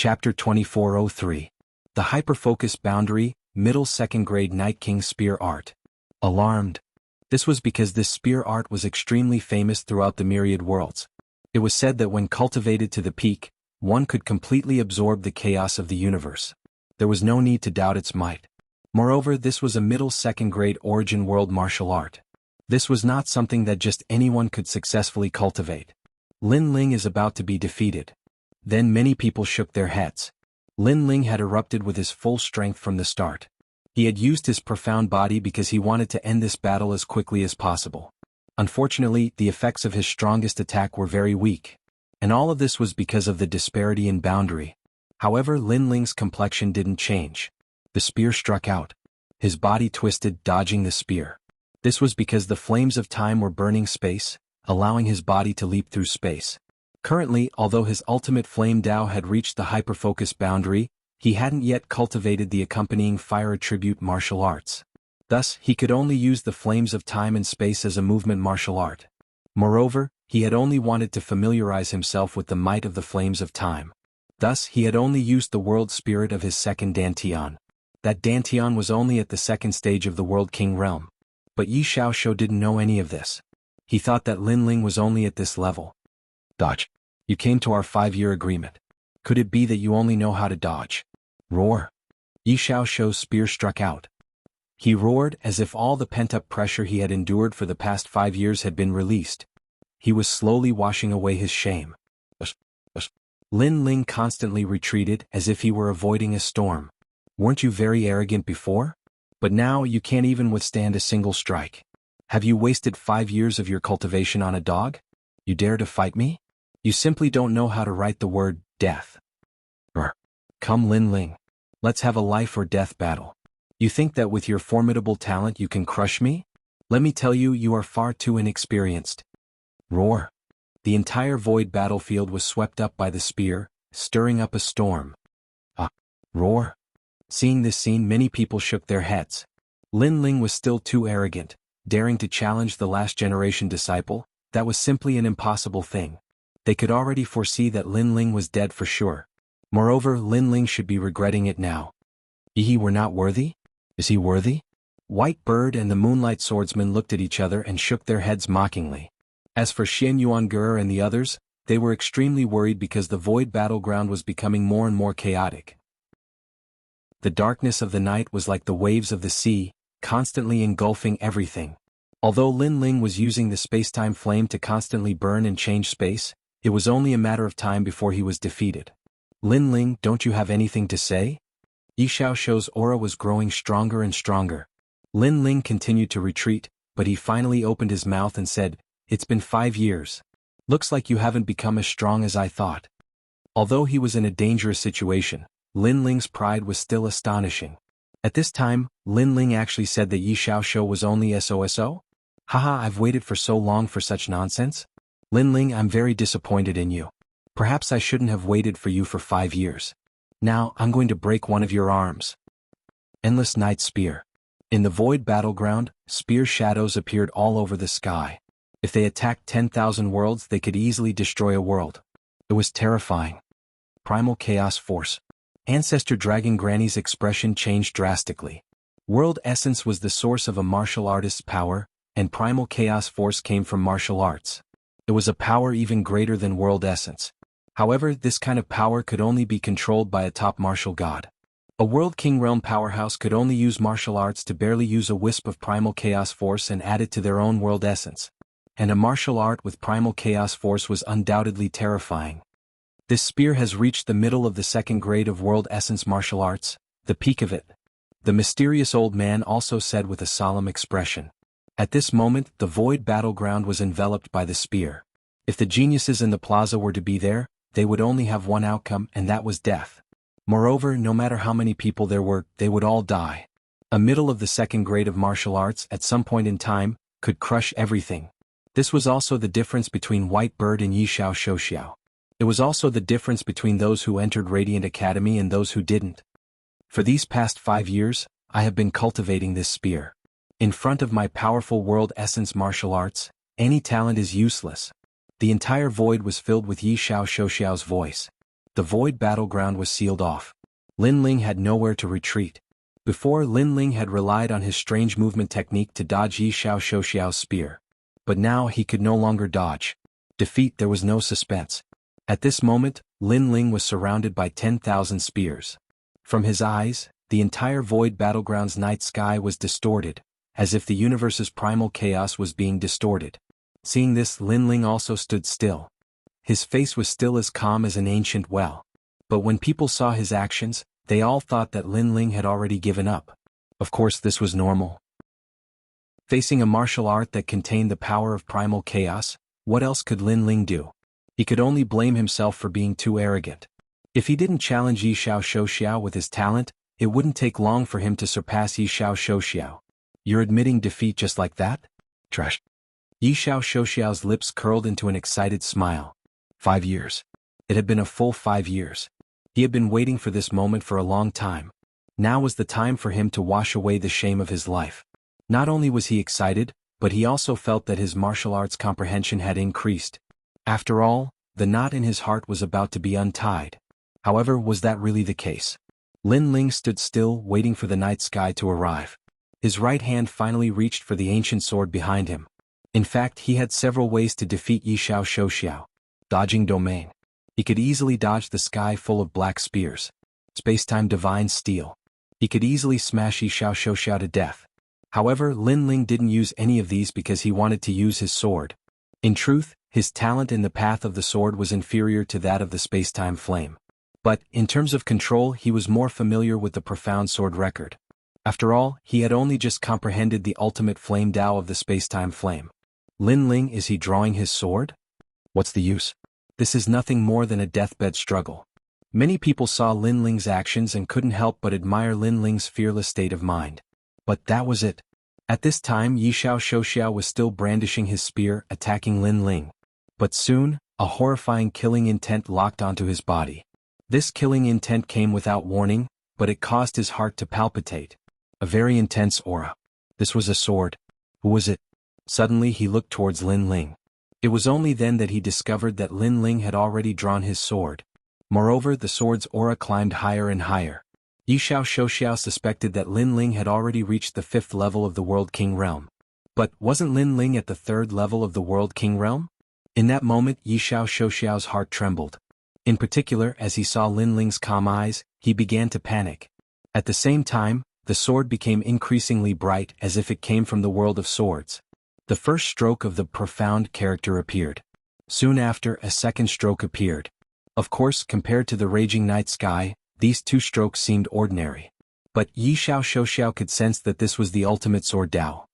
Chapter 2403. The Hyperfocus Boundary, Middle Second Grade Night King Spear Art. Alarmed. This was because this spear art was extremely famous throughout the myriad worlds. It was said that when cultivated to the peak, one could completely absorb the chaos of the universe. There was no need to doubt its might. Moreover, this was a middle second grade origin world martial art. This was not something that just anyone could successfully cultivate. Lin Ling is about to be defeated. Then many people shook their heads. Lin Ling had erupted with his full strength from the start. He had used his profound body because he wanted to end this battle as quickly as possible. Unfortunately, the effects of his strongest attack were very weak. And all of this was because of the disparity in boundary. However, Lin Ling's complexion didn't change. The spear struck out. His body twisted, dodging the spear. This was because the flames of time were burning space, allowing his body to leap through space. Currently, although his ultimate flame Dao had reached the hyperfocus boundary, he hadn't yet cultivated the accompanying fire attribute martial arts. Thus, he could only use the flames of time and space as a movement martial art. Moreover, he had only wanted to familiarize himself with the might of the flames of time. Thus, he had only used the world spirit of his second Dantian. That Dantian was only at the second stage of the World King realm. But Yi Xiaoshu didn't know any of this. He thought that Lin Ling was only at this level. Dodge. You came to our 5-year agreement. Could it be that you only know how to dodge? Roar. Yi Xiaoshu's spear struck out. He roared as if all the pent-up pressure he had endured for the past 5 years had been released. He was slowly washing away his shame. Lin Ling constantly retreated as if he were avoiding a storm. Weren't you very arrogant before? But now you can't even withstand a single strike. Have you wasted 5 years of your cultivation on a dog? You dare to fight me? You simply don't know how to write the word, death. Come Lin Ling. Let's have a life or death battle. You think that with your formidable talent you can crush me? Let me tell you, you are far too inexperienced. Roar. The entire void battlefield was swept up by the spear, stirring up a storm. Roar. Seeing this scene, many people shook their heads. Lin Ling was still too arrogant, daring to challenge the last generation disciple. That was simply an impossible thing. They could already foresee that Lin Ling was dead for sure. Moreover, Lin Ling should be regretting it now. He were not worthy? Is he worthy? White Bird and the Moonlight Swordsman looked at each other and shook their heads mockingly. As for Xian Yuangur and the others, they were extremely worried because the void battleground was becoming more and more chaotic. The darkness of the night was like the waves of the sea, constantly engulfing everything. Although Lin Ling was using the space-time flame to constantly burn and change space, it was only a matter of time before he was defeated. Lin Ling, don't you have anything to say? Yi Xiaoshu's aura was growing stronger and stronger. Lin Ling continued to retreat, but he finally opened his mouth and said, "It's been 5 years. Looks like you haven't become as strong as I thought." Although he was in a dangerous situation, Lin Ling's pride was still astonishing. At this time, Lin Ling actually said that Yi Xiaoshu was only SOSO? Haha, I've waited for so long for such nonsense? Lin Ling, I'm very disappointed in you. Perhaps I shouldn't have waited for you for 5 years. Now, I'm going to break one of your arms. Endless Night Spear. In the void battleground, spear shadows appeared all over the sky. If they attacked 10,000 worlds, they could easily destroy a world. It was terrifying. Primal Chaos Force. Ancestor Dragon Granny's expression changed drastically. World Essence was the source of a martial artist's power, and Primal Chaos Force came from martial arts. It was a power even greater than World Essence. However, this kind of power could only be controlled by a top martial god. A World King Realm powerhouse could only use martial arts to barely use a wisp of Primal Chaos Force and add it to their own World Essence. And a martial art with Primal Chaos Force was undoubtedly terrifying. This spear has reached the middle of the second grade of World Essence martial arts, the peak of it. The mysterious old man also said with a solemn expression. At this moment, the void battleground was enveloped by the spear. If the geniuses in the plaza were to be there, they would only have one outcome, and that was death. Moreover, no matter how many people there were, they would all die. A middle of the second grade of martial arts at some point in time could crush everything. This was also the difference between White Bird and Yi Xiaoshu. It was also the difference between those who entered Radiant Academy and those who didn't. For these past 5 years, I have been cultivating this spear. In front of my powerful World Essence martial arts, any talent is useless. The entire void was filled with Yi Xiaoshu's voice. The void battleground was sealed off. Lin Ling had nowhere to retreat. Before, Lin Ling had relied on his strange movement technique to dodge Yi Xiao Shouxiao's spear. But now he could no longer dodge. Defeat, there was no suspense. At this moment, Lin Ling was surrounded by 10,000 spears. From his eyes, the entire void battleground's night sky was distorted, as if the universe's primal chaos was being distorted. Seeing this, Lin Ling also stood still. His face was still as calm as an ancient well. But when people saw his actions, they all thought that Lin Ling had already given up. Of course, this was normal. Facing a martial art that contained the power of primal chaos, what else could Lin Ling do? He could only blame himself for being too arrogant. If he didn't challenge Yi Xiao Shouxiao with his talent, it wouldn't take long for him to surpass Yi Xiao Shouxiao. You're admitting defeat just like that? Trash. Yi Xiao Shouxiao's lips curled into an excited smile. 5 years. It had been a full 5 years. He had been waiting for this moment for a long time. Now was the time for him to wash away the shame of his life. Not only was he excited, but he also felt that his martial arts comprehension had increased. After all, the knot in his heart was about to be untied. However, was that really the case? Lin Ling stood still, waiting for the night sky to arrive. His right hand finally reached for the ancient sword behind him. In fact, he had several ways to defeat Yi Xiao Shouxiao. Dodging domain. He could easily dodge the sky full of black spears. Spacetime divine steel. He could easily smash Yi Xiao Shouxiao to death. However, Lin Ling didn't use any of these because he wanted to use his sword. In truth, his talent in the path of the sword was inferior to that of the spacetime flame. But, in terms of control, he was more familiar with the profound sword record. After all, he had only just comprehended the ultimate flame Tao of the spacetime flame. Lin Ling, is he drawing his sword? What's the use? This is nothing more than a deathbed struggle. Many people saw Lin Ling's actions and couldn't help but admire Lin Ling's fearless state of mind. But that was it. At this time, Yi Xiao Shouxiao was still brandishing his spear, attacking Lin Ling. But soon, a horrifying killing intent locked onto his body. This killing intent came without warning, but it caused his heart to palpitate. A very intense aura. This was a sword. Who was it? Suddenly he looked towards Lin Ling. It was only then that he discovered that Lin Ling had already drawn his sword. Moreover, the sword's aura climbed higher and higher. Yi Xiao Shouxiao suspected that Lin Ling had already reached the 5th level of the World King realm. But wasn't Lin Ling at the 3rd level of the World King realm? In that moment, Yi Xiao Shouxiao's heart trembled. In particular, as he saw Lin Ling's calm eyes, he began to panic. At the same time, the sword became increasingly bright as if it came from the world of swords. The first stroke of the profound character appeared. Soon after, a second stroke appeared. Of course, compared to the raging night sky, these 2 strokes seemed ordinary. But Yi Xiao Shouxiao could sense that this was the ultimate sword Tao.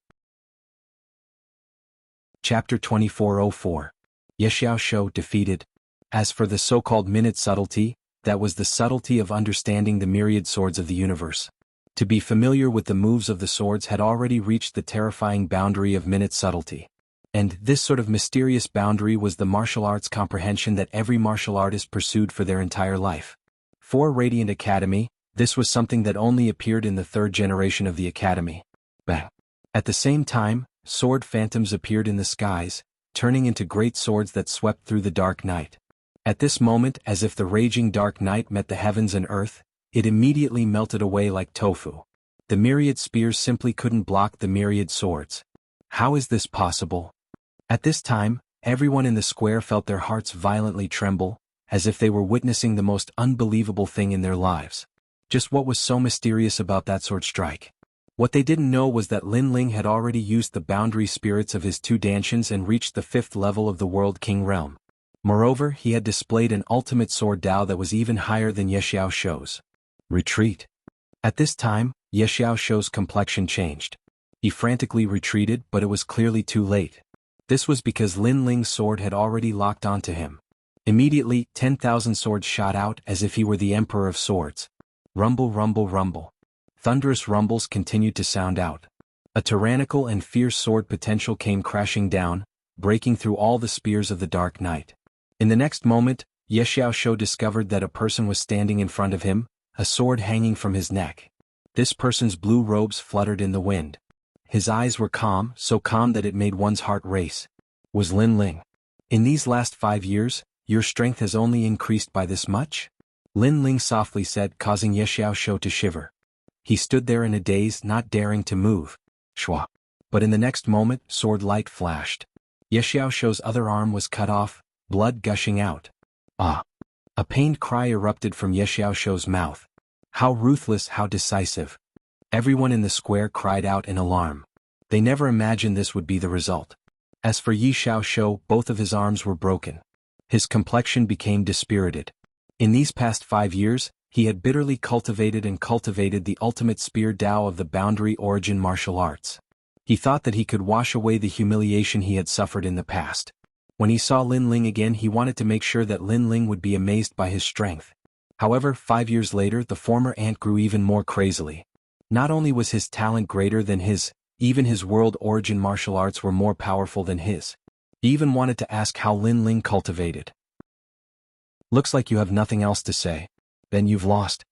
Chapter 2404. Ye Xiao Shou defeated. As for the so-called minute subtlety, that was the subtlety of understanding the myriad swords of the universe. To be familiar with the moves of the swords had already reached the terrifying boundary of minute subtlety. And this sort of mysterious boundary was the martial arts comprehension that every martial artist pursued for their entire life. For Radiant Academy, this was something that only appeared in the 3rd generation of the Academy. Bang! At the same time, sword phantoms appeared in the skies, turning into great swords that swept through the dark night. At this moment, as if the raging dark night met the heavens and earth, it immediately melted away like tofu. The myriad spears simply couldn't block the myriad swords. How is this possible? At this time, everyone in the square felt their hearts violently tremble, as if they were witnessing the most unbelievable thing in their lives. Just what was so mysterious about that sword strike? What they didn't know was that Lin Ling had already used the boundary spirits of his 2 Danshuns and reached the 5th level of the World King realm. Moreover, he had displayed an ultimate sword Tao that was even higher than Ye Xiao Shou's. Retreat. At this time, Ye Xiao Shou's complexion changed. He frantically retreated, but it was clearly too late. This was because Lin Ling's sword had already locked onto him. Immediately, 10,000 swords shot out as if he were the Emperor of Swords. Rumble, rumble, rumble. Thunderous rumbles continued to sound out. A tyrannical and fierce sword potential came crashing down, breaking through all the spears of the dark night. In the next moment, Ye Xiao Shou discovered that a person was standing in front of him, a sword hanging from his neck. This person's blue robes fluttered in the wind. His eyes were calm, so calm that it made one's heart race. Was Lin Ling. In these last 5 years, your strength has only increased by this much? Lin Ling softly said, causing Ye Xiaoshu to shiver. He stood there in a daze, not daring to move. Shwa. But in the next moment, sword light flashed. Ye Xiaoshu's other arm was cut off, blood gushing out. Ah! A pained cry erupted from Ye Xiaoshu's mouth. How ruthless, how decisive. Everyone in the square cried out in alarm. They never imagined this would be the result. As for Ye Xiaoshu, both of his arms were broken. His complexion became dispirited. In these past 5 years, he had bitterly cultivated the ultimate spear Dao of the boundary origin martial arts. He thought that he could wash away the humiliation he had suffered in the past. When he saw Lin Ling again, he wanted to make sure that Lin Ling would be amazed by his strength. However, 5 years later, the former ant grew even more crazily. Not only was his talent greater than his, even his world origin martial arts were more powerful than his. He even wanted to ask how Lin Ling cultivated. Looks like you have nothing else to say. Then you've lost.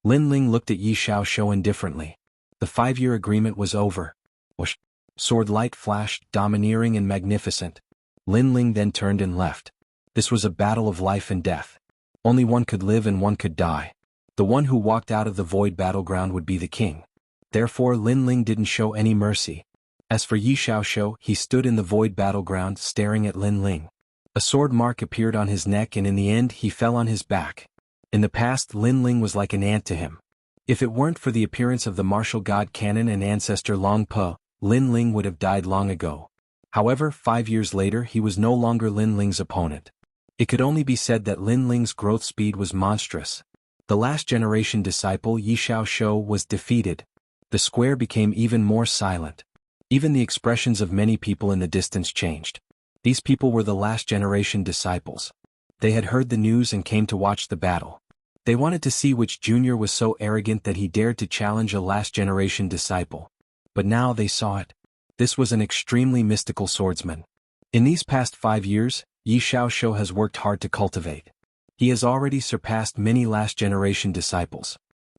Lin Ling looked at Ye Xiaoshu indifferently. The 5-year agreement was over. Whoosh. Sword light flashed, domineering and magnificent. Lin Ling then turned and left. This was a battle of life and death. Only one could live and one could die. The one who walked out of the void battleground would be the king. Therefore Lin Ling didn't show any mercy. As for Ye Xiaoshu, he stood in the void battleground staring at Lin Ling. A sword mark appeared on his neck and in the end he fell on his back. In the past, Lin Ling was like an ant to him. If it weren't for the appearance of the martial god Canon and ancestor Long Po, Lin Ling would have died long ago. However, 5 years later he was no longer Lin Ling's opponent. It could only be said that Lin Ling's growth speed was monstrous. The last generation disciple Ye Xiaoshu was defeated. The square became even more silent. Even the expressions of many people in the distance changed. These people were the last generation disciples. They had heard the news and came to watch the battle. They wanted to see which junior was so arrogant that he dared to challenge a last generation disciple. But now they saw it. This was an extremely mystical swordsman. In these past 5 years, Ye Xiaoshu has worked hard to cultivate. He has already surpassed many last generation disciples.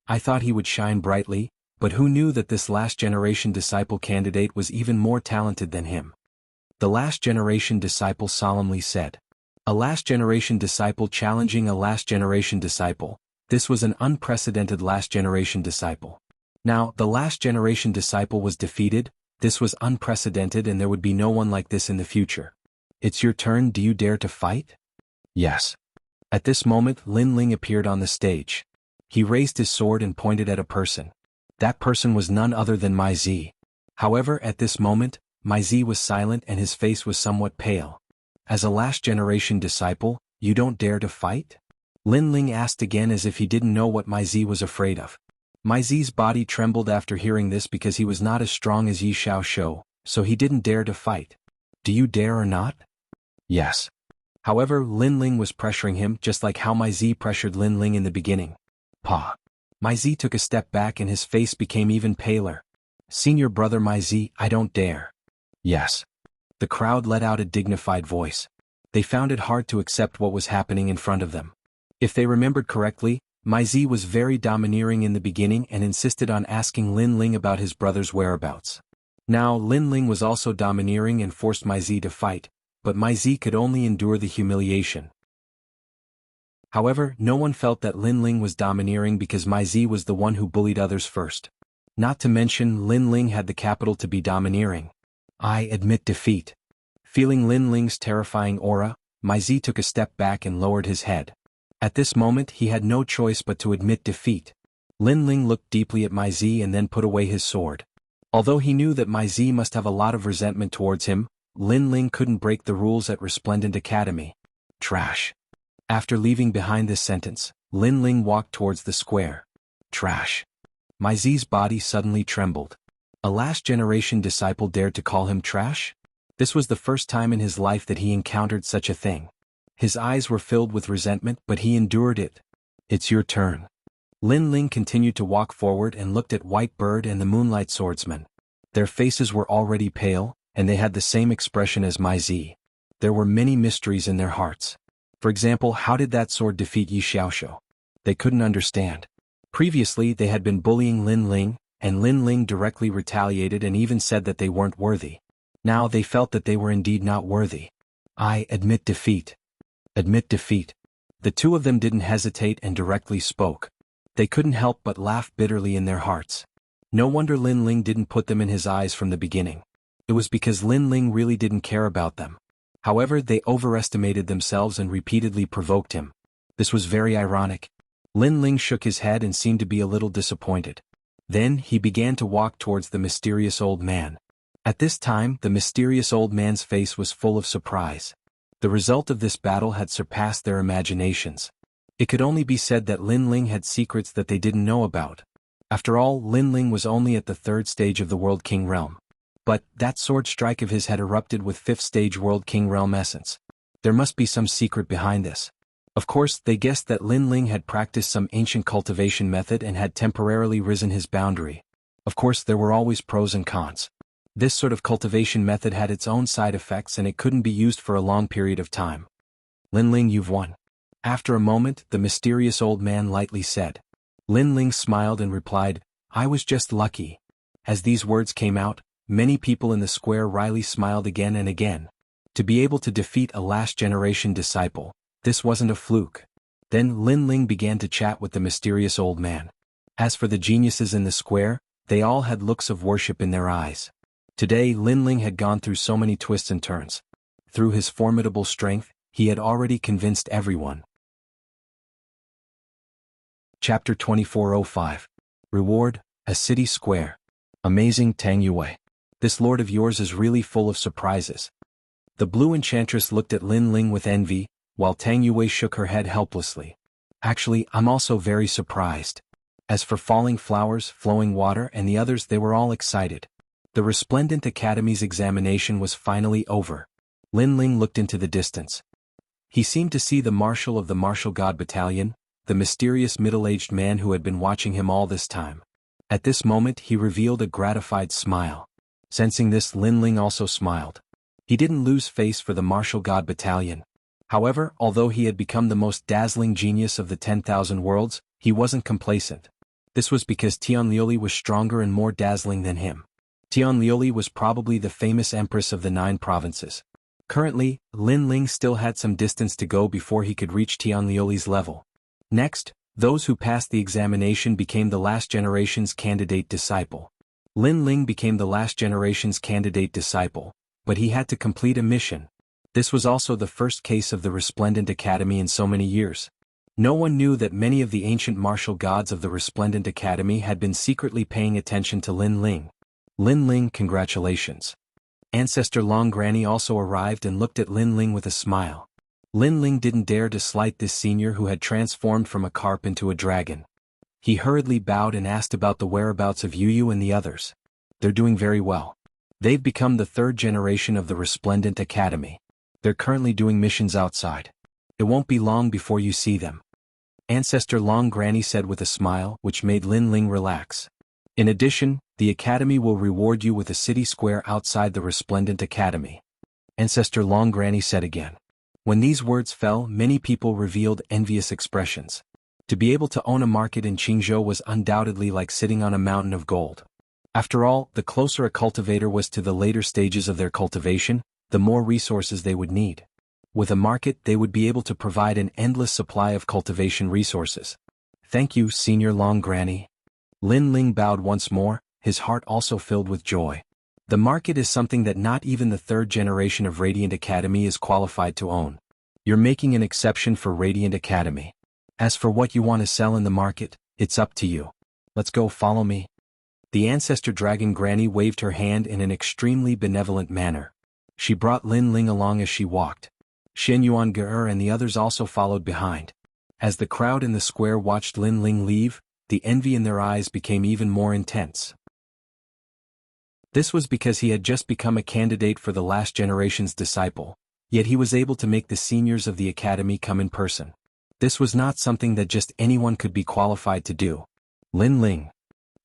I thought he would shine brightly, but who knew that this last generation disciple candidate was even more talented than him? The last generation disciple solemnly said. A last generation disciple challenging a last generation disciple. This was an unprecedented last generation disciple. Now, the last generation disciple was defeated. This was unprecedented and there would be no one like this in the future. It's your turn, do you dare to fight? Yes. At this moment, Lin Ling appeared on the stage. He raised his sword and pointed at a person. That person was none other than Mai Zi. However, at this moment, Mai Zi was silent and his face was somewhat pale. As a last generation disciple, you don't dare to fight? Lin Ling asked again as if he didn't know what Mai Zi was afraid of. Mai Zi's body trembled after hearing this because he was not as strong as Ye Xiaoshu, so he didn't dare to fight. Do you dare or not? Yes. However, Lin Ling was pressuring him just like how Mai Zi pressured Lin Ling in the beginning. Pa. Mai Zi took a step back and his face became even paler. Senior brother Mai Zi, I don't dare. Yes. The crowd let out a dignified voice. They found it hard to accept what was happening in front of them. If they remembered correctly, Mai Zi was very domineering in the beginning and insisted on asking Lin Ling about his brother's whereabouts. Now Lin Ling was also domineering and forced Mai Zi to fight, but Mai Zi could only endure the humiliation. However, no one felt that Lin Ling was domineering because Mai Zi was the one who bullied others first. Not to mention Lin Ling had the capital to be domineering. I admit defeat. Feeling Lin Ling's terrifying aura, Mai Zi took a step back and lowered his head. At this moment he had no choice but to admit defeat. Lin Ling looked deeply at Mai Zi and then put away his sword. Although he knew that Mai Zi must have a lot of resentment towards him, Lin Ling couldn't break the rules at Resplendent Academy. Trash. After leaving behind this sentence, Lin Ling walked towards the square. Trash. Mai Zi's body suddenly trembled. A last generation disciple dared to call him trash? This was the first time in his life that he encountered such a thing. His eyes were filled with resentment, but he endured it. It's your turn. Lin Ling continued to walk forward and looked at White Bird and the Moonlight Swordsman. Their faces were already pale, and they had the same expression as Mai Zi. There were many mysteries in their hearts. For example, how did that sword defeat Ye Xiaoshu? They couldn't understand. Previously they had been bullying Lin Ling, and Lin Ling directly retaliated and even said that they weren't worthy. Now they felt that they were indeed not worthy. I admit defeat. Admit defeat. The two of them didn't hesitate and directly spoke. They couldn't help but laugh bitterly in their hearts. No wonder Lin Ling didn't put them in his eyes from the beginning. It was because Lin Ling really didn't care about them. However, they overestimated themselves and repeatedly provoked him. This was very ironic. Lin Ling shook his head and seemed to be a little disappointed. Then, he began to walk towards the mysterious old man. At this time, the mysterious old man's face was full of surprise. The result of this battle had surpassed their imaginations. It could only be said that Lin Ling had secrets that they didn't know about. After all, Lin Ling was only at the 3rd stage of the World King realm. But, that sword strike of his had erupted with 5th stage World King realm essence. There must be some secret behind this. Of course, they guessed that Lin Ling had practiced some ancient cultivation method and had temporarily risen his boundary. Of course, there were always pros and cons. This sort of cultivation method had its own side effects and it couldn't be used for a long period of time. Lin Ling, you've won. After a moment, the mysterious old man lightly said. Lin Ling smiled and replied, I was just lucky. As these words came out, many people in the square wryly smiled again and again. To be able to defeat a last-generation disciple, this wasn't a fluke. Then Lin Ling began to chat with the mysterious old man. As for the geniuses in the square, they all had looks of worship in their eyes. Today Lin Ling had gone through so many twists and turns. Through his formidable strength, he had already convinced everyone. Chapter 2405. Reward, a city square. Amazing Tang Yue. This lord of yours is really full of surprises. The blue enchantress looked at Lin Ling with envy, while Tang Yue shook her head helplessly. Actually, I'm also very surprised. As for Falling Flowers, Flowing Water and the others, they were all excited. The Resplendent Academy's examination was finally over. Lin Ling looked into the distance. He seemed to see the marshal of the Martial God Battalion, the mysterious middle-aged man who had been watching him all this time. At this moment he revealed a gratified smile. Sensing this, Lin Ling also smiled. He didn't lose face for the Martial God Battalion. However, although he had become the most dazzling genius of the 10,000 worlds, he wasn't complacent. This was because Tianliuli was stronger and more dazzling than him. Tianliuli was probably the famous empress of the 9 provinces. Currently, Lin Ling still had some distance to go before he could reach Tianliuli's level. Next, those who passed the examination became the last generation's candidate disciple. Lin Ling became the last generation's candidate disciple, but he had to complete a mission. This was also the first case of the Resplendent Academy in so many years. No one knew that many of the ancient martial gods of the Resplendent Academy had been secretly paying attention to Lin Ling. Lin Ling, congratulations. Ancestor Long Granny also arrived and looked at Lin Ling with a smile. Lin Ling didn't dare to slight this senior who had transformed from a carp into a dragon. He hurriedly bowed and asked about the whereabouts of Yu and the others. They're doing very well. They've become the 3rd generation of the Resplendent Academy. They're currently doing missions outside. It won't be long before you see them. Ancestor Long Granny said with a smile, which made Lin Ling relax. In addition, the Academy will reward you with a city square outside the Resplendent Academy. Ancestor Long Granny said again. When these words fell, many people revealed envious expressions. To be able to own a market in Qingzhou was undoubtedly like sitting on a mountain of gold. After all, the closer a cultivator was to the later stages of their cultivation, the more resources they would need. With a market, they would be able to provide an endless supply of cultivation resources. Thank you, Senior Long Granny. Lin Ling bowed once more, his heart also filled with joy. The market is something that not even the 3rd generation of Radiant Academy is qualified to own. You're making an exception for Radiant Academy. As for what you want to sell in the market, it's up to you. Let's go, follow me. The Ancestor Dragon Granny waved her hand in an extremely benevolent manner. She brought Lin Ling along as she walked. Shen Yuan Ge and the others also followed behind. As the crowd in the square watched Lin Ling leave, the envy in their eyes became even more intense. This was because he had just become a candidate for the last generation's disciple, yet he was able to make the seniors of the academy come in person. This was not something that just anyone could be qualified to do. Lin Ling.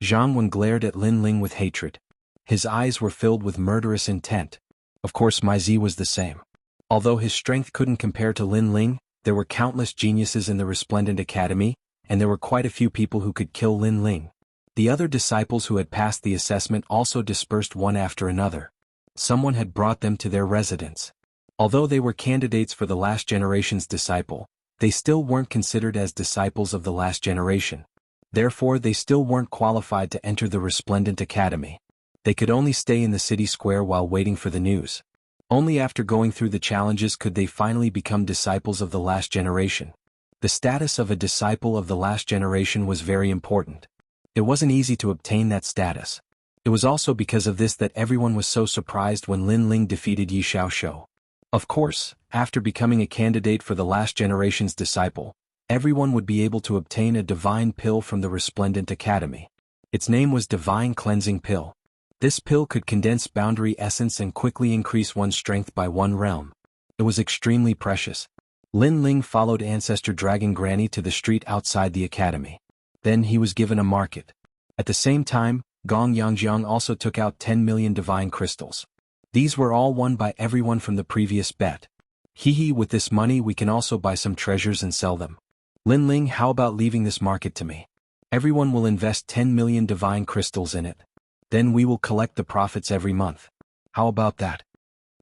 Zhang Wen glared at Lin Ling with hatred. His eyes were filled with murderous intent. Of course Mai Zi was the same. Although his strength couldn't compare to Lin Ling, there were countless geniuses in the Resplendent Academy, and there were quite a few people who could kill Lin Ling. The other disciples who had passed the assessment also dispersed one after another. Someone had brought them to their residence. Although they were candidates for the last generation's disciple, they still weren't considered as disciples of the last generation. Therefore they still weren't qualified to enter the Resplendent Academy. They could only stay in the city square while waiting for the news. Only after going through the challenges could they finally become disciples of the last generation. The status of a disciple of the last generation was very important. It wasn't easy to obtain that status. It was also because of this that everyone was so surprised when Lin Ling defeated Yi Xiaoshou. Of course, after becoming a candidate for the last generation's disciple, everyone would be able to obtain a divine pill from the Resplendent Academy. Its name was Divine Cleansing Pill. This pill could condense boundary essence and quickly increase one's strength by 1 realm. It was extremely precious. Lin Ling followed Ancestor Dragon Granny to the street outside the academy. Then he was given a market. At the same time, Gong Yangjiang also took out 10 million divine crystals. These were all won by everyone from the previous bet. Hee, with this money we can also buy some treasures and sell them. Lin Ling, how about leaving this market to me? Everyone will invest 10 million divine crystals in it. Then we will collect the profits every month. How about that?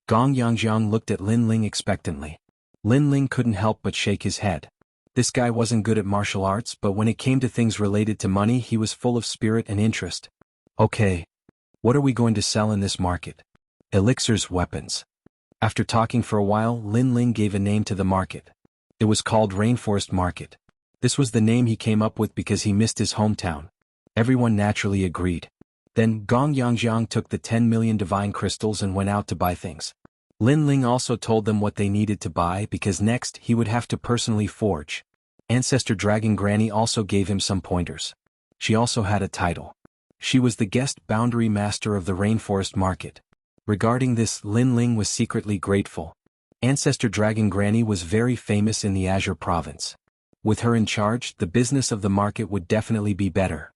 Gong Yangjiang looked at Lin Ling expectantly. Lin Ling couldn't help but shake his head. This guy wasn't good at martial arts, but when it came to things related to money he was full of spirit and interest. Okay. What are we going to sell in this market? Elixirs, weapons. After talking for a while, Lin Ling gave a name to the market. It was called Rainforest Market. This was the name he came up with because he missed his hometown. Everyone naturally agreed. Then Gong Yangjiang took the 10 million divine crystals and went out to buy things. Lin Ling also told them what they needed to buy because next he would have to personally forge. Ancestor Dragon Granny also gave him some pointers. She also had a title. She was the guest boundary master of the Rainforest Market. Regarding this, Lin Ling was secretly grateful. Ancestor Dragon Granny was very famous in the Azure Province. With her in charge, the business of the market would definitely be better.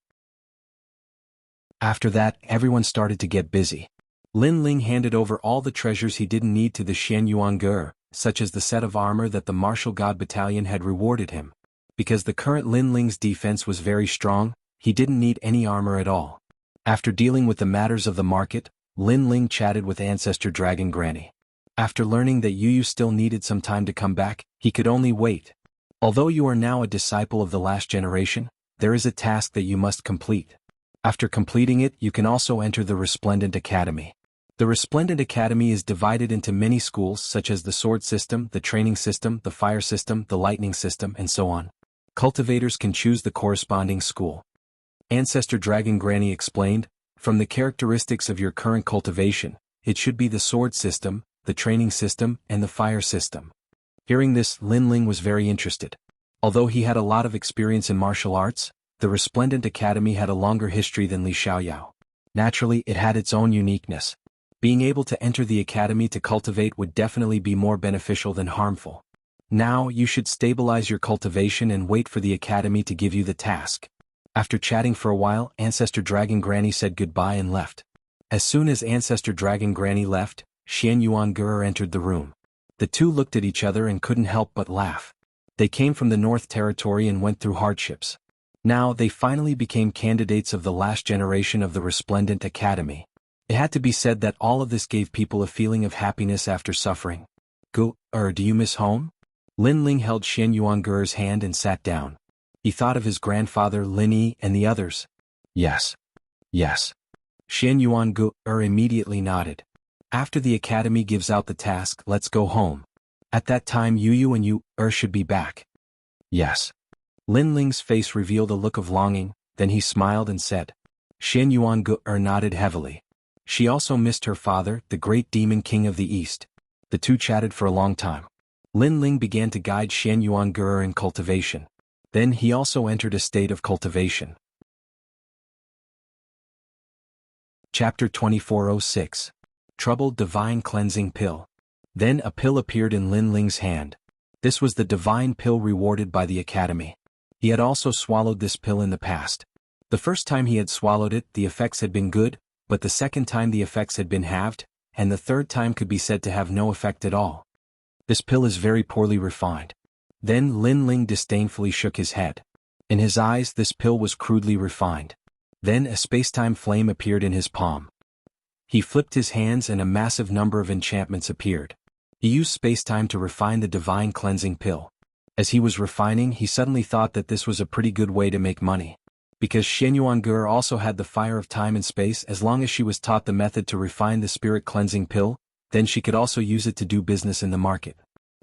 After that, everyone started to get busy. Lin Ling handed over all the treasures he didn't need to the Xianyuan, such as the set of armor that the Martial God Battalion had rewarded him. Because the current Lin Ling's defense was very strong, he didn't need any armor at all. After dealing with the matters of the market, Lin Ling chatted with Ancestor Dragon Granny. After learning that Yu still needed some time to come back, he could only wait. Although you are now a disciple of the last generation, there is a task that you must complete. After completing it, you can also enter the Resplendent Academy. The Resplendent Academy is divided into many schools such as the Sword System, the Training System, the Fire System, the Lightning System, and so on. Cultivators can choose the corresponding school. Ancestor Dragon Granny explained, from the characteristics of your current cultivation, it should be the Sword System, the Training System, and the Fire System. Hearing this, Lin Ling was very interested. Although he had a lot of experience in martial arts, the Resplendent Academy had a longer history than Li Xiaoyao. Naturally, it had its own uniqueness. Being able to enter the academy to cultivate would definitely be more beneficial than harmful. Now, you should stabilize your cultivation and wait for the academy to give you the task. After chatting for a while, Ancestor Dragon Granny said goodbye and left. As soon as Ancestor Dragon Granny left, Xianyuan entered the room. The two looked at each other and couldn't help but laugh. They came from the North Territory and went through hardships. Now, they finally became candidates of the last generation of the Resplendent Academy. It had to be said that all of this gave people a feeling of happiness after suffering. Do you miss home? Lin Ling held Xianyuan's hand and sat down. He thought of his grandfather Lin Yi and the others. Yes. Yes. Xianyuan immediately nodded. After the academy gives out the task, let's go home. At that time Yu and you should be back. Yes. Lin Ling's face revealed a look of longing, then he smiled and said. Xianyuan nodded heavily. She also missed her father, the great demon king of the east. The two chatted for a long time. Lin Ling began to guide Xianyuan in cultivation. Then he also entered a state of cultivation. Chapter 2406. Troubled Divine Cleansing Pill. Then a pill appeared in Lin Ling's hand. This was the divine pill rewarded by the academy. He had also swallowed this pill in the past. The first time he had swallowed it, the effects had been good, but the second time the effects had been halved, and the third time could be said to have no effect at all. This pill is very poorly refined. Then Lin Ling disdainfully shook his head. In his eyes, this pill was crudely refined. Then a spacetime flame appeared in his palm. He flipped his hands and a massive number of enchantments appeared. He used space-time to refine the divine cleansing pill. As he was refining, he suddenly thought that this was a pretty good way to make money. Because Xianyuange also had the fire of time and space, as long as she was taught the method to refine the spirit cleansing pill, then she could also use it to do business in the market.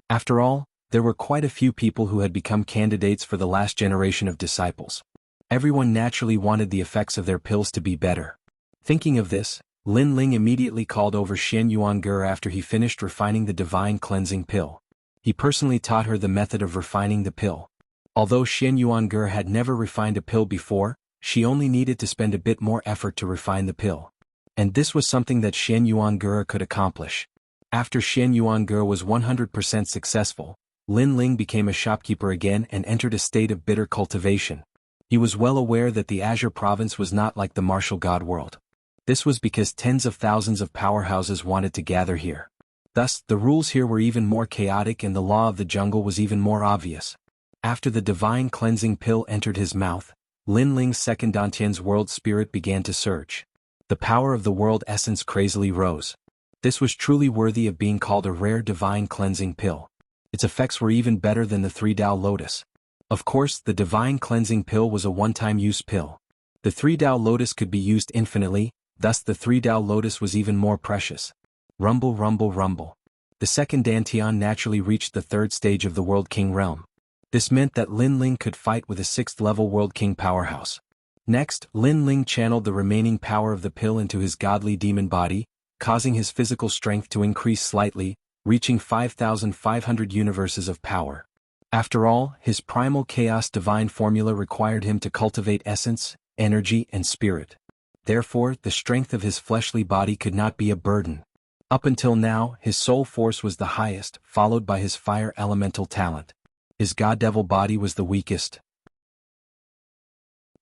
After all, there were quite a few people who had become candidates for the last generation of disciples. Everyone naturally wanted the effects of their pills to be better. Thinking of this, Lin Ling immediately called over Xianyuange after he finished refining the divine cleansing pill. He personally taught her the method of refining the pill. Although Xianyuange had never refined a pill before, she only needed to spend a bit more effort to refine the pill. And this was something that Xianyuange could accomplish. After Xianyuange was 100% successful, Lin Ling became a shopkeeper again and entered a state of bitter cultivation. He was well aware that the Azure province was not like the martial god world. This was because tens of thousands of powerhouses wanted to gather here. Thus, the rules here were even more chaotic and the law of the jungle was even more obvious. After the divine cleansing pill entered his mouth, Lin Ling's second Dantian's world spirit began to surge. The power of the world essence crazily rose. This was truly worthy of being called a rare divine cleansing pill. Its effects were even better than the 3 Tao Lotus. Of course, the divine cleansing pill was a one-time use pill. The 3 Tao Lotus could be used infinitely, thus the 3 Tao Lotus was even more precious. Rumble, rumble, rumble. The second Dantian naturally reached the third stage of the World King realm. This meant that Lin Ling could fight with a 6th-level World King powerhouse. Next, Lin Ling channeled the remaining power of the pill into his godly demon body, causing his physical strength to increase slightly, reaching 5,500 universes of power. After all, his primal chaos divine formula required him to cultivate essence, energy, and spirit. Therefore, the strength of his fleshly body could not be a burden. Up until now, his soul force was the highest, followed by his fire elemental talent. His god-devil body was the weakest.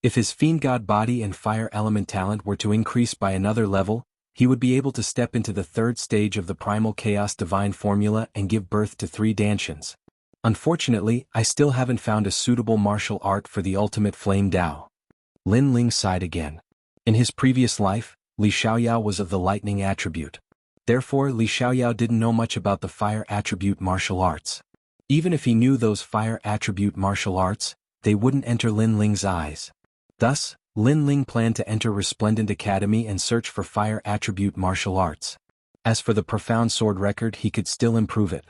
If his fiend god body and fire element talent were to increase by another level, he would be able to step into the third stage of the primal chaos divine formula and give birth to 3 Dantians. Unfortunately, I still haven't found a suitable martial art for the ultimate flame Dao. Lin Ling sighed again. In his previous life, Li Xiaoyao was of the lightning attribute. Therefore, Li Xiaoyao didn't know much about the fire attribute martial arts. Even if he knew those fire attribute martial arts, they wouldn't enter Lin Ling's eyes. Thus, Lin Ling planned to enter Resplendent Academy and search for fire attribute martial arts. As for the profound sword record, he could still improve it.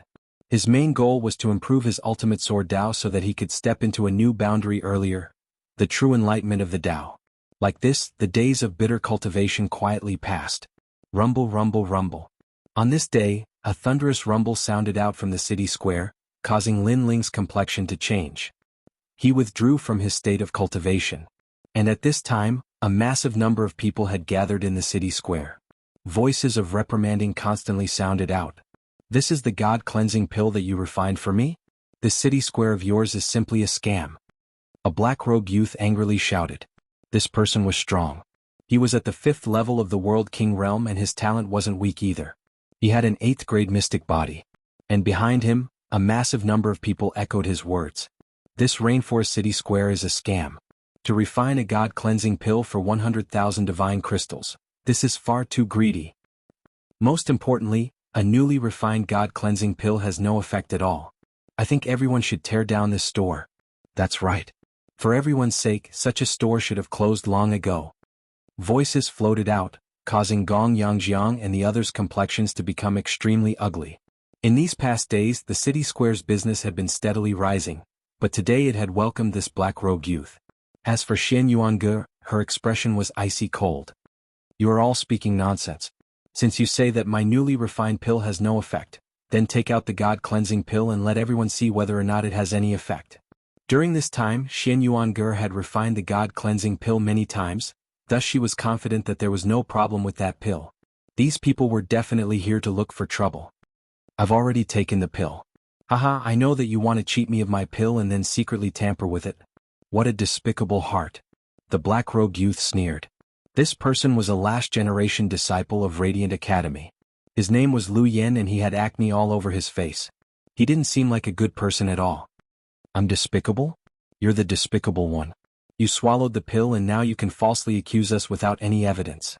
His main goal was to improve his ultimate sword Dao so that he could step into a new boundary earlier, the true enlightenment of the Dao. Like this, the days of bitter cultivation quietly passed. Rumble, rumble, rumble. On this day, a thunderous rumble sounded out from the city square, causing Lin Ling's complexion to change. He withdrew from his state of cultivation. And at this time, a massive number of people had gathered in the city square. Voices of reprimanding constantly sounded out. This is the God-cleansing pill that you refined for me? This city square of yours is simply a scam. A black-robed youth angrily shouted. This person was strong. He was at the 5th level of the World King realm and his talent wasn't weak either. He had an 8th-grade mystic body. And behind him, a massive number of people echoed his words. This rainforest city square is a scam. To refine a God-cleansing pill for 100,000 divine crystals, this is far too greedy. Most importantly, a newly refined God-cleansing pill has no effect at all. I think everyone should tear down this store. That's right. For everyone's sake, such a store should have closed long ago. Voices floated out, causing Gong Yangjiang and the others' complexions to become extremely ugly. In these past days, the city square's business had been steadily rising, but today it had welcomed this black-robed youth. As for Xianyuange, her expression was icy cold. You are all speaking nonsense. Since you say that my newly refined pill has no effect, then take out the God-cleansing pill and let everyone see whether or not it has any effect. During this time, Xianyuange had refined the God-cleansing pill many times, thus she was confident that there was no problem with that pill. These people were definitely here to look for trouble. I've already taken the pill. Haha, I know that you want to cheat me of my pill and then secretly tamper with it. What a despicable heart. The black-robed youth sneered. This person was a last-generation disciple of Radiant Academy. His name was Lu Yen and he had acne all over his face. He didn't seem like a good person at all. I'm despicable? You're the despicable one. You swallowed the pill and now you can falsely accuse us without any evidence.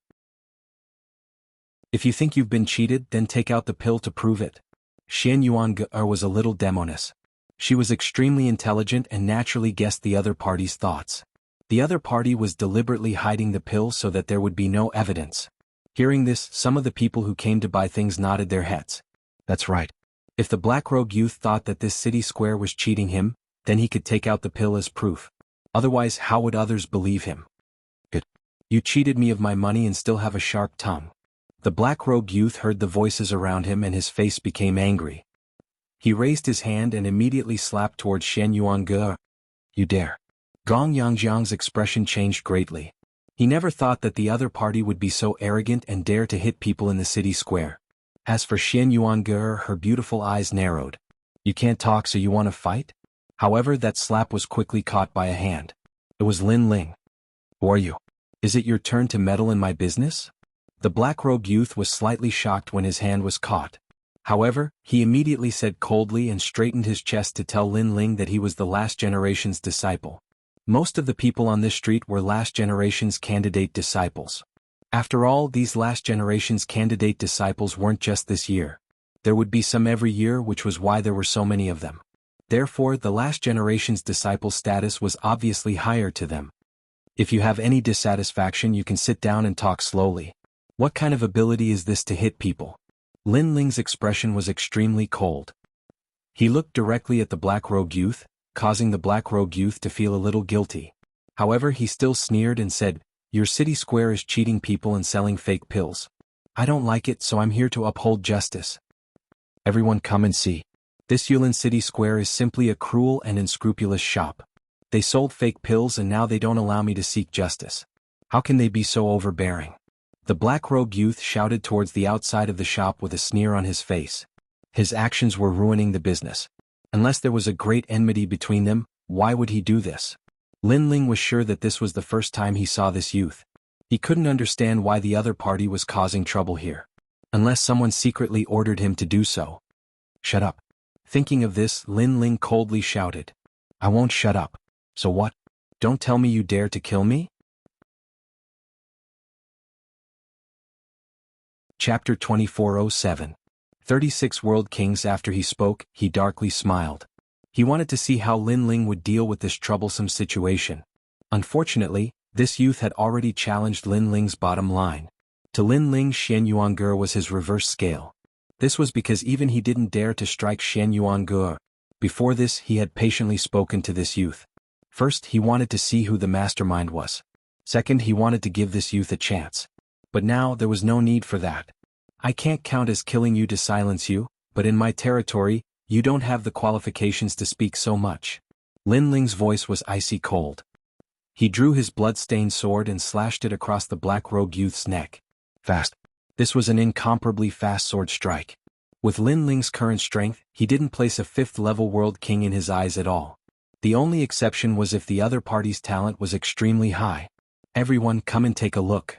If you think you've been cheated, then take out the pill to prove it. Xian Yuange was a little demoness. She was extremely intelligent and naturally guessed the other party's thoughts. The other party was deliberately hiding the pill so that there would be no evidence. Hearing this, some of the people who came to buy things nodded their heads. That's right. If the black-robed youth thought that this city square was cheating him, then he could take out the pill as proof. Otherwise, how would others believe him? Good. You cheated me of my money and still have a sharp tongue. The black-robed youth heard the voices around him and his face became angry. He raised his hand and immediately slapped towards Shen Yuange. You dare. Gong Yangjiang's expression changed greatly. He never thought that the other party would be so arrogant and dare to hit people in the city square. As for Shen Yuange, her beautiful eyes narrowed. You can't talk, so you want to fight? However, that slap was quickly caught by a hand. It was Lin Ling. Who are you? Is it your turn to meddle in my business? The black-robed youth was slightly shocked when his hand was caught. However, he immediately said coldly and straightened his chest to tell Lin Ling that he was the last generation's disciple. Most of the people on this street were last generation's candidate disciples. After all, these last generation's candidate disciples weren't just this year. There would be some every year, which was why there were so many of them. Therefore, the last generation's disciple status was obviously higher to them. If you have any dissatisfaction, you can sit down and talk slowly. What kind of ability is this to hit people? Lin Ling's expression was extremely cold. He looked directly at the black-robed youth, causing the black-robed youth to feel a little guilty. However, he still sneered and said, Your city square is cheating people and selling fake pills. I don't like it, so I'm here to uphold justice. Everyone come and see. This Yulin City Square is simply a cruel and unscrupulous shop. They sold fake pills and now they don't allow me to seek justice. How can they be so overbearing? The black-robed youth shouted towards the outside of the shop with a sneer on his face. His actions were ruining the business. Unless there was a great enmity between them, why would he do this? Lin Ling was sure that this was the first time he saw this youth. He couldn't understand why the other party was causing trouble here. Unless someone secretly ordered him to do so. Shut up. Thinking of this, Lin Ling coldly shouted. I won't shut up. So what? Don't tell me you dare to kill me? Chapter 2407. 36 World Kings. After he spoke, he darkly smiled. He wanted to see how Lin Ling would deal with this troublesome situation. Unfortunately, this youth had already challenged Lin Ling's bottom line. To Lin Ling, Shen Yuange was his reverse scale. This was because even he didn't dare to strike Shen Yuange. Before this, he had patiently spoken to this youth. First, he wanted to see who the mastermind was. Second, he wanted to give this youth a chance. But now, there was no need for that. I can't count as killing you to silence you, but in my territory, you don't have the qualifications to speak so much. Lin Ling's voice was icy cold. He drew his blood-stained sword and slashed it across the black-robed youth's neck. Fast. This was an incomparably fast sword strike. With Lin Ling's current strength, he didn't place a 5th-level world king in his eyes at all. The only exception was if the other party's talent was extremely high. Everyone come and take a look.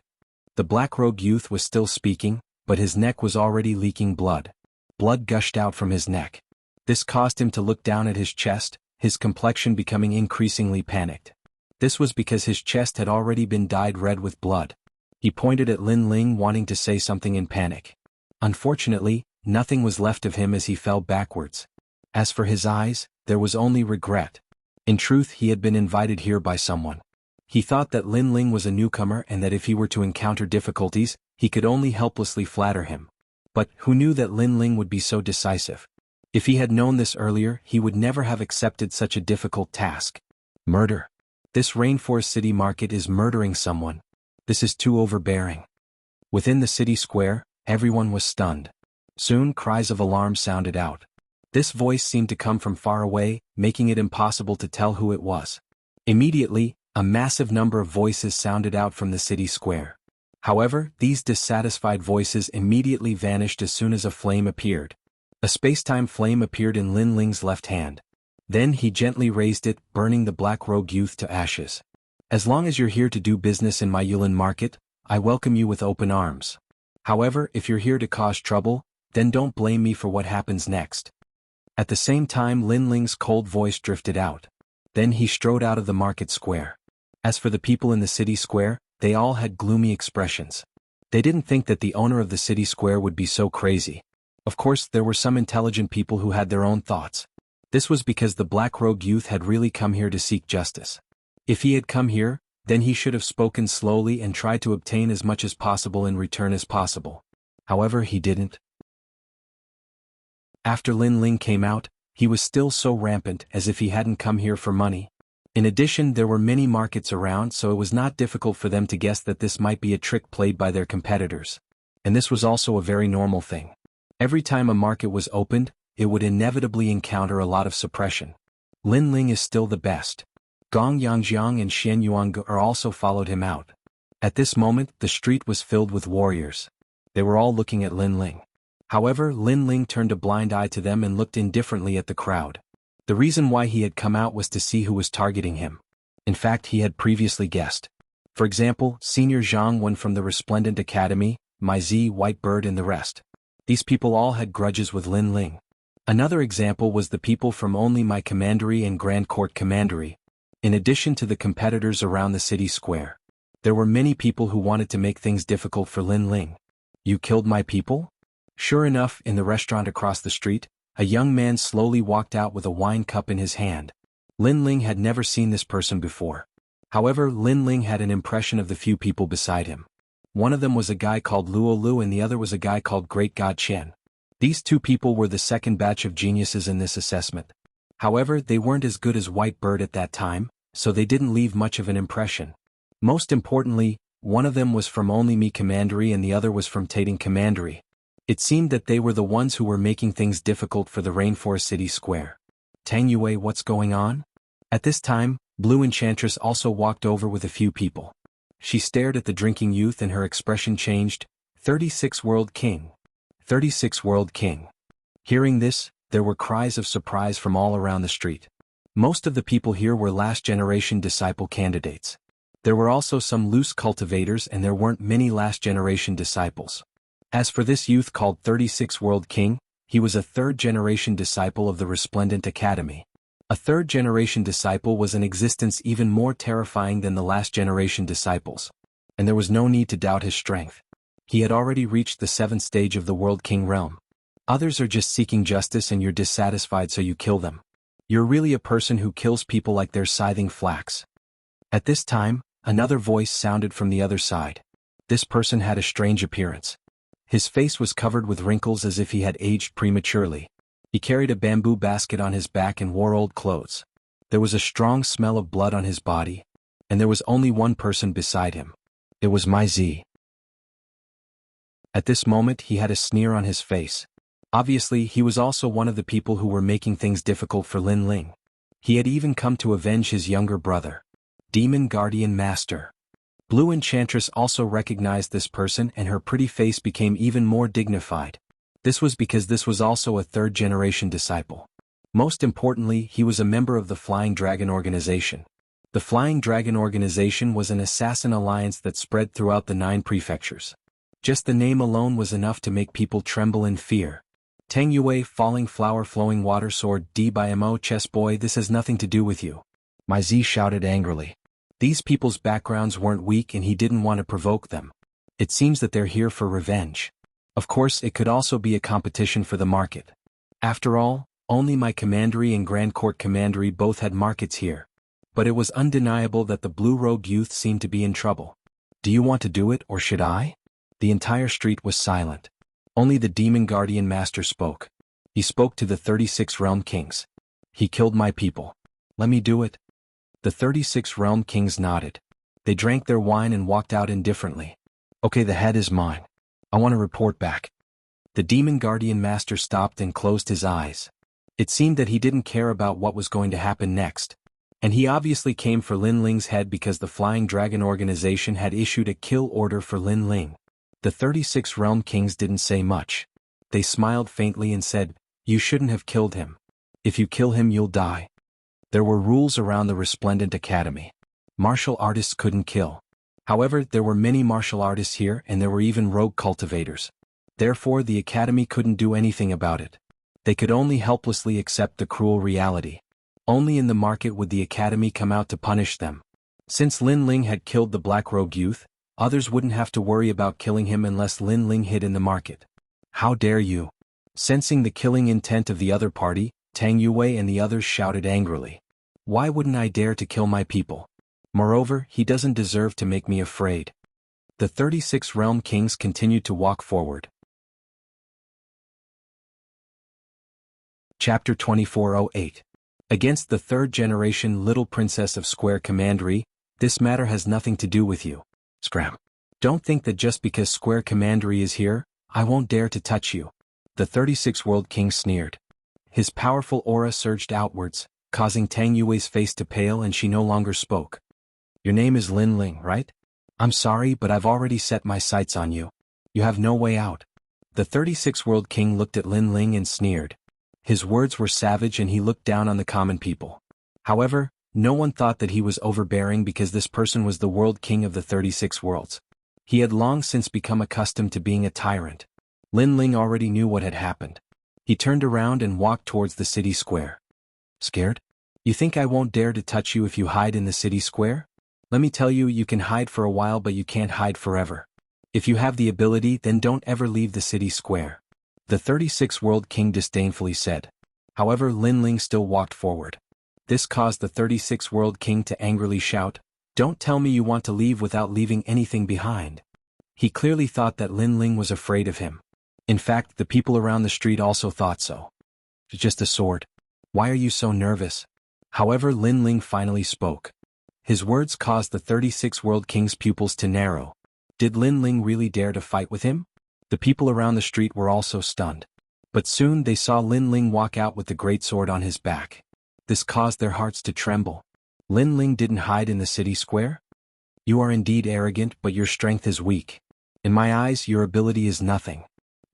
The black-robed youth was still speaking, but his neck was already leaking blood. Blood gushed out from his neck. This caused him to look down at his chest, his complexion becoming increasingly panicked. This was because his chest had already been dyed red with blood. He pointed at Lin Ling, wanting to say something in panic. Unfortunately, nothing was left of him as he fell backwards. As for his eyes, there was only regret. In truth, he had been invited here by someone. He thought that Lin Ling was a newcomer and that if he were to encounter difficulties, he could only helplessly flatter him. But who knew that Lin Ling would be so decisive? If he had known this earlier, he would never have accepted such a difficult task. Murder. This Rainforest City Market is murdering someone. This is too overbearing. Within the city square, everyone was stunned. Soon cries of alarm sounded out. This voice seemed to come from far away, making it impossible to tell who it was. Immediately, a massive number of voices sounded out from the city square. However, these dissatisfied voices immediately vanished as soon as a flame appeared. A space-time flame appeared in Lin Ling's left hand. Then he gently raised it, burning the black-robed youth to ashes. As long as you're here to do business in my Yulin market, I welcome you with open arms. However, if you're here to cause trouble, then don't blame me for what happens next. At the same time, Lin Ling's cold voice drifted out. Then he strode out of the market square. As for the people in the city square, they all had gloomy expressions. They didn't think that the owner of the city square would be so crazy. Of course, there were some intelligent people who had their own thoughts. This was because the black rogue youth had really come here to seek justice. If he had come here, then he should have spoken slowly and tried to obtain as much as possible in return as possible. However, he didn't. After Lin Ling came out, he was still so rampant as if he hadn't come here for money. In addition, there were many markets around, so it was not difficult for them to guess that this might be a trick played by their competitors. And this was also a very normal thing. Every time a market was opened, it would inevitably encounter a lot of suppression. Lin Ling is still the best. Gong Yangjiang and Xian Yuang are also followed him out. At this moment, the street was filled with warriors. They were all looking at Lin Ling. However, Lin Ling turned a blind eye to them and looked indifferently at the crowd. The reason why he had come out was to see who was targeting him. In fact, he had previously guessed. For example, Senior Zhang Wen from the Resplendent Academy, Mai Zi, White Bird and the rest. These people all had grudges with Lin Ling. Another example was the people from only My Commandery and Grand Court Commandery. In addition to the competitors around the city square, there were many people who wanted to make things difficult for Lin Ling. You killed my people? Sure enough, in the restaurant across the street, a young man slowly walked out with a wine cup in his hand. Lin Ling had never seen this person before. However, Lin Ling had an impression of the few people beside him. One of them was a guy called Luo Lu and the other was a guy called Great God Chen. These two people were the second batch of geniuses in this assessment. However, they weren't as good as White Bird at that time, so they didn't leave much of an impression. Most importantly, one of them was from only Mi Commandery and the other was from Tating Commandery. It seemed that they were the ones who were making things difficult for the Rainforest City Square. Tang Yue, what's going on? At this time, Blue Enchantress also walked over with a few people. She stared at the drinking youth and her expression changed. 36 World King. 36 World King. Hearing this, there were cries of surprise from all around the street. Most of the people here were last-generation disciple candidates. There were also some loose cultivators and there weren't many last-generation disciples. As for this youth called 36 World King, he was a third-generation disciple of the Resplendent Academy. A third-generation disciple was an existence even more terrifying than the last-generation disciples. And there was no need to doubt his strength. He had already reached the 7th stage of the World King realm. Others are just seeking justice and you're dissatisfied so you kill them. You're really a person who kills people like they're scything flax. At this time, another voice sounded from the other side. This person had a strange appearance. His face was covered with wrinkles as if he had aged prematurely. He carried a bamboo basket on his back and wore old clothes. There was a strong smell of blood on his body. And there was only one person beside him. It was Mai Zi. At this moment he had a sneer on his face. Obviously, he was also one of the people who were making things difficult for Lin Ling. He had even come to avenge his younger brother. Demon Guardian Master. Blue Enchantress also recognized this person and her pretty face became even more dignified. This was because this was also a third-generation disciple. Most importantly, he was a member of the Flying Dragon Organization. The Flying Dragon Organization was an assassin alliance that spread throughout the 9 prefectures. Just the name alone was enough to make people tremble in fear. Tang Yue, Falling Flower, Flowing Water, Sword, D by Mo, Chess Boy, this has nothing to do with you. Mai Zi shouted angrily. These people's backgrounds weren't weak and he didn't want to provoke them. It seems that they're here for revenge. Of course, it could also be a competition for the market. After all, only My Commandery and Grand Court Commandery both had markets here. But it was undeniable that the Blue Robe youth seemed to be in trouble. Do you want to do it or should I? The entire street was silent. Only the Demon Guardian Master spoke. He spoke to the 36 Realm Kings. He killed my people. Let me do it. The 36 Realm Kings nodded. They drank their wine and walked out indifferently. Okay, the head is mine. I want to report back. The Demon Guardian Master stopped and closed his eyes. It seemed that he didn't care about what was going to happen next. And he obviously came for Lin Ling's head because the Flying Dragon Organization had issued a kill order for Lin Ling. The 36 Realm Kings didn't say much. They smiled faintly and said, "You shouldn't have killed him. If you kill him you'll die." There were rules around the Resplendent Academy. Martial artists couldn't kill. However, there were many martial artists here and there were even rogue cultivators. Therefore, the Academy couldn't do anything about it. They could only helplessly accept the cruel reality. Only in the market would the Academy come out to punish them. Since Lin Ling had killed the Black Rogue youth, others wouldn't have to worry about killing him unless Lin Ling hid in the market. How dare you? Sensing the killing intent of the other party, Tang Yue and the others shouted angrily. Why wouldn't I dare to kill my people? Moreover, he doesn't deserve to make me afraid. The 36 realm kings continued to walk forward. Chapter 2408. Against the third generation little princess of Square Commandery, this matter has nothing to do with you. Scram. Don't think that just because Square Commandery is here, I won't dare to touch you. The 36 world king sneered. His powerful aura surged outwards, causing Tang Yue's face to pale and she no longer spoke. Your name is Lin Ling, right? I'm sorry, but I've already set my sights on you. You have no way out. The 36 world king looked at Lin Ling and sneered. His words were savage and he looked down on the common people. However, no one thought that he was overbearing because this person was the world king of the 36 worlds. He had long since become accustomed to being a tyrant. Lin Ling already knew what had happened. He turned around and walked towards the city square. Scared? You think I won't dare to touch you if you hide in the city square? Let me tell you, you can hide for a while but you can't hide forever. If you have the ability, then don't ever leave the city square. The 36 world king disdainfully said. However, Lin Ling still walked forward. This caused the 36 world king to angrily shout, Don't tell me you want to leave without leaving anything behind. He clearly thought that Lin Ling was afraid of him. In fact, the people around the street also thought so. Just a sword. Why are you so nervous? However, Lin Ling finally spoke. His words caused the 36 world king's pupils to narrow. Did Lin Ling really dare to fight with him? The people around the street were also stunned. But soon they saw Lin Ling walk out with the great sword on his back. This caused their hearts to tremble. Lin Ling didn't hide in the city square? You are indeed arrogant, but your strength is weak. In my eyes, your ability is nothing.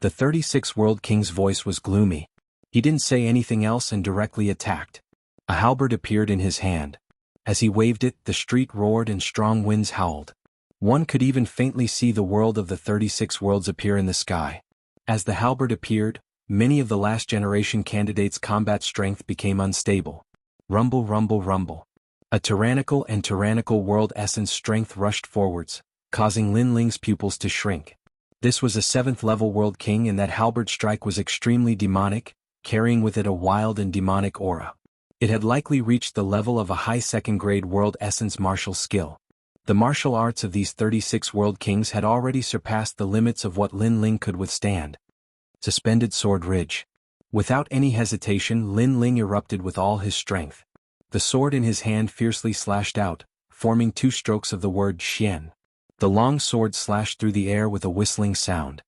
The 36 world king's voice was gloomy. He didn't say anything else and directly attacked. A halberd appeared in his hand. As he waved it, the street roared and strong winds howled. One could even faintly see the world of the 36 worlds appear in the sky. As the halberd appeared, many of the last generation candidates' combat strength became unstable. Rumble, rumble, rumble. A tyrannical world essence strength rushed forwards, causing Lin Ling's pupils to shrink. This was a 7th level world king and that halberd strike was extremely demonic, carrying with it a wild and demonic aura. It had likely reached the level of a high 2nd grade world essence martial skill. The martial arts of these 36 world kings had already surpassed the limits of what Lin Ling could withstand. Suspended sword ridge. Without any hesitation, Lin Ling erupted with all his strength. The sword in his hand fiercely slashed out, forming 2 strokes of the word Xian. The long sword slashed through the air with a whistling sound.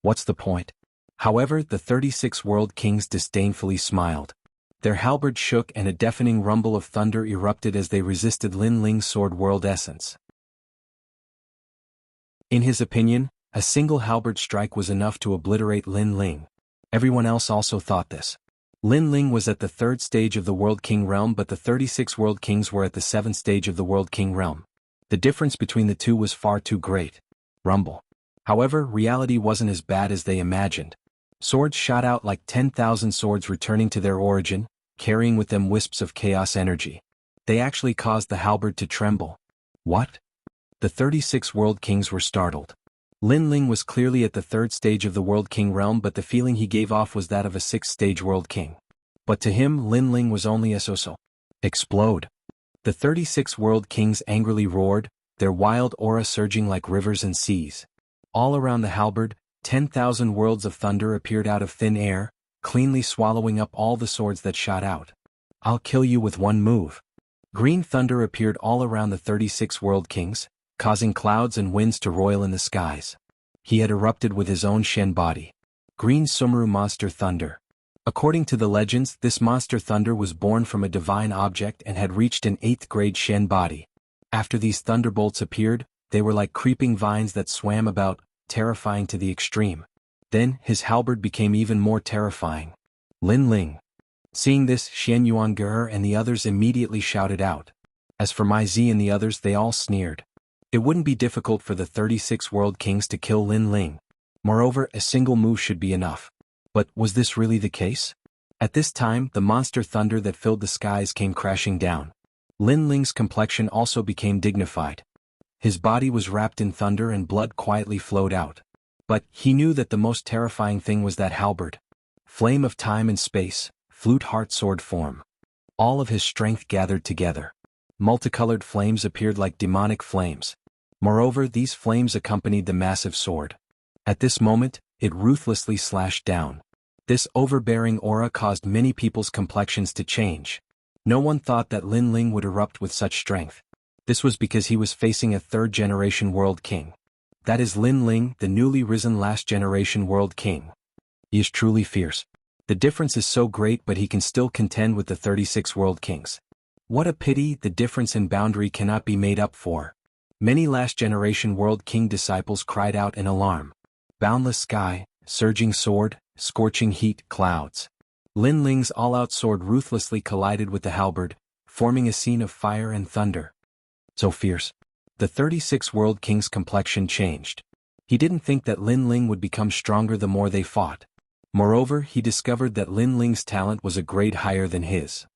What's the point? However, the 36 world kings disdainfully smiled. Their halberds shook and a deafening rumble of thunder erupted as they resisted Lin Ling's sword world essence. In his opinion, a single halberd strike was enough to obliterate Lin Ling. Everyone else also thought this. Lin Ling was at the 3rd stage of the World King realm, but the 36 world kings were at the 7th stage of the World King realm. The difference between the two was far too great. Rumble. However, reality wasn't as bad as they imagined. Swords shot out like 10,000 swords returning to their origin, carrying with them wisps of chaos energy. They actually caused the halberd to tremble. What? The 36 world kings were startled. Lin Ling was clearly at the 3rd stage of the World King realm, but the feeling he gave off was that of a 6th stage world king. But to him, Lin Ling was only a so-so. Explode. The 36 world kings angrily roared, their wild aura surging like rivers and seas. All around the halberd, 10,000 worlds of thunder appeared out of thin air, cleanly swallowing up all the swords that shot out. I'll kill you with one move. Green thunder appeared all around the 36 world kings, causing clouds and winds to roil in the skies. He had erupted with his own Shen body. Green Sumeru monster thunder. According to the legends, this monster thunder was born from a divine object and had reached an 8th grade Shen body. After these thunderbolts appeared, they were like creeping vines that swam about, terrifying to the extreme. Then, his halberd became even more terrifying. Lin Ling. Seeing this, Xian Yuange and the others immediately shouted out. As for Mai Zi and the others, they all sneered. It wouldn't be difficult for the 36 world kings to kill Lin Ling. Moreover, a single move should be enough. But was this really the case? At this time, the monster thunder that filled the skies came crashing down. Lin Ling's complexion also became dignified. His body was wrapped in thunder and blood quietly flowed out. But he knew that the most terrifying thing was that halberd. Flame of time and space, flute heart sword form. All of his strength gathered together. Multicolored flames appeared like demonic flames. Moreover, these flames accompanied the massive sword. At this moment, it ruthlessly slashed down. This overbearing aura caused many people's complexions to change. No one thought that Lin Ling would erupt with such strength. This was because he was facing a third-generation world king. That is Lin Ling, the newly risen last-generation world king. He is truly fierce. The difference is so great, but he can still contend with the 36 world kings. What a pity the difference in boundary cannot be made up for. Many last-generation world king disciples cried out in alarm. Boundless sky, surging sword, scorching heat, clouds. Lin Ling's all-out sword ruthlessly collided with the halberd, forming a scene of fire and thunder. So fierce. The 36 world king's complexion changed. He didn't think that Lin Ling would become stronger the more they fought. Moreover, he discovered that Lin Ling's talent was a grade higher than his.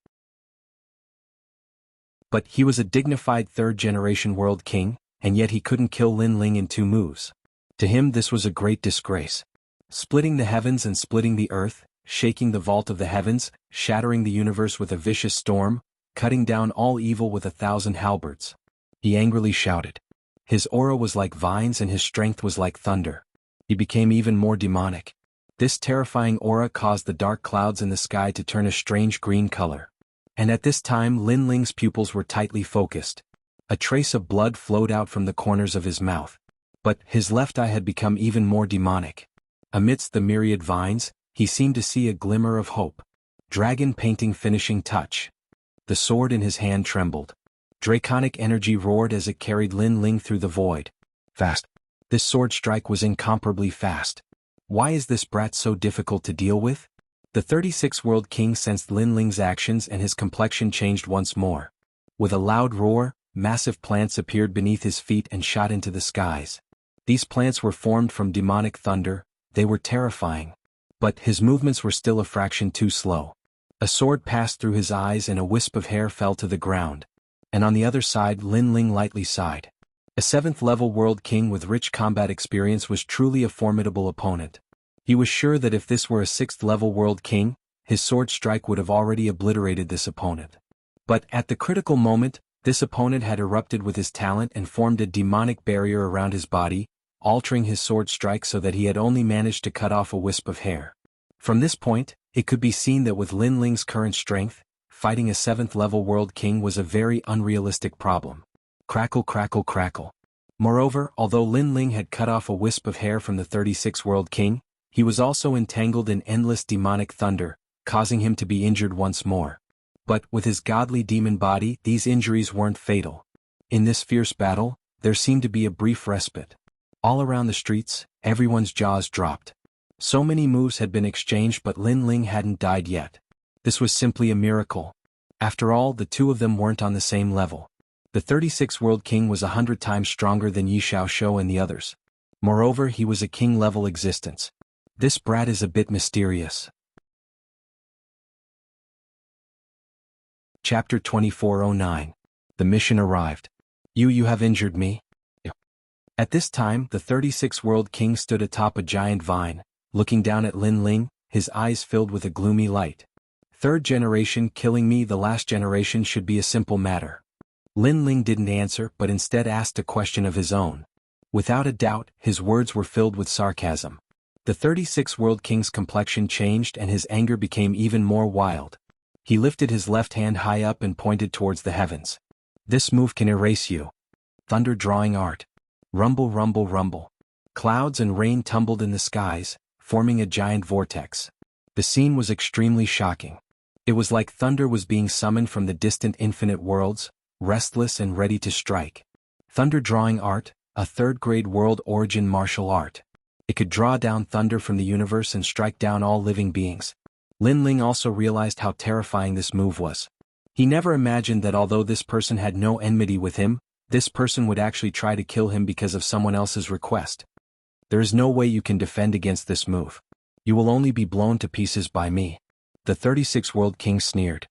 But he was a dignified third-generation world king, and yet he couldn't kill Lin Ling in 2 moves. To him this was a great disgrace. Splitting the heavens and splitting the earth, shaking the vault of the heavens, shattering the universe with a vicious storm, cutting down all evil with 1,000 halberds. He angrily shouted. His aura was like vines and his strength was like thunder. He became even more demonic. This terrifying aura caused the dark clouds in the sky to turn a strange green color. And at this time Lin Ling's pupils were tightly focused. A trace of blood flowed out from the corners of his mouth. But his left eye had become even more demonic. Amidst the myriad vines, he seemed to see a glimmer of hope. Dragon painting finishing touch. The sword in his hand trembled. Draconic energy roared as it carried Lin Ling through the void. Fast. This sword strike was incomparably fast. Why is this brat so difficult to deal with? The 36 world king sensed Lin Ling's actions and his complexion changed once more. With a loud roar, massive plants appeared beneath his feet and shot into the skies. These plants were formed from demonic thunder. They were terrifying. But his movements were still a fraction too slow. A sword passed through his eyes and a wisp of hair fell to the ground. And on the other side Lin Ling lightly sighed. A 7th-level world king with rich combat experience was truly a formidable opponent. He was sure that if this were a 6th-level world king, his sword strike would have already obliterated this opponent. But at the critical moment, this opponent had erupted with his talent and formed a demonic barrier around his body, altering his sword strike so that he had only managed to cut off a wisp of hair. From this point, it could be seen that with Lin Ling's current strength, fighting a 7th-level world king was a very unrealistic problem. Crackle, crackle, crackle. Moreover, although Lin Ling had cut off a wisp of hair from the 36 world king, he was also entangled in endless demonic thunder, causing him to be injured once more. But with his godly demon body, these injuries weren't fatal. In this fierce battle, there seemed to be a brief respite. All around the streets, everyone's jaws dropped. So many moves had been exchanged, but Lin Ling hadn't died yet. This was simply a miracle. After all, the two of them weren't on the same level. The 36 world king was 100 times stronger than Yi Xiaoshou and the others. Moreover, he was a king-level existence. This brat is a bit mysterious. Chapter 2409. The mission arrived. You have injured me? At this time, the 36 world king stood atop a giant vine, looking down at Lin Ling, his eyes filled with a gloomy light. Third generation killing me, the last generation should be a simple matter. Lin Ling didn't answer but instead asked a question of his own. Without a doubt, his words were filled with sarcasm. The 36 world king's complexion changed and his anger became even more wild. He lifted his left hand high up and pointed towards the heavens. This move can erase you. Thunder drawing art. Rumble, rumble, rumble. Clouds and rain tumbled in the skies, forming a giant vortex. The scene was extremely shocking. It was like thunder was being summoned from the distant infinite worlds, restless and ready to strike. Thunder drawing art, a third-grade world origin martial art. It could draw down thunder from the universe and strike down all living beings. Lin Ling also realized how terrifying this move was. He never imagined that although this person had no enmity with him, this person would actually try to kill him because of someone else's request. There is no way you can defend against this move. You will only be blown to pieces by me. The 36 world king sneered.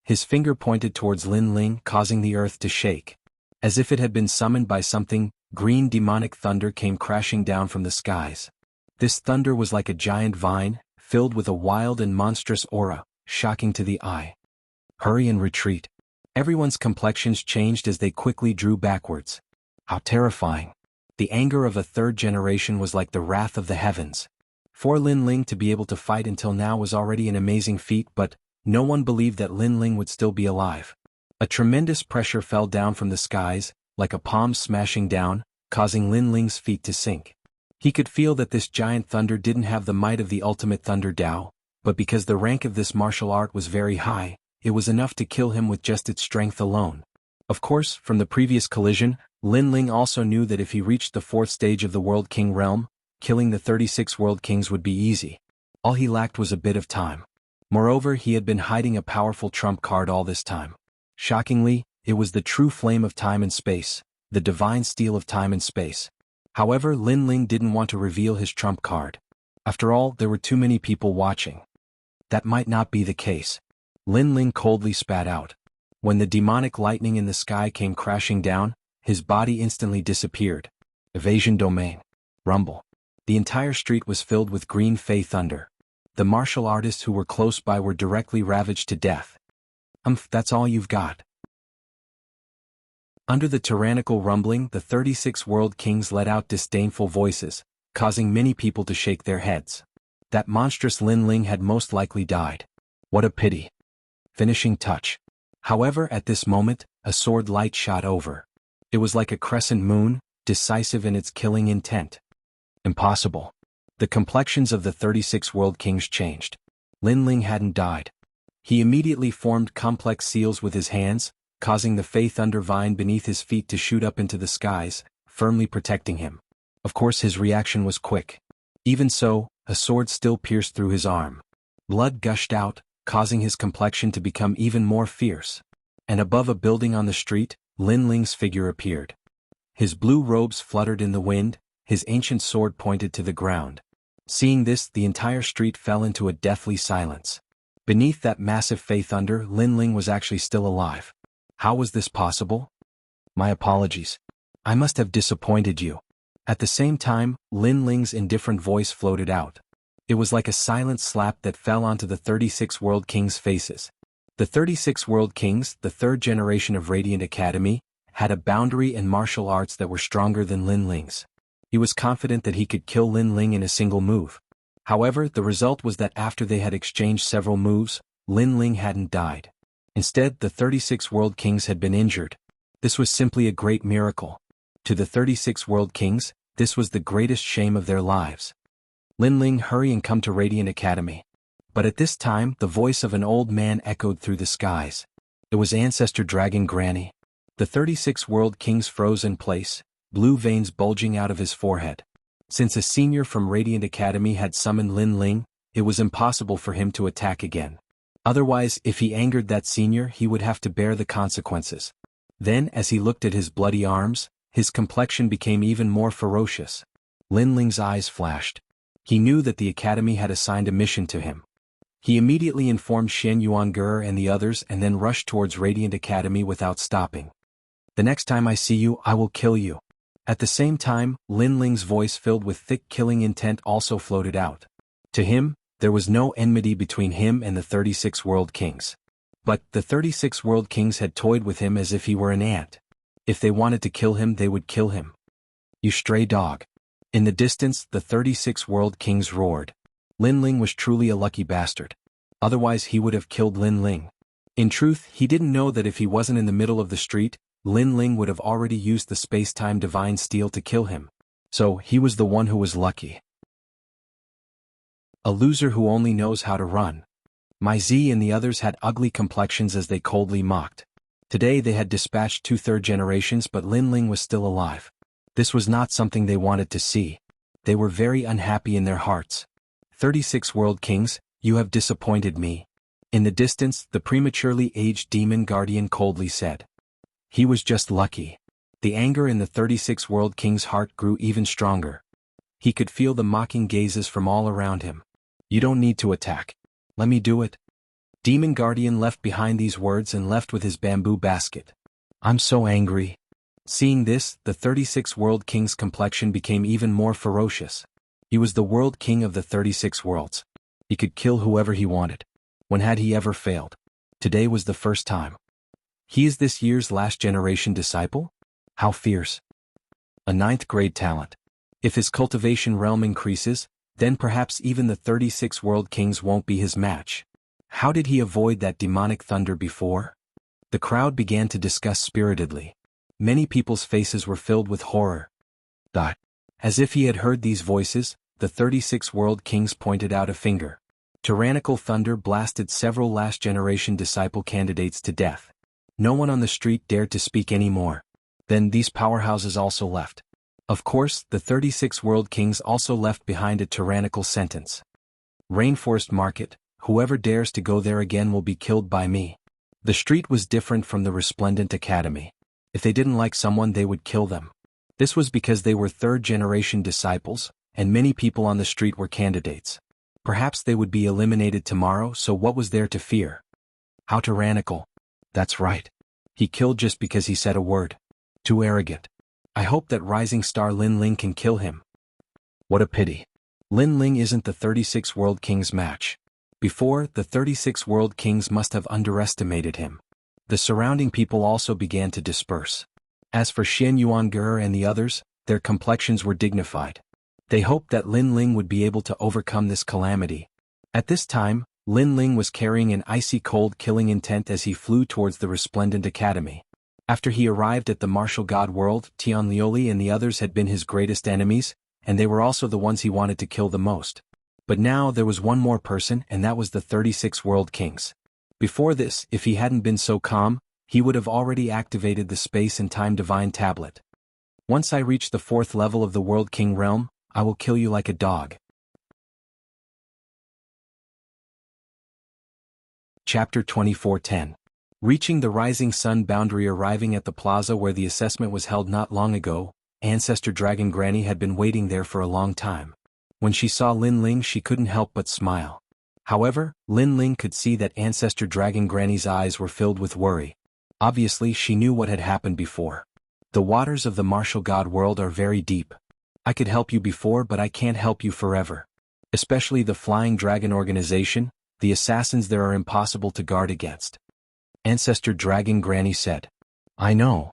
His finger pointed towards Lin Ling, causing the earth to shake. As if it had been summoned by something, green demonic thunder came crashing down from the skies. This thunder was like a giant vine, filled with a wild and monstrous aura, shocking to the eye. Hurry and retreat. Everyone's complexions changed as they quickly drew backwards. How terrifying. The anger of a third generation was like the wrath of the heavens. For Lin Ling to be able to fight until now was already an amazing feat, but no one believed that Lin Ling would still be alive. A tremendous pressure fell down from the skies, like a palm smashing down, causing Lin Ling's feet to sink. He could feel that this giant thunder didn't have the might of the ultimate thunder Dao, but because the rank of this martial art was very high, it was enough to kill him with just its strength alone. Of course, from the previous collision, Lin Ling also knew that if he reached the 4th stage of the World King realm, killing the 36 World Kings would be easy. All he lacked was a bit of time. Moreover, he had been hiding a powerful trump card all this time. Shockingly, it was the true flame of time and space, the divine steel of time and space. However, Lin Ling didn't want to reveal his trump card. After all, there were too many people watching. That might not be the case. Lin Ling coldly spat out. When the demonic lightning in the sky came crashing down, his body instantly disappeared. Evasion domain. Rumble. The entire street was filled with green fey thunder. The martial artists who were close by were directly ravaged to death. That's all you've got. Under the tyrannical rumbling, the 36 World Kings let out disdainful voices, causing many people to shake their heads. That monstrous Lin Ling had most likely died. What a pity. Finishing touch. However, at this moment, a sword light shot over. It was like a crescent moon, decisive in its killing intent. Impossible. The complexions of the 36 World Kings changed. Lin Ling hadn't died. He immediately formed complex seals with his hands, causing the Fey Thunder Vine beneath his feet to shoot up into the skies, firmly protecting him. Of course, his reaction was quick. Even so, a sword still pierced through his arm. Blood gushed out, causing his complexion to become even more fierce. And above a building on the street, Lin Ling's figure appeared. His blue robes fluttered in the wind, his ancient sword pointed to the ground. Seeing this, the entire street fell into a deathly silence. Beneath that massive Fey Thunder, Lin Ling was actually still alive. How was this possible? My apologies. I must have disappointed you. At the same time, Lin Ling's indifferent voice floated out. It was like a silent slap that fell onto the 36 World Kings' faces. The 36 World Kings, the third generation of Radiant Academy, had a boundary and martial arts that were stronger than Lin Ling's. He was confident that he could kill Lin Ling in a single move. However, the result was that after they had exchanged several moves, Lin Ling hadn't died. Instead, the 36 World Kings had been injured. This was simply a great miracle. To the 36 World Kings, this was the greatest shame of their lives. Lin Ling, hurry and come to Radiant Academy. But at this time, the voice of an old man echoed through the skies. It was Ancestor Dragon Granny. The 36 World Kings froze in place, blue veins bulging out of his forehead. Since a senior from Radiant Academy had summoned Lin Ling, it was impossible for him to attack again. Otherwise, if he angered that senior, he would have to bear the consequences. Then, as he looked at his bloody arms, his complexion became even more ferocious. Lin Ling's eyes flashed. He knew that the academy had assigned a mission to him. He immediately informed Shen Yuangur and the others and then rushed towards Radiant Academy without stopping. The next time I see you, I will kill you. At the same time, Lin Ling's voice filled with thick killing intent also floated out. To him, there was no enmity between him and the 36 World Kings. But the 36 World Kings had toyed with him as if he were an ant. If they wanted to kill him, they would kill him. You stray dog. In the distance, the 36 World Kings roared. Lin Ling was truly a lucky bastard. Otherwise, he would have killed Lin Ling. In truth, he didn't know that if he wasn't in the middle of the street, Lin Ling would have already used the space-time divine steel to kill him. So, he was the one who was lucky. A loser who only knows how to run. Mai Zi and the others had ugly complexions as they coldly mocked. Today they had dispatched 2 third generations, but Lin Ling was still alive. This was not something they wanted to see. They were very unhappy in their hearts. 36 World Kings, you have disappointed me. In the distance, the prematurely aged demon guardian coldly said. He was just lucky. The anger in the 36 World King's heart grew even stronger. He could feel the mocking gazes from all around him. You don't need to attack. Let me do it. Demon Guardian left behind these words and left with his bamboo basket. I'm so angry. Seeing this, the 36 World King's complexion became even more ferocious. He was the World King of the 36 worlds. He could kill whoever he wanted. When had he ever failed? Today was the first time. He is this year's last generation disciple? How fierce. A 9th grade talent. If his cultivation realm increases, then perhaps even the 36 world kings won't be his match. How did he avoid that demonic thunder before? The crowd began to discuss spiritedly. Many people's faces were filled with horror. As if he had heard these voices, the 36 world kings pointed out a finger. Tyrannical thunder blasted several last-generation disciple candidates to death. No one on the street dared to speak anymore. Then these powerhouses also left. Of course, the 36 world kings also left behind a tyrannical sentence. Rainforest Market, whoever dares to go there again will be killed by me. The street was different from the Resplendent Academy. If they didn't like someone, they would kill them. This was because they were third-generation disciples, and many people on the street were candidates. Perhaps they would be eliminated tomorrow, so what was there to fear? How tyrannical. That's right. He killed just because he said a word. Too arrogant. I hope that rising star Lin Ling can kill him. What a pity. Lin Ling isn't the 36 world kings' match. Before, the 36 world kings must have underestimated him. The surrounding people also began to disperse. As for Xian Yuange and the others, their complexions were dignified. They hoped that Lin Ling would be able to overcome this calamity. At this time, Lin Ling was carrying an icy cold killing intent as he flew towards the Resplendent Academy. After he arrived at the martial god world, Tian Lioli and the others had been his greatest enemies, and they were also the ones he wanted to kill the most. But now there was one more person, and that was the 36 world kings. Before this, if he hadn't been so calm, he would have already activated the space and time divine tablet. Once I reach the 4th level of the world king realm, I will kill you like a dog. Chapter 24:10. Reaching the rising sun boundary. Arriving at the plaza where the assessment was held not long ago, Ancestor Dragon Granny had been waiting there for a long time. When she saw Lin Ling, she couldn't help but smile. However, Lin Ling could see that Ancestor Dragon Granny's eyes were filled with worry. Obviously, she knew what had happened before. The waters of the martial god world are very deep. I could help you before, but I can't help you forever. Especially the Flying Dragon organization, the assassins there are impossible to guard against. Ancestor Dragon Granny said. I know.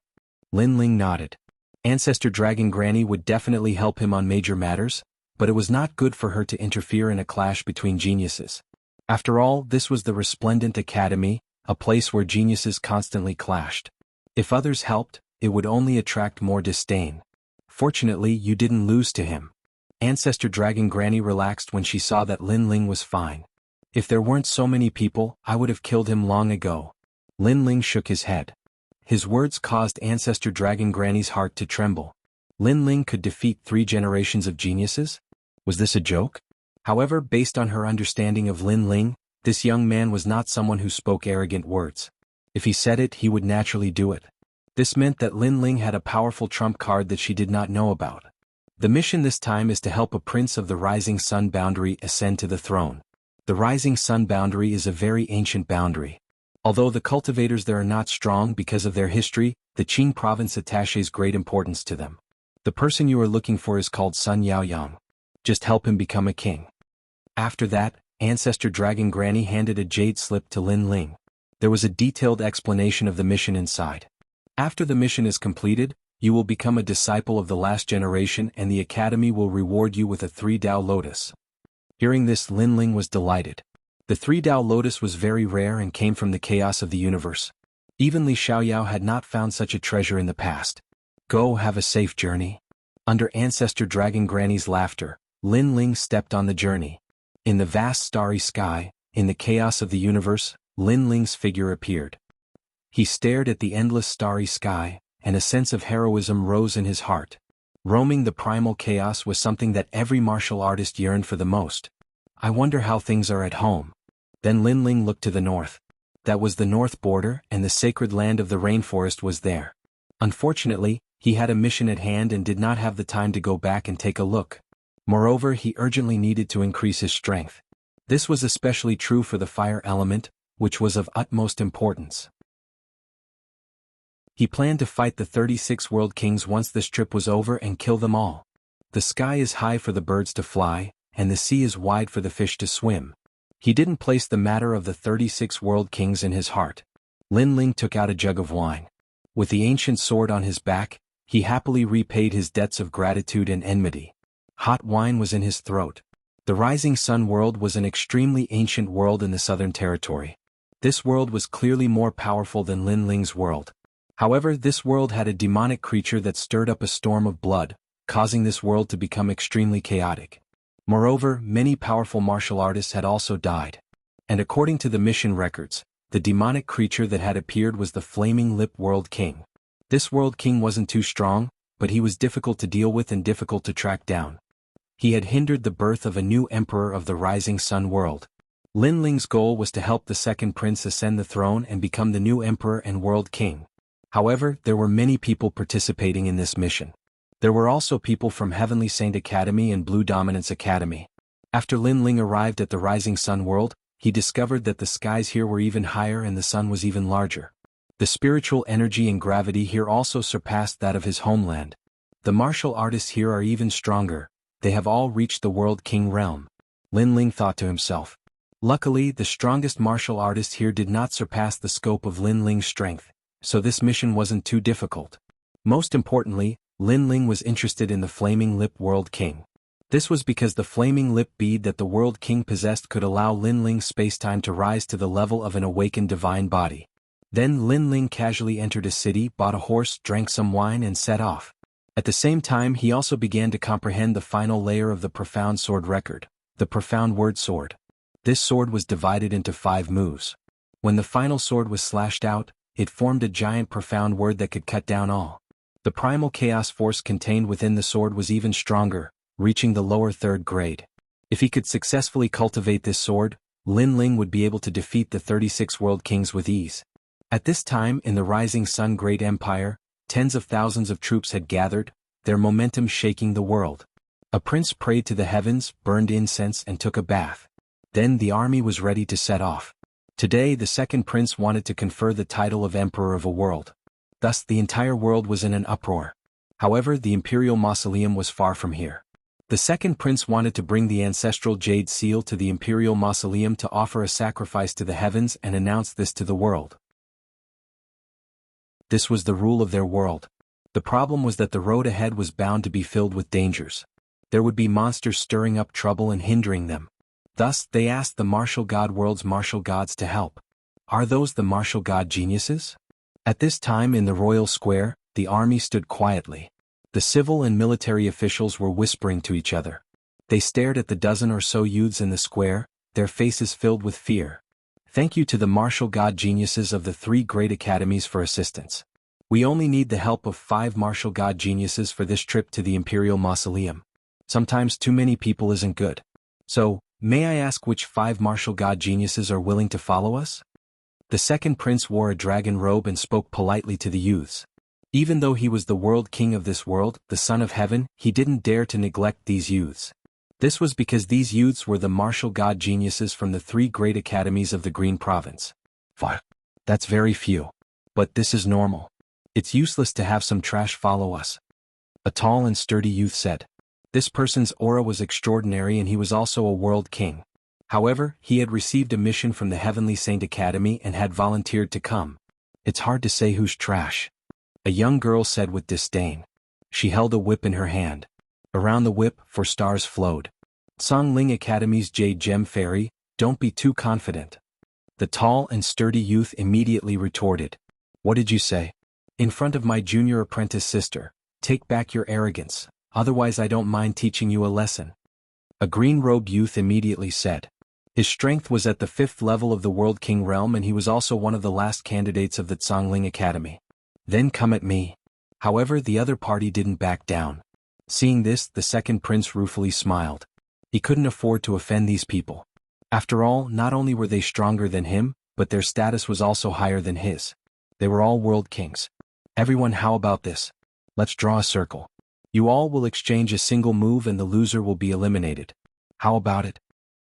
Lin Ling nodded. Ancestor Dragon Granny would definitely help him on major matters, but it was not good for her to interfere in a clash between geniuses. After all, this was the Resplendent Academy, a place where geniuses constantly clashed. If others helped, it would only attract more disdain. Fortunately, you didn't lose to him. Ancestor Dragon Granny relaxed when she saw that Lin Ling was fine. If there weren't so many people, I would have killed him long ago. Lin Ling shook his head. His words caused Ancestor Dragon Granny's heart to tremble. Lin Ling could defeat 3 generations of geniuses? Was this a joke? However, based on her understanding of Lin Ling, this young man was not someone who spoke arrogant words. If he said it, he would naturally do it. This meant that Lin Ling had a powerful trump card that she did not know about. The mission this time is to help a prince of the Rising Sun Boundary ascend to the throne. The Rising Sun Boundary is a very ancient boundary. Although the cultivators there are not strong because of their history, the Qing province attaches great importance to them. The person you are looking for is called Sun Yaoyang. Just help him become a king. After that, Ancestor Dragon Granny handed a jade slip to Lin Ling. There was a detailed explanation of the mission inside. After the mission is completed, you will become a disciple of the last generation and the academy will reward you with a 3-Dao lotus. Hearing this, Lin Ling was delighted. The 3-Dao lotus was very rare and came from the chaos of the universe. Even Li Xiaoyao had not found such a treasure in the past. Go have a safe journey. Under Ancestor Dragon Granny's laughter, Lin Ling stepped on the journey. In the vast starry sky, in the chaos of the universe, Lin Ling's figure appeared. He stared at the endless starry sky, and a sense of heroism rose in his heart. Roaming the primal chaos was something that every martial artist yearned for the most. I wonder how things are at home. Then Lin Ling looked to the north. That was the north border, and the sacred land of the rainforest was there. Unfortunately, he had a mission at hand and did not have the time to go back and take a look. Moreover, he urgently needed to increase his strength. This was especially true for the fire element, which was of utmost importance. He planned to fight the 36 world kings once this trip was over and kill them all. The sky is high for the birds to fly, and the sea is wide for the fish to swim. He didn't place the matter of the 36 world kings in his heart. Lin Ling took out a jug of wine. With the ancient sword on his back, he happily repaid his debts of gratitude and enmity. Hot wine was in his throat. The Rising Sun world was an extremely ancient world in the Southern Territory. This world was clearly more powerful than Lin Ling's world. However, this world had a demonic creature that stirred up a storm of blood, causing this world to become extremely chaotic. Moreover, many powerful martial artists had also died. And according to the mission records, the demonic creature that had appeared was the Flaming Lip World King. This World King wasn't too strong, but he was difficult to deal with and difficult to track down. He had hindered the birth of a new emperor of the Rising Sun world. Lin Ling's goal was to help the second prince ascend the throne and become the new emperor and world king. However, there were many people participating in this mission. There were also people from Heavenly Saint Academy and Blue Dominance Academy. After Lin Ling arrived at the Rising Sun world, he discovered that the skies here were even higher and the sun was even larger. The spiritual energy and gravity here also surpassed that of his homeland. The martial artists here are even stronger. They have all reached the World King realm. Lin Ling thought to himself. Luckily, the strongest martial artist here did not surpass the scope of Lin Ling's strength, so this mission wasn't too difficult. Most importantly, Lin Ling was interested in the Flaming Lip World King. This was because the Flaming Lip bead that the World King possessed could allow Lin Ling's spacetime to rise to the level of an awakened divine body. Then Lin Ling casually entered a city, bought a horse, drank some wine and set off. At the same time he also began to comprehend the final layer of the Profound Sword record, the Profound Word Sword. This sword was divided into 5 moves. When the final sword was slashed out, it formed a giant profound word that could cut down all. The primal chaos force contained within the sword was even stronger, reaching the lower 3rd grade. If he could successfully cultivate this sword, Lin Ling would be able to defeat the 36 world kings with ease. At this time in the Rising Sun Great Empire, tens of thousands of troops had gathered, their momentum shaking the world. A prince prayed to the heavens, burned incense and took a bath. Then the army was ready to set off. Today the second prince wanted to confer the title of Emperor of a world. Thus the entire world was in an uproar. However, the imperial mausoleum was far from here. The second prince wanted to bring the ancestral jade seal to the imperial mausoleum to offer a sacrifice to the heavens and announce this to the world. This was the rule of their world. The problem was that the road ahead was bound to be filled with dangers. There would be monsters stirring up trouble and hindering them. Thus, they asked the martial god world's martial gods to help. Are those the martial god geniuses? At this time in the royal square, the army stood quietly. The civil and military officials were whispering to each other. They stared at the dozen or so youths in the square, their faces filled with fear. Thank you to the martial god geniuses of the 3 great academies for assistance. We only need the help of 5 martial god geniuses for this trip to the imperial mausoleum. Sometimes too many people isn't good. So, may I ask which 5 martial god geniuses are willing to follow us? The second prince wore a dragon robe and spoke politely to the youths. Even though he was the world king of this world, the son of heaven, he didn't dare to neglect these youths. This was because these youths were the martial god geniuses from the 3 great academies of the Green Province. Fuck. That's very few. But this is normal. It's useless to have some trash follow us. A tall and sturdy youth said. This person's aura was extraordinary and he was also a world king. However, he had received a mission from the Heavenly Saint Academy and had volunteered to come. It's hard to say who's trash. A young girl said with disdain. She held a whip in her hand. Around the whip, 4 stars flowed. Songling Academy's Jade Gem Fairy, don't be too confident. The tall and sturdy youth immediately retorted. What did you say? In front of my junior apprentice sister, take back your arrogance, otherwise I don't mind teaching you a lesson. A green-robed youth immediately said. His strength was at the 5th level of the World King realm and he was also one of the last candidates of the Songling Academy. Then come at me. However, the other party didn't back down. Seeing this, the second prince ruefully smiled. He couldn't afford to offend these people. After all, not only were they stronger than him, but their status was also higher than his. They were all world kings. Everyone, how about this? Let's draw a circle. You all will exchange a single move and the loser will be eliminated. How about it?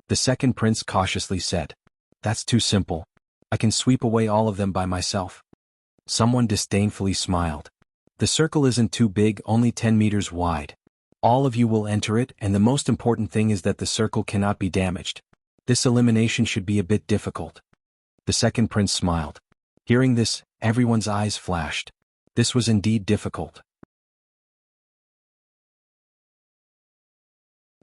The second prince cautiously said. That's too simple. I can sweep away all of them by myself. Someone disdainfully smiled. The circle isn't too big, only 10 meters wide. All of you will enter it and the most important thing is that the circle cannot be damaged. This elimination should be a bit difficult. The second prince smiled. Hearing this, everyone's eyes flashed. This was indeed difficult.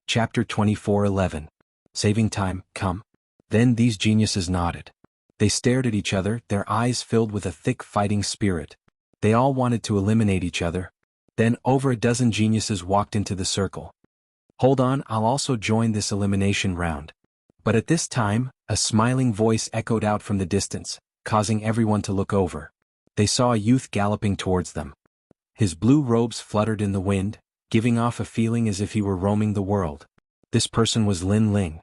Chapter 24:11. Saving time, come. Then these geniuses nodded. They stared at each other, their eyes filled with a thick fighting spirit. They all wanted to eliminate each other. Then over a dozen geniuses walked into the circle. Hold on, I'll also join this elimination round. But at this time, a smiling voice echoed out from the distance, causing everyone to look over. They saw a youth galloping towards them. His blue robes fluttered in the wind, giving off a feeling as if he were roaming the world. This person was Lin Ling.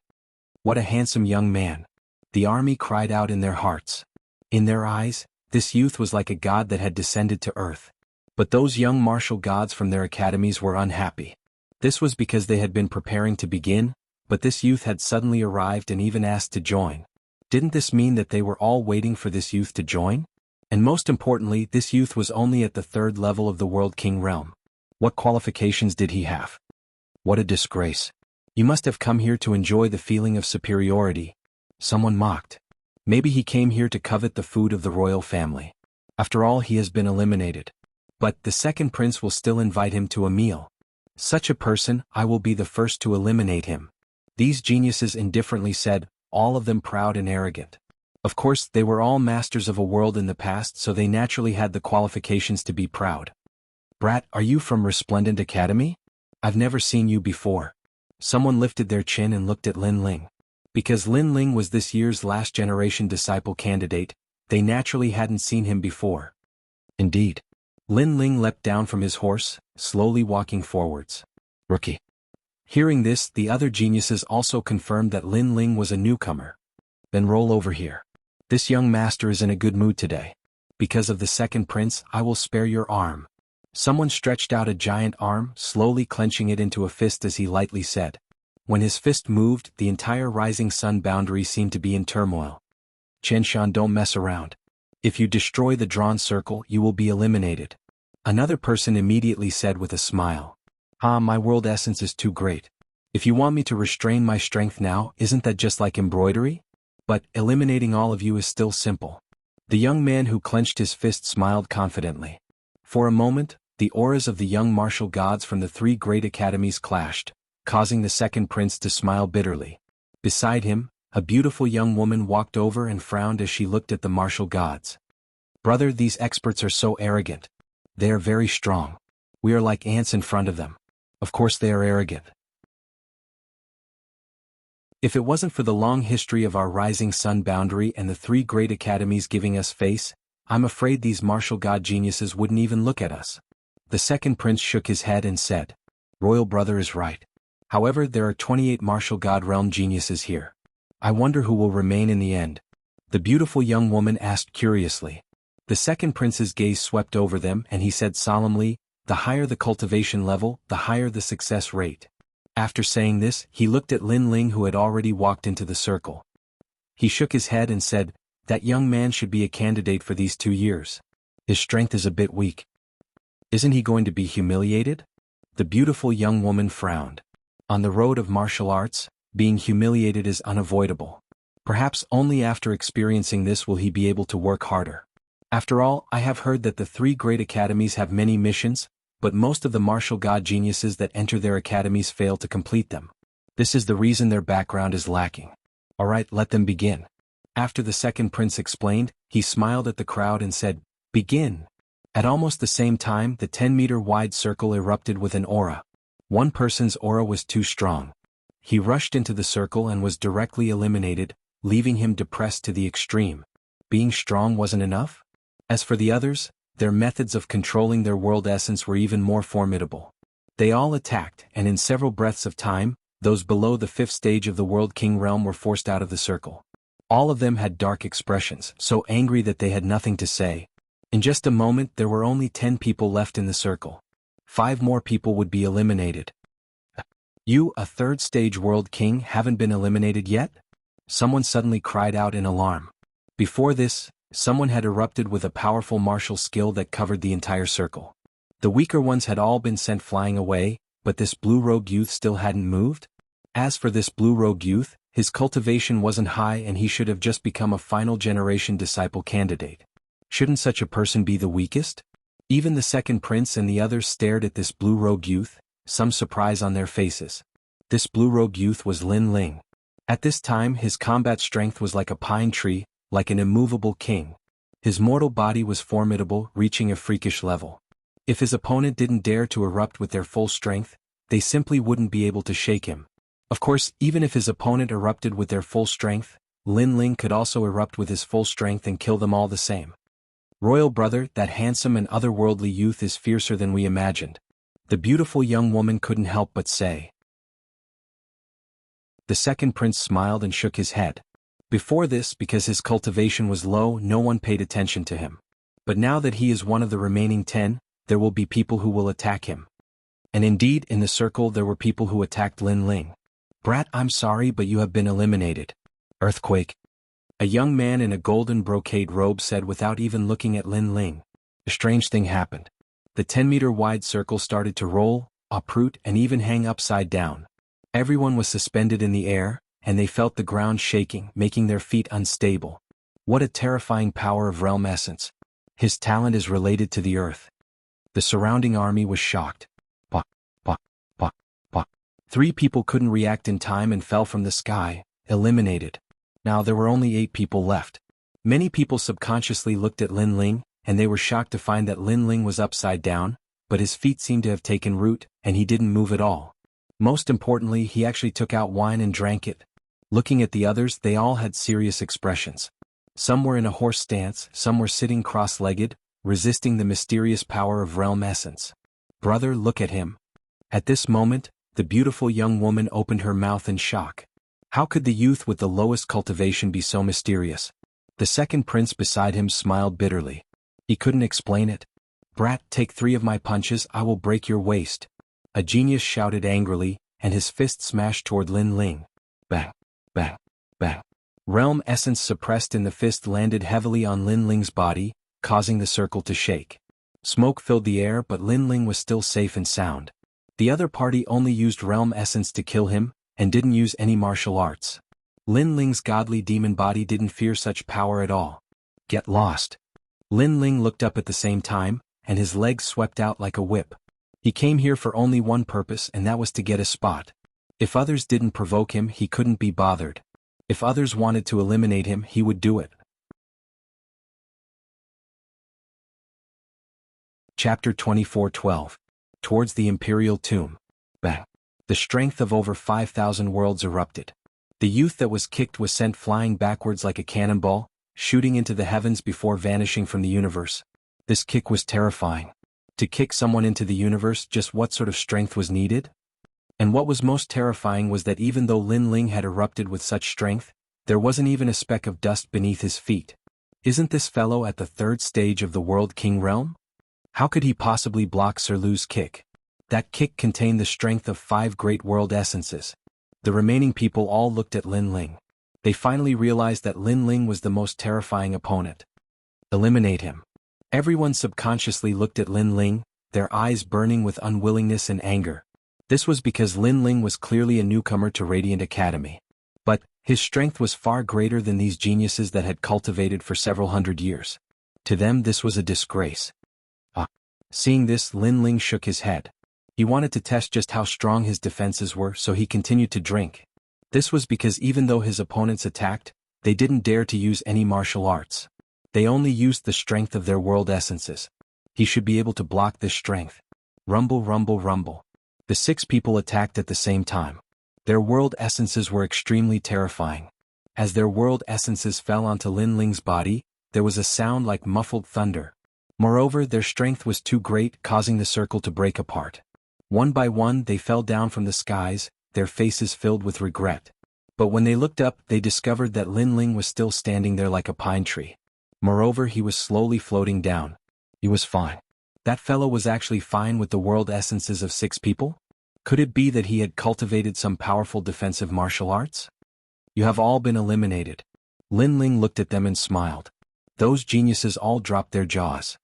What a handsome young man. The army cried out in their hearts. In their eyes, this youth was like a god that had descended to earth. But those young martial gods from their academies were unhappy. This was because they had been preparing to begin, but this youth had suddenly arrived and even asked to join. Didn't this mean that they were all waiting for this youth to join? And most importantly, this youth was only at the 3rd level of the World King realm. What qualifications did he have? What a disgrace. You must have come here to enjoy the feeling of superiority. Someone mocked. Maybe he came here to covet the food of the royal family. After all, he has been eliminated. But the second prince will still invite him to a meal. Such a person, I will be the first to eliminate him. These geniuses indifferently said, all of them proud and arrogant. Of course, they were all masters of a world in the past, so they naturally had the qualifications to be proud. Brat, are you from Resplendent Academy? I've never seen you before. Someone lifted their chin and looked at Lin Ling. Because Lin Ling was this year's last generation disciple candidate, they naturally hadn't seen him before. Indeed. Lin Ling leapt down from his horse, slowly walking forwards. Rookie. Hearing this, the other geniuses also confirmed that Lin Ling was a newcomer. Then roll over here. This young master is in a good mood today. Because of the second prince, I will spare your arm. Someone stretched out a giant arm, slowly clenching it into a fist as he lightly said. When his fist moved, the entire rising sun boundary seemed to be in turmoil. Chen Shan, don't mess around. If you destroy the drawn circle, you will be eliminated. Another person immediately said with a smile. My world essence is too great. If you want me to restrain my strength now, isn't that just like embroidery? But eliminating all of you is still simple. The young man who clenched his fist smiled confidently. For a moment, the auras of the young martial gods from the 3 great academies clashed, causing the second prince to smile bitterly. Beside him, a beautiful young woman walked over and frowned as she looked at the martial gods. Brother, these experts are so arrogant. They are very strong. We are like ants in front of them. Of course they are arrogant. If it wasn't for the long history of our rising sun boundary and the 3 great academies giving us face, I'm afraid these martial god geniuses wouldn't even look at us. The second prince shook his head and said, Royal brother is right. However, there are 28 martial god realm geniuses here. I wonder who will remain in the end. The beautiful young woman asked curiously. The second prince's gaze swept over them and he said solemnly, the higher the cultivation level, the higher the success rate. After saying this, he looked at Lin Ling who had already walked into the circle. He shook his head and said, that young man should be a candidate for these 2 years. His strength is a bit weak. Isn't he going to be humiliated? The beautiful young woman frowned. On the road of martial arts, being humiliated is unavoidable. Perhaps only after experiencing this will he be able to work harder. After all, I have heard that the 3 great academies have many missions, but most of the martial god geniuses that enter their academies fail to complete them. This is the reason their background is lacking. Alright, let them begin. After the second prince explained, he smiled at the crowd and said, begin. At almost the same time, the 10-meter wide circle erupted with an aura. One person's aura was too strong. He rushed into the circle and was directly eliminated, leaving him depressed to the extreme. Being strong wasn't enough? As for the others, their methods of controlling their world essence were even more formidable. They all attacked, and in several breaths of time, those below the 5th stage of the World King realm were forced out of the circle. All of them had dark expressions, so angry that they had nothing to say. In just a moment there were only 10 people left in the circle. 5 more people would be eliminated. You, a 3rd stage World King, haven't been eliminated yet? Someone suddenly cried out in alarm. Before this, someone had erupted with a powerful martial skill that covered the entire circle. The weaker ones had all been sent flying away, but this blue-robed youth still hadn't moved? As for this blue-robed youth, his cultivation wasn't high and he should have just become a final generation disciple candidate. Shouldn't such a person be the weakest? Even the second prince and the others stared at this blue-robed youth, some surprise on their faces. This blue-robed youth was Lin Ling. At this time his combat strength was like a pine tree, like an immovable king. His mortal body was formidable, reaching a freakish level. If his opponent didn't dare to erupt with their full strength, they simply wouldn't be able to shake him. Of course, even if his opponent erupted with their full strength, Lin Ling could also erupt with his full strength and kill them all the same. Royal brother, that handsome and otherworldly youth is fiercer than we imagined. The beautiful young woman couldn't help but say. The second prince smiled and shook his head. Before this, because his cultivation was low, no one paid attention to him. But now that he is one of the remaining 10, there will be people who will attack him. And indeed, in the circle there were people who attacked Lin Ling. Brat, I'm sorry, but you have been eliminated. Earthquake. A young man in a golden brocade robe said without even looking at Lin Ling. A strange thing happened. The 10-meter-wide circle started to roll, uproot, and even hang upside down. Everyone was suspended in the air, and they felt the ground shaking, making their feet unstable. What a terrifying power of realm essence. His talent is related to the earth. The surrounding army was shocked. Bah, bah, bah, bah. 3 people couldn't react in time and fell from the sky, eliminated. Now there were only 8 people left. Many people subconsciously looked at Lin Ling, and they were shocked to find that Lin Ling was upside down, but his feet seemed to have taken root, and he didn't move at all. Most importantly, he actually took out wine and drank it. Looking at the others, they all had serious expressions. Some were in a horse stance, some were sitting cross-legged, resisting the mysterious power of realm essence. Brother, look at him. At this moment, the beautiful young woman opened her mouth in shock. How could the youth with the lowest cultivation be so mysterious? The second prince beside him smiled bitterly. He couldn't explain it. Brat, take 3 of my punches, I will break your waist. A genius shouted angrily, and his fist smashed toward Lin Ling. Bang, bang, bang. Realm essence suppressed in the fist landed heavily on Lin Ling's body, causing the circle to shake. Smoke filled the air, but Lin Ling was still safe and sound. The other party only used realm essence to kill him, and didn't use any martial arts. Lin Ling's godly demon body didn't fear such power at all. Get lost. Lin Ling looked up at the same time, and his legs swept out like a whip. He came here for only one purpose, and that was to get a spot. If others didn't provoke him, he couldn't be bothered. If others wanted to eliminate him, he would do it. Chapter 24:12. Towards the Imperial Tomb. Bang. The strength of over 5,000 worlds erupted. The youth that was kicked was sent flying backwards like a cannonball, shooting into the heavens before vanishing from the universe. This kick was terrifying. To kick someone into the universe, just what sort of strength was needed? And what was most terrifying was that even though Lin Ling had erupted with such strength, there wasn't even a speck of dust beneath his feet. Isn't this fellow at the 3rd stage of the World King realm? How could he possibly block Sir Lu's kick? That kick contained the strength of 5 great world essences. The remaining people all looked at Lin Ling. They finally realized that Lin Ling was the most terrifying opponent. Eliminate him. Everyone subconsciously looked at Lin Ling, their eyes burning with unwillingness and anger. This was because Lin Ling was clearly a newcomer to Radiant Academy. But his strength was far greater than these geniuses that had cultivated for several hundred years. To them this was a disgrace. Seeing this, Lin Ling shook his head. He wanted to test just how strong his defenses were, so he continued to drink. This was because even though his opponents attacked, they didn't dare to use any martial arts. They only used the strength of their world essences. He should be able to block this strength. Rumble, rumble, rumble. The 6 people attacked at the same time. Their world essences were extremely terrifying. As their world essences fell onto Lin Ling's body, there was a sound like muffled thunder. Moreover, their strength was too great, causing the circle to break apart. One by one they fell down from the skies, their faces filled with regret. But when they looked up, they discovered that Lin Ling was still standing there like a pine tree. Moreover, he was slowly floating down. He was fine. That fellow was actually fine with the world essences of 6 people? Could it be that he had cultivated some powerful defensive martial arts? You have all been eliminated. Lin Ling looked at them and smiled. Those geniuses all dropped their jaws.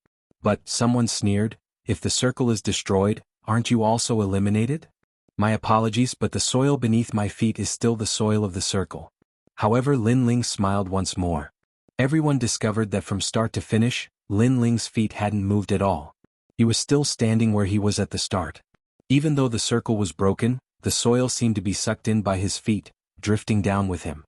But, someone sneered, if the circle is destroyed, aren't you also eliminated? My apologies, but the soil beneath my feet is still the soil of the circle. However, Lin Ling smiled once more. Everyone discovered that from start to finish, Lin Ling's feet hadn't moved at all. He was still standing where he was at the start. Even though the circle was broken, the soil seemed to be sucked in by his feet, drifting down with him.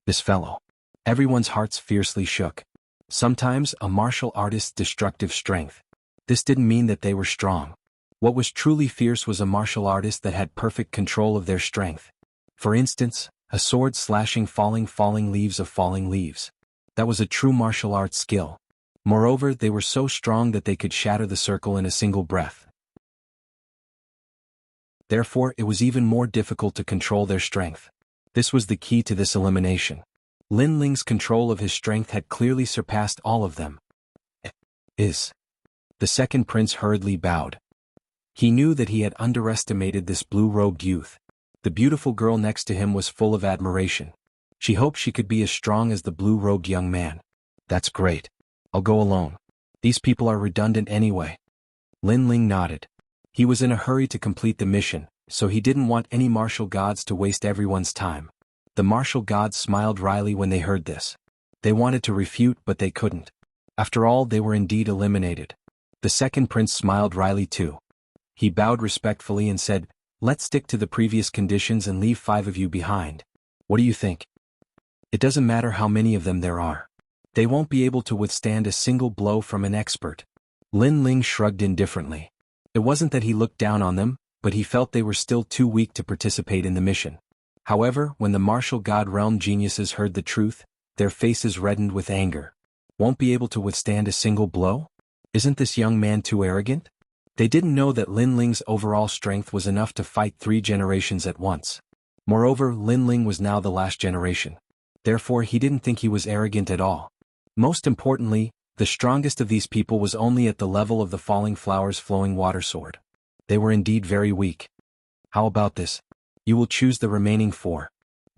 This fellow. Everyone's hearts fiercely shook. Sometimes a martial artist's destructive strength. This didn't mean that they were strong. What was truly fierce was a martial artist that had perfect control of their strength. For instance, a sword slashing falling leaves of falling leaves. That was a true martial arts skill. Moreover, they were so strong that they could shatter the circle in a single breath. Therefore, it was even more difficult to control their strength. This was the key to this elimination. Lin Ling's control of his strength had clearly surpassed all of them. The second prince hurriedly bowed. He knew that he had underestimated this blue-robed youth. The beautiful girl next to him was full of admiration. She hoped she could be as strong as the blue-robed young man. That's great. I'll go alone. These people are redundant anyway. Lin Ling nodded. He was in a hurry to complete the mission, so he didn't want any martial gods to waste everyone's time. The martial gods smiled wryly when they heard this. They wanted to refute, but they couldn't. After all, they were indeed eliminated. The second prince smiled wryly too. He bowed respectfully and said, "Let's stick to the previous conditions and leave 5 of you behind. What do you think? It doesn't matter how many of them there are. They won't be able to withstand a single blow from an expert." Lin Ling shrugged indifferently. It wasn't that he looked down on them, but he felt they were still too weak to participate in the mission. However, when the martial god realm geniuses heard the truth, their faces reddened with anger. Won't be able to withstand a single blow? Isn't this young man too arrogant? They didn't know that Lin Ling's overall strength was enough to fight 3 generations at once. Moreover, Lin Ling was now the last generation. Therefore, he didn't think he was arrogant at all. Most importantly, the strongest of these people was only at the level of the falling flowers flowing water sword. They were indeed very weak. How about this? You will choose the remaining 4.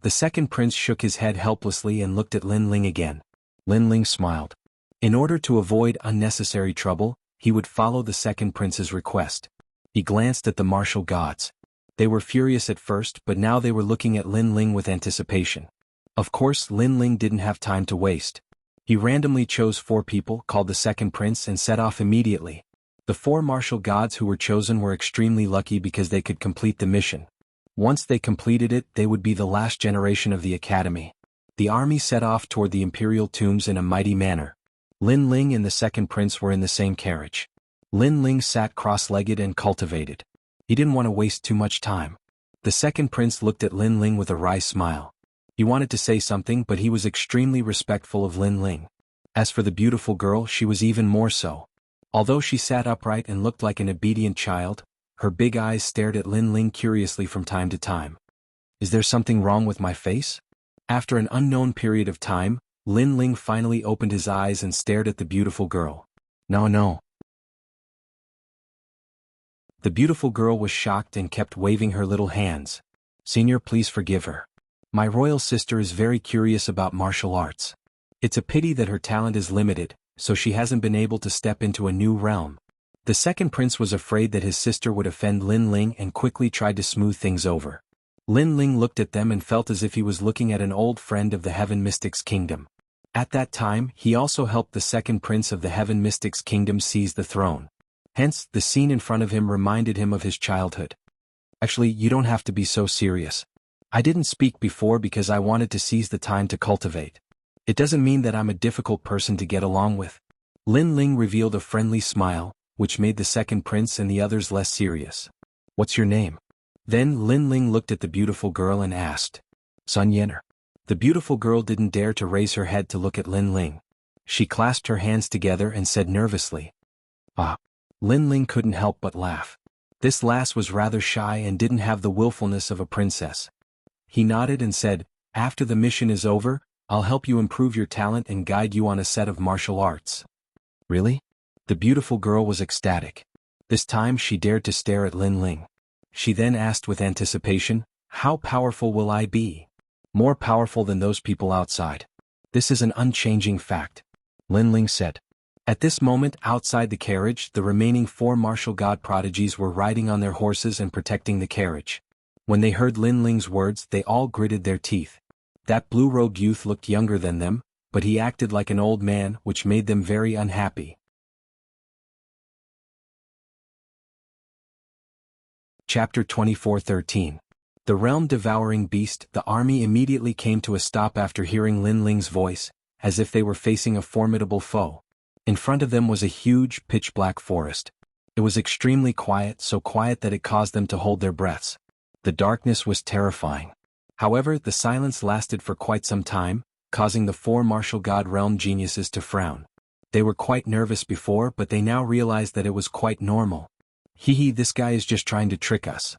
The second prince shook his head helplessly and looked at Lin Ling again. Lin Ling smiled. In order to avoid unnecessary trouble, he would follow the second prince's request. He glanced at the martial gods. They were furious at first, but now they were looking at Lin Ling with anticipation. Of course, Lin Ling didn't have time to waste. He randomly chose 4 people, called the second prince, and set off immediately. The 4 martial gods who were chosen were extremely lucky because they could complete the mission. Once they completed it, they would be the last generation of the academy. The army set off toward the imperial tombs in a mighty manner. Lin Ling and the second prince were in the same carriage. Lin Ling sat cross-legged and cultivated. He didn't want to waste too much time. The second prince looked at Lin Ling with a wry smile. He wanted to say something, but he was extremely respectful of Lin Ling. As for the beautiful girl, she was even more so. Although she sat upright and looked like an obedient child, her big eyes stared at Lin Ling curiously from time to time. Is there something wrong with my face? After an unknown period of time, Lin Ling finally opened his eyes and stared at the beautiful girl. No. The beautiful girl was shocked and kept waving her little hands. "Senior, please forgive her. My royal sister is very curious about martial arts. It's a pity that her talent is limited, so she hasn't been able to step into a new realm." The second prince was afraid that his sister would offend Lin Ling and quickly tried to smooth things over. Lin Ling looked at them and felt as if he was looking at an old friend of the Heaven Mystics Kingdom. At that time, he also helped the second prince of the Heaven Mystics Kingdom seize the throne. Hence, the scene in front of him reminded him of his childhood. "Actually, you don't have to be so serious. I didn't speak before because I wanted to seize the time to cultivate. It doesn't mean that I'm a difficult person to get along with." Lin Ling revealed a friendly smile, which made the second prince and the others less serious. "What's your name?" Then Lin Ling looked at the beautiful girl and asked. "Sun Yener." The beautiful girl didn't dare to raise her head to look at Lin Ling. She clasped her hands together and said nervously, "Ah." Lin Ling couldn't help but laugh. This lass was rather shy and didn't have the willfulness of a princess. He nodded and said, "After the mission is over, I'll help you improve your talent and guide you on a set of martial arts." "Really?" The beautiful girl was ecstatic. This time she dared to stare at Lin Ling. She then asked with anticipation, "How powerful will I be?" "More powerful than those people outside. This is an unchanging fact," Lin Ling said. At this moment outside the carriage the remaining 4 martial god prodigies were riding on their horses and protecting the carriage. When they heard Lin Ling's words they all gritted their teeth. That blue-robed youth looked younger than them, but he acted like an old man, which made them very unhappy. Chapter 24:13. The realm-devouring beast. The army immediately came to a stop after hearing Lin Ling's voice, as if they were facing a formidable foe. In front of them was a huge, pitch-black forest. It was extremely quiet, so quiet that it caused them to hold their breaths. The darkness was terrifying. However, the silence lasted for quite some time, causing the 4 martial god realm geniuses to frown. They were quite nervous before, but they now realized that it was quite normal. Hee, this guy is just trying to trick us.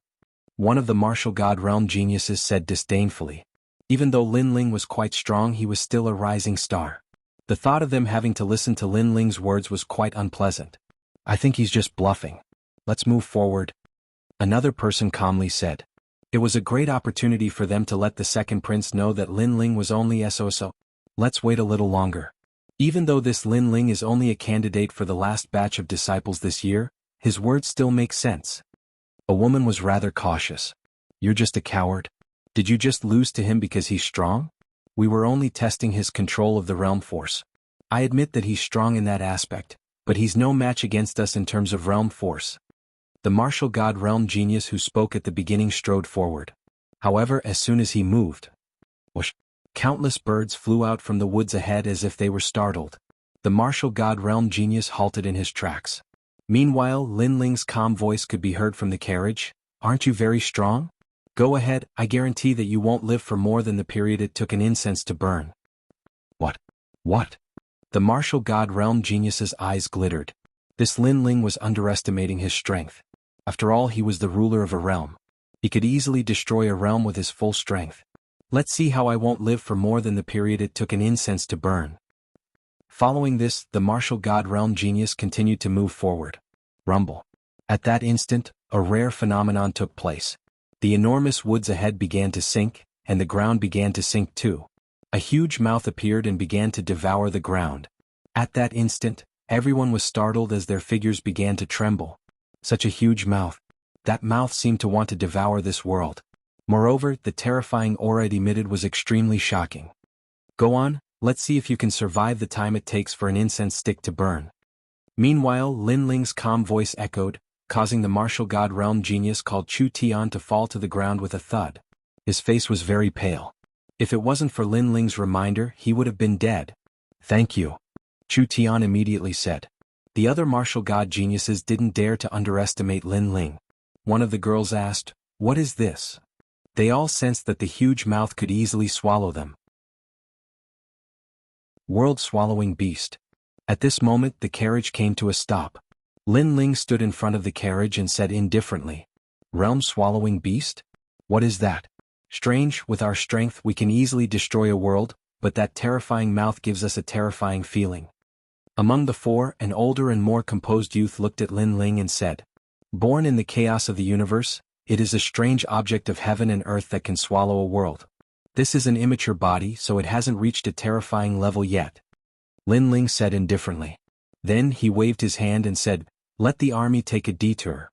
One of the martial god realm geniuses said disdainfully. Even though Lin Ling was quite strong, he was still a rising star. The thought of them having to listen to Lin Ling's words was quite unpleasant. I think he's just bluffing. Let's move forward. Another person calmly said. It was a great opportunity for them to let the second prince know that Lin Ling was only so. Let's wait a little longer. Even though this Lin Ling is only a candidate for the last batch of disciples this year, his words still make sense. A woman was rather cautious. You're just a coward. Did you just lose to him because he's strong? We were only testing his control of the realm force. I admit that he's strong in that aspect, but he's no match against us in terms of realm force. The martial god realm genius who spoke at the beginning strode forward. However, as soon as he moved, whoosh, countless birds flew out from the woods ahead as if they were startled. The martial god realm genius halted in his tracks. Meanwhile, Lin Ling's calm voice could be heard from the carriage. Aren't you very strong? Go ahead, I guarantee that you won't live for more than the period it took an incense to burn. What? What? The martial god realm genius's eyes glittered. This Lin Ling was underestimating his strength. After all, he was the ruler of a realm. He could easily destroy a realm with his full strength. Let's see how I won't live for more than the period it took an incense to burn. Following this, the martial god realm genius continued to move forward. Rumble. At that instant, a rare phenomenon took place. The enormous woods ahead began to sink, and the ground began to sink too. A huge mouth appeared and began to devour the ground. At that instant, everyone was startled as their figures began to tremble. Such a huge mouth. That mouth seemed to want to devour this world. Moreover, the terrifying aura it emitted was extremely shocking. Go on, let's see if you can survive the time it takes for an incense stick to burn. Meanwhile, Lin Ling's calm voice echoed, causing the martial god realm genius called Chu Tian to fall to the ground with a thud. His face was very pale. If it wasn't for Lin Ling's reminder, he would have been dead. Thank you. Chu Tian immediately said. The other martial god geniuses didn't dare to underestimate Lin Ling. One of the girls asked, "What is this?" They all sensed that the huge mouth could easily swallow them. World-swallowing beast. At this moment the carriage came to a stop. Lin Ling stood in front of the carriage and said indifferently, "Realm-swallowing beast? What is that? Strange, with our strength we can easily destroy a world, but that terrifying mouth gives us a terrifying feeling." Among the 4, an older and more composed youth looked at Lin Ling and said, "Born in the chaos of the universe, it is a strange object of heaven and earth that can swallow a world. This is an immature body, so it hasn't reached a terrifying level yet." Lin Ling said indifferently. Then he waved his hand and said, "Let the army take a detour."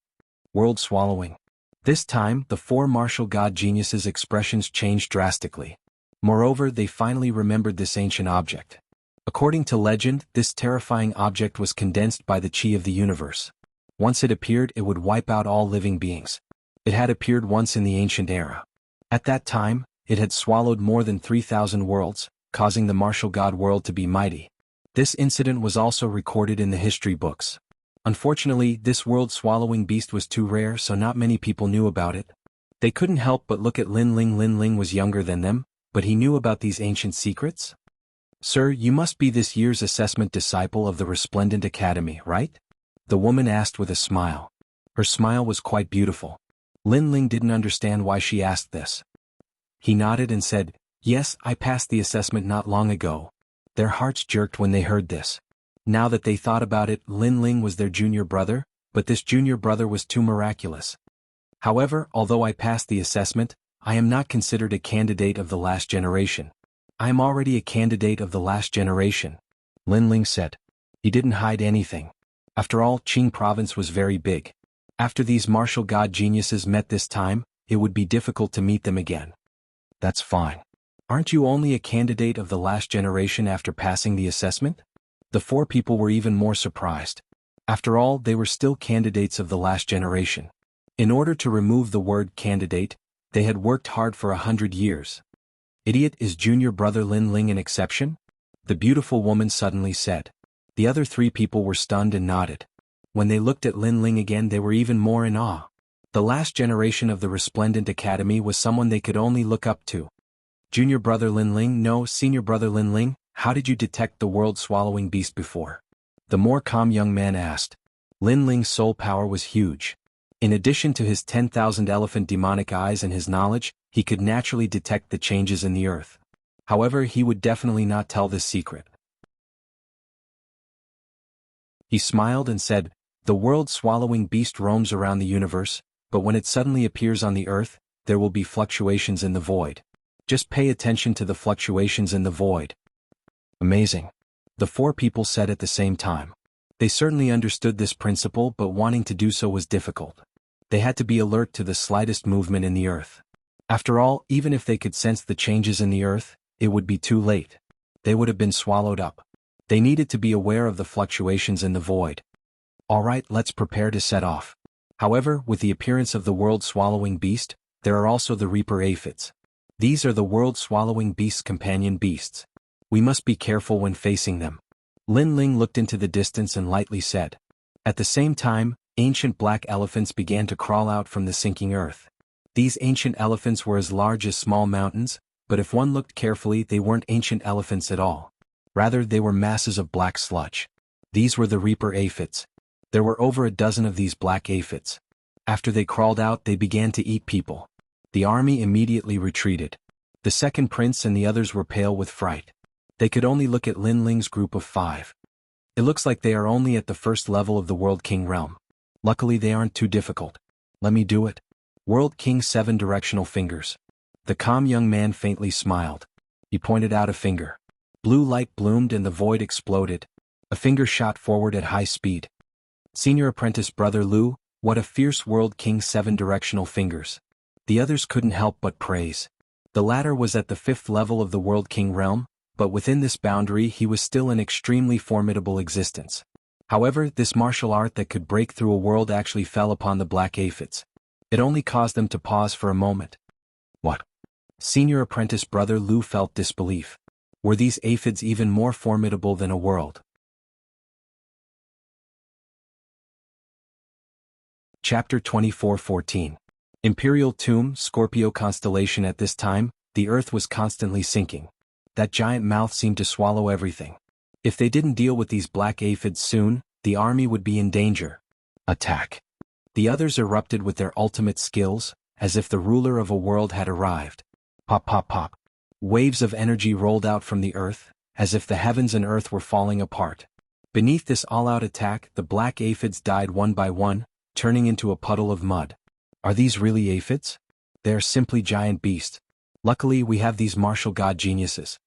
World swallowing. This time, the 4 martial god geniuses' expressions changed drastically. Moreover, they finally remembered this ancient object. According to legend, this terrifying object was condensed by the chi of the universe. Once it appeared, it would wipe out all living beings. It had appeared once in the ancient era. At that time, it had swallowed more than 3,000 worlds, causing the martial god world to be mighty. This incident was also recorded in the history books. Unfortunately, this world-swallowing beast was too rare, so not many people knew about it. They couldn't help but look at Lin Ling. Lin Ling was younger than them, but he knew about these ancient secrets? "Sir, you must be this year's assessment disciple of the Resplendent Academy, right?" The woman asked with a smile. Her smile was quite beautiful. Lin Ling didn't understand why she asked this. He nodded and said, "Yes, I passed the assessment not long ago." Their hearts jerked when they heard this. Now that they thought about it, Lin Ling was their junior brother, but this junior brother was too miraculous. "However, although I passed the assessment, I am not considered a candidate of the last generation. I am already a candidate of the last generation," Lin Ling said. He didn't hide anything. After all, Qing province was very big. After these martial god geniuses met this time, it would be difficult to meet them again. That's fine. Aren't you only a candidate of the last generation after passing the assessment? The four people were even more surprised. After all, they were still candidates of the last generation. In order to remove the word candidate, they had worked hard for 100 years. Idiot, is junior brother Lin Ling an exception? The beautiful woman suddenly said. The other three people were stunned and nodded. When they looked at Lin Ling again, they were even more in awe. The last generation of the Resplendent Academy was someone they could only look up to. Junior brother Lin Ling? No, senior brother Lin Ling, how did you detect the world-swallowing beast before? The more calm young man asked. Lin Ling's soul power was huge. In addition to his 10,000 elephant demonic eyes and his knowledge, he could naturally detect the changes in the earth. However, he would definitely not tell this secret. He smiled and said, the world-swallowing beast roams around the universe, but when it suddenly appears on the earth, there will be fluctuations in the void. Just pay attention to the fluctuations in the void. Amazing. The four people said at the same time. They certainly understood this principle, but wanting to do so was difficult. They had to be alert to the slightest movement in the earth. After all, even if they could sense the changes in the earth, it would be too late. They would have been swallowed up. They needed to be aware of the fluctuations in the void. Alright, let's prepare to set off. However, with the appearance of the world-swallowing beast, there are also the Reaper aphids. These are the world-swallowing beast's companion beasts. We must be careful when facing them. Lin Ling looked into the distance and lightly said. At the same time, ancient black elephants began to crawl out from the sinking earth. These ancient elephants were as large as small mountains, but if one looked carefully, they weren't ancient elephants at all. Rather, they were masses of black sludge. These were the Reaper aphids. There were over a dozen of these black aphids. After they crawled out, they began to eat people. The army immediately retreated. The second prince and the others were pale with fright. They could only look at Lin Ling's group of 5. It looks like they are only at the first level of the World King realm. Luckily they aren't too difficult. Let me do it. World King 7 directional fingers. The calm young man faintly smiled. He pointed out a finger. Blue light bloomed and the void exploded. A finger shot forward at high speed. Senior apprentice brother Lu, what a fierce World King 7 directional fingers. The others couldn't help but praise. The latter was at the 5th level of the World King realm, but within this boundary he was still an extremely formidable existence. However, this martial art that could break through a world actually fell upon the black aphids. It only caused them to pause for a moment. What? Senior apprentice brother Lu felt disbelief. Were these aphids even more formidable than a world? Chapter 24:14. Imperial Tomb, Scorpio constellation. At this time, the earth was constantly sinking. That giant mouth seemed to swallow everything. If they didn't deal with these black aphids soon, the army would be in danger. Attack. The others erupted with their ultimate skills, as if the ruler of a world had arrived. Pop pop pop. Waves of energy rolled out from the earth, as if the heavens and earth were falling apart. Beneath this all-out attack, the black aphids died one by one, turning into a puddle of mud. Are these really aphids? They are simply giant beasts. Luckily we have these martial god geniuses.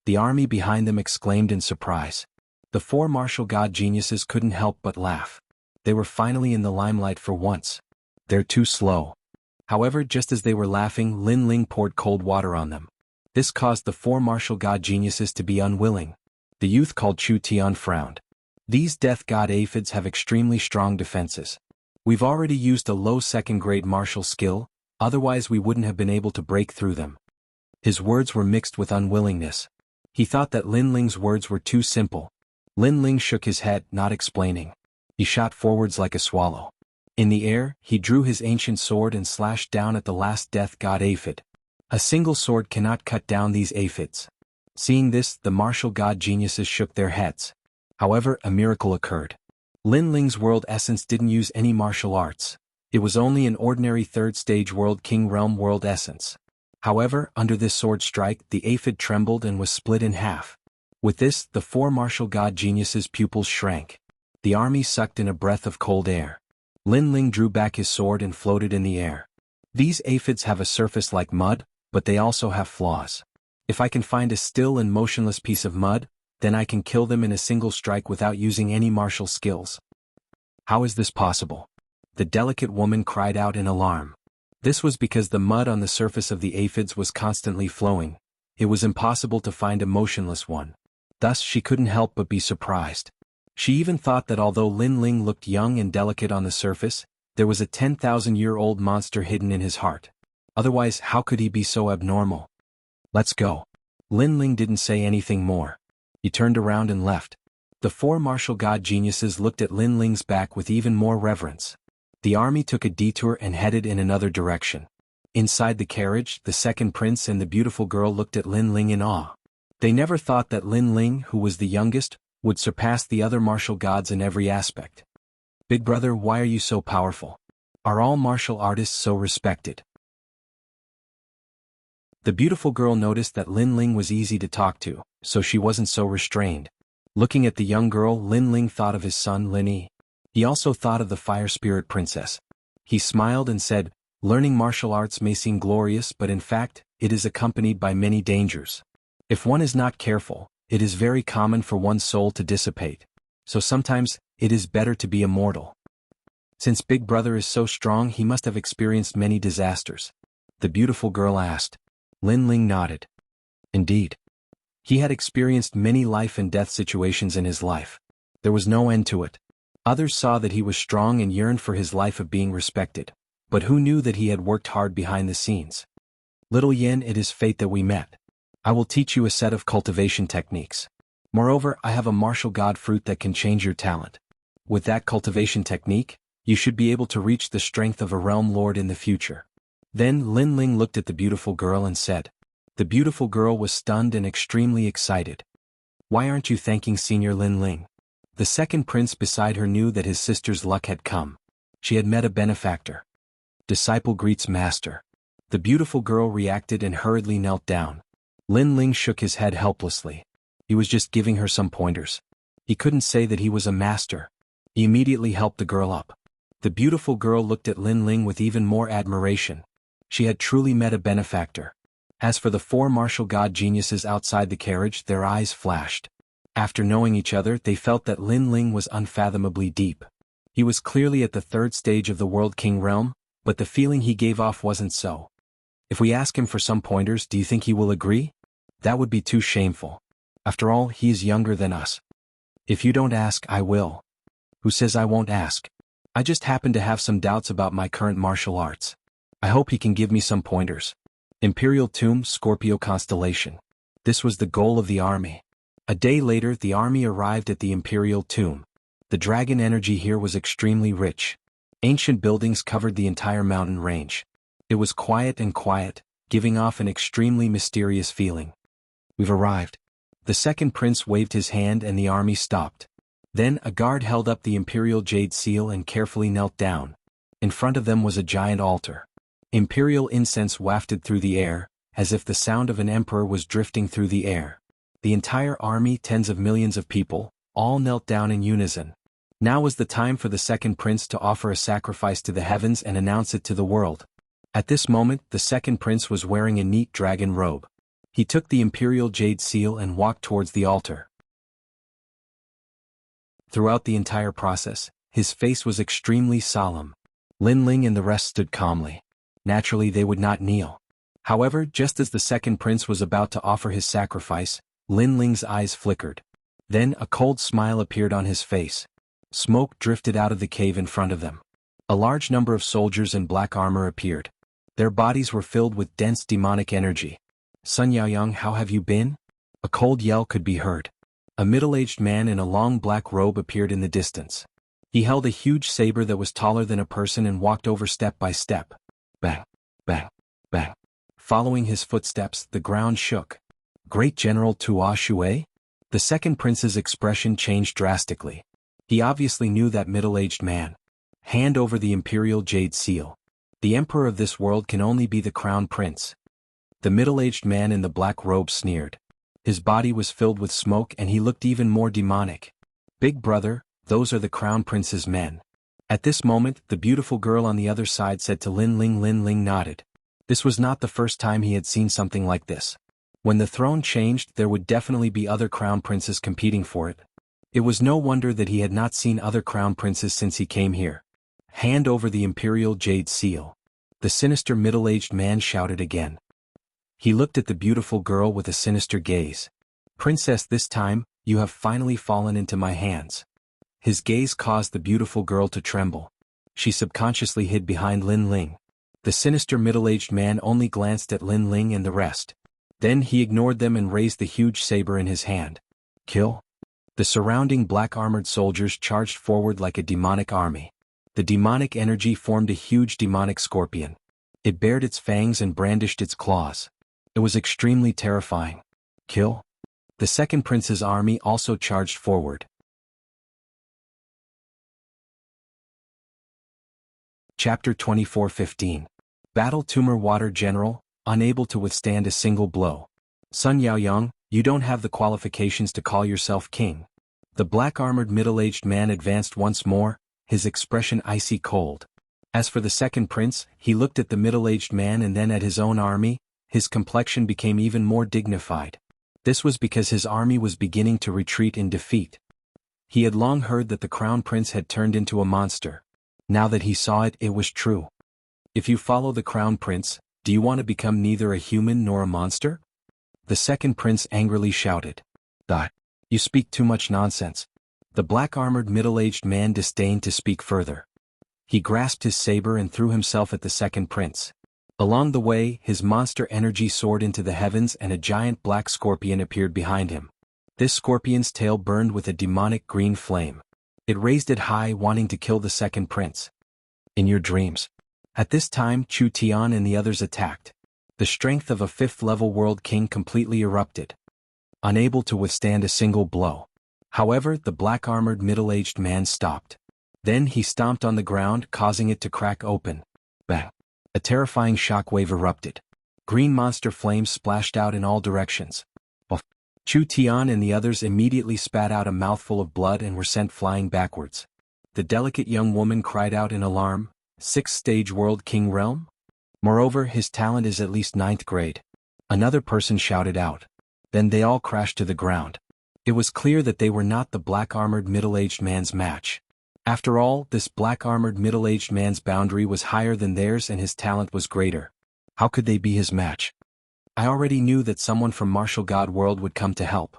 The army behind them exclaimed in surprise. The 4 martial god geniuses couldn't help but laugh. They were finally in the limelight for once. They're too slow. However, just as they were laughing, Lin Ling poured cold water on them. This caused the 4 martial god geniuses to be unwilling. The youth called Chu Tian frowned. These death god aphids have extremely strong defenses. We've already used a low 2nd grade martial skill, otherwise we wouldn't have been able to break through them. His words were mixed with unwillingness. He thought that Lin Ling's words were too simple. Lin Ling shook his head, not explaining. He shot forwards like a swallow. In the air, he drew his ancient sword and slashed down at the last death god aphid. A single sword cannot cut down these aphids. Seeing this, the martial god geniuses shook their heads. However, a miracle occurred. Lin Ling's world essence didn't use any martial arts. It was only an ordinary 3rd stage World King realm world essence. However, under this sword strike, the aphid trembled and was split in half. With this, the 4 martial god geniuses' pupils shrank. The army sucked in a breath of cold air. Lin Ling drew back his sword and floated in the air. These aphids have a surface like mud, but they also have flaws. If I can find a still and motionless piece of mud, then I can kill them in a single strike without using any martial skills. How is this possible? The delicate woman cried out in alarm. This was because the mud on the surface of the aphids was constantly flowing. It was impossible to find a motionless one. Thus she couldn't help but be surprised. She even thought that although Lin Ling looked young and delicate on the surface, there was a 10,000-year-old monster hidden in his heart. Otherwise, how could he be so abnormal? Let's go. Lin Ling didn't say anything more. He turned around and left. The four martial god geniuses looked at Lin Ling's back with even more reverence. The army took a detour and headed in another direction. Inside the carriage, the second prince and the beautiful girl looked at Lin Ling in awe. They never thought that Lin Ling, who was the youngest, would surpass the other martial gods in every aspect. Big brother, why are you so powerful? Are all martial artists so respected? The beautiful girl noticed that Lin Ling was easy to talk to, so she wasn't so restrained. Looking at the young girl, Lin Ling thought of his son Lin Yi. He also thought of the fire spirit princess. He smiled and said, learning martial arts may seem glorious, but in fact, it is accompanied by many dangers. If one is not careful, it is very common for one's soul to dissipate. So sometimes, it is better to be immortal. Since Big Brother is so strong, he must have experienced many disasters. The beautiful girl asked. Lin Ling nodded. Indeed. He had experienced many life and death situations in his life. There was no end to it. Others saw that he was strong and yearned for his life of being respected. But who knew that he had worked hard behind the scenes? Little Yin, it is fate that we met. I will teach you a set of cultivation techniques. Moreover, I have a martial god fruit that can change your talent. With that cultivation technique, you should be able to reach the strength of a realm lord in the future. Then Lin Ling looked at the beautiful girl and said. The beautiful girl was stunned and extremely excited. Why aren't you thanking Senior Lin Ling? The second prince beside her knew that his sister's luck had come. She had met a benefactor. Disciple greets master. The beautiful girl reacted and hurriedly knelt down. Lin Ling shook his head helplessly. He was just giving her some pointers. He couldn't say that he was a master. He immediately helped the girl up. The beautiful girl looked at Lin Ling with even more admiration. She had truly met a benefactor. As for the four martial god geniuses outside the carriage, their eyes flashed. After knowing each other, they felt that Lin Ling was unfathomably deep. He was clearly at the third stage of the World King realm, but the feeling he gave off wasn't so. If we ask him for some pointers, do you think he will agree? That would be too shameful. After all, he is younger than us. If you don't ask, I will. Who says I won't ask? I just happen to have some doubts about my current martial arts. I hope he can give me some pointers. Imperial Tomb, Scorpio Constellation. This was the goal of the army. A day later, the army arrived at the Imperial Tomb. The dragon energy here was extremely rich. Ancient buildings covered the entire mountain range. It was quiet, giving off an extremely mysterious feeling. We've arrived. The second prince waved his hand and the army stopped. Then a guard held up the imperial jade seal and carefully knelt down. In front of them was a giant altar. Imperial incense wafted through the air, as if the sound of an emperor was drifting through the air. The entire army, tens of millions of people, all knelt down in unison. Now was the time for the second prince to offer a sacrifice to the heavens and announce it to the world. At this moment, the second prince was wearing a neat dragon robe. He took the imperial jade seal and walked towards the altar. Throughout the entire process, his face was extremely solemn. Lin Ling and the rest stood calmly. Naturally, they would not kneel. However, just as the second prince was about to offer his sacrifice, Lin Ling's eyes flickered. Then a cold smile appeared on his face. Smoke drifted out of the cave in front of them. A large number of soldiers in black armor appeared. Their bodies were filled with dense demonic energy. Sun Yaoyang, how have you been? A cold yell could be heard. A middle-aged man in a long black robe appeared in the distance. He held a huge saber that was taller than a person and walked over step by step. Bang, bang, bang. Following his footsteps, the ground shook. Great General Tua Shui? The second prince's expression changed drastically. He obviously knew that middle-aged man. Hand over the imperial jade seal. The emperor of this world can only be the crown prince. The middle-aged man in the black robe sneered. His body was filled with smoke and he looked even more demonic. Big brother, those are the crown prince's men. At this moment, the beautiful girl on the other side said to Lin Ling. Lin Ling nodded. This was not the first time he had seen something like this. When the throne changed, there would definitely be other crown princes competing for it. It was no wonder that he had not seen other crown princes since he came here. Hand over the imperial jade seal. The sinister middle-aged man shouted again. He looked at the beautiful girl with a sinister gaze. Princess, this time, you have finally fallen into my hands. His gaze caused the beautiful girl to tremble. She subconsciously hid behind Lin Ling. The sinister middle-aged man only glanced at Lin Ling and the rest. Then he ignored them and raised the huge saber in his hand. Kill. The surrounding black-armored soldiers charged forward like a demonic army. The demonic energy formed a huge demonic scorpion. It bared its fangs and brandished its claws. It was extremely terrifying. Kill. The second prince's army also charged forward. Chapter 24:15. Battle Tumor Water General, unable to withstand a single blow. Sun Yaoyang, you don't have the qualifications to call yourself king. The black-armored middle-aged man advanced once more, his expression icy cold. As for the second prince, he looked at the middle-aged man and then at his own army. His complexion became even more dignified. This was because his army was beginning to retreat in defeat. He had long heard that the crown prince had turned into a monster. Now that he saw it, it was true. If you follow the crown prince, do you want to become neither a human nor a monster? The second prince angrily shouted. You speak too much nonsense. The black-armored middle-aged man disdained to speak further. He grasped his saber and threw himself at the second prince. Along the way, his monster energy soared into the heavens and a giant black scorpion appeared behind him. This scorpion's tail burned with a demonic green flame. It raised it high, wanting to kill the second prince. In your dreams. At this time, Chu Tian and the others attacked. The strength of a fifth-level world king completely erupted. Unable to withstand a single blow. However, the black-armored middle-aged man stopped. Then he stomped on the ground, causing it to crack open. Bang! A terrifying shockwave erupted. Green monster flames splashed out in all directions. Chu Tian and the others immediately spat out a mouthful of blood and were sent flying backwards. The delicate young woman cried out in alarm, 6th stage World King Realm? Moreover, his talent is at least 9th grade. Another person shouted out. Then they all crashed to the ground. It was clear that they were not the black-armored middle-aged man's match. After all, this black-armored middle-aged man's boundary was higher than theirs and his talent was greater. How could they be his match? I already knew that someone from Martial God World would come to help.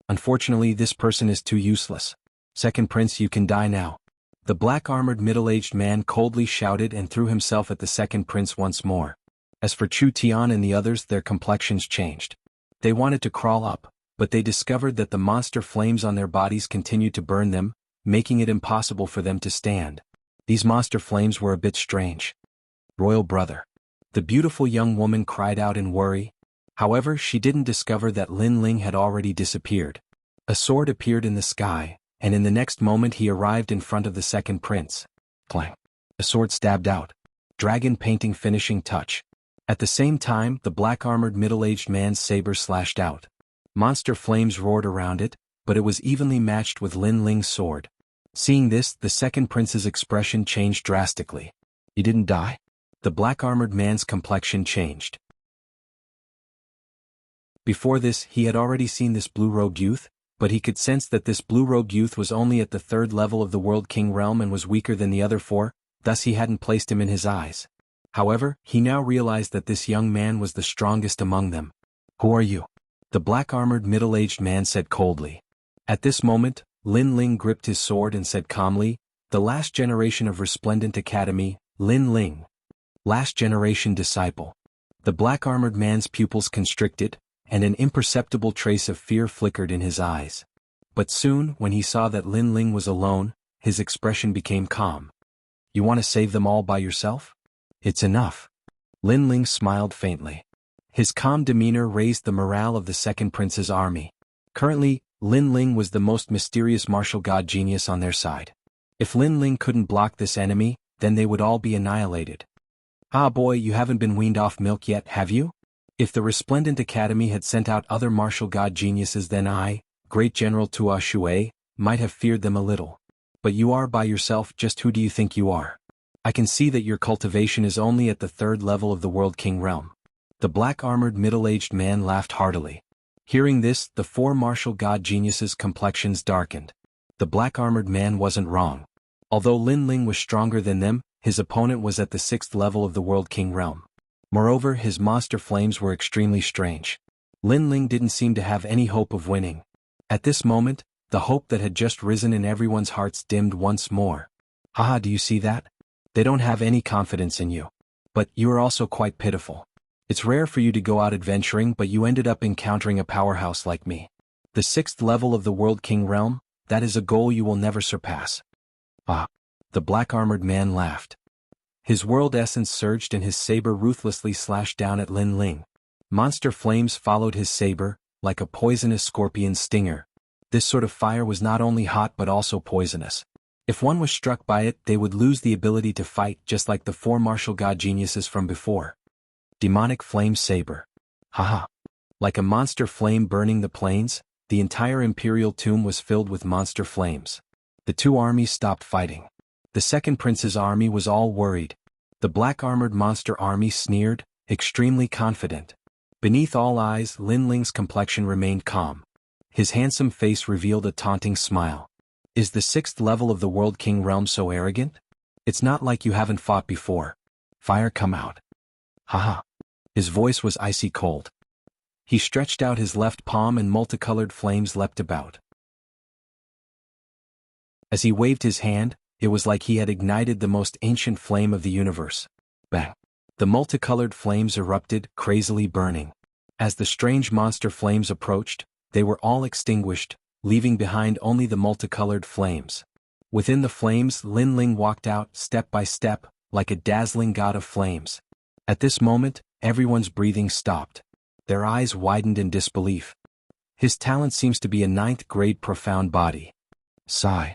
Unfortunately, this person is too useless. Second prince, you can die now. The black-armored middle-aged man coldly shouted and threw himself at the second prince once more. As for Chu Tian and the others, their complexions changed. They wanted to crawl up, but they discovered that the monster flames on their bodies continued to burn them, making it impossible for them to stand. These monster flames were a bit strange. Royal brother. The beautiful young woman cried out in worry. However, she didn't discover that Lin Ling had already disappeared. A sword appeared in the sky, and in the next moment he arrived in front of the second prince. Clang. A sword stabbed out. Dragon painting finishing touch. At the same time, the black-armored middle-aged man's saber slashed out. Monster flames roared around it, but it was evenly matched with Lin Ling's sword. Seeing this, the second prince's expression changed drastically. He didn't die? The black-armored man's complexion changed. Before this, he had already seen this blue-robed youth, but he could sense that this blue-robed youth was only at the 3rd level of the World King Realm and was weaker than the other 4, thus he hadn't placed him in his eyes. However, he now realized that this young man was the strongest among them. Who are you? The black-armored middle-aged man said coldly. At this moment, Lin Ling gripped his sword and said calmly, the last generation of Resplendent Academy, Lin Ling. Last generation disciple. The black-armored man's pupils constricted, and an imperceptible trace of fear flickered in his eyes. But soon, when he saw that Lin Ling was alone, his expression became calm. You want to save them all by yourself? It's enough. Lin Ling smiled faintly. His calm demeanor raised the morale of the second prince's army. Currently, Lin Ling was the most mysterious martial god genius on their side. If Lin Ling couldn't block this enemy, then they would all be annihilated. Ah boy, you haven't been weaned off milk yet, have you? If the Resplendent Academy had sent out other martial god geniuses, then I, Great General Tua Shui, might have feared them a little. But you are by yourself. Just who do you think you are? I can see that your cultivation is only at the 3rd level of the World King Realm. The black-armored middle-aged man laughed heartily. Hearing this, the four martial god geniuses' complexions darkened. The black-armored man wasn't wrong. Although Lin Ling was stronger than them, his opponent was at the 6th level of the World King realm. Moreover, his monster flames were extremely strange. Lin Ling didn't seem to have any hope of winning. At this moment, the hope that had just risen in everyone's hearts dimmed once more. Haha, do you see that? They don't have any confidence in you. But you are also quite pitiful. It's rare for you to go out adventuring, but you ended up encountering a powerhouse like me. The 6th level of the World King realm, that is a goal you will never surpass. Ah. The black-armored man laughed. His world essence surged and his saber ruthlessly slashed down at Lin Ling. Monster flames followed his saber, like a poisonous scorpion's stinger. This sort of fire was not only hot but also poisonous. If one was struck by it, they would lose the ability to fight, just like the four martial god geniuses from before. Demonic flame saber. Haha. Like a monster flame burning the plains, the entire imperial tomb was filled with monster flames. The two armies stopped fighting. The second prince's army was all worried. The black-armored monster army sneered, extremely confident. Beneath all eyes, Lin Ling's complexion remained calm. His handsome face revealed a taunting smile. Is the 6th level of the World King realm so arrogant? It's not like you haven't fought before. Fire, come out. Haha. His voice was icy cold. He stretched out his left palm and multicolored flames leapt about. As he waved his hand, it was like he had ignited the most ancient flame of the universe. Bang! The multicolored flames erupted, crazily burning. As the strange monster flames approached, they were all extinguished, leaving behind only the multicolored flames. Within the flames, Lin Ling walked out, step by step, like a dazzling god of flames. At this moment, everyone's breathing stopped. Their eyes widened in disbelief. His talent seems to be a 9th-grade profound body. Sigh.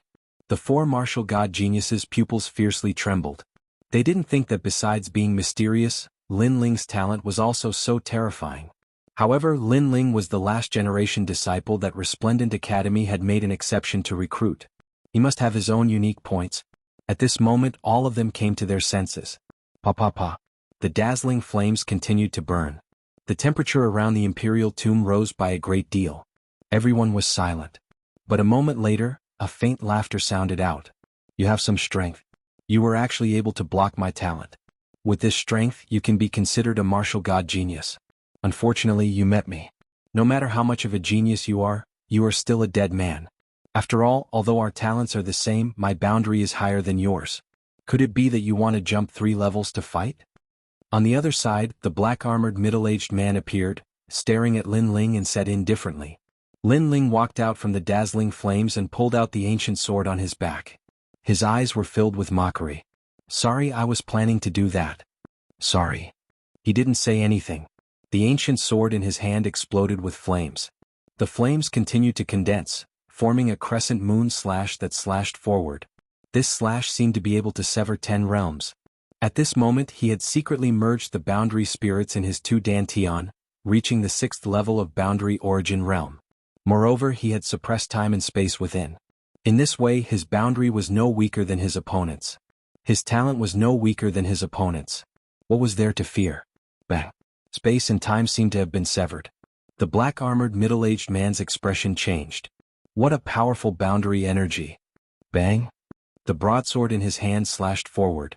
The four martial god geniuses' pupils fiercely trembled. They didn't think that besides being mysterious, Lin Ling's talent was also so terrifying. However, Lin Ling was the last-generation disciple that Resplendent Academy had made an exception to recruit. He must have his own unique points. At this moment, all of them came to their senses. Pa. The dazzling flames continued to burn. The temperature around the imperial tomb rose by a great deal. Everyone was silent. But a moment later, a faint laughter sounded out. You have some strength. You were actually able to block my talent. With this strength, you can be considered a martial god genius. Unfortunately, you met me. No matter how much of a genius you are still a dead man. After all, although our talents are the same, my boundary is higher than yours. Could it be that you want to jump 3 levels to fight? On the other side, the black-armored middle-aged man appeared, staring at Lin Ling and said indifferently. Lin Ling walked out from the dazzling flames and pulled out the ancient sword on his back. His eyes were filled with mockery. Sorry, I was planning to do that. Sorry. He didn't say anything. The ancient sword in his hand exploded with flames. The flames continued to condense, forming a crescent moon slash that slashed forward. This slash seemed to be able to sever 10 realms. At this moment he had secretly merged the boundary spirits in his 2 dantian, reaching the 6th level of boundary origin realm. Moreover, he had suppressed time and space within. In this way, his boundary was no weaker than his opponent's. His talent was no weaker than his opponent's. What was there to fear? Bang! Space and time seemed to have been severed. The black-armored middle-aged man's expression changed. What a powerful boundary energy! Bang! The broadsword in his hand slashed forward.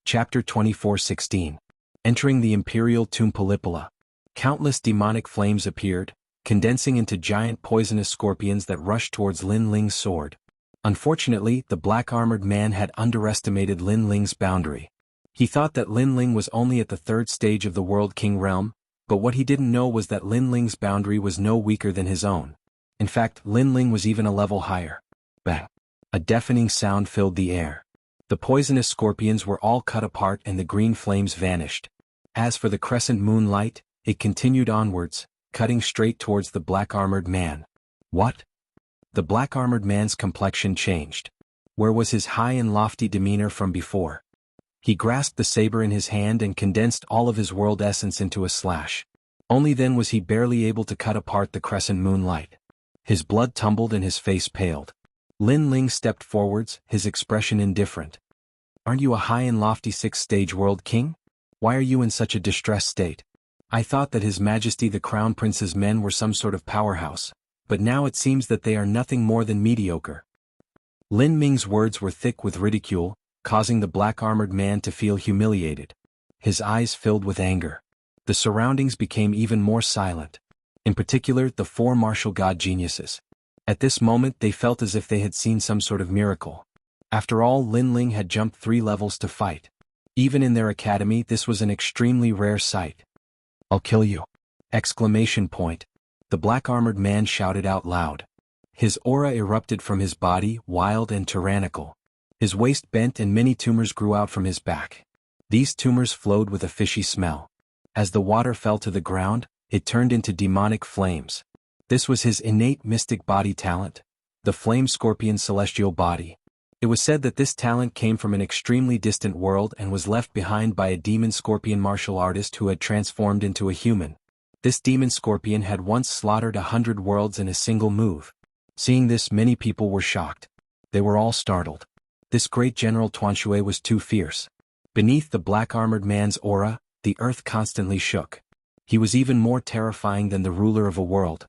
Chapter 24:16. Entering the Imperial Tomb Polypola. Countless demonic flames appeared, condensing into giant poisonous scorpions that rushed towards Lin Ling's sword. Unfortunately, the black-armored man had underestimated Lin Ling's boundary. He thought that Lin Ling was only at the 3rd stage of the World King realm, but what he didn't know was that Lin Ling's boundary was no weaker than his own. In fact, Lin Ling was even a level higher. Bang! A deafening sound filled the air. The poisonous scorpions were all cut apart and the green flames vanished. As for the crescent moonlight, it continued onwards, cutting straight towards the black-armored man. What? The black-armored man's complexion changed. Where was his high and lofty demeanor from before? He grasped the saber in his hand and condensed all of his world essence into a slash. Only then was he barely able to cut apart the crescent moonlight. His blood tumbled and his face paled. Lin Ling stepped forwards, his expression indifferent. Aren't you a high and lofty sixth-stage world king? Why are you in such a distressed state? I thought that His Majesty the Crown Prince's men were some sort of powerhouse, but now it seems that they are nothing more than mediocre. Lin Ming's words were thick with ridicule, causing the black-armored man to feel humiliated. His eyes filled with anger. The surroundings became even more silent. In particular, the four martial god geniuses. At this moment they felt as if they had seen some sort of miracle. After all, Lin Ling had jumped 3 levels to fight. Even in their academy this was an extremely rare sight. "I'll kill you!" Exclamation point. The black-armored man shouted out loud. His aura erupted from his body, wild and tyrannical. His waist bent and many tumors grew out from his back. These tumors flowed with a fishy smell. As the water fell to the ground, it turned into demonic flames. This was his innate mystic body talent, the flame scorpion celestial body. It was said that this talent came from an extremely distant world and was left behind by a demon scorpion martial artist who had transformed into a human. This demon scorpion had once slaughtered 100 worlds in a single move. Seeing this, many people were shocked. They were all startled. This great General Tuanshui was too fierce. Beneath the black-armored man's aura, the earth constantly shook. He was even more terrifying than the ruler of a world.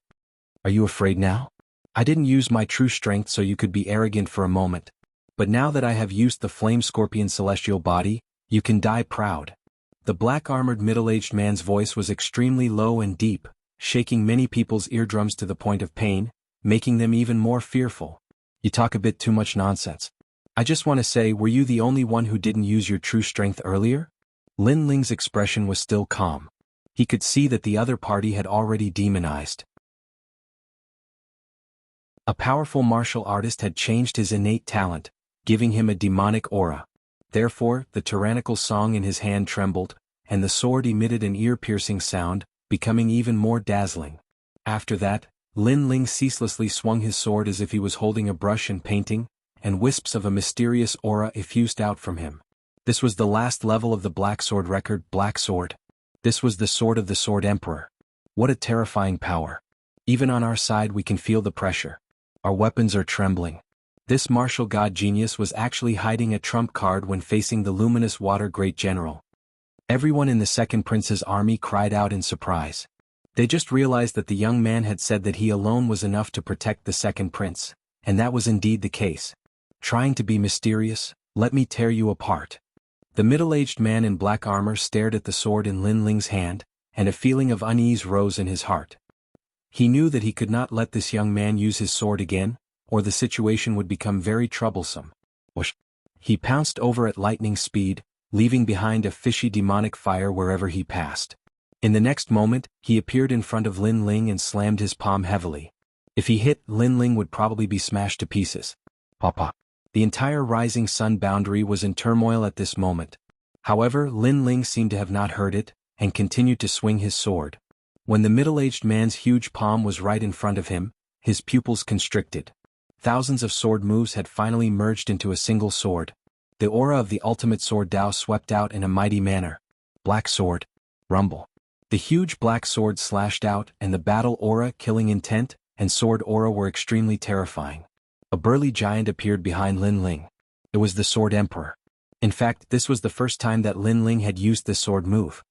"Are you afraid now? I didn't use my true strength so you could be arrogant for a moment. But now that I have used the flame scorpion celestial body, you can die proud." The black-armored middle-aged man's voice was extremely low and deep, shaking many people's eardrums to the point of pain, making them even more fearful. "You talk a bit too much nonsense. I just want to say, were you the only one who didn't use your true strength earlier?" Lin Ling's expression was still calm. He could see that the other party had already demonized. A powerful martial artist had changed his innate talent, giving him a demonic aura. Therefore, the tyrannical song in his hand trembled, and the sword emitted an ear-piercing sound, becoming even more dazzling. After that, Lin Ling ceaselessly swung his sword as if he was holding a brush and painting, and wisps of a mysterious aura effused out from him. This was the last level of the Black Sword record, Black Sword. This was the sword of the Sword Emperor. What a terrifying power. Even on our side we can feel the pressure. Our weapons are trembling. This martial god genius was actually hiding a trump card when facing the luminous water great general. Everyone in the second prince's army cried out in surprise. They just realized that the young man had said that he alone was enough to protect the second prince, and that was indeed the case. Trying to be mysterious, let me tear you apart. The middle-aged man in black armor stared at the sword in Lin Ling's hand, and a feeling of unease rose in his heart. He knew that he could not let this young man use his sword again, or the situation would become very troublesome. Whoosh! He pounced over at lightning speed, leaving behind a fishy demonic fire wherever he passed. In the next moment, he appeared in front of Lin Ling and slammed his palm heavily. If he hit, Lin Ling would probably be smashed to pieces. Papa. The entire rising sun boundary was in turmoil at this moment. However, Lin Ling seemed to have not heard it, and continued to swing his sword. When the middle-aged man's huge palm was right in front of him, his pupils constricted. Thousands of sword moves had finally merged into a single sword. The aura of the ultimate sword Dao swept out in a mighty manner. Black sword. Rumble. The huge black sword slashed out, and the battle aura, killing intent, and sword aura were extremely terrifying. A burly giant appeared behind Lin Ling. It was the Sword Emperor. In fact, this was the first time that Lin Ling had used this sword move.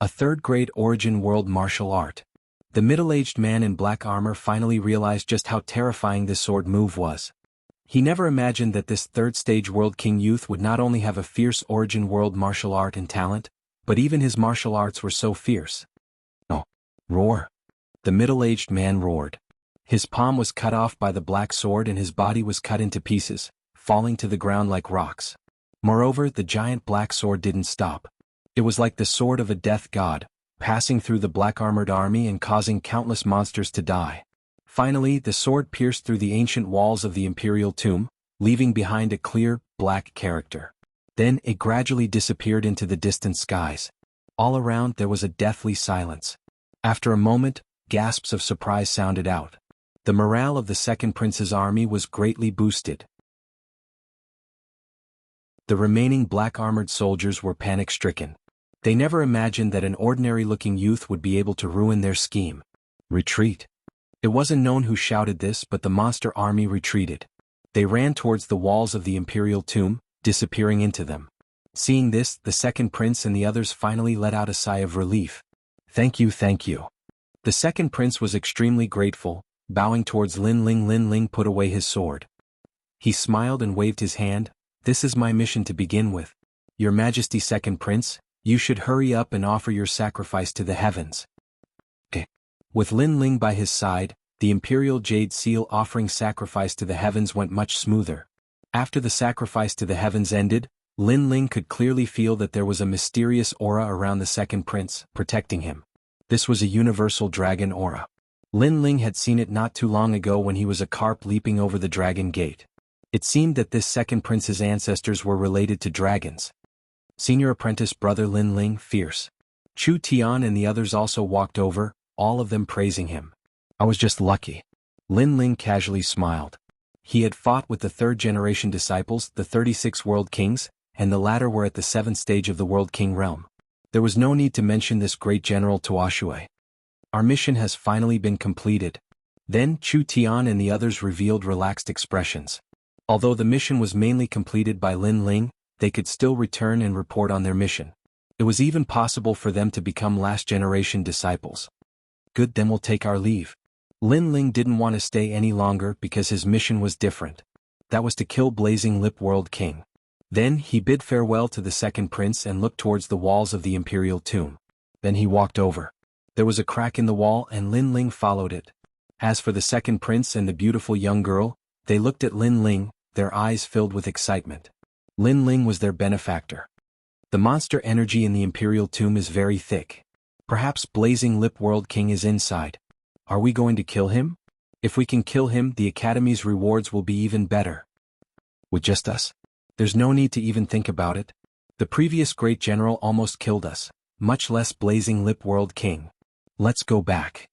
A third-grade origin world martial art. The middle-aged man in black armor finally realized just how terrifying this sword move was. He never imagined that this third-stage world king youth would not only have a fierce origin world martial art and talent, but even his martial arts were so fierce. No. Roar. The middle-aged man roared. His palm was cut off by the black sword and his body was cut into pieces, falling to the ground like rocks. Moreover, the giant black sword didn't stop. It was like the sword of a death god, passing through the black-armored army and causing countless monsters to die. Finally, the sword pierced through the ancient walls of the imperial tomb, leaving behind a clear, black character. Then it gradually disappeared into the distant skies. All around there was a deathly silence. After a moment, gasps of surprise sounded out. The morale of the second prince's army was greatly boosted. The remaining black-armored soldiers were panic-stricken. They never imagined that an ordinary-looking youth would be able to ruin their scheme. Retreat. It wasn't known who shouted this, but the monster army retreated. They ran towards the walls of the imperial tomb, disappearing into them. Seeing this, the second prince and the others finally let out a sigh of relief. Thank you, thank you. The second prince was extremely grateful, bowing towards Lin Ling. Lin Ling put away his sword. He smiled and waved his hand. This is my mission to begin with. Your Majesty, second prince, you should hurry up and offer your sacrifice to the heavens. With Lin Ling by his side, the imperial jade seal offering sacrifice to the heavens went much smoother. After the sacrifice to the heavens ended, Lin Ling could clearly feel that there was a mysterious aura around the second prince, protecting him. This was a universal dragon aura. Lin Ling had seen it not too long ago when he was a carp leaping over the dragon gate. It seemed that this second prince's ancestors were related to dragons. Senior apprentice brother Lin Ling, fierce. Chu Tian and the others also walked over, all of them praising him. I was just lucky. Lin Ling casually smiled. He had fought with the third-generation disciples, the 36 world kings, and the latter were at the 7th stage of the world king realm. There was no need to mention this great general to Ashui. Our mission has finally been completed. Then Chu Tian and the others revealed relaxed expressions. Although the mission was mainly completed by Lin Ling, they could still return and report on their mission. It was even possible for them to become last-generation disciples. Good, then we'll take our leave. Lin Ling didn't want to stay any longer because his mission was different. That was to kill Blazing Lip World King. Then he bid farewell to the second prince and looked towards the walls of the imperial tomb. Then he walked over. There was a crack in the wall and Lin Ling followed it. As for the second prince and the beautiful young girl, they looked at Lin Ling, their eyes filled with excitement. Lin Ling was their benefactor. The monster energy in the imperial tomb is very thick. Perhaps Blazing Lip World King is inside. Are we going to kill him? If we can kill him, the Academy's rewards will be even better. With just us? There's no need to even think about it. The previous great general almost killed us, much less Blazing Lip World King. Let's go back.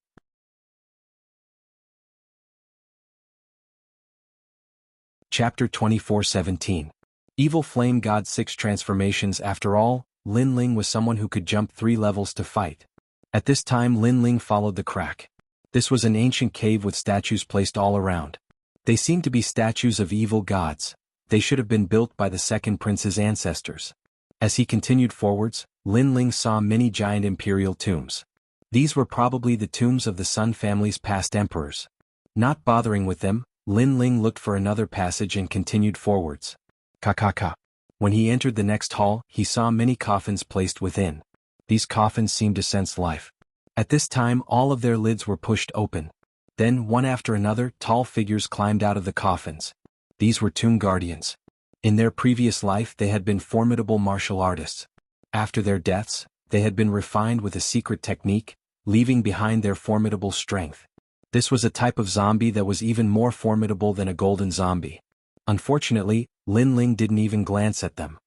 Chapter 24:17. Evil Flame God 6 Transformations. After all, Lin Ling was someone who could jump 3 levels to fight. At this time Lin Ling followed the crack. This was an ancient cave with statues placed all around. They seemed to be statues of evil gods. They should have been built by the second prince's ancestors. As he continued forwards, Lin Ling saw many giant imperial tombs. These were probably the tombs of the Sun family's past emperors. Not bothering with them, Lin Ling looked for another passage and continued forwards. Ka. When he entered the next hall, he saw many coffins placed within. These coffins seemed to sense life. At this time all of their lids were pushed open. Then one after another, tall figures climbed out of the coffins. These were tomb guardians. In their previous life they had been formidable martial artists. After their deaths, they had been refined with a secret technique, leaving behind their formidable strength. This was a type of zombie that was even more formidable than a golden zombie. Unfortunately, Lin Ling didn't even glance at them.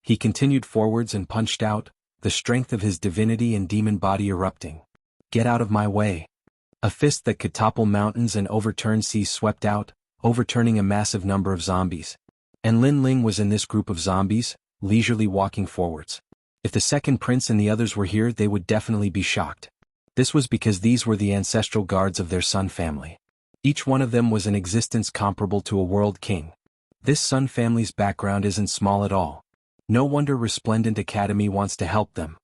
He continued forwards and punched out, the strength of his divinity and demon body erupting. Get out of my way. A fist that could topple mountains and overturn seas swept out, overturning a massive number of zombies. And Lin Ling was in this group of zombies, leisurely walking forwards. If the second prince and the others were here, they would definitely be shocked. This was because these were the ancestral guards of their Sun family. Each one of them was an existence comparable to a world king. This Sun family's background isn't small at all. No wonder Resplendent Academy wants to help them.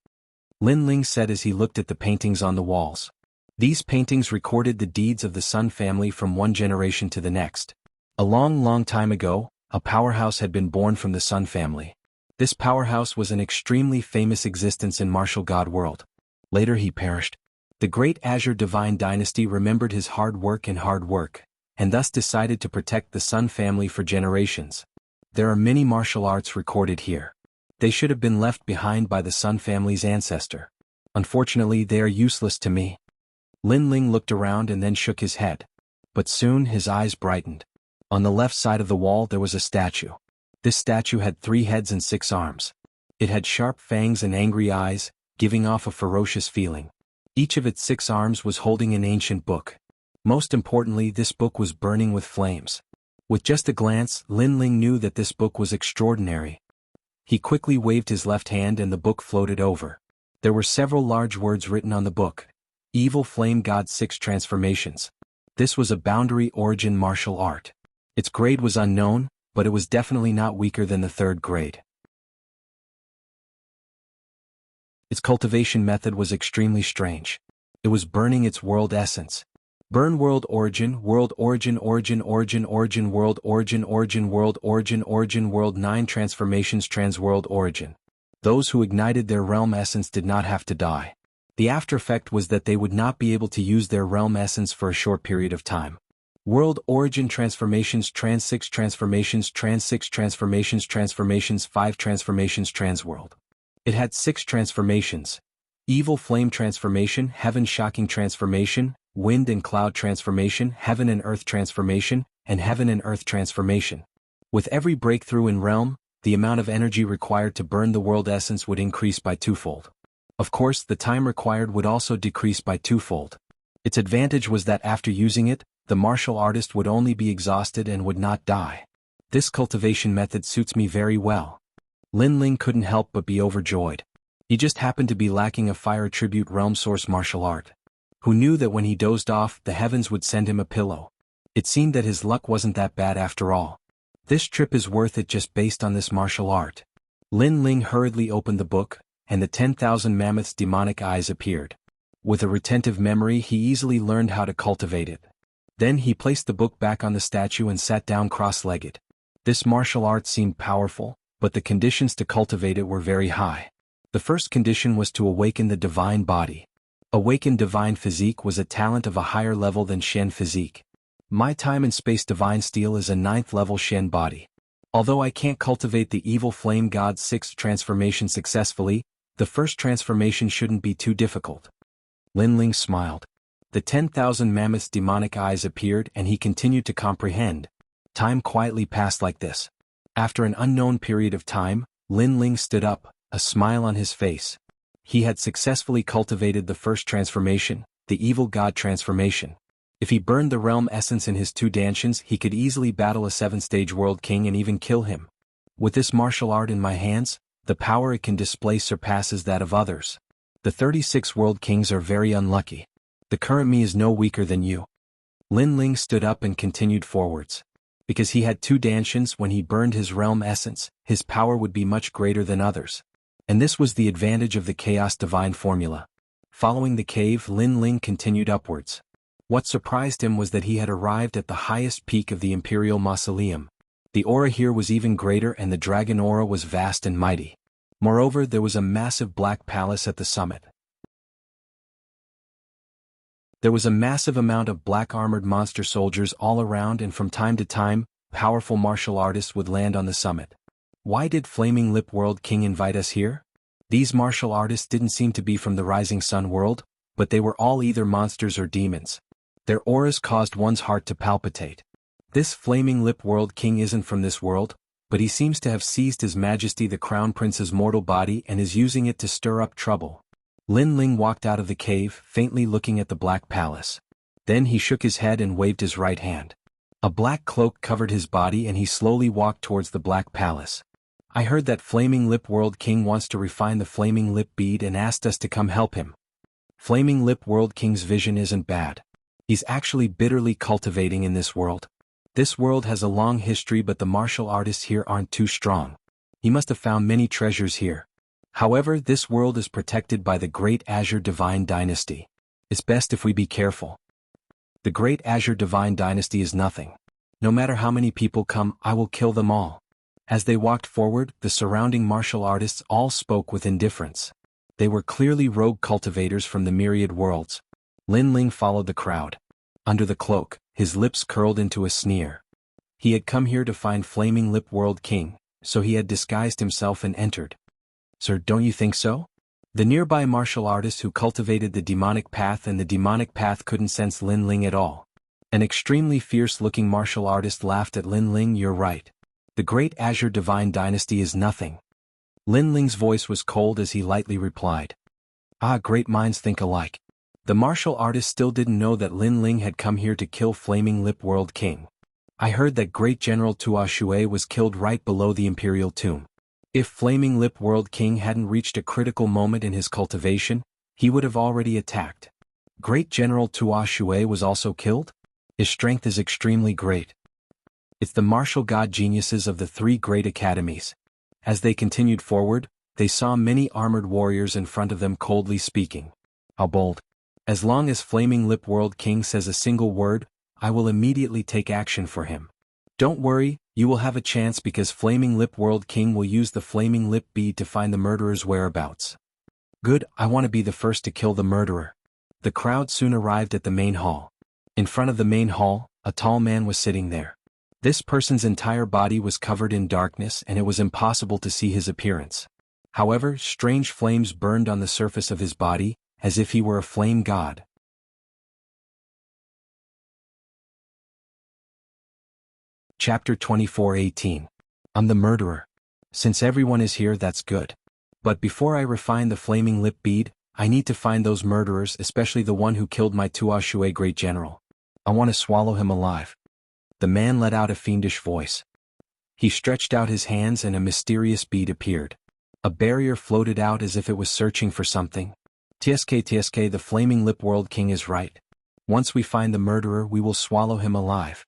Lin Ling said as he looked at the paintings on the walls. These paintings recorded the deeds of the Sun family from one generation to the next. A long time ago, a powerhouse had been born from the Sun family. This powerhouse was an extremely famous existence in martial god world. Later he perished. The great Azure Divine Dynasty remembered his hard work, and thus decided to protect the Sun family for generations. There are many martial arts recorded here. They should have been left behind by the Sun family's ancestor. Unfortunately, they are useless to me. Lin Ling looked around and then shook his head. But soon his eyes brightened. On the left side of the wall there was a statue. This statue had 3 heads and 6 arms. It had sharp fangs and angry eyes, giving off a ferocious feeling. Each of its 6 arms was holding an ancient book. Most importantly, this book was burning with flames. With just a glance, Lin Ling knew that this book was extraordinary. He quickly waved his left hand and the book floated over. There were several large words written on the book. Evil Flame God 6 Transformations. This was a boundary origin martial art. Its grade was unknown, but it was definitely not weaker than the third grade. Its cultivation method was extremely strange. It was burning its world essence. Burn world origin, world origin, origin, origin, origin, world origin, origin, world origin, origin, world 9 transformations, trans world origin. Those who ignited their realm essence did not have to die. The after effect was that they would not be able to use their realm essence for a short period of time. World origin transformations, trans 6 transformations, trans 6 transformations, transformations 5 transformations, trans world. It had 6 transformations: evil flame transformation, heaven shocking transformation, wind and cloud transformation, heaven and earth transformation, and heaven and earth transformation. With every breakthrough in realm, the amount of energy required to burn the world essence would increase by twofold. Of course, the time required would also decrease by twofold. Its advantage was that after using it, the martial artist would only be exhausted and would not die. This cultivation method suits me very well. Lin Ling couldn't help but be overjoyed. He just happened to be lacking a fire tribute realm source martial art. Who knew that when he dozed off, the heavens would send him a pillow? It seemed that his luck wasn't that bad after all. This trip is worth it just based on this martial art. Lin Ling hurriedly opened the book, and the 10,000 mammoths' demonic eyes appeared. With a retentive memory, he easily learned how to cultivate it. Then he placed the book back on the statue and sat down cross-legged. This martial art seemed powerful, but the conditions to cultivate it were very high. The first condition was to awaken the divine body. Awaken divine physique was a talent of a higher level than Shen physique. My time and space divine steel is a 9th level Shen body. Although I can't cultivate the evil flame god's 6th transformation successfully, the first transformation shouldn't be too difficult. Lin Ling smiled. The 10,000 mammoths' demonic eyes appeared and he continued to comprehend. Time quietly passed like this. After an unknown period of time, Lin Ling stood up, a smile on his face. He had successfully cultivated the first transformation, the evil god transformation. If he burned the realm essence in his 2 dansins, he could easily battle a 7th-stage world king and even kill him. With this martial art in my hands, the power it can display surpasses that of others. The 36 world kings are very unlucky. The current me is no weaker than you. Lin Ling stood up and continued forwards. Because he had 2 dansins, when he burned his realm essence, his power would be much greater than others. And this was the advantage of the Chaos Divine formula. Following the cave, Lin Ling continued upwards. What surprised him was that he had arrived at the highest peak of the Imperial Mausoleum. The aura here was even greater and the dragon aura was vast and mighty. Moreover, there was a massive black palace at the summit. There was a massive amount of black armored monster soldiers all around, and from time to time, powerful martial artists would land on the summit. Why did Flaming Lip World King invite us here? These martial artists didn't seem to be from the Rising Sun world, but they were all either monsters or demons. Their auras caused one's heart to palpitate. This Flaming Lip World King isn't from this world, but he seems to have seized His Majesty the Crown Prince's mortal body and is using it to stir up trouble. Lin Ling walked out of the cave, faintly looking at the Black Palace. Then he shook his head and waved his right hand. A black cloak covered his body and he slowly walked towards the Black Palace. I heard that Flaming Lip World King wants to refine the Flaming Lip bead and asked us to come help him. Flaming Lip World King's vision isn't bad. He's actually bitterly cultivating in this world. This world has a long history, but the martial artists here aren't too strong. He must have found many treasures here. However, this world is protected by the Great Azure Divine Dynasty. It's best if we be careful. The Great Azure Divine Dynasty is nothing. No matter how many people come, I will kill them all. As they walked forward, the surrounding martial artists all spoke with indifference. They were clearly rogue cultivators from the myriad worlds. Lin Ling followed the crowd. Under the cloak, his lips curled into a sneer. He had come here to find Flaming Lip World King, so he had disguised himself and entered. Sir, don't you think so? The nearby martial artist who cultivated the demonic path and the demonic path couldn't sense Lin Ling at all. An extremely fierce-looking martial artist laughed at Lin Ling. You're right. The Great Azure Divine Dynasty is nothing. Lin Ling's voice was cold as he lightly replied. Ah, great minds think alike. The martial artist still didn't know that Lin Ling had come here to kill Flaming Lip World King. I heard that Great General Tua Shui was killed right below the Imperial Tomb. If Flaming Lip World King hadn't reached a critical moment in his cultivation, he would have already attacked. Great General Tua Shui was also killed? His strength is extremely great. It's the martial god geniuses of the three great academies. As they continued forward, they saw many armored warriors in front of them coldly speaking. How bold. As long as Flaming Lip World King says a single word, I will immediately take action for him. Don't worry, you will have a chance because Flaming Lip World King will use the Flaming Lip Bead to find the murderer's whereabouts. Good, I want to be the first to kill the murderer. The crowd soon arrived at the main hall. In front of the main hall, a tall man was sitting there. This person's entire body was covered in darkness and it was impossible to see his appearance. However, strange flames burned on the surface of his body, as if he were a flame god. Chapter 24:18. I'm the murderer. Since everyone is here, that's good. But before I refine the Flaming Lip Bead, I need to find those murderers, especially the one who killed my Tua Shui great general. I want to swallow him alive. The man let out a fiendish voice. He stretched out his hands and a mysterious bead appeared. A barrier floated out as if it was searching for something. TSK, the Flaming Lip World King is right. Once we find the murderer, we will swallow him alive.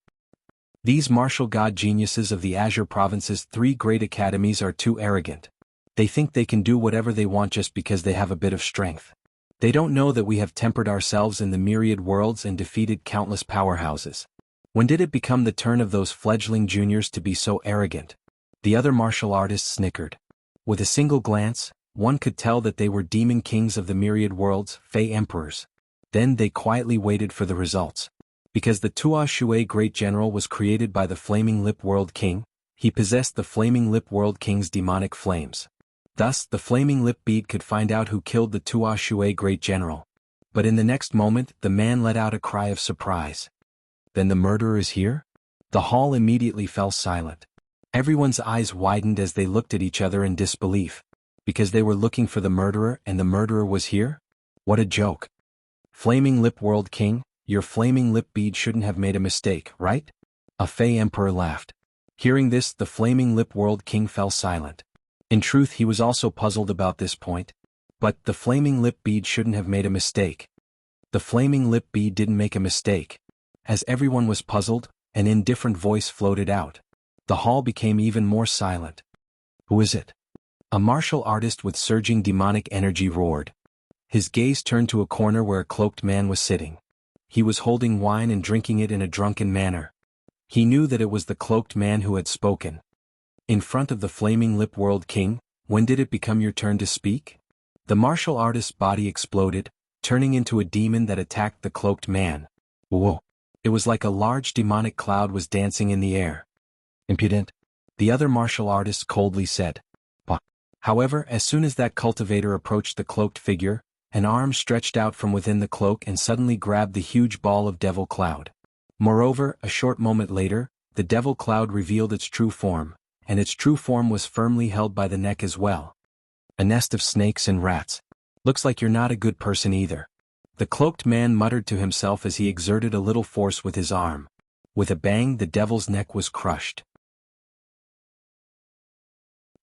These martial god geniuses of the Azure Province's three great academies are too arrogant. They think they can do whatever they want just because they have a bit of strength. They don't know that we have tempered ourselves in the myriad worlds and defeated countless powerhouses. When did it become the turn of those fledgling juniors to be so arrogant? The other martial artists snickered. With a single glance, one could tell that they were demon kings of the myriad worlds, Fey emperors. Then they quietly waited for the results. Because the Tua Shui great general was created by the Flaming Lip World King, he possessed the Flaming Lip World King's demonic flames. Thus, the Flaming Lip Bead could find out who killed the Tua Shui great general. But in the next moment, the man let out a cry of surprise. Then the murderer is here? The hall immediately fell silent. Everyone's eyes widened as they looked at each other in disbelief. Because they were looking for the murderer and the murderer was here? What a joke. Flaming Lip World King, your Flaming Lip Bead shouldn't have made a mistake, right? A Fey emperor laughed. Hearing this, the Flaming Lip World King fell silent. In truth, he was also puzzled about this point. But the Flaming Lip Bead shouldn't have made a mistake. The Flaming Lip Bead didn't make a mistake. As everyone was puzzled, an indifferent voice floated out. The hall became even more silent. Who is it? A martial artist with surging demonic energy roared. His gaze turned to a corner where a cloaked man was sitting. He was holding wine and drinking it in a drunken manner. He knew that it was the cloaked man who had spoken. In front of the Flaming Lip World King, when did it become your turn to speak? The martial artist's body exploded, turning into a demon that attacked the cloaked man. Whoa! It was like a large demonic cloud was dancing in the air. Impudent, the other martial artist coldly said. Bah. However, as soon as that cultivator approached the cloaked figure, an arm stretched out from within the cloak and suddenly grabbed the huge ball of devil cloud. Moreover, a short moment later, the devil cloud revealed its true form, and its true form was firmly held by the neck as well. A nest of snakes and rats. Looks like you're not a good person either. The cloaked man muttered to himself as he exerted a little force with his arm. With a bang, the devil's neck was crushed.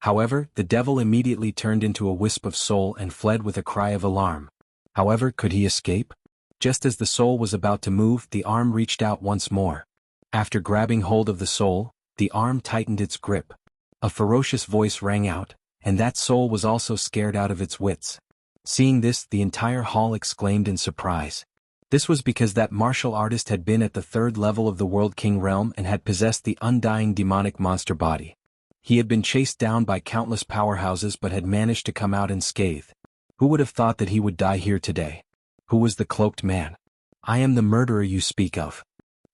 However, the devil immediately turned into a wisp of soul and fled with a cry of alarm. However, could he escape? Just as the soul was about to move, the arm reached out once more. After grabbing hold of the soul, the arm tightened its grip. A ferocious voice rang out, and that soul was also scared out of its wits. Seeing this, the entire hall exclaimed in surprise. This was because that martial artist had been at the third level of the World King realm and had possessed the undying demonic monster body. He had been chased down by countless powerhouses but had managed to come out unscathed. Who would have thought that he would die here today? Who was the cloaked man? I am the murderer you speak of.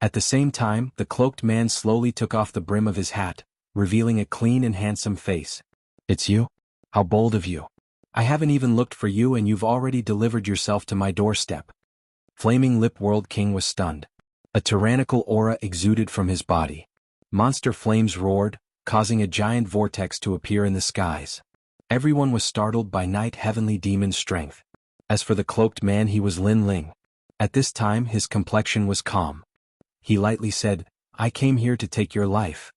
At the same time, the cloaked man slowly took off the brim of his hat, revealing a clean and handsome face. It's you? How bold of you. I haven't even looked for you and you've already delivered yourself to my doorstep. Flaming Lip World King was stunned. A tyrannical aura exuded from his body. Monster flames roared, causing a giant vortex to appear in the skies. Everyone was startled by night heavenly demon strength. As for the cloaked man, he was Lin Ling. At this time his complexion was calm. He lightly said, I came here to take your life.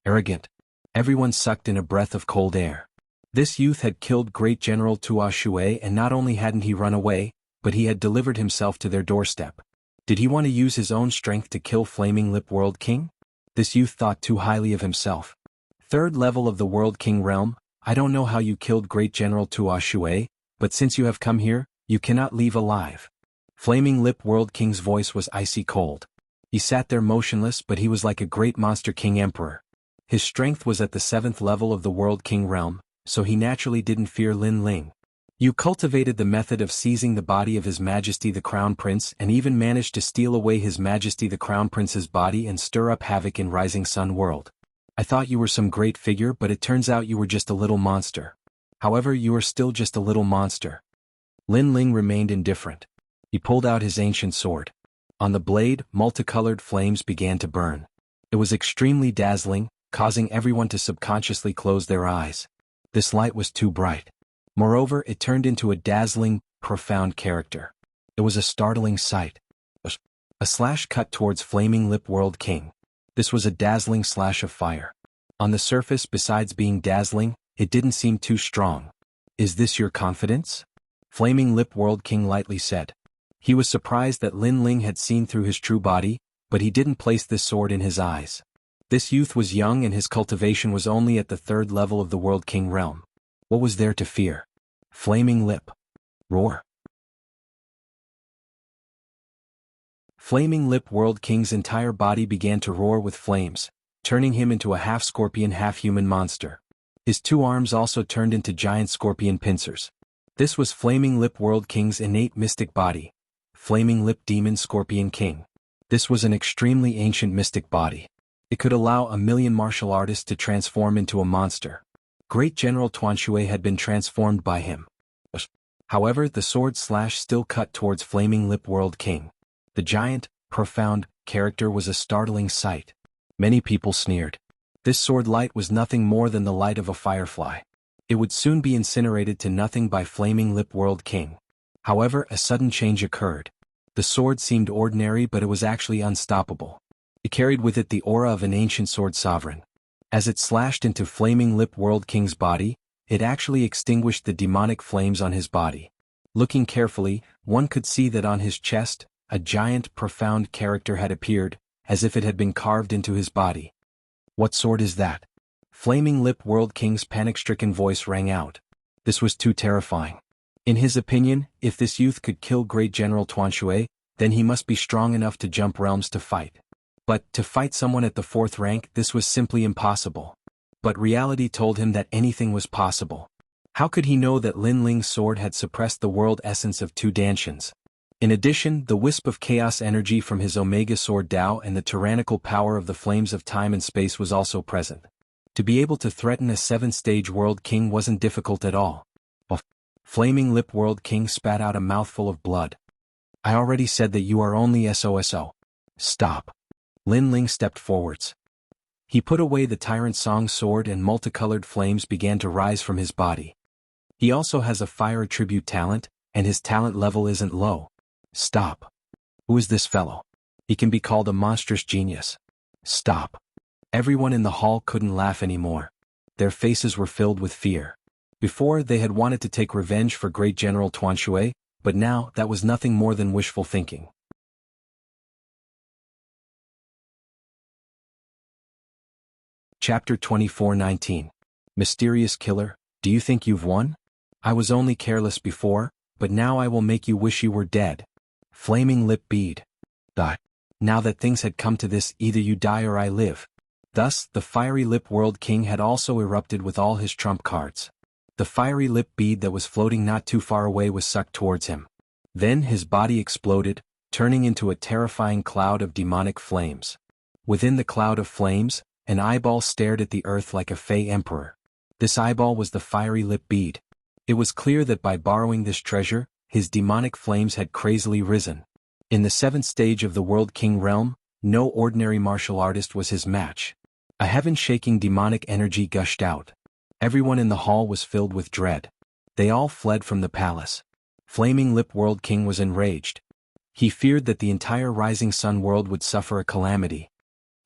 Arrogant. Everyone sucked in a breath of cold air. This youth had killed great General Tua Shui and not only hadn't he run away, but he had delivered himself to their doorstep. Did he want to use his own strength to kill Flaming Lip World King? This youth thought too highly of himself. Third level of the World King realm, I don't know how you killed Great General Tua Shui, but since you have come here, you cannot leave alive. Flaming Lip World King's voice was icy cold. He sat there motionless, but he was like a great monster king emperor. His strength was at the 7th level of the World King realm, so he naturally didn't fear Lin Ling. You cultivated the method of seizing the body of His Majesty the Crown Prince and even managed to steal away His Majesty the Crown Prince's body and stir up havoc in Rising Sun World. I thought you were some great figure, but it turns out you were just a little monster. However, you are still just a little monster. Lin Ling remained indifferent. He pulled out his ancient sword. On the blade, multicolored flames began to burn. It was extremely dazzling, causing everyone to subconsciously close their eyes. This light was too bright. Moreover, it turned into a dazzling, profound character. It was a startling sight. A slash cut towards Flaming Lip World King. This was a dazzling slash of fire. On the surface, besides being dazzling, it didn't seem too strong. Is this your confidence? Flaming Lip World King lightly said. He was surprised that Lin Ling had seen through his true body, but he didn't place this sword in his eyes. This youth was young and his cultivation was only at the 3rd level of the World King realm. What was there to fear? Flaming Lip. Roar. Flaming Lip World King's entire body began to roar with flames, turning him into a half-scorpion half-human monster. His 2 arms also turned into giant scorpion pincers. This was Flaming Lip World King's innate mystic body, Flaming Lip Demon Scorpion King. This was an extremely ancient mystic body. It could allow a million martial artists to transform into a monster. Great General Tuan Shui had been transformed by him. However, the sword slash still cut towards Flaming Lip World King. The giant, profound character was a startling sight. Many people sneered. This sword light was nothing more than the light of a firefly. It would soon be incinerated to nothing by Flaming Lip World King. However, a sudden change occurred. The sword seemed ordinary, but it was actually unstoppable. It carried with it the aura of an ancient sword sovereign. As it slashed into Flaming Lip World King's body, it actually extinguished the demonic flames on his body. Looking carefully, one could see that on his chest, a giant, profound character had appeared, as if it had been carved into his body. What sword is that? Flaming Lip World King's panic-stricken voice rang out. This was too terrifying. In his opinion, if this youth could kill Great General Tuan Shui, then he must be strong enough to jump realms to fight. But to fight someone at the 4th rank, this was simply impossible. But reality told him that anything was possible. How could he know that Lin Ling's sword had suppressed the world essence of 2 Danshians? In addition, the wisp of chaos energy from his Omega Sword Dao and the tyrannical power of the flames of time and space was also present. To be able to threaten a 7th-stage World King wasn't difficult at all. Flaming Lip World King spat out a mouthful of blood. I already said that you are only SOSO. Stop. Lin Ling stepped forwards. He put away the Tyrant Song sword and multicolored flames began to rise from his body. He also has a fire attribute talent, and his talent level isn't low. Stop. Who is this fellow? He can be called a monstrous genius. Stop. Everyone in the hall couldn't laugh anymore. Their faces were filled with fear. Before, they had wanted to take revenge for Great General Tuan Shui, but now that was nothing more than wishful thinking. Chapter 24:19. Mysterious Killer, do you think you've won? I was only careless before, but now I will make you wish you were dead. Flaming Lip Bead. Die. Now that things had come to this, either you die or I live. Thus, the Fiery Lip World King had also erupted with all his trump cards. The fiery lip bead that was floating not too far away was sucked towards him. Then his body exploded, turning into a terrifying cloud of demonic flames. Within the cloud of flames, an eyeball stared at the earth like a fey emperor. This eyeball was the fiery lip bead. It was clear that by borrowing this treasure, his demonic flames had crazily risen. In the 7th stage of the World King realm, no ordinary martial artist was his match. A heaven-shaking demonic energy gushed out. Everyone in the hall was filled with dread. They all fled from the palace. Flaming Lip World King was enraged. He feared that the entire Rising Sun world would suffer a calamity.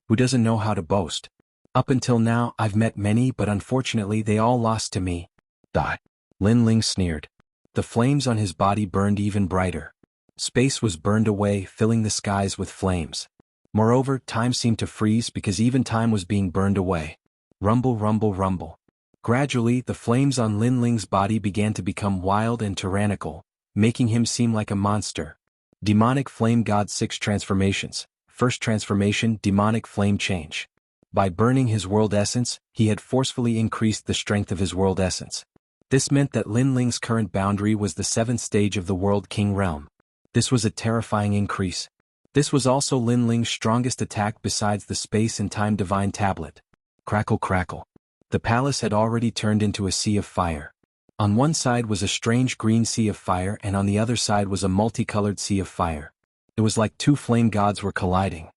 Who doesn't know how to boast? Up until now, I've met many, but unfortunately they all lost to me. Die. Lin Ling sneered. The flames on his body burned even brighter. Space was burned away, filling the skies with flames. Moreover, time seemed to freeze because even time was being burned away. Rumble, rumble, rumble. Gradually, the flames on Lin Ling's body began to become wild and tyrannical, making him seem like a monster. Demonic Flame God 6 transformations. First transformation, Demonic Flame Change. By burning his world essence, he had forcefully increased the strength of his world essence. This meant that Lin Ling's current boundary was the 7th stage of the World King realm. This was a terrifying increase. This was also Lin Ling's strongest attack besides the Space and Time Divine Tablet. Crackle, crackle. The palace had already turned into a sea of fire. On one side was a strange green sea of fire and on the other side was a multicolored sea of fire. It was like two flame gods were colliding.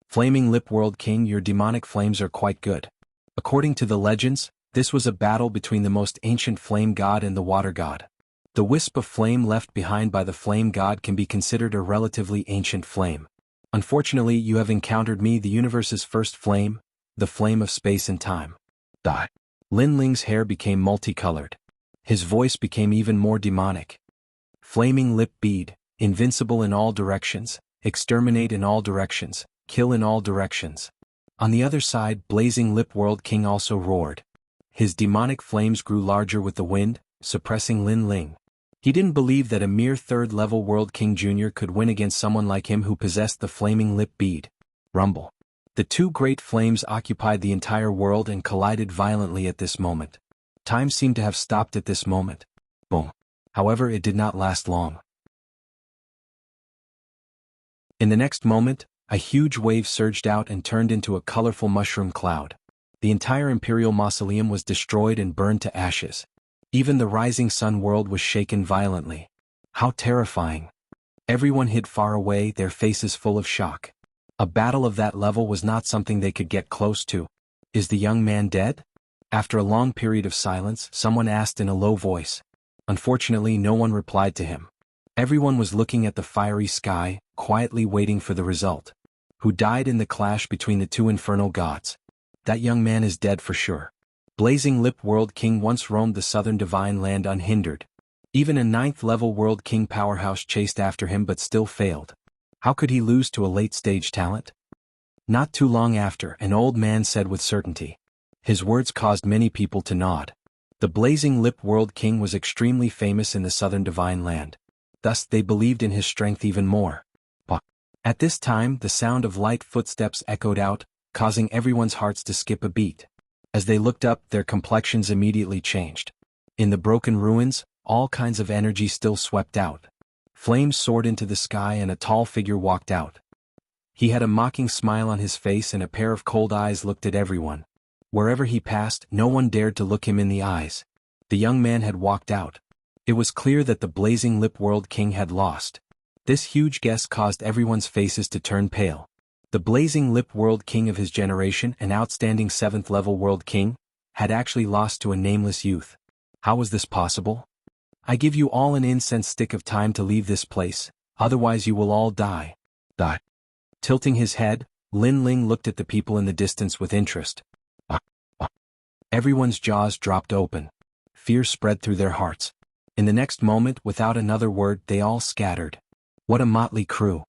Flaming Lip World King, your demonic flames are quite good. According to the legends, this was a battle between the most ancient flame god and the water god. The wisp of flame left behind by the flame god can be considered a relatively ancient flame. Unfortunately, you have encountered me, the universe's first flame, the flame of space and time. Lin Ling's hair became multicolored. His voice became even more demonic. Flaming Lip Bead, invincible in all directions, exterminate in all directions, kill in all directions. On the other side, Blazing Lip World King also roared. His demonic flames grew larger with the wind, suppressing Lin Ling. He didn't believe that a mere 3rd-level World King Jr. could win against someone like him who possessed the Flaming Lip Bead. Rumble. The two great flames occupied the entire world and collided violently at this moment. Time seemed to have stopped at this moment. Boom. However, it did not last long. In the next moment, a huge wave surged out and turned into a colorful mushroom cloud. The entire Imperial Mausoleum was destroyed and burned to ashes. Even the rising sun world was shaken violently. How terrifying. Everyone hid far away, their faces full of shock. A battle of that level was not something they could get close to. Is the young man dead? After a long period of silence, someone asked in a low voice. Unfortunately, no one replied to him. Everyone was looking at the fiery sky, quietly waiting for the result. Who died in the clash between the two infernal gods? That young man is dead for sure. Blazing Lip World King once roamed the southern divine land unhindered. Even a 9th-level World King powerhouse chased after him but still failed. How could he lose to a late-stage talent? Not too long after, an old man said with certainty. His words caused many people to nod. The Blazing Lip World King was extremely famous in the southern divine land. Thus they believed in his strength even more. At this time, the sound of light footsteps echoed out, causing everyone's hearts to skip a beat. As they looked up, their complexions immediately changed. In the broken ruins, all kinds of energy still swept out. Flames soared into the sky and a tall figure walked out. He had a mocking smile on his face and a pair of cold eyes looked at everyone. Wherever he passed, no one dared to look him in the eyes. The young man had walked out. It was clear that the Blazing Lip World King had lost. This huge guess caused everyone's faces to turn pale. The Blazing Lip World King of his generation, an outstanding 7th-level World King, had actually lost to a nameless youth. How was this possible? I give you all an incense stick of time to leave this place, otherwise you will all die. Tilting his head, Lin Ling looked at the people in the distance with interest. Everyone's jaws dropped open. Fear spread through their hearts. In the next moment, without another word, they all scattered. What a motley crew.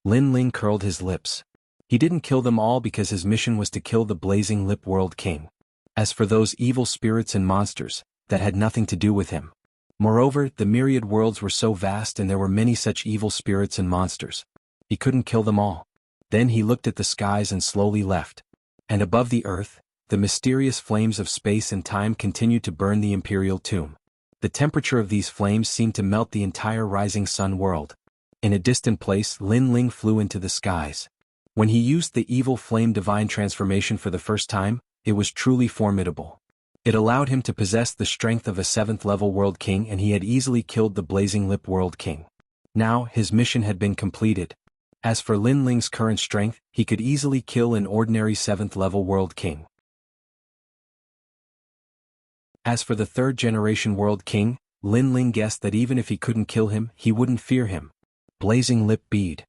Lin Ling curled his lips. He didn't kill them all because his mission was to kill the Blazing Lip World King. As for those evil spirits and monsters, that had nothing to do with him. Moreover, the myriad worlds were so vast and there were many such evil spirits and monsters. He couldn't kill them all. Then he looked at the skies and slowly left. And above the earth, the mysterious flames of space and time continued to burn the imperial tomb. The temperature of these flames seemed to melt the entire rising sun world. In a distant place, Lin Ling flew into the skies. When he used the evil flame divine transformation for the first time, it was truly formidable. It allowed him to possess the strength of a 7th-level World King and he had easily killed the Blazing Lip World King. Now, his mission had been completed. As for Lin Ling's current strength, he could easily kill an ordinary 7th-level World King. As for the 3rd-generation World King, Lin Ling guessed that even if he couldn't kill him, he wouldn't fear him. Blazing Lip Bead.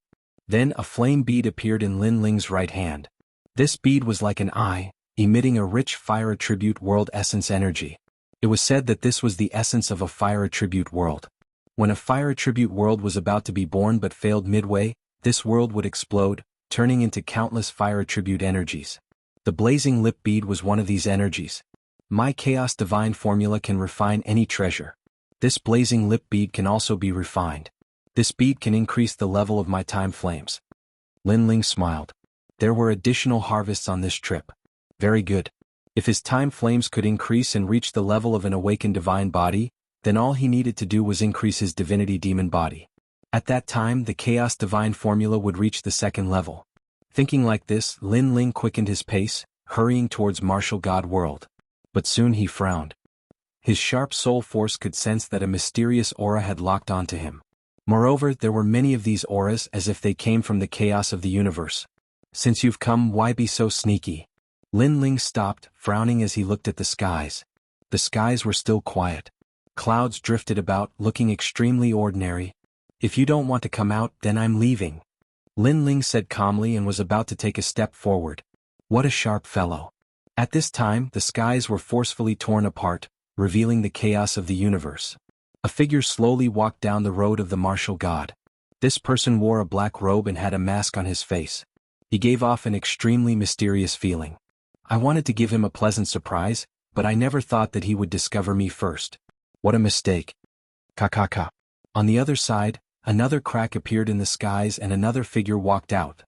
Then a flame bead appeared in Lin Ling's right hand. This bead was like an eye, emitting a rich fire attribute world essence energy. It was said that this was the essence of a fire attribute world. When a fire attribute world was about to be born but failed midway, this world would explode, turning into countless fire attribute energies. The blazing lip bead was one of these energies. My Chaos Divine formula can refine any treasure. This blazing lip bead can also be refined. This bead can increase the level of my time flames. Lin Ling smiled. There were additional harvests on this trip. Very good. If his time flames could increase and reach the level of an awakened divine body, then all he needed to do was increase his divinity demon body. At that time, the Chaos Divine formula would reach the second level. Thinking like this, Lin Ling quickened his pace, hurrying towards martial god world. But soon he frowned. His sharp soul force could sense that a mysterious aura had locked onto him. Moreover, there were many of these auras as if they came from the chaos of the universe. Since you've come, why be so sneaky? Lin Ling stopped, frowning as he looked at the skies. The skies were still quiet. Clouds drifted about, looking extremely ordinary. If you don't want to come out, then I'm leaving. Lin Ling said calmly and was about to take a step forward. What a sharp fellow. At this time, the skies were forcefully torn apart, revealing the chaos of the universe. A figure slowly walked down the road of the martial god. This person wore a black robe and had a mask on his face. He gave off an extremely mysterious feeling. I wanted to give him a pleasant surprise, but I never thought that he would discover me first. What a mistake. Ka. On the other side, another crack appeared in the skies and another figure walked out.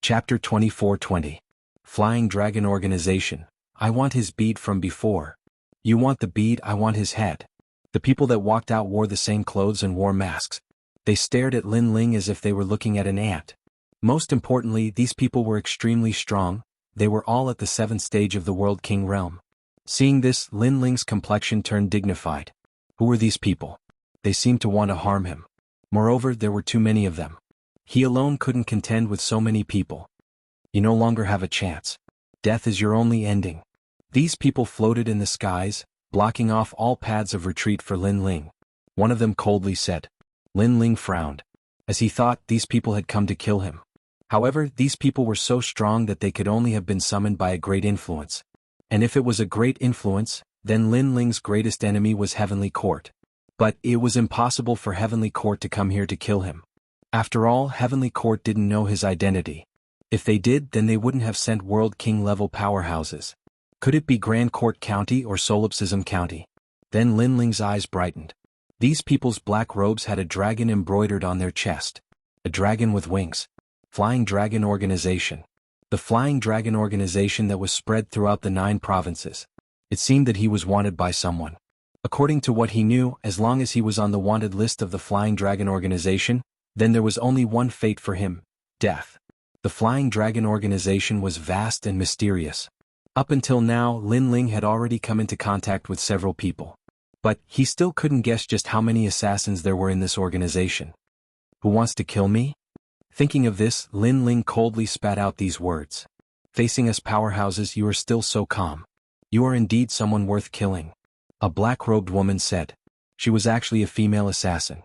Chapter 24:20. Flying Dragon Organization. I want his bead from before. You want the bead, I want his head. The people that walked out wore the same clothes and wore masks. They stared at Lin Ling as if they were looking at an ant. Most importantly, these people were extremely strong. They were all at the 7th stage of the World King realm. Seeing this, Lin Ling's complexion turned dignified. Who were these people? They seemed to want to harm him. Moreover, there were too many of them. He alone couldn't contend with so many people. You no longer have a chance. Death is your only ending. These people floated in the skies, blocking off all paths of retreat for Lin Ling. One of them coldly said. Lin Ling frowned, as he thought these people had come to kill him. However, these people were so strong that they could only have been summoned by a great influence. And if it was a great influence, then Lin Ling's greatest enemy was Heavenly Court. But it was impossible for Heavenly Court to come here to kill him. After all, Heavenly Court didn't know his identity. If they did, then they wouldn't have sent World King level powerhouses. Could it be Grand Court County or Solipsism County? Then Lin Ling's eyes brightened. These people's black robes had a dragon embroidered on their chest. A dragon with wings. Flying Dragon Organization. The Flying Dragon Organization that was spread throughout the 9 provinces. It seemed that he was wanted by someone. According to what he knew, as long as he was on the wanted list of the Flying Dragon Organization, then there was only one fate for him, death. The Flying Dragon Organization was vast and mysterious. Up until now, Lin Ling had already come into contact with several people. But he still couldn't guess just how many assassins there were in this organization. Who wants to kill me? Thinking of this, Lin Ling coldly spat out these words. Facing us powerhouses, you are still so calm. You are indeed someone worth killing. A black-robed woman said. She was actually a female assassin.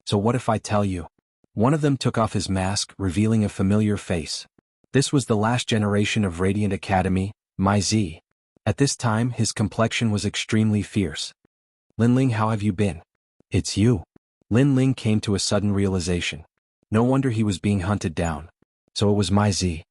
So what if I tell you? One of them took off his mask, revealing a familiar face. This was the last generation of Radiant Academy, Mai Zi. At this time, his complexion was extremely fierce. Lin Ling, how have you been? It's you. Lin Ling came to a sudden realization. No wonder he was being hunted down. So it was Mai Zi.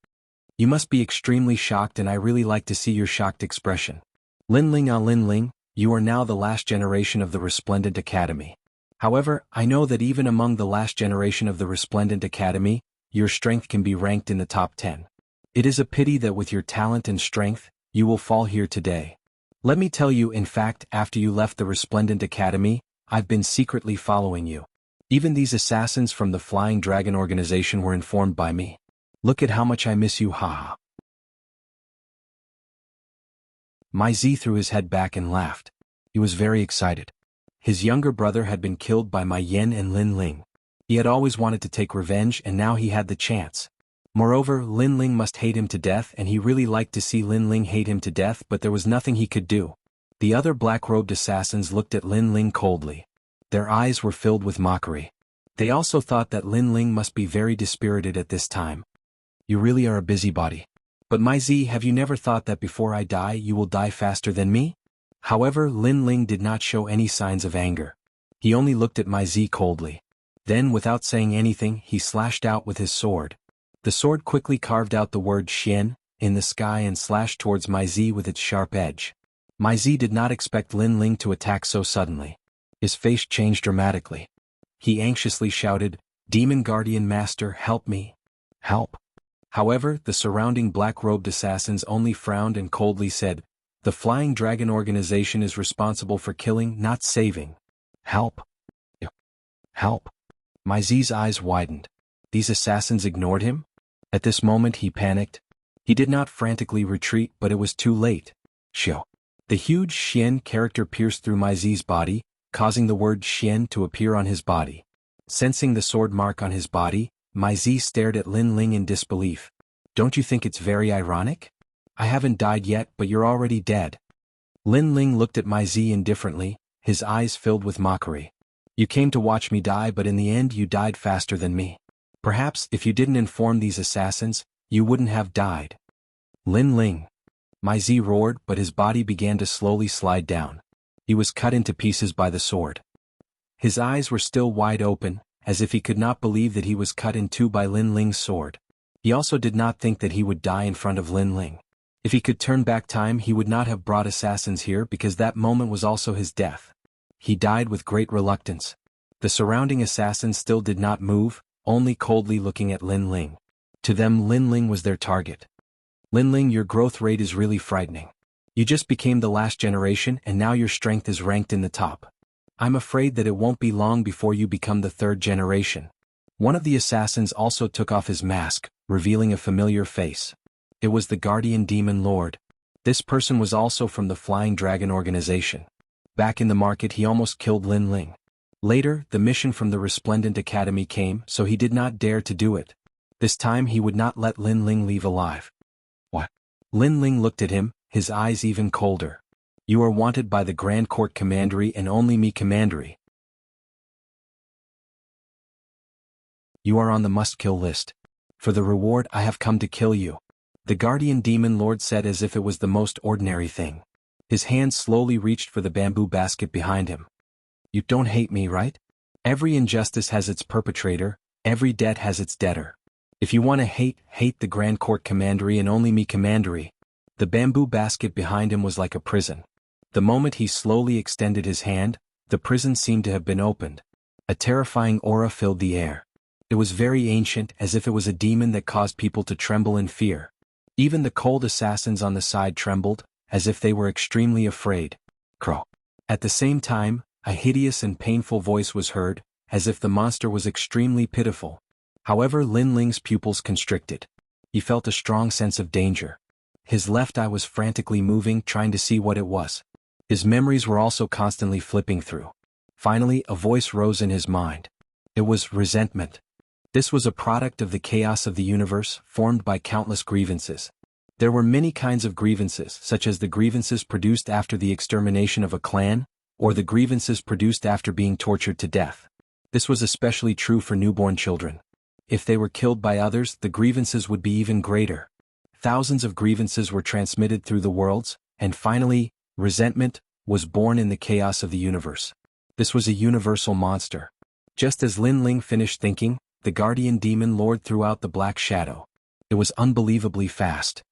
You must be extremely shocked, and I really like to see your shocked expression. Lin Ling, you are now the last generation of the Resplendent Academy. However, I know that even among the last generation of the Resplendent Academy, your strength can be ranked in the top 10. It is a pity that with your talent and strength, you will fall here today. Let me tell you, in fact, after you left the Resplendent Academy, I've been secretly following you. Even these assassins from the Flying Dragon Organization were informed by me. Look at how much I miss you, haha. Mai Zi threw his head back and laughed. He was very excited. His younger brother had been killed by Mai Yan and Lin Ling. He had always wanted to take revenge, and now he had the chance. Moreover, Lin Ling must hate him to death, and he really liked to see Lin Ling hate him to death, but there was nothing he could do. The other black-robed assassins looked at Lin Ling coldly. Their eyes were filled with mockery. They also thought that Lin Ling must be very dispirited at this time. You really are a busybody. But Mai Zi, have you never thought that before I die you will die faster than me? However, Lin Ling did not show any signs of anger. He only looked at my Z coldly. Then, without saying anything, he slashed out with his sword. The sword quickly carved out the word Xian in the sky and slashed towards my Z with its sharp edge. My Z did not expect Lin Ling to attack so suddenly. His face changed dramatically. He anxiously shouted, "Demon Guardian Master, help me! Help!" However, the surrounding black-robed assassins only frowned and coldly said, "The Flying Dragon Organization is responsible for killing, not saving. Help! Help!" My Z's eyes widened. These assassins ignored him? At this moment he panicked. He did not frantically retreat, but it was too late. Xiao. The huge Xian character pierced through my Z's body, causing the word Xian to appear on his body. Sensing the sword mark on his body, my Z stared at Lin Ling in disbelief. "Don't you think it's very ironic? I haven't died yet, but you're already dead." Lin Ling looked at my Z indifferently, his eyes filled with mockery. "You came to watch me die, but in the end you died faster than me. Perhaps if you didn't inform these assassins, you wouldn't have died." Lin Ling. My Z roared, but his body began to slowly slide down. He was cut into pieces by the sword. His eyes were still wide open, as if he could not believe that he was cut in two by Lin Ling's sword. He also did not think that he would die in front of Lin Ling. If he could turn back time, he would not have brought assassins here because that moment was also his death. He died with great reluctance. The surrounding assassins still did not move, only coldly looking at Lin Ling. To them, Lin Ling was their target. "Lin Ling, your growth rate is really frightening. You just became the last generation and now your strength is ranked in the top. I'm afraid that it won't be long before you become the third generation." One of the assassins also took off his mask, revealing a familiar face. It was the Guardian Demon Lord. This person was also from the Flying Dragon Organization. Back in the market he almost killed Lin Ling. Later, the mission from the Resplendent Academy came, so he did not dare to do it. This time he would not let Lin Ling leave alive. "What?" Lin Ling looked at him, his eyes even colder. "You are wanted by the Grand Court Commandery and only me Commandery. You are on the must-kill list. For the reward I have come to kill you," the Guardian Demon Lord said as if it was the most ordinary thing. His hand slowly reached for the bamboo basket behind him. "You don't hate me, right? Every injustice has its perpetrator, every debt has its debtor. If you want to hate the Grand Court Commandery and only me Commandery." The bamboo basket behind him was like a prison. The moment he slowly extended his hand, the prison seemed to have been opened. A terrifying aura filled the air. It was very ancient, as if it was a demon that caused people to tremble in fear. Even the cold assassins on the side trembled, as if they were extremely afraid. Crow. At the same time, a hideous and painful voice was heard, as if the monster was extremely pitiful. However, Lin Ling's pupils constricted. He felt a strong sense of danger. His left eye was frantically moving, trying to see what it was. His memories were also constantly flipping through. Finally, a voice rose in his mind. It was resentment. This was a product of the chaos of the universe, formed by countless grievances. There were many kinds of grievances, such as the grievances produced after the extermination of a clan, or the grievances produced after being tortured to death. This was especially true for newborn children. If they were killed by others, the grievances would be even greater. Thousands of grievances were transmitted through the worlds, and finally, resentment was born in the chaos of the universe. This was a universal monster. Just as Lin Ling finished thinking, the Guardian Demon Lord threw out the black shadow. It was unbelievably fast.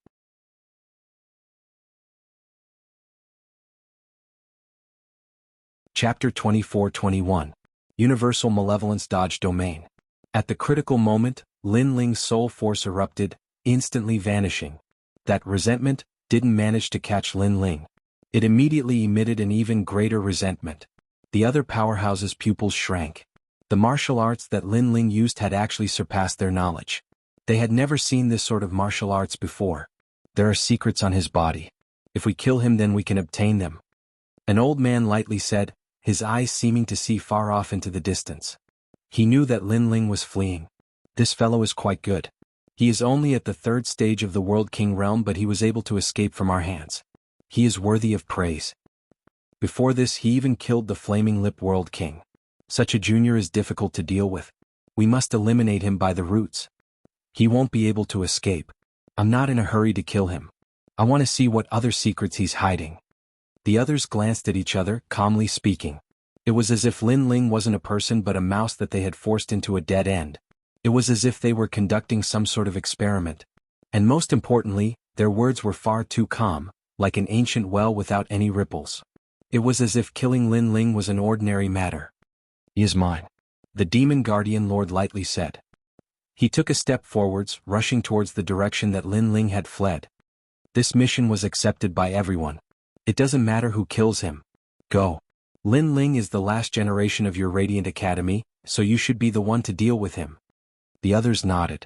Chapter 24-21. Universal Malevolence Dodge Domain. At the critical moment, Lin Ling's soul force erupted, instantly vanishing. That resentment didn't manage to catch Lin Ling. It immediately emitted an even greater resentment. The other powerhouse's pupils shrank. The martial arts that Lin Ling used had actually surpassed their knowledge. They had never seen this sort of martial arts before. There are secrets on his body. If we kill him, then we can obtain them. An old man lightly said, his eyes seeming to see far off into the distance. He knew that Lin Ling was fleeing. This fellow is quite good. He is only at the third stage of the World King realm, but he was able to escape from our hands. He is worthy of praise. Before this, he even killed the Flaming Lip World King. Such a junior is difficult to deal with. We must eliminate him by the roots. He won't be able to escape. I'm not in a hurry to kill him. I want to see what other secrets he's hiding. The others glanced at each other, calmly speaking. It was as if Lin Ling wasn't a person but a mouse that they had forced into a dead end. It was as if they were conducting some sort of experiment. And most importantly, their words were far too calm, like an ancient well without any ripples. It was as if killing Lin Ling was an ordinary matter. "He is mine," the demon guardian lord lightly said. He took a step forwards, rushing towards the direction that Lin Ling had fled. This mission was accepted by everyone. It doesn't matter who kills him. Go. Lin Ling is the last generation of your Radiant Academy, so you should be the one to deal with him. The others nodded.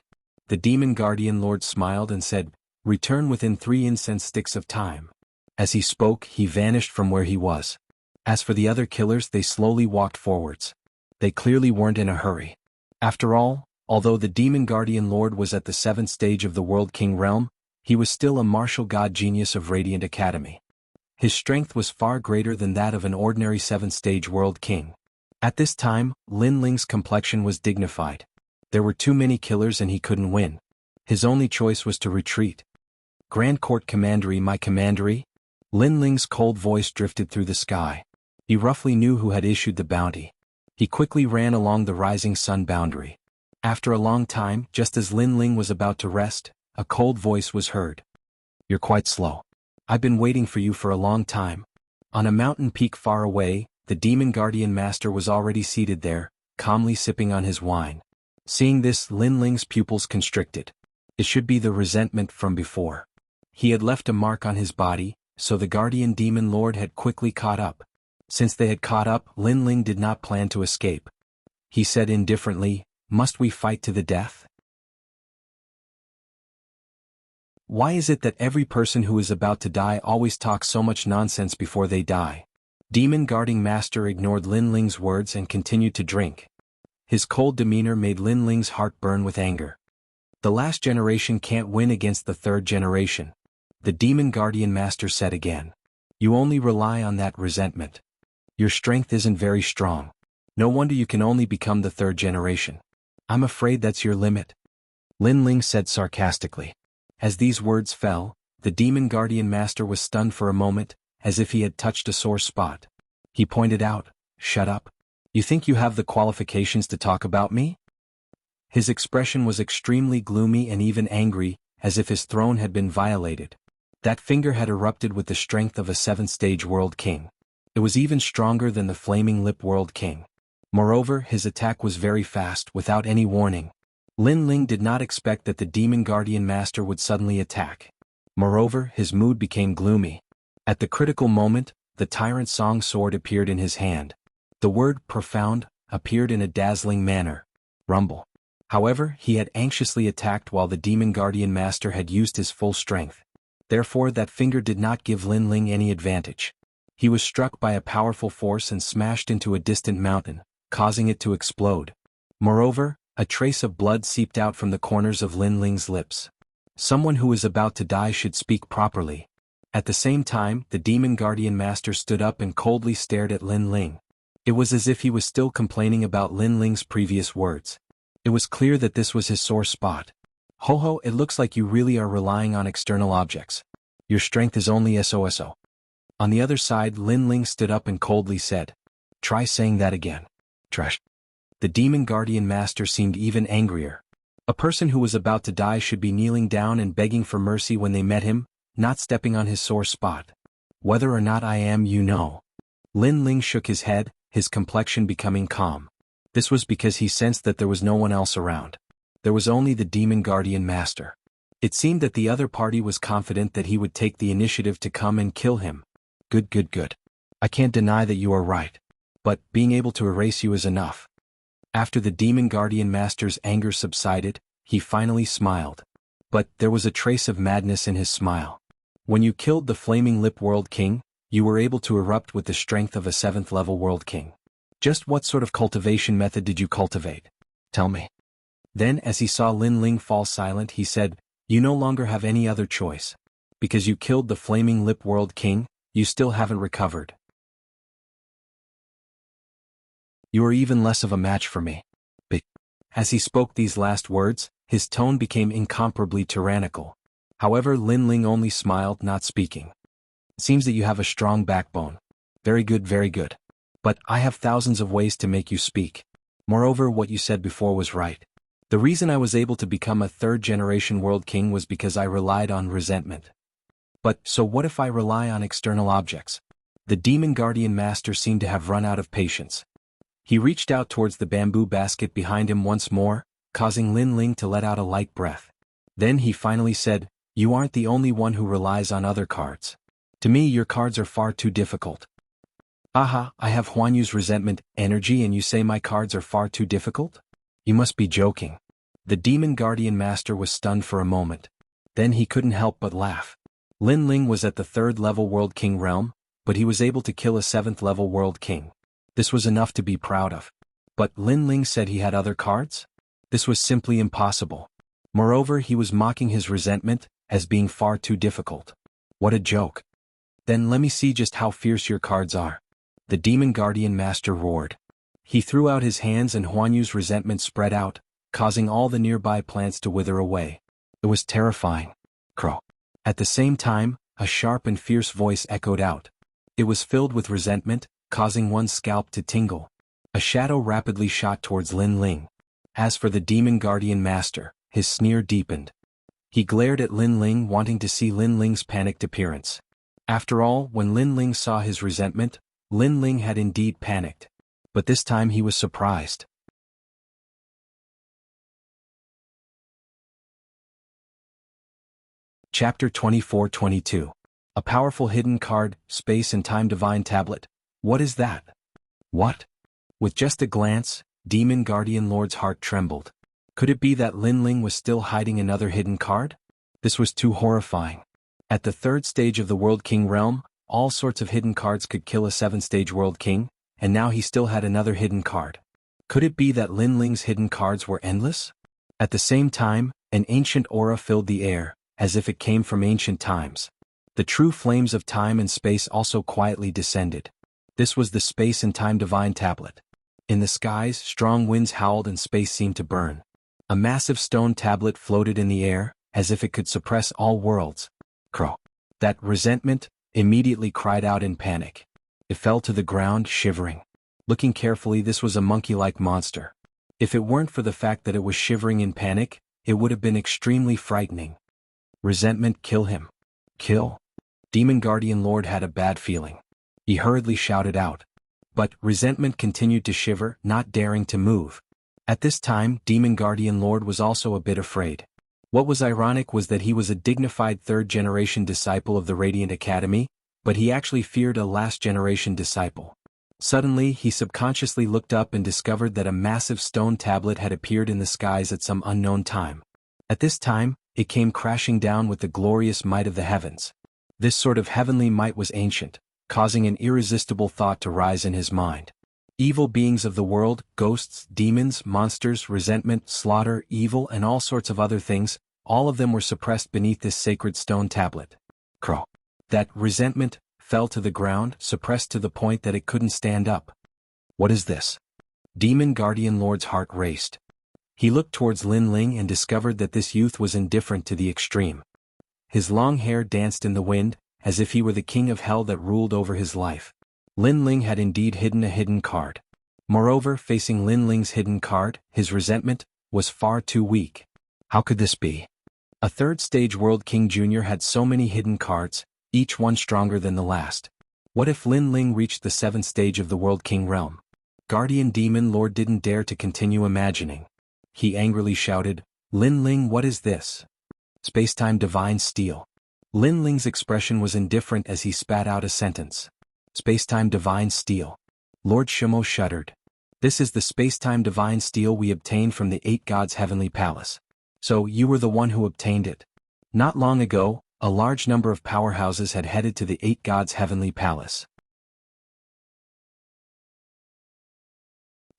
The demon guardian lord smiled and said, "Return within 3 incense sticks of time." As he spoke, he vanished from where he was. As for the other killers, they slowly walked forwards. They clearly weren't in a hurry. After all, although the demon guardian lord was at the 7th stage of the World King realm, he was still a martial god genius of Radiant Academy. His strength was far greater than that of an ordinary 7th stage World King. At this time, Lin Ling's complexion was dignified. There were too many killers and he couldn't win. His only choice was to retreat. "Grand Court Commandery, my commandery?" Lin Ling's cold voice drifted through the sky. He roughly knew who had issued the bounty. He quickly ran along the rising sun boundary. After a long time, just as Lin Ling was about to rest, a cold voice was heard. "You're quite slow. I've been waiting for you for a long time." On a mountain peak far away, the demon guardian master was already seated there, calmly sipping on his wine. Seeing this, Lin Ling's pupils constricted. It should be the resentment from before. He had left a mark on his body, so the guardian demon lord had quickly caught up. Since they had caught up, Lin Ling did not plan to escape. He said indifferently, "Must we fight to the death? Why is it that every person who is about to die always talks so much nonsense before they die?" Demon guarding master ignored Lin Ling's words and continued to drink. His cold demeanor made Lin Ling's heart burn with anger. "The last generation can't win against the 3rd generation," the demon guardian master said again. "You only rely on that resentment. Your strength isn't very strong. No wonder you can only become the 3rd generation. I'm afraid that's your limit," Lin Ling said sarcastically. As these words fell, the demon guardian master was stunned for a moment, as if he had touched a sore spot. He pointed out, "Shut up. You think you have the qualifications to talk about me?" His expression was extremely gloomy and even angry, as if his throne had been violated. That finger had erupted with the strength of a 7th stage World King. It was even stronger than the Flaming Lip World King. Moreover, his attack was very fast, without any warning. Lin Ling did not expect that the demon guardian master would suddenly attack. Moreover, his mood became gloomy. At the critical moment, the Tyrant Song sword appeared in his hand. The word "profound" appeared in a dazzling manner. Rumble. However, he had anxiously attacked while the demon guardian master had used his full strength. Therefore, that finger did not give Lin Ling any advantage. He was struck by a powerful force and smashed into a distant mountain, causing it to explode. Moreover, a trace of blood seeped out from the corners of Lin Ling's lips. Someone who is about to die should speak properly. At the same time, the demon guardian master stood up and coldly stared at Lin Ling. It was as if he was still complaining about Lin Ling's previous words. It was clear that this was his sore spot. "Ho ho, it looks like you really are relying on external objects. Your strength is only SOSO. On the other side, Lin Ling stood up and coldly said, "Try saying that again." Trash. The demon guardian master seemed even angrier. A person who was about to die should be kneeling down and begging for mercy when they met him, not stepping on his sore spot. "Whether or not I am, you know." Lin Ling shook his head, his complexion becoming calm. This was because he sensed that there was no one else around. There was only the demon guardian master. It seemed that the other party was confident that he would take the initiative to come and kill him. Good, good, good. I can't deny that you are right. But being able to erase you is enough." After the demon guardian master's anger subsided, he finally smiled. But there was a trace of madness in his smile. "When you killed the Flaming Lip World King, you were able to erupt with the strength of a 7th level World King. Just what sort of cultivation method did you cultivate? Tell me." Then, as he saw Lin Ling fall silent, he said, "You no longer have any other choice. Because you killed the Flaming Lip World King, you still haven't recovered. You are even less of a match for me." As he spoke these last words, his tone became incomparably tyrannical. However, Lin Ling only smiled, not speaking. "Seems that you have a strong backbone. Very good, very good. But I have thousands of ways to make you speak. Moreover, what you said before was right. The reason I was able to become a third-generation world king was because I relied on resentment. But, so what if I rely on external objects? The demon guardian master seemed to have run out of patience. He reached out towards the bamboo basket behind him once more, causing Lin Ling to let out a light breath. Then he finally said, "You aren't the only one who relies on other cards. To me, your cards are far too difficult." "Aha, I have Huan Yu's resentment, energy, and you say my cards are far too difficult? You must be joking." The demon guardian master was stunned for a moment. Then he couldn't help but laugh. Lin Ling was at the 3rd level World King realm, but he was able to kill a 7th level World King. This was enough to be proud of. But Lin Ling said he had other cards? This was simply impossible. Moreover, he was mocking his resentment as being far too difficult. What a joke. "Then let me see just how fierce your cards are." The demon guardian master roared. He threw out his hands and Huan Yu's resentment spread out, causing all the nearby plants to wither away. It was terrifying. Crow. At the same time, a sharp and fierce voice echoed out. It was filled with resentment, causing one's scalp to tingle. A shadow rapidly shot towards Lin Ling. As for the demon guardian master, his sneer deepened. He glared at Lin Ling, wanting to see Lin Ling's panicked appearance. After all, when Lin Ling saw his resentment, Lin Ling had indeed panicked. But this time he was surprised. Chapter 24-22. A powerful hidden card, Space and Time Divine Tablet. What is that? What? With just a glance, Demon Guardian Lord's heart trembled. Could it be that Lin Ling was still hiding another hidden card? This was too horrifying. At the 3rd stage of the World King realm, all sorts of hidden cards could kill a 7th-stage World King, and now he still had another hidden card. Could it be that Lin Ling's hidden cards were endless? At the same time, an ancient aura filled the air, as if it came from ancient times. The true flames of time and space also quietly descended. This was the Space and Time Divine Tablet. In the skies, strong winds howled and space seemed to burn. A massive stone tablet floated in the air, as if it could suppress all worlds. Crow. That resentment immediately cried out in panic. It fell to the ground, shivering. Looking carefully, this was a monkey-like monster. If it weren't for the fact that it was shivering in panic, it would have been extremely frightening. Resentment, kill him. Kill? Demon Guardian Lord had a bad feeling. He hurriedly shouted out. But resentment continued to shiver, not daring to move. At this time, Demon Guardian Lord was also a bit afraid. What was ironic was that he was a dignified 3rd-generation disciple of the Radiant Academy, but he actually feared a last-generation disciple. Suddenly, he subconsciously looked up and discovered that a massive stone tablet had appeared in the skies at some unknown time. At this time, it came crashing down with the glorious might of the heavens. This sort of heavenly might was ancient, causing an irresistible thought to rise in his mind. Evil beings of the world, ghosts, demons, monsters, resentment, slaughter, evil, and all sorts of other things, all of them were suppressed beneath this sacred stone tablet. Crow. That resentment fell to the ground, suppressed to the point that it couldn't stand up. What is this? Demon Guardian Lord's heart raced. He looked towards Lin Ling and discovered that this youth was indifferent to the extreme. His long hair danced in the wind, as if he were the king of hell that ruled over his life. Lin Ling had indeed hidden a hidden card. Moreover, facing Lin Ling's hidden card, his resentment was far too weak. How could this be? A 3rd-stage World King Jr. had so many hidden cards, each one stronger than the last. What if Lin Ling reached the 7th stage of the World King realm? Guardian Demon Lord didn't dare to continue imagining. He angrily shouted, "Lin Ling, what is this?" Spacetime Divine Steel. Lin Ling's expression was indifferent as he spat out a sentence. Spacetime Divine Steel. Lord Shimo shuddered. This is the Spacetime Divine Steel we obtained from the 8 Gods' Heavenly Palace. So you were the one who obtained it. Not long ago, a large number of powerhouses had headed to the 8 Gods' Heavenly Palace.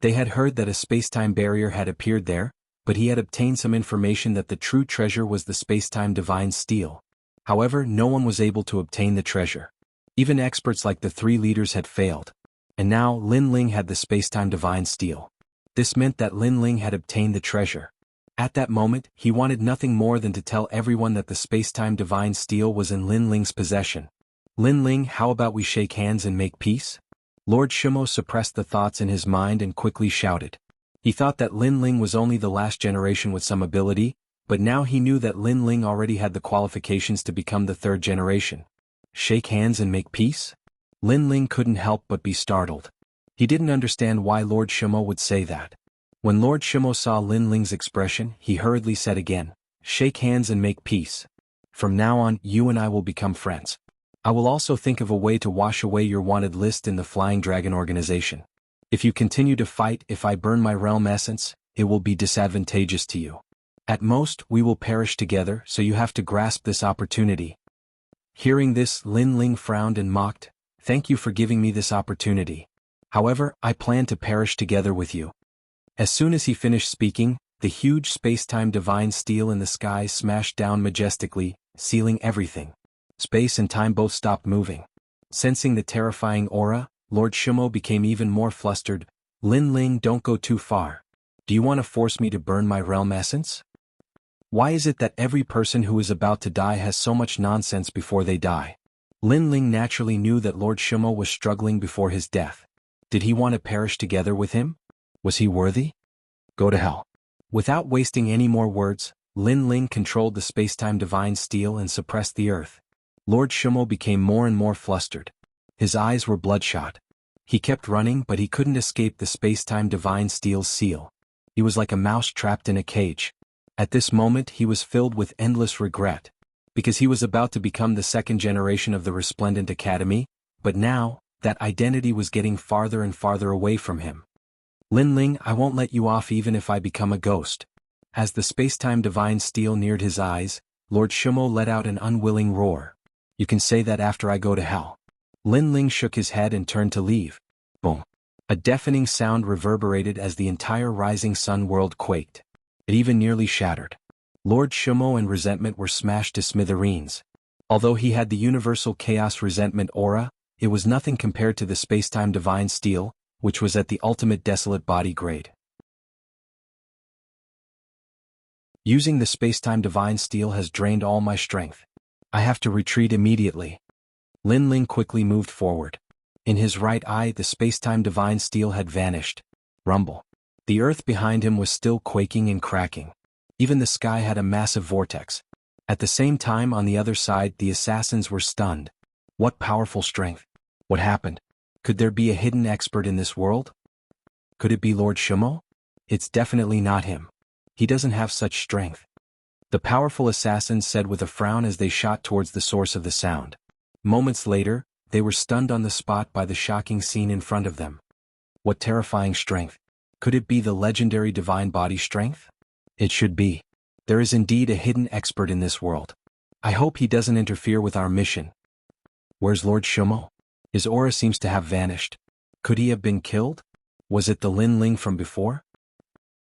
They had heard that a spacetime barrier had appeared there, but he had obtained some information that the true treasure was the Spacetime Divine Steel. However, no one was able to obtain the treasure. Even experts like the 3 leaders had failed. And now, Lin Ling had the Spacetime Divine Steel. This meant that Lin Ling had obtained the treasure. At that moment, he wanted nothing more than to tell everyone that the Spacetime Divine Steel was in Lin Ling's possession. Lin Ling, how about we shake hands and make peace? Lord Shimo suppressed the thoughts in his mind and quickly shouted. He thought that Lin Ling was only the last generation with some ability, but now he knew that Lin Ling already had the qualifications to become the third generation. Shake hands and make peace? Lin Ling couldn't help but be startled. He didn't understand why Lord Shimo would say that. When Lord Shimo saw Lin Ling's expression, he hurriedly said again, "Shake hands and make peace. From now on, you and I will become friends. I will also think of a way to wash away your wanted list in the Flying Dragon organization. If you continue to fight, if I burn my realm essence, it will be disadvantageous to you. At most, we will perish together, so you have to grasp this opportunity." Hearing this, Lin Ling frowned and mocked, "Thank you for giving me this opportunity. However, I plan to perish together with you." As soon as he finished speaking, the huge space-time divine steel in the sky smashed down majestically, sealing everything. Space and time both stopped moving. Sensing the terrifying aura, Lord Shimo became even more flustered. "Lin Ling, don't go too far. Do you want to force me to burn my realm essence? Why is it that every person who is about to die has so much nonsense before they die?" Lin Ling naturally knew that Lord Shimo was struggling before his death. Did he want to perish together with him? Was he worthy? Go to hell. Without wasting any more words, Lin Ling controlled the space-time divine steel and suppressed the earth. Lord Shimo became more and more flustered. His eyes were bloodshot. He kept running, but he couldn't escape the space-time divine steel's seal. He was like a mouse trapped in a cage. At this moment he was filled with endless regret, because he was about to become the second generation of the Resplendent Academy, but now, that identity was getting farther and farther away from him. "Lin Ling, I won't let you off even if I become a ghost." As the space-time divine steel neared his eyes, Lord Shimo let out an unwilling roar. "You can say that after I go to hell." Lin Ling shook his head and turned to leave. Boom. A deafening sound reverberated as the entire rising sun world quaked. It even nearly shattered. Lord Shimo and resentment were smashed to smithereens. Although he had the universal chaos resentment aura, it was nothing compared to the space-time divine steel, which was at the ultimate desolate body grade. Using the space-time divine steel has drained all my strength. I have to retreat immediately. Lin Ling quickly moved forward. In his right eye, the space-time divine steel had vanished. Rumble. The earth behind him was still quaking and cracking. Even the sky had a massive vortex. At the same time, on the other side, the assassins were stunned. What powerful strength! What happened? Could there be a hidden expert in this world? Could it be Lord Shimo? It's definitely not him. He doesn't have such strength. The powerful assassins said with a frown as they shot towards the source of the sound. Moments later, they were stunned on the spot by the shocking scene in front of them. What terrifying strength! Could it be the legendary divine body strength? It should be. There is indeed a hidden expert in this world. I hope he doesn't interfere with our mission. Where's Lord Shimo? His aura seems to have vanished. Could he have been killed? Was it the Lin Ling from before?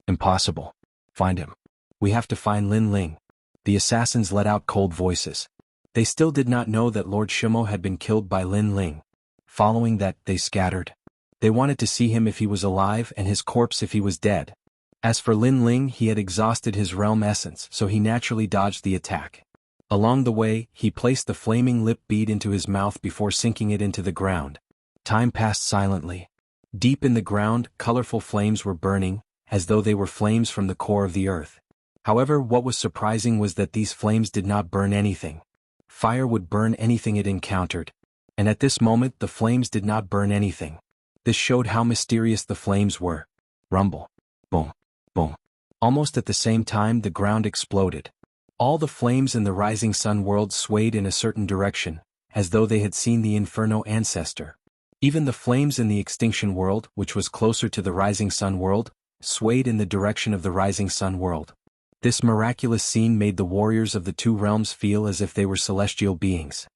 Impossible. Find him. We have to find Lin Ling. The assassins let out cold voices. They still did not know that Lord Shimo had been killed by Lin Ling. Following that, they scattered. They wanted to see him if he was alive and his corpse if he was dead. As for Lin Ling, he had exhausted his realm essence, so he naturally dodged the attack. Along the way, he placed the flaming lip bead into his mouth before sinking it into the ground. Time passed silently. Deep in the ground, colorful flames were burning, as though they were flames from the core of the earth. However, what was surprising was that these flames did not burn anything. Fire would burn anything it encountered. And at this moment, the flames did not burn anything. This showed how mysterious the flames were. Rumble. Boom. Boom. Almost at the same time, the ground exploded. All the flames in the rising sun world swayed in a certain direction, as though they had seen the Inferno ancestor. Even the flames in the extinction world, which was closer to the rising sun world, swayed in the direction of the rising sun world. This miraculous scene made the warriors of the two realms feel as if they were celestial beings.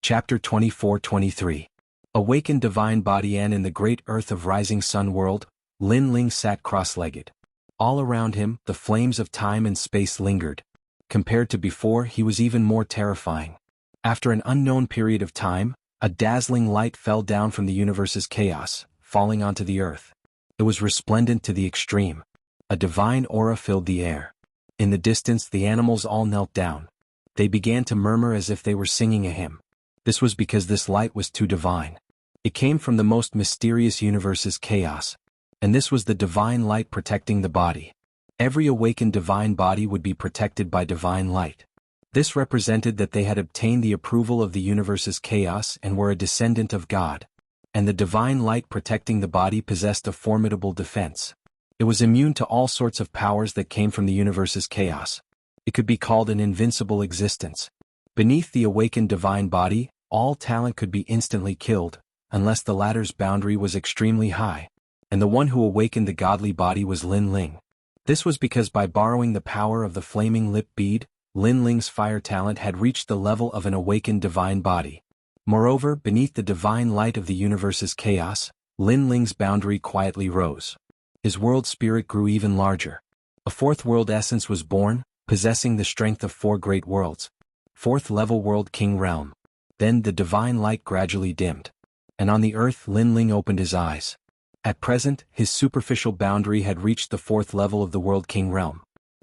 Chapter 24-23. Awakened divine body, and in the great earth of rising sun world, Lin Ling sat cross-legged. All around him, the flames of time and space lingered. Compared to before, he was even more terrifying. After an unknown period of time, a dazzling light fell down from the universe's chaos, falling onto the earth. It was resplendent to the extreme. A divine aura filled the air. In the distance, the animals all knelt down. They began to murmur as if they were singing a hymn. This was because this light was too divine. It came from the most mysterious universe's chaos. And this was the divine light protecting the body. Every awakened divine body would be protected by divine light. This represented that they had obtained the approval of the universe's chaos and were a descendant of God. And the divine light protecting the body possessed a formidable defense. It was immune to all sorts of powers that came from the universe's chaos. It could be called an invincible existence. Beneath the awakened divine body, all talent could be instantly killed, unless the latter's boundary was extremely high. And the one who awakened the godly body was Lin Ling. This was because by borrowing the power of the flaming lip bead, Lin Ling's fire talent had reached the level of an awakened divine body. Moreover, beneath the divine light of the universe's chaos, Lin Ling's boundary quietly rose. His world spirit grew even larger. A fourth world essence was born, possessing the strength of 4 great worlds. 4th level world king realm. Then the divine light gradually dimmed. And on the earth Lin Ling opened his eyes. At present, his superficial boundary had reached the 4th level of the world king realm.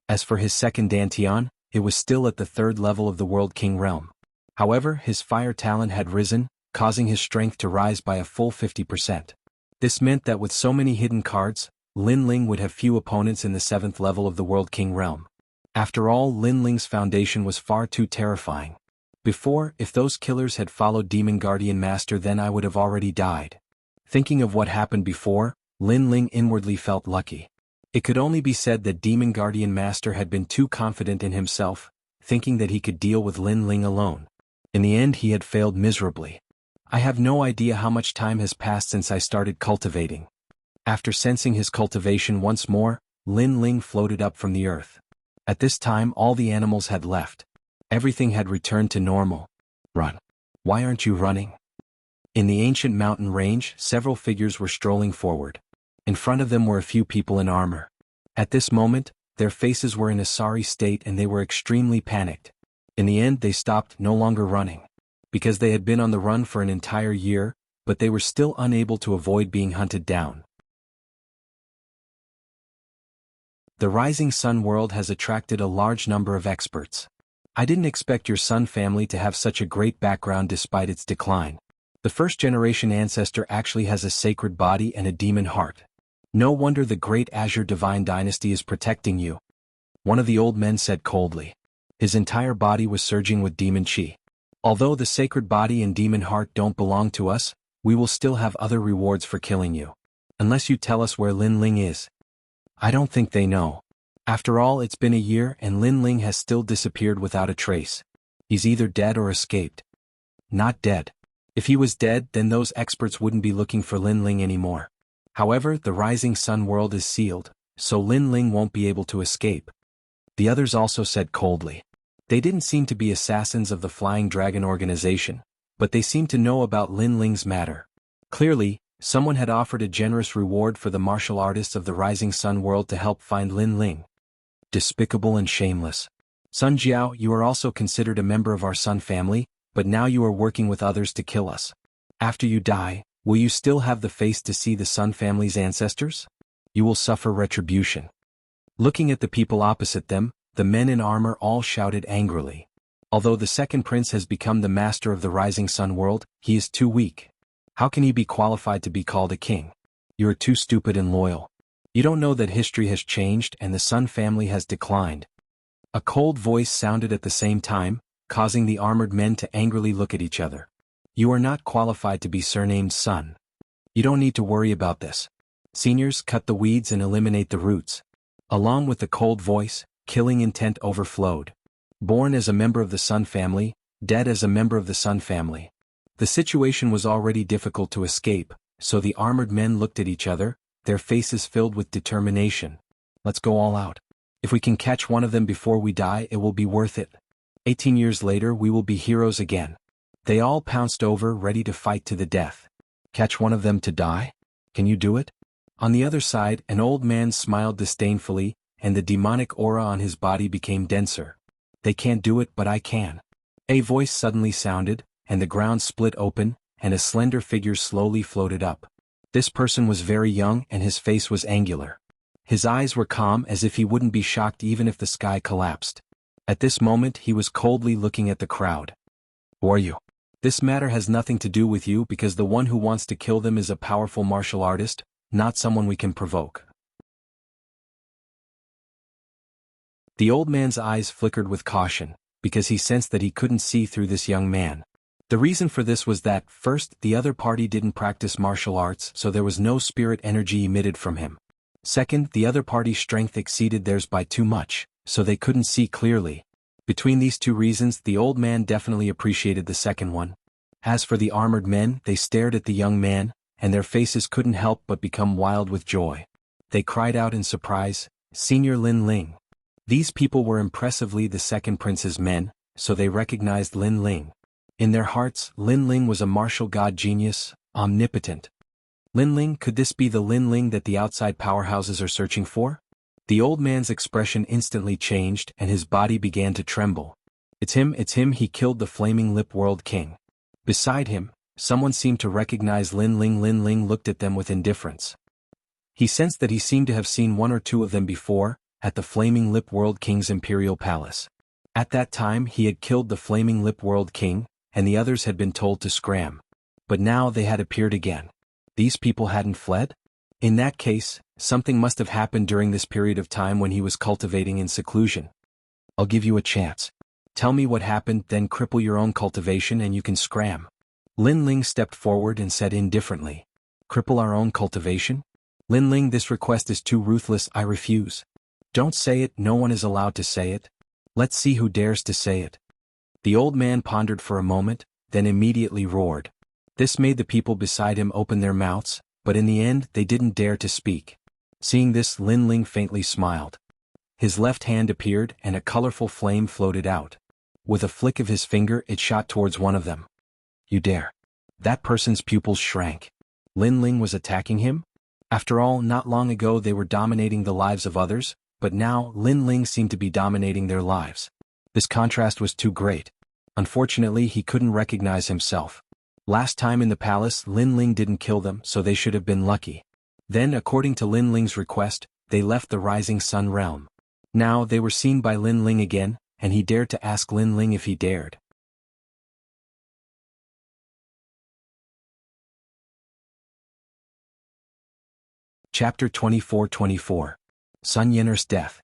As for his second dantian, it was still at the 3rd level of the world king realm. However, his fire talent had risen, causing his strength to rise by a full 50%. This meant that with so many hidden cards, Lin Ling would have few opponents in the 7th level of the world king realm. After all, Lin Ling's foundation was far too terrifying. Before, if those killers had followed Demon Guardian Master, then I would have already died. Thinking of what happened before, Lin Ling inwardly felt lucky. It could only be said that Demon Guardian Master had been too confident in himself, thinking that he could deal with Lin Ling alone. In the end he had failed miserably. I have no idea how much time has passed since I started cultivating. After sensing his cultivation once more, Lin Ling floated up from the earth. At this time all the animals had left. Everything had returned to normal. Run. Why aren't you running? In the ancient mountain range, several figures were strolling forward. In front of them were a few people in armor. At this moment, their faces were in a sorry state and they were extremely panicked. In the end they stopped, no longer running. Because they had been on the run for an entire year, but they were still unable to avoid being hunted down. The Rising Sun world has attracted a large number of experts. I didn't expect your Sun family to have such a great background despite its decline. The first-generation ancestor actually has a sacred body and a demon heart. No wonder the great Azure Divine Dynasty is protecting you. One of the old men said coldly. His entire body was surging with demon chi. Although the sacred body and demon heart don't belong to us, we will still have other rewards for killing you. Unless you tell us where Lin Ling is. I don't think they know. After all, it's been a year and Lin Ling has still disappeared without a trace. He's either dead or escaped. Not dead. If he was dead, then those experts wouldn't be looking for Lin Ling anymore. However, the Rising Sun world is sealed, so Lin Ling won't be able to escape. The others also said coldly. They didn't seem to be assassins of the Flying Dragon organization, but they seemed to know about Lin Ling's matter. Clearly, someone had offered a generous reward for the martial artists of the Rising Sun world to help find Lin Ling. Despicable and shameless. Sun Jiao, you are also considered a member of our Sun family, but now you are working with others to kill us. After you die, will you still have the face to see the Sun family's ancestors? You will suffer retribution. Looking at the people opposite them, the men in armor all shouted angrily. Although the second prince has become the master of the Rising Sun world, he is too weak. How can he be qualified to be called a king? You are too stupid and loyal. You don't know that history has changed and the Sun family has declined. A cold voice sounded at the same time, causing the armored men to angrily look at each other. You are not qualified to be surnamed Sun. You don't need to worry about this. Seniors, cut the weeds and eliminate the roots. Along with the cold voice, killing intent overflowed. Born as a member of the Sun family, dead as a member of the Sun family. The situation was already difficult to escape, so the armored men looked at each other, their faces filled with determination. Let's go all out. If we can catch one of them before we die, it will be worth it. 18 years later we will be heroes again. They all pounced over, ready to fight to the death. Catch one of them to die? Can you do it? On the other side, an old man smiled disdainfully, and the demonic aura on his body became denser. They can't do it, but I can. A voice suddenly sounded, and the ground split open, and a slender figure slowly floated up. This person was very young and his face was angular. His eyes were calm as if he wouldn't be shocked even if the sky collapsed. At this moment he was coldly looking at the crowd. Who are you? This matter has nothing to do with you because the one who wants to kill them is a powerful martial artist, not someone we can provoke. The old man's eyes flickered with caution, because he sensed that he couldn't see through this young man. The reason for this was that, first, the other party didn't practice martial arts, so there was no spirit energy emitted from him. Second, the other party's strength exceeded theirs by too much, so they couldn't see clearly. Between these two reasons, the old man definitely appreciated the second one. As for the armored men, they stared at the young man, and their faces couldn't help but become wild with joy. They cried out in surprise, "Senior Lin Ling." These people were impressively the second prince's men, so they recognized Lin Ling. In their hearts, Lin Ling was a martial god genius, omnipotent. Lin Ling, could this be the Lin Ling that the outside powerhouses are searching for? The old man's expression instantly changed and his body began to tremble. It's him, he killed the Flaming Lip World King. Beside him, someone seemed to recognize Lin Ling. Lin Ling looked at them with indifference. He sensed that he seemed to have seen one or two of them before, at the Flaming Lip World King's imperial palace. At that time he had killed the Flaming Lip World King, and the others had been told to scram. But now they had appeared again. These people hadn't fled? In that case, something must have happened during this period of time when he was cultivating in seclusion. I'll give you a chance. Tell me what happened, then cripple your own cultivation and you can scram. Lin Ling stepped forward and said indifferently. Cripple our own cultivation? Lin Ling, this request is too ruthless, I refuse. Don't say it, no one is allowed to say it. Let's see who dares to say it. The old man pondered for a moment, then immediately roared. This made the people beside him open their mouths, but in the end they didn't dare to speak. Seeing this, Lin Ling faintly smiled. His left hand appeared and a colorful flame floated out. With a flick of his finger it shot towards one of them. You dare. That person's pupils shrank. Lin Ling was attacking him? After all, not long ago they were dominating the lives of others, but now Lin Ling seemed to be dominating their lives. This contrast was too great. Unfortunately, he couldn't recognize himself. Last time in the palace, Lin Ling didn't kill them, so they should have been lucky. Then, according to Lin Ling's request, they left the Rising Sun realm. Now they were seen by Lin Ling again, and he dared to ask Lin Ling if he dared. Chapter 24-24. Sun Yener's death.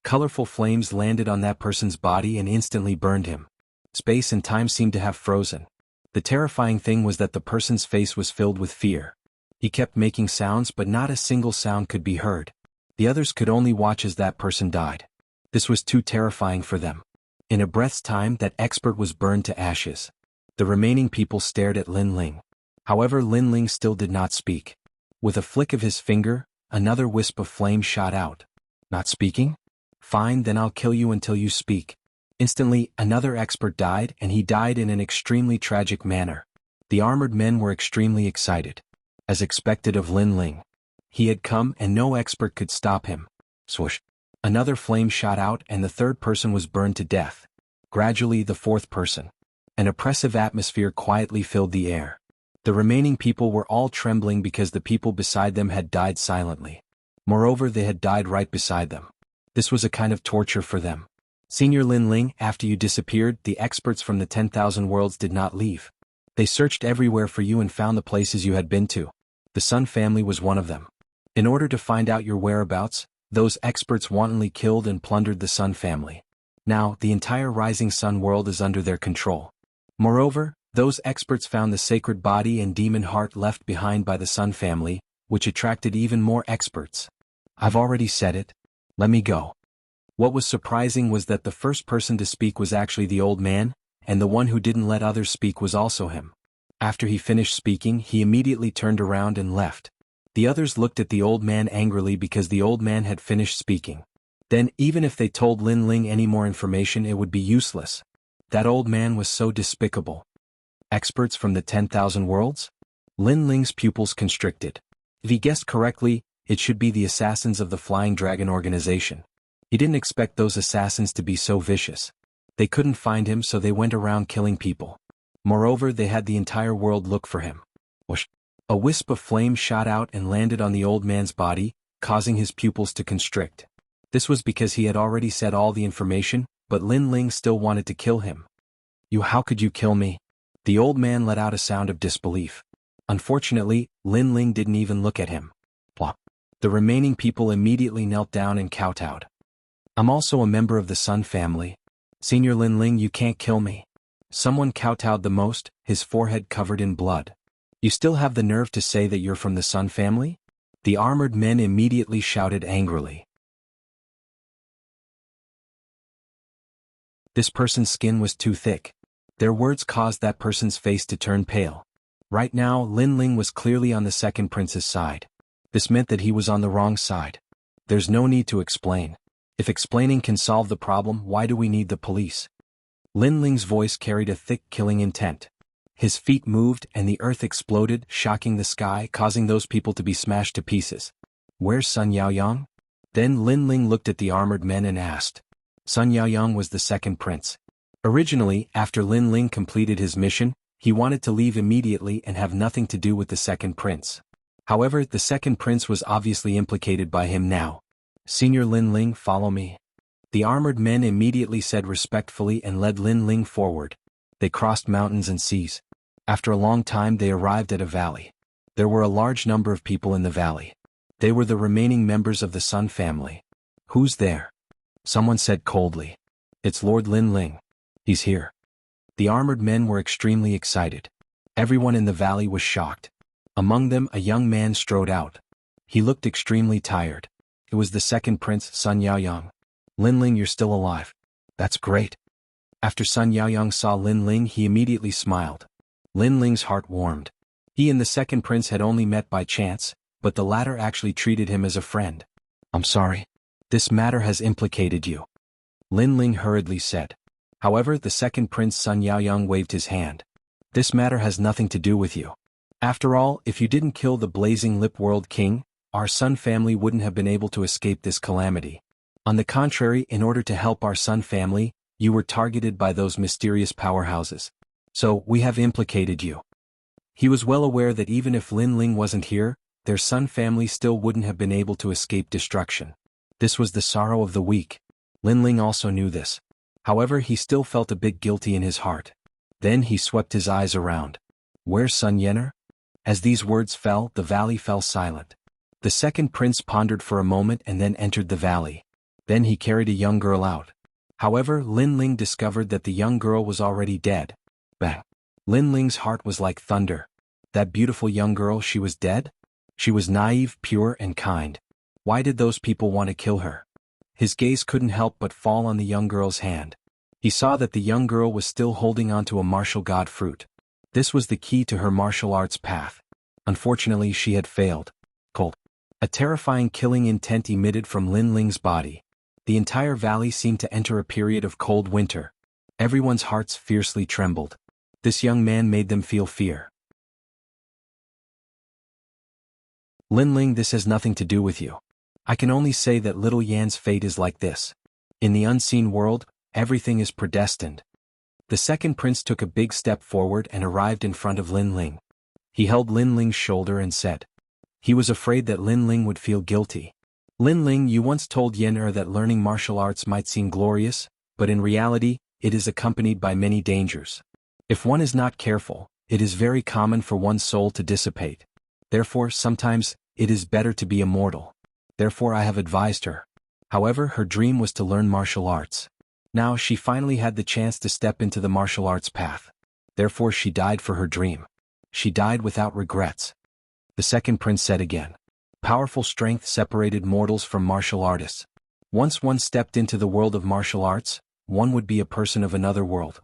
Colorful flames landed on that person's body and instantly burned him. Space and time seemed to have frozen. The terrifying thing was that the person's face was filled with fear. He kept making sounds, but not a single sound could be heard. The others could only watch as that person died. This was too terrifying for them. In a breath's time, that expert was burned to ashes. The remaining people stared at Lin Ling. However, Lin Ling still did not speak. With a flick of his finger, another wisp of flame shot out. Not speaking? Fine, then I'll kill you until you speak. Instantly, another expert died, and he died in an extremely tragic manner. The armored men were extremely excited. As expected of Lin Ling. He had come and no expert could stop him. Swoosh. Another flame shot out and the third person was burned to death. Gradually the fourth person. An oppressive atmosphere quietly filled the air. The remaining people were all trembling because the people beside them had died silently. Moreover, they had died right beside them. This was a kind of torture for them. Senior Lin Ling, after you disappeared, the experts from the 10,000 worlds did not leave. They searched everywhere for you and found the places you had been to. The Sun family was one of them. In order to find out your whereabouts, those experts wantonly killed and plundered the Sun family. Now, the entire Rising Sun world is under their control. Moreover, those experts found the sacred body and demon heart left behind by the Sun family, which attracted even more experts. I've already said it. Let me go. What was surprising was that the first person to speak was actually the old man, and the one who didn't let others speak was also him. After he finished speaking, he immediately turned around and left. The others looked at the old man angrily because the old man had finished speaking. Then, even if they told Lin Ling any more information, it would be useless. That old man was so despicable. Experts from the 10,000 worlds? Lin Ling's pupils constricted. If he guessed correctly, it should be the assassins of the Flying Dragon organization. He didn't expect those assassins to be so vicious. They couldn't find him, so they went around killing people. Moreover, they had the entire world look for him. Whoosh! A wisp of flame shot out and landed on the old man's body, causing his pupils to constrict. This was because he had already said all the information, but Lin Ling still wanted to kill him. How could you kill me? The old man let out a sound of disbelief. Unfortunately, Lin Ling didn't even look at him. Blah. The remaining people immediately knelt down and kowtowed. I'm also a member of the Sun family. Senior Lin Ling, you can't kill me. Someone kowtowed the most, his forehead covered in blood. You still have the nerve to say that you're from the Sun family? The armored men immediately shouted angrily. This person's skin was too thick. Their words caused that person's face to turn pale. Right now, Lin Ling was clearly on the second prince's side. This meant that he was on the wrong side. There's no need to explain. If explaining can solve the problem, why do we need the police? Lin Ling's voice carried a thick, killing intent. His feet moved and the earth exploded, shocking the sky, causing those people to be smashed to pieces. Where's Sun Yaoyang? Then Lin Ling looked at the armored men and asked. Sun Yaoyang was the second prince. Originally, after Lin Ling completed his mission, he wanted to leave immediately and have nothing to do with the second prince. However, the second prince was obviously implicated by him now. Senior Lin Ling, follow me. The armored men immediately said respectfully and led Lin Ling forward. They crossed mountains and seas. After a long time they arrived at a valley. There were a large number of people in the valley. They were the remaining members of the Sun family. Who's there? Someone said coldly. It's Lord Lin Ling. He's here. The armored men were extremely excited. Everyone in the valley was shocked. Among them a young man strode out. He looked extremely tired. It was the second prince, Sun Yaoyang. Lin Ling, you're still alive. That's great. After Sun Yaoyang saw Lin Ling, he immediately smiled. Lin Ling's heart warmed. He and the second prince had only met by chance, but the latter actually treated him as a friend. I'm sorry. This matter has implicated you. Lin Ling hurriedly said. However, the second prince Sun Yaoyang waved his hand. This matter has nothing to do with you. After all, if you didn't kill the Blazing Lip World King, our Sun family wouldn't have been able to escape this calamity. On the contrary, in order to help our Sun family, you were targeted by those mysterious powerhouses. So, we have implicated you. He was well aware that even if Lin Ling wasn't here, their Sun family still wouldn't have been able to escape destruction. This was the sorrow of the weak. Lin Ling also knew this. However, he still felt a bit guilty in his heart. Then he swept his eyes around. Where's Sun Yener? As these words fell, the valley fell silent. The second prince pondered for a moment and then entered the valley. Then he carried a young girl out. However, Lin Ling discovered that the young girl was already dead. Bang! Lin Ling's heart was like thunder. That beautiful young girl, she was dead? She was naive, pure, and kind. Why did those people want to kill her? His gaze couldn't help but fall on the young girl's hand. He saw that the young girl was still holding onto a martial god fruit. This was the key to her martial arts path. Unfortunately, she had failed. Cold. A terrifying killing intent emitted from Lin Ling's body. The entire valley seemed to enter a period of cold winter. Everyone's hearts fiercely trembled. This young man made them feel fear. Lin Ling, this has nothing to do with you. I can only say that little Yan's fate is like this. In the unseen world, everything is predestined. The second prince took a big step forward and arrived in front of Lin Ling. He held Lin Ling's shoulder and said. He was afraid that Lin Ling would feel guilty. Lin Ling, you once told Yener that learning martial arts might seem glorious, but in reality, it is accompanied by many dangers. If one is not careful, it is very common for one's soul to dissipate. Therefore, sometimes, it is better to be immortal. Therefore I have advised her. However, her dream was to learn martial arts. Now she finally had the chance to step into the martial arts path. Therefore she died for her dream. She died without regrets. The second prince said again. Powerful strength separated mortals from martial artists. Once one stepped into the world of martial arts, one would be a person of another world.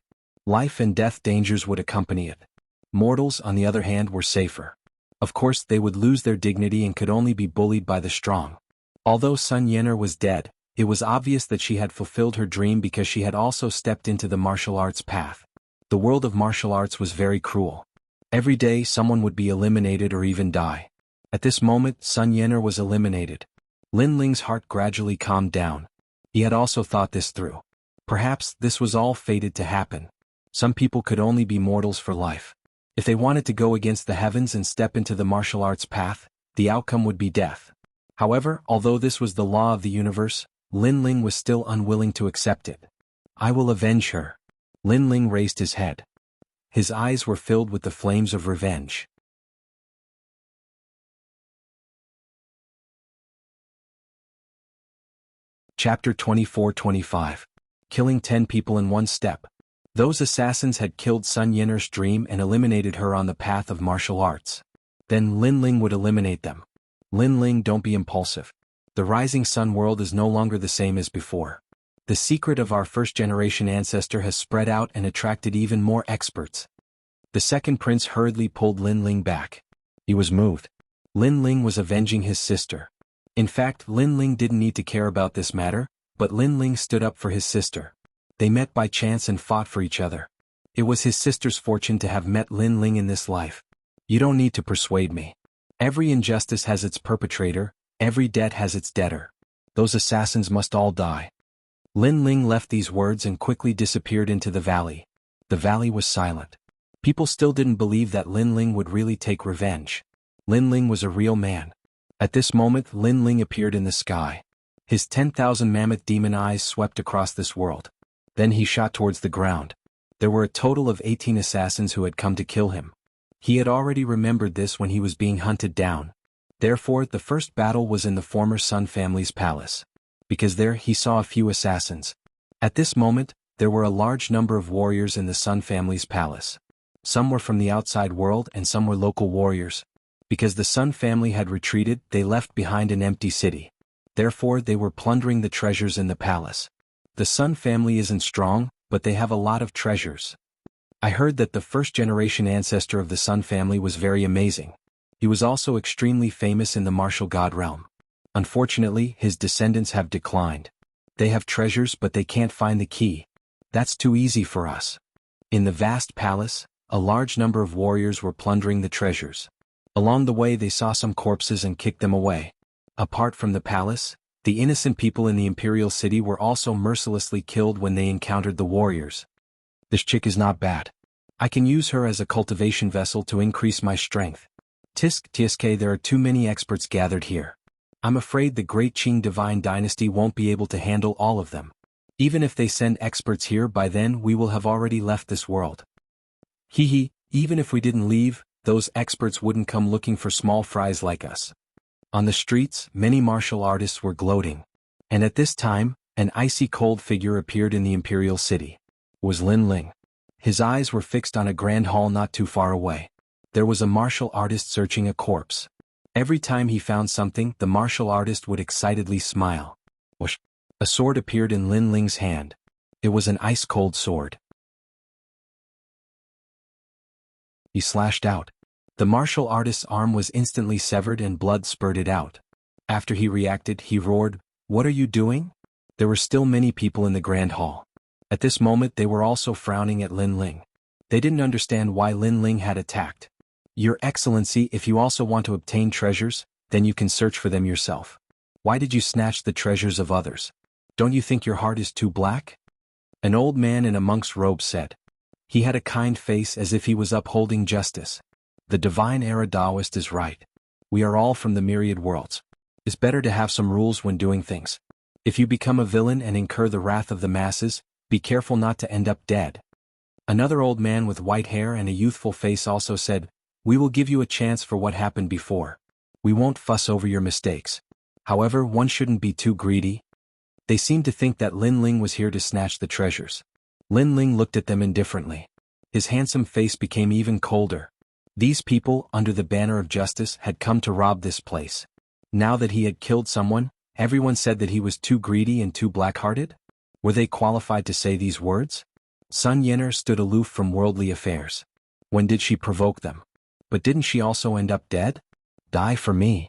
Life and death dangers would accompany it. Mortals, on the other hand, were safer. Of course, they would lose their dignity and could only be bullied by the strong. Although Sun Yener was dead, it was obvious that she had fulfilled her dream because she had also stepped into the martial arts path. The world of martial arts was very cruel. Every day someone would be eliminated or even die. At this moment, Sun Yener was eliminated. Lin Ling's heart gradually calmed down. He had also thought this through. Perhaps this was all fated to happen. Some people could only be mortals for life. If they wanted to go against the heavens and step into the martial arts path, the outcome would be death. However, although this was the law of the universe, Lin Ling was still unwilling to accept it. I will avenge her. Lin Ling raised his head. His eyes were filled with the flames of revenge. Chapter 24-25. Killing 10 people in one step. Those assassins had killed Sun Yiner's dream and eliminated her on the path of martial arts. Then Lin Ling would eliminate them. Lin Ling, don't be impulsive. The Rising Sun world is no longer the same as before. The secret of our first-generation ancestor has spread out and attracted even more experts. The second prince hurriedly pulled Lin Ling back. He was moved. Lin Ling was avenging his sister. In fact, Lin Ling didn't need to care about this matter, but Lin Ling stood up for his sister. They met by chance and fought for each other. It was his sister's fortune to have met Lin Ling in this life. You don't need to persuade me. Every injustice has its perpetrator, every debt has its debtor. Those assassins must all die. Lin Ling left these words and quickly disappeared into the valley. The valley was silent. People still didn't believe that Lin Ling would really take revenge. Lin Ling was a real man. At this moment, Lin Ling appeared in the sky. His 10,000 mammoth demon eyes swept across this world. Then he shot towards the ground. There were a total of 18 assassins who had come to kill him. He had already remembered this when he was being hunted down. Therefore, the first battle was in the former Sun family's palace. Because there he saw a few assassins. At this moment, there were a large number of warriors in the Sun family's palace. Some were from the outside world and some were local warriors. Because the Sun family had retreated, they left behind an empty city. Therefore, they were plundering the treasures in the palace. The Sun family isn't strong, but they have a lot of treasures. I heard that the first-generation ancestor of the Sun family was very amazing. He was also extremely famous in the martial god realm. Unfortunately, his descendants have declined. They have treasures but they can't find the key. That's too easy for us. In the vast palace, a large number of warriors were plundering the treasures. Along the way they saw some corpses and kicked them away. Apart from the palace, the innocent people in the imperial city were also mercilessly killed when they encountered the warriors. This chick is not bad. I can use her as a cultivation vessel to increase my strength. Tsk, there are too many experts gathered here. I'm afraid the great Qing divine dynasty won't be able to handle all of them. Even if they send experts here, by then we will have already left this world. Even if we didn't leave, those experts wouldn't come looking for small fries like us. On the streets, many martial artists were gloating. And at this time, an icy cold figure appeared in the imperial city. It was Lin Ling. His eyes were fixed on a grand hall not too far away. There was a martial artist searching a corpse. Every time he found something, the martial artist would excitedly smile. Whoosh! A sword appeared in Lin Ling's hand. It was an ice-cold sword. He slashed out. The martial artist's arm was instantly severed and blood spurted out. After he reacted, he roared, "What are you doing?" There were still many people in the grand hall. At this moment they were also frowning at Lin Ling. They didn't understand why Lin Ling had attacked. "Your Excellency, if you also want to obtain treasures, then you can search for them yourself. Why did you snatch the treasures of others? Don't you think your heart is too black?" An old man in a monk's robe said. He had a kind face as if he was upholding justice. The divine era Taoist is right. We are all from the myriad worlds. It's better to have some rules when doing things. If you become a villain and incur the wrath of the masses, be careful not to end up dead. Another old man with white hair and a youthful face also said, "We will give you a chance for what happened before. We won't fuss over your mistakes. However, one shouldn't be too greedy." They seemed to think that Lin Ling was here to snatch the treasures. Lin Ling looked at them indifferently. His handsome face became even colder. These people, under the banner of justice, had come to rob this place. Now that he had killed someone, everyone said that he was too greedy and too black-hearted? Were they qualified to say these words? Sun Yiner stood aloof from worldly affairs. When did she provoke them? But didn't she also end up dead? Die for me.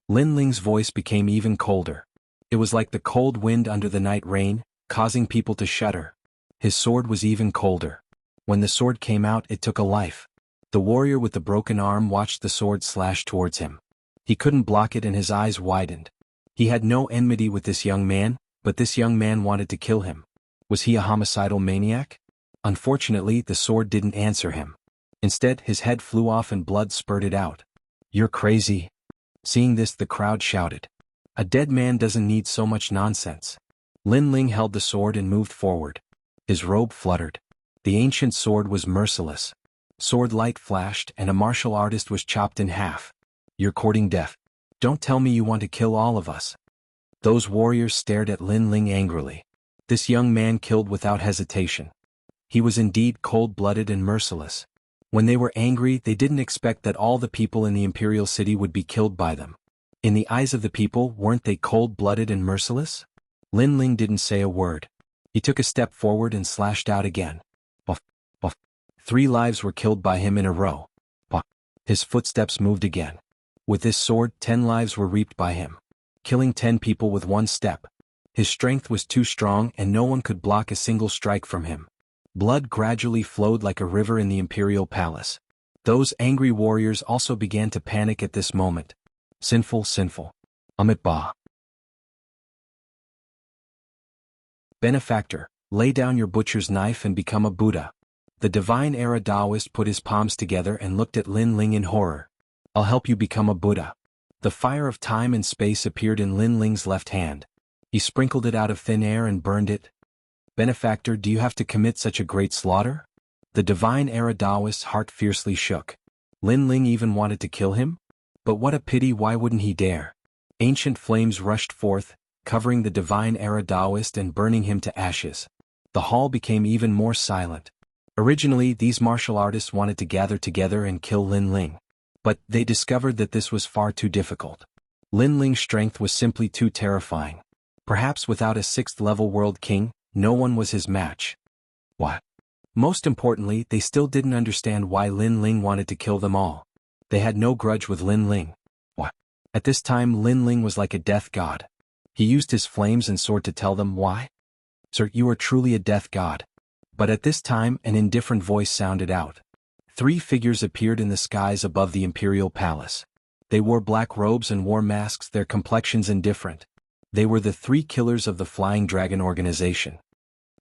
Lin Ling's voice became even colder. It was like the cold wind under the night rain, causing people to shudder. His sword was even colder. When the sword came out, it took a life. The warrior with the broken arm watched the sword slash towards him. He couldn't block it and his eyes widened. He had no enmity with this young man, but this young man wanted to kill him. Was he a homicidal maniac? Unfortunately, the sword didn't answer him. Instead, his head flew off and blood spurted out. "You're crazy." Seeing this, the crowd shouted. "A dead man doesn't need so much nonsense." Lin Ling held the sword and moved forward. His robe fluttered. The ancient sword was merciless. Sword light flashed and a martial artist was chopped in half. You're courting death. Don't tell me you want to kill all of us. Those warriors stared at Lin Ling angrily. This young man killed without hesitation. He was indeed cold-blooded and merciless. When they were angry, they didn't expect that all the people in the imperial city would be killed by them. In the eyes of the people, weren't they cold-blooded and merciless? Lin Ling didn't say a word. He took a step forward and slashed out again. Buff, buff. 3 lives were killed by him in a row. Buff. His footsteps moved again. With this sword, 10 lives were reaped by him, killing 10 people with 1 step. His strength was too strong and no one could block a single strike from him. Blood gradually flowed like a river in the imperial palace. Those angry warriors also began to panic at this moment. Sinful, sinful. Amit Ba. Benefactor, lay down your butcher's knife and become a Buddha. The divine era Taoist put his palms together and looked at Lin Ling in horror. I'll help you become a Buddha. The fire of time and space appeared in Lin Ling's left hand. He sprinkled it out of thin air and burned it. Benefactor, do you have to commit such a great slaughter? The divine era Taoist's heart fiercely shook. Lin Ling even wanted to kill him? But what a pity, why wouldn't he dare? Ancient flames rushed forth, covering the divine era Taoist and burning him to ashes. The hall became even more silent. Originally, these martial artists wanted to gather together and kill Lin Ling. But they discovered that this was far too difficult. Lin Ling's strength was simply too terrifying. Perhaps without a 6th-level world king, no one was his match. What? Most importantly, they still didn't understand why Lin Ling wanted to kill them all. They had no grudge with Lin Ling. What? At this time, Lin Ling was like a death god. He used his flames and sword to tell them why. Sir, you are truly a death god. But at this time, an indifferent voice sounded out. 3 figures appeared in the skies above the imperial palace. They wore black robes and wore masks, their complexions indifferent. They were the 3 killers of the Flying Dragon organization.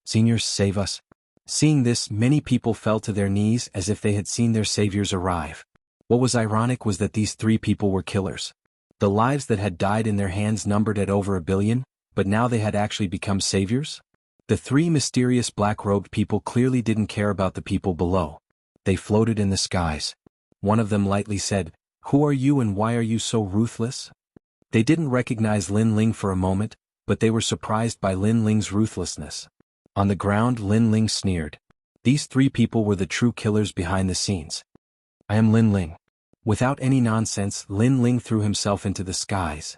Seniors, save us. Seeing this, many people fell to their knees as if they had seen their saviors arrive. What was ironic was that these 3 people were killers. The lives that had died in their hands numbered at over 1 billion, but now they had actually become saviors? The 3 mysterious black-robed people clearly didn't care about the people below. They floated in the skies. One of them lightly said, "Who are you and why are you so ruthless?" They didn't recognize Lin Ling for a moment, but they were surprised by Lin Ling's ruthlessness. On the ground, Lin Ling sneered. These 3 people were the true killers behind the scenes. I am Lin Ling. Without any nonsense, Lin Ling threw himself into the skies.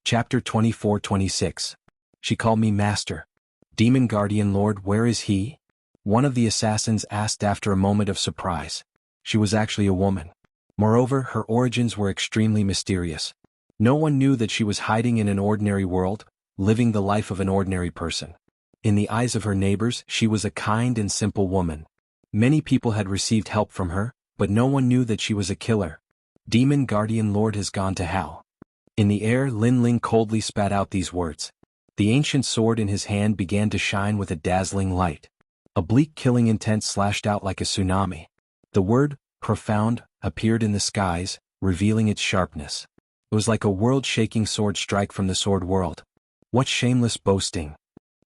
Chapter 24-26. She called me master. Demon Guardian Lord, where is he? One of the assassins asked after a moment of surprise. She was actually a woman. Moreover, her origins were extremely mysterious. No one knew that she was hiding in an ordinary world, living the life of an ordinary person. In the eyes of her neighbors, she was a kind and simple woman. Many people had received help from her, but no one knew that she was a killer. Demon Guardian Lord has gone to hell. In the air, Lin Ling coldly spat out these words. The ancient sword in his hand began to shine with a dazzling light. A bleak killing intent slashed out like a tsunami. The word, profound, appeared in the skies, revealing its sharpness. It was like a world-shaking sword strike from the sword world. What shameless boasting!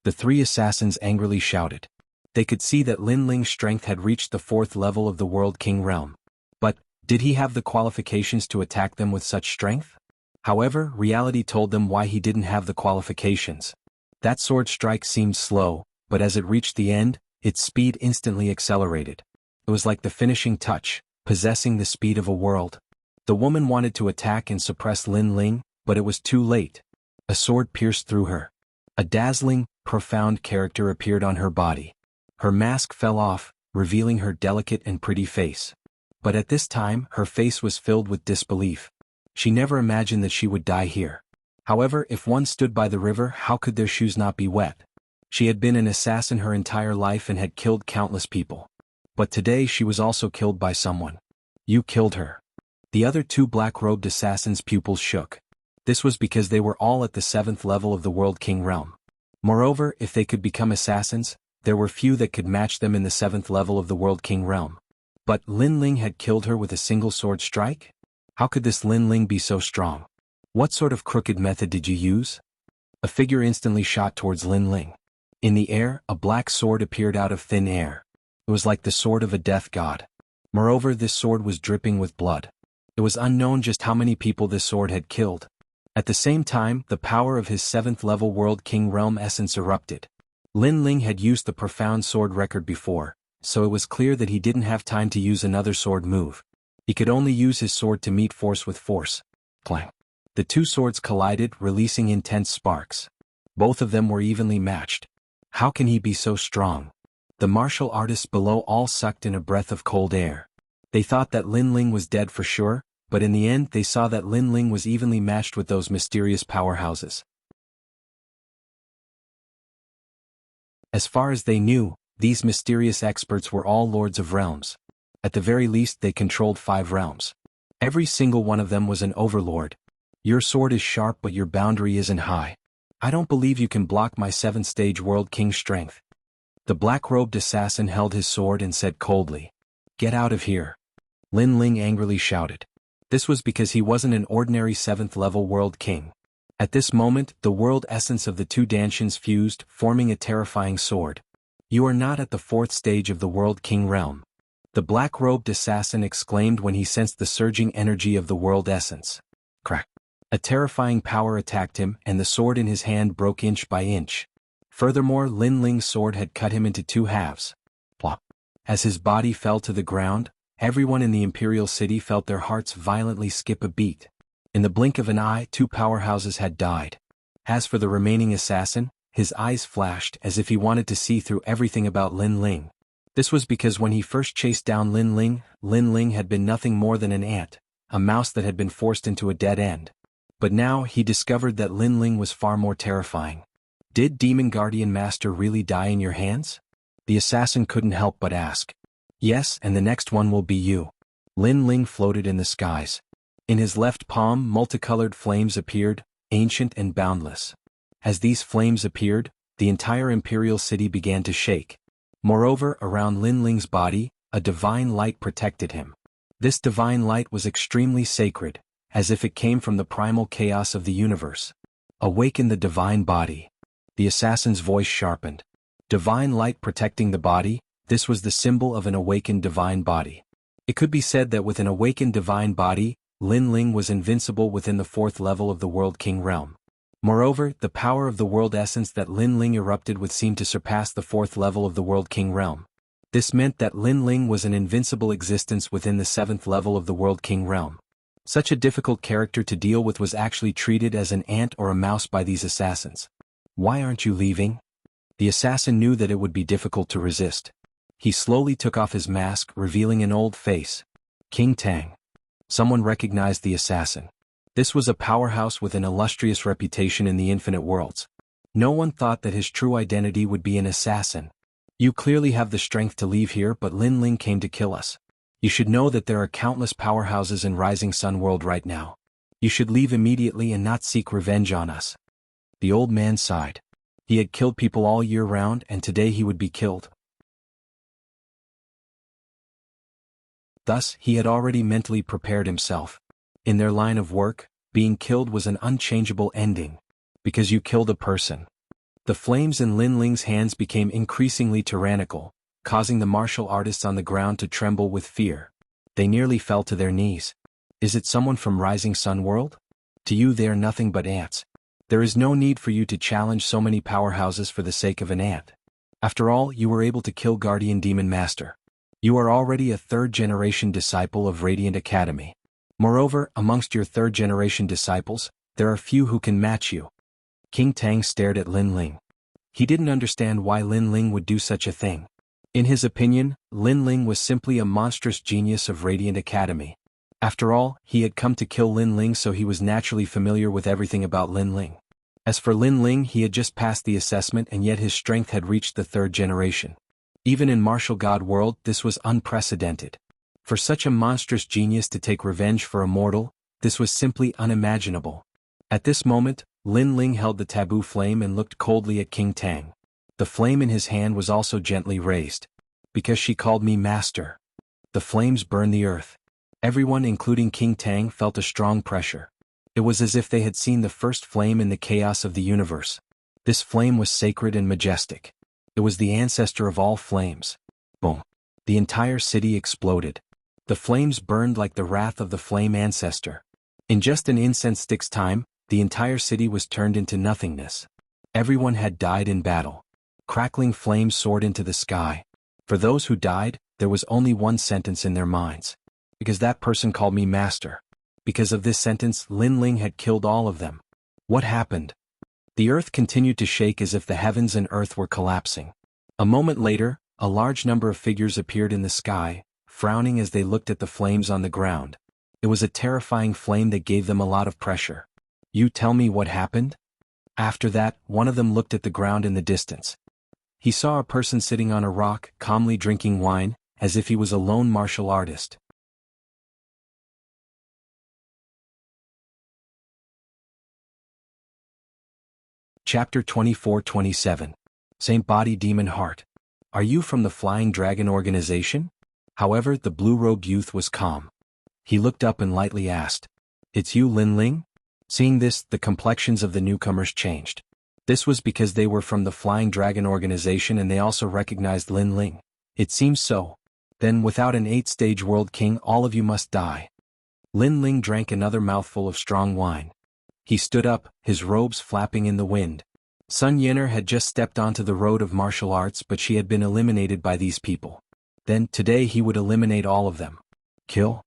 The 3 assassins angrily shouted. They could see that Lin Ling's strength had reached the 4th level of the World King realm. But, did he have the qualifications to attack them with such strength? However, reality told them why he didn't have the qualifications. That sword strike seemed slow, but as it reached the end, its speed instantly accelerated. It was like the finishing touch, possessing the speed of a world. The woman wanted to attack and suppress Lin Ling, but it was too late. A sword pierced through her. A dazzling, profound character appeared on her body. Her mask fell off, revealing her delicate and pretty face. But at this time, her face was filled with disbelief. She never imagined that she would die here. However, if one stood by the river, how could their shoes not be wet? She had been an assassin her entire life and had killed countless people. But today she was also killed by someone. You killed her. The other 2 black-robed assassins' pupils shook. This was because they were all at the 7th level of the World King realm. Moreover, if they could become assassins, there were few that could match them in the 7th level of the World King realm. But Lin Ling had killed her with a single sword strike? How could this Lin Ling be so strong? What sort of crooked method did you use? A figure instantly shot towards Lin Ling. In the air, a black sword appeared out of thin air. It was like the sword of a death god. Moreover, this sword was dripping with blood. It was unknown just how many people this sword had killed. At the same time, the power of his 7th-level World King Realm essence erupted. Lin Ling had used the profound sword record before, so it was clear that he didn't have time to use another sword move. He could only use his sword to meet force with force. Clang. The two swords collided, releasing intense sparks. Both of them were evenly matched. How can he be so strong? The martial artists below all sucked in a breath of cold air. They thought that Lin Ling was dead for sure, but in the end they saw that Lin Ling was evenly matched with those mysterious powerhouses. As far as they knew, these mysterious experts were all lords of realms. At the very least they controlled 5 realms. Every single one of them was an overlord. Your sword is sharp but your boundary isn't high. I don't believe you can block my 7th-stage World King's strength. The black-robed assassin held his sword and said coldly, "Get out of here." Lin Ling angrily shouted. This was because he wasn't an ordinary 7th-level World King. At this moment, the world essence of the two Danshians fused, forming a terrifying sword. You are not at the 4th stage of the World King realm. The black-robed assassin exclaimed when he sensed the surging energy of the world essence. Crack. A terrifying power attacked him, and the sword in his hand broke inch by inch. Furthermore, Lin Ling's sword had cut him into 2 halves. Plop. As his body fell to the ground, everyone in the Imperial City felt their hearts violently skip a beat. In the blink of an eye, 2 powerhouses had died. As for the remaining assassin, his eyes flashed as if he wanted to see through everything about Lin Ling. This was because when he first chased down Lin Ling had been nothing more than an ant, a mouse that had been forced into a dead end. But now he discovered that Lin Ling was far more terrifying. Did Demon Guardian Master really die in your hands? The assassin couldn't help but ask. Yes, and the next one will be you. Lin Ling floated in the skies. In his left palm, multicolored flames appeared, ancient and boundless. As these flames appeared, the entire Imperial City began to shake. Moreover, around Lin Ling's body, a divine light protected him. This divine light was extremely sacred, as if it came from the primal chaos of the universe. Awaken the divine body. The assassin's voice sharpened. Divine light protecting the body, this was the symbol of an awakened divine body. It could be said that with an awakened divine body, Lin Ling was invincible within the 4th level of the World King realm. Moreover, the power of the world essence that Lin Ling erupted with seemed to surpass the 4th level of the World King realm. This meant that Lin Ling was an invincible existence within the 7th level of the World King realm. Such a difficult character to deal with was actually treated as an ant or a mouse by these assassins. Why aren't you leaving? The assassin knew that it would be difficult to resist. He slowly took off his mask, revealing an old face. King Tang. Someone recognized the assassin. This was a powerhouse with an illustrious reputation in the Infinite Worlds. No one thought that his true identity would be an assassin. You clearly have the strength to leave here, but Lin Ling came to kill us. You should know that there are countless powerhouses in Rising Sun World right now. You should leave immediately and not seek revenge on us. The old man sighed. He had killed people all year round, and today he would be killed. Thus, he had already mentally prepared himself. In their line of work, being killed was an unchangeable ending. Because you killed a person. The flames in Lin Ling's hands became increasingly tyrannical, causing the martial artists on the ground to tremble with fear. They nearly fell to their knees. Is it someone from Rising Sun World? To you they are nothing but ants. There is no need for you to challenge so many powerhouses for the sake of an ant. After all, you were able to kill Guardian Demon Master. You are already a 3rd-generation disciple of Radiant Academy. Moreover, amongst your 3rd-generation disciples, there are few who can match you. King Tang stared at Lin Ling. He didn't understand why Lin Ling would do such a thing. In his opinion, Lin Ling was simply a monstrous genius of Radiant Academy. After all, he had come to kill Lin Ling, so he was naturally familiar with everything about Lin Ling. As for Lin Ling, he had just passed the assessment and yet his strength had reached the 3rd generation. Even in Martial God World, this was unprecedented. For such a monstrous genius to take revenge for a mortal, this was simply unimaginable. At this moment, Lin Ling held the taboo flame and looked coldly at King Tang. The flame in his hand was also gently raised. Because she called me master. The flames burned the earth. Everyone, including King Tang, felt a strong pressure. It was as if they had seen the first flame in the chaos of the universe. This flame was sacred and majestic. It was the ancestor of all flames. Boom. The entire city exploded. The flames burned like the wrath of the flame ancestor. In just an incense stick's time, the entire city was turned into nothingness. Everyone had died in battle. Crackling flames soared into the sky. For those who died, there was only one sentence in their minds. Because that person called me master. Because of this sentence, Lin Ling had killed all of them. What happened? The earth continued to shake as if the heavens and earth were collapsing. A moment later, a large number of figures appeared in the sky, frowning as they looked at the flames on the ground. It was a terrifying flame that gave them a lot of pressure. You tell me what happened? After that, one of them looked at the ground in the distance. He saw a person sitting on a rock, calmly drinking wine, as if he was a lone martial artist. Chapter 24-27. Saint Body Demon Heart. Are you from the Flying Dragon organization? However, the blue-robed youth was calm. He looked up and lightly asked, It's you, Lin Ling? Seeing this, the complexions of the newcomers changed. This was because they were from the Flying Dragon organization and they also recognized Lin Ling. It seems so. Then without an 8-stage world king, all of you must die. Lin Ling drank another mouthful of strong wine. He stood up, his robes flapping in the wind. Sun Yener had just stepped onto the road of martial arts, but she had been eliminated by these people. Then, today he would eliminate all of them. Kill?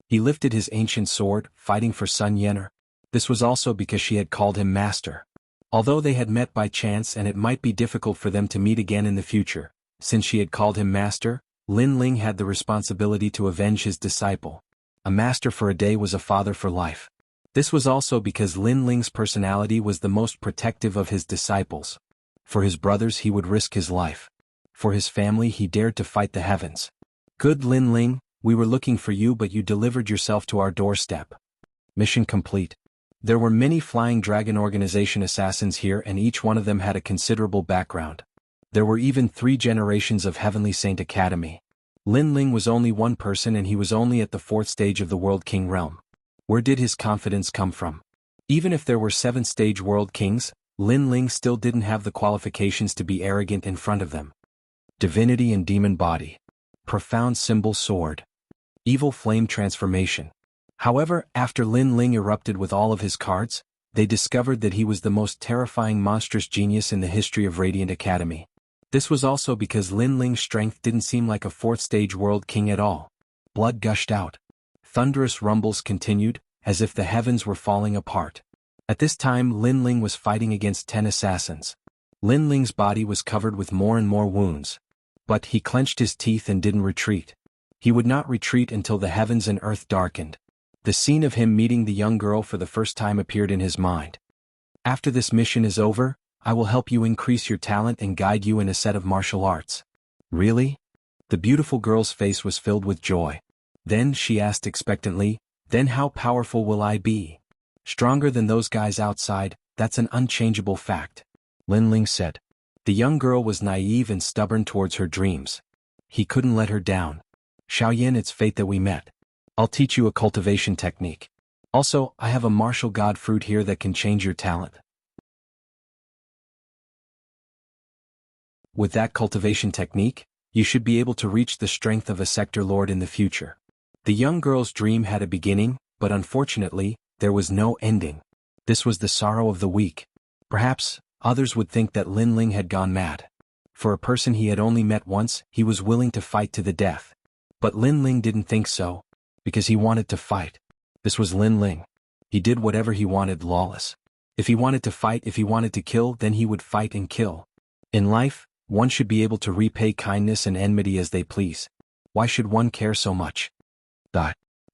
He lifted his ancient sword, fighting for Sun Yener. This was also because she had called him master. Although they had met by chance and it might be difficult for them to meet again in the future, since she had called him master, Lin Ling had the responsibility to avenge his disciple. A master for a day was a father for life. This was also because Lin Ling's personality was the most protective of his disciples. For his brothers he would risk his life. For his family he dared to fight the heavens. Good Lin Ling, we were looking for you but you delivered yourself to our doorstep. Mission complete. There were many Flying Dragon organization assassins here and each one of them had a considerable background. There were even 3 generations of Heavenly Saint Academy. Lin Ling was only one person and he was only at the 4th stage of the World King realm. Where did his confidence come from? Even if there were 7-stage world kings, Lin Ling still didn't have the qualifications to be arrogant in front of them. Divinity and demon body. Profound symbol sword. Evil flame transformation. However, after Lin Ling erupted with all of his cards, they discovered that he was the most terrifying monstrous genius in the history of Radiant Academy. This was also because Lin Ling's strength didn't seem like a 4th-stage world king at all. Blood gushed out. Thunderous rumbles continued, as if the heavens were falling apart. At this time Lin Ling was fighting against 10 assassins. Lin Ling's body was covered with more and more wounds. But he clenched his teeth and didn't retreat. He would not retreat until the heavens and earth darkened. The scene of him meeting the young girl for the first time appeared in his mind. After this mission is over, I will help you increase your talent and guide you in a set of martial arts. Really? The beautiful girl's face was filled with joy. Then she asked expectantly, Then how powerful will I be? Stronger than those guys outside, that's an unchangeable fact. Lin Ling said. The young girl was naive and stubborn towards her dreams. He couldn't let her down. Xiaoyan, it's fate that we met. I'll teach you a cultivation technique. Also, I have a martial god fruit here that can change your talent. With that cultivation technique, you should be able to reach the strength of a sector lord in the future. The young girl's dream had a beginning, but unfortunately, there was no ending. This was the sorrow of the weak. Perhaps, others would think that Lin Ling had gone mad. For a person he had only met once, he was willing to fight to the death. But Lin Ling didn't think so, because he wanted to fight. This was Lin Ling. He did whatever he wanted, lawless. If he wanted to fight, if he wanted to kill, then he would fight and kill. In life, one should be able to repay kindness and enmity as they please. Why should one care so much?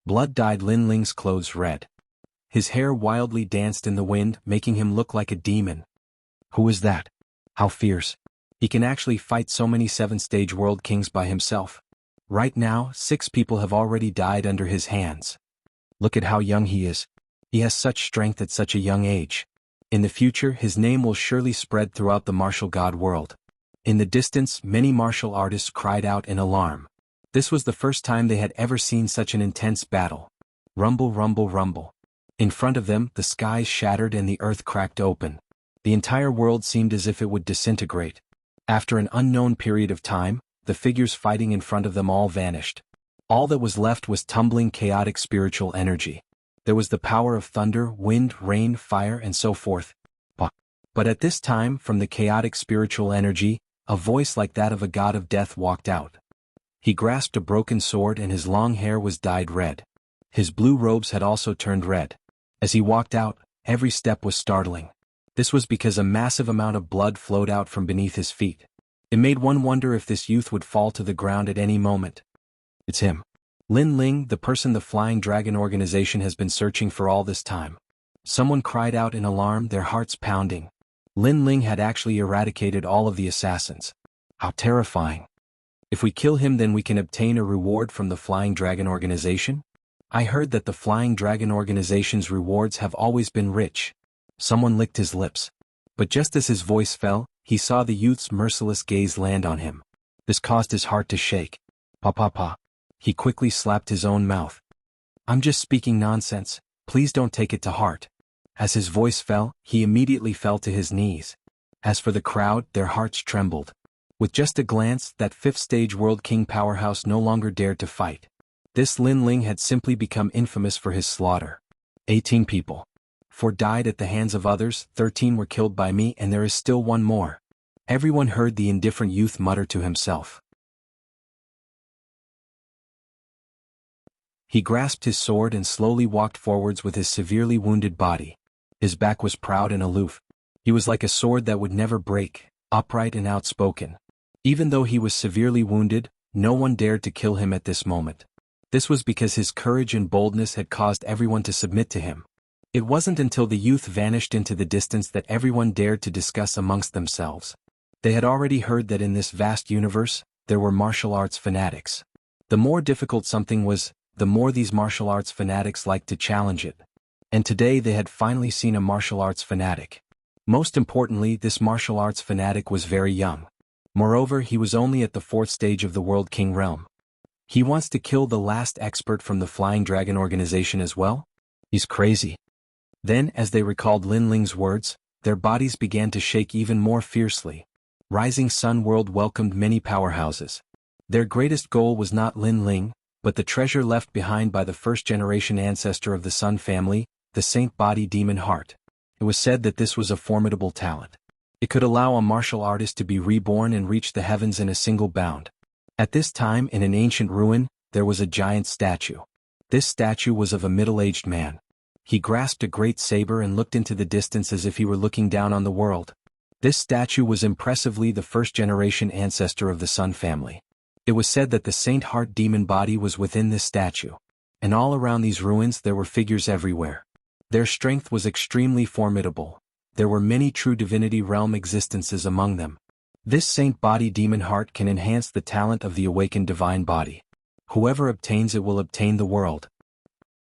Blood dyed Lin Ling's clothes red. His hair wildly danced in the wind, making him look like a demon. Who is that? How fierce. He can actually fight so many 7-stage world kings by himself. Right now, 6 people have already died under his hands. Look at how young he is. He has such strength at such a young age. In the future, his name will surely spread throughout the martial god world. In the distance, many martial artists cried out in alarm. This was the first time they had ever seen such an intense battle. Rumble, rumble, rumble. In front of them, the skies shattered and the earth cracked open. The entire world seemed as if it would disintegrate. After an unknown period of time, the figures fighting in front of them all vanished. All that was left was tumbling chaotic spiritual energy. There was the power of thunder, wind, rain, fire, and so forth. But at this time, from the chaotic spiritual energy, a voice like that of a god of death walked out. He grasped a broken sword and his long hair was dyed red. His blue robes had also turned red. As he walked out, every step was startling. This was because a massive amount of blood flowed out from beneath his feet. It made one wonder if this youth would fall to the ground at any moment. It's him. Lin Ling, the person the Flying Dragon organization has been searching for all this time. Someone cried out in alarm, their hearts pounding. Lin Ling had actually eradicated all of the assassins. How terrifying. If we kill him, then we can obtain a reward from the Flying Dragon organization? I heard that the Flying Dragon organization's rewards have always been rich. Someone licked his lips. But just as his voice fell, he saw the youth's merciless gaze land on him. This caused his heart to shake. Pa. He quickly slapped his own mouth. I'm just speaking nonsense, please don't take it to heart. As his voice fell, he immediately fell to his knees. As for the crowd, their hearts trembled. With just a glance, that fifth-stage World King powerhouse no longer dared to fight. This Lin Ling had simply become infamous for his slaughter. 18 people. 4 died at the hands of others, 13 were killed by me, and there is still one more. Everyone heard the indifferent youth mutter to himself. He grasped his sword and slowly walked forwards with his severely wounded body. His back was proud and aloof. He was like a sword that would never break, upright and outspoken. Even though he was severely wounded, no one dared to kill him at this moment. This was because his courage and boldness had caused everyone to submit to him. It wasn't until the youth vanished into the distance that everyone dared to discuss amongst themselves. They had already heard that in this vast universe, there were martial arts fanatics. The more difficult something was, the more these martial arts fanatics liked to challenge it. And today they had finally seen a martial arts fanatic. Most importantly, this martial arts fanatic was very young. Moreover, he was only at the 4th stage of the World King realm. He wants to kill the last expert from the Flying Dragon organization as well? He's crazy. Then, as they recalled Lin Ling's words, their bodies began to shake even more fiercely. Rising Sun World welcomed many powerhouses. Their greatest goal was not Lin Ling, but the treasure left behind by the first-generation ancestor of the Sun family, the Saint Body Demon Heart. It was said that this was a formidable talent. It could allow a martial artist to be reborn and reach the heavens in a single bound. At this time, in an ancient ruin, there was a giant statue. This statue was of a middle-aged man. He grasped a great saber and looked into the distance as if he were looking down on the world. This statue was impressively the first-generation ancestor of the Sun family. It was said that the Saint Heart demon body was within this statue. And all around these ruins there were figures everywhere. Their strength was extremely formidable. There were many true divinity realm existences among them. This Saint Body Demon Heart can enhance the talent of the awakened divine body. Whoever obtains it will obtain the world.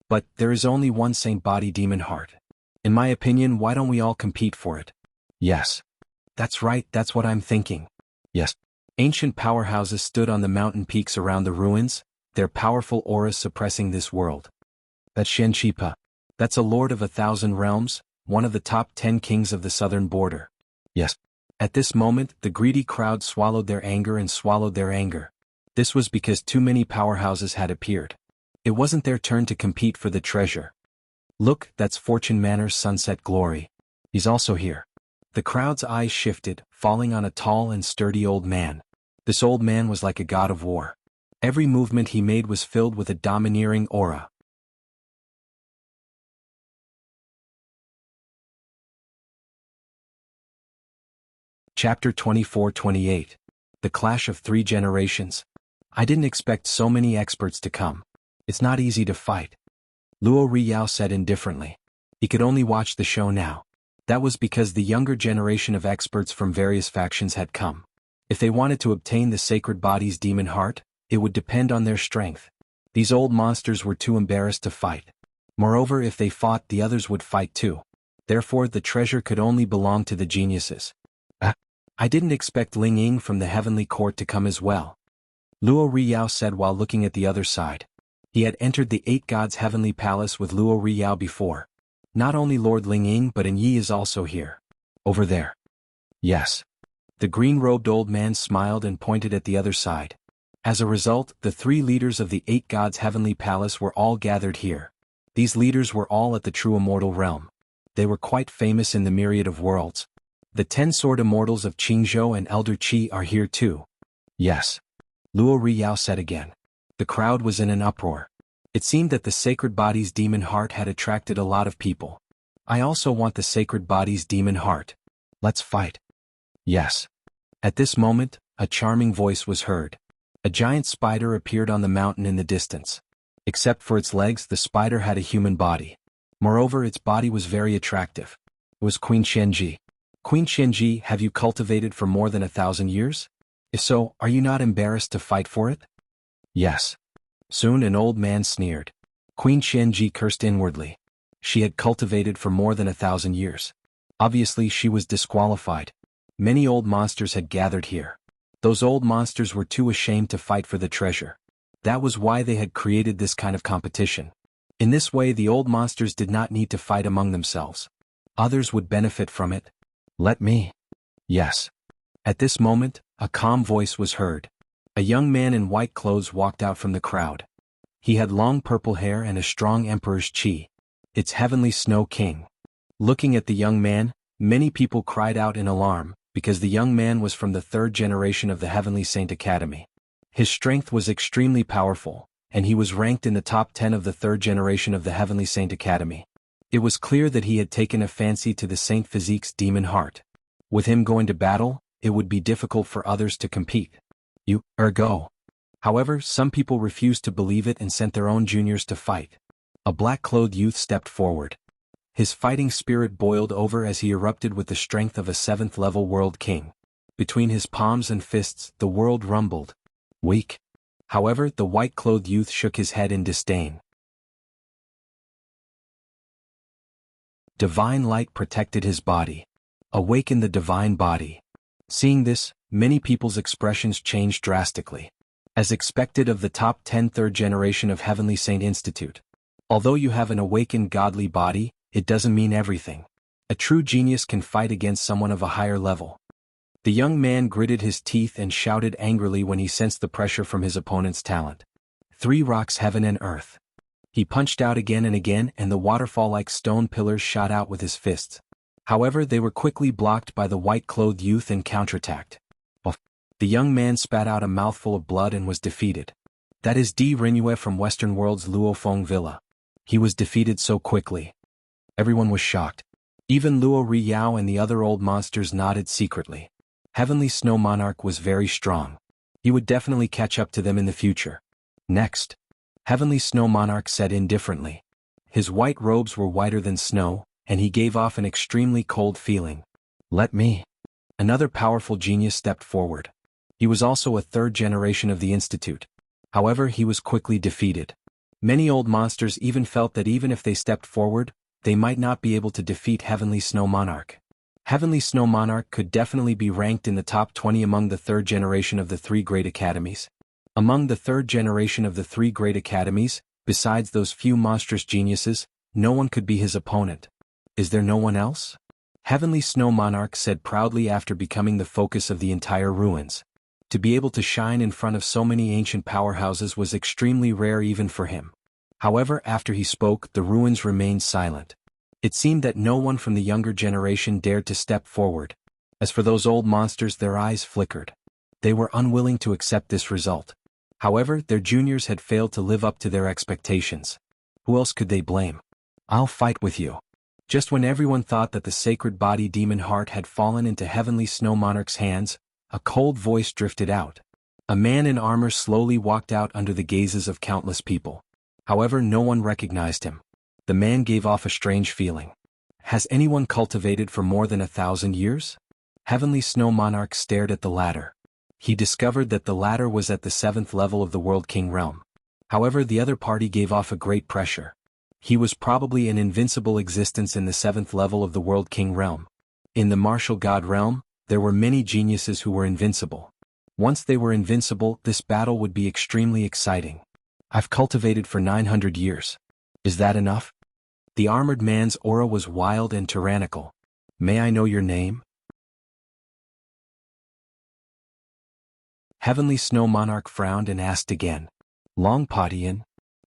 But there is only one Saint Body Demon Heart. In my opinion, why don't we all compete for it? Yes. That's right, that's what I'm thinking. Yes. Ancient powerhouses stood on the mountain peaks around the ruins, their powerful auras suppressing this world. That's Shen Chipa. That's a lord of 1,000 realms, one of the top 10 kings of the southern border. Yes. At this moment, the greedy crowd swallowed their anger and swallowed their anger. This was because too many powerhouses had appeared. It wasn't their turn to compete for the treasure. Look, that's Fortune Manor's Sunset Glory. He's also here. The crowd's eyes shifted, falling on a tall and sturdy old man. This old man was like a god of war. Every movement he made was filled with a domineering aura. Chapter 24-28. The Clash of 3 Generations. I didn't expect so many experts to come. It's not easy to fight. Luo Riyao said indifferently. He could only watch the show now. That was because the younger generation of experts from various factions had come. If they wanted to obtain the Sacred Body's demon heart, it would depend on their strength. These old monsters were too embarrassed to fight. Moreover, if they fought, the others would fight too. Therefore, the treasure could only belong to the geniuses. I didn't expect Ling Ying from the Heavenly Court to come as well. Luo Riyao said while looking at the other side. He had entered the 8 Gods' Heavenly Palace with Luo Riyao before. Not only Lord Lingying but Yi is also here. Over there. Yes. The green-robed old man smiled and pointed at the other side. As a result, the 3 leaders of the 8 gods' heavenly palace were all gathered here. These leaders were all at the true immortal realm. They were quite famous in the myriad of worlds. The 10 sword immortals of Qingzhou and Elder Qi are here too. Yes. Luo Riyao said again. The crowd was in an uproar. It seemed that the sacred body's demon heart had attracted a lot of people. I also want the sacred body's demon heart. Let's fight. Yes. At this moment, a charming voice was heard. A giant spider appeared on the mountain in the distance. Except for its legs, the spider had a human body. Moreover, its body was very attractive. It was Queen Qianji. Queen Qianji, have you cultivated for more than 1,000 years? If so, are you not embarrassed to fight for it? Yes. Soon an old man sneered. Queen Qianji cursed inwardly. She had cultivated for more than 1,000 years. Obviously she was disqualified. Many old monsters had gathered here. Those old monsters were too ashamed to fight for the treasure. That was why they had created this kind of competition. In this way the old monsters did not need to fight among themselves. Others would benefit from it. Let me. Yes. At this moment, a calm voice was heard. A young man in white clothes walked out from the crowd. He had long purple hair and a strong emperor's chi. It's Heavenly Snow King. Looking at the young man, many people cried out in alarm, because the young man was from the 3rd generation of the Heavenly Saint Academy. His strength was extremely powerful, and he was ranked in the top 10 of the 3rd generation of the Heavenly Saint Academy. It was clear that he had taken a fancy to the Saint Physique's demon heart. With him going to battle, it would be difficult for others to compete. Go. However, some people refused to believe it and sent their own juniors to fight. A black-clothed youth stepped forward. His fighting spirit boiled over as he erupted with the strength of a 7th-level world king. Between his palms and fists, the world rumbled. Weak. However, the white-clothed youth shook his head in disdain. Divine light protected his body. Awaken the divine body. Seeing this, many people's expressions changed drastically. As expected of the top 10 3rd generation of Heavenly Saint Institute. Although you have an awakened godly body, it doesn't mean everything. A true genius can fight against someone of a higher level. The young man gritted his teeth and shouted angrily when he sensed the pressure from his opponent's talent. 3 rocks heaven and earth. He punched out again and again and the waterfall-like stone pillars shot out with his fists. However, they were quickly blocked by the white-clothed youth and counterattacked. The young man spat out a mouthful of blood and was defeated. That is Di Ringyue from Western World's Luofeng Villa. He was defeated so quickly. Everyone was shocked. Even Luo Riyao and the other old monsters nodded secretly. Heavenly Snow Monarch was very strong. He would definitely catch up to them in the future. Next. Heavenly Snow Monarch said indifferently. His white robes were whiter than snow, and he gave off an extremely cold feeling. Let me. Another powerful genius stepped forward. He was also a 3rd generation of the Institute. However, he was quickly defeated. Many old monsters even felt that even if they stepped forward, they might not be able to defeat Heavenly Snow Monarch. Heavenly Snow Monarch could definitely be ranked in the top 20 among the 3rd generation of the 3 great academies. Among the 3rd generation of the 3 great academies, besides those few monstrous geniuses, no one could be his opponent. Is there no one else? Heavenly Snow Monarch said proudly after becoming the focus of the entire ruins. To be able to shine in front of so many ancient powerhouses was extremely rare even for him. However, after he spoke, the ruins remained silent. It seemed that no one from the younger generation dared to step forward. As for those old monsters, their eyes flickered. They were unwilling to accept this result. However, their juniors had failed to live up to their expectations. Who else could they blame? I'll fight with you. Just when everyone thought that the sacred body demon heart had fallen into Heavenly Snow Monarch's hands, a cold voice drifted out. A man in armor slowly walked out under the gazes of countless people. However, no one recognized him. The man gave off a strange feeling. Has anyone cultivated for more than 1,000 years? Heavenly Snow Monarch stared at the ladder. He discovered that the ladder was at the 7th level of the World King realm. However, the other party gave off a great pressure. He was probably an invincible existence in the 7th level of the World King realm. In the martial god realm, there were many geniuses who were invincible. Once they were invincible, this battle would be extremely exciting. I've cultivated for 900 years. Is that enough? The armored man's aura was wild and tyrannical. "May I know your name?" Heavenly Snow Monarch frowned and asked again. "Longpatian."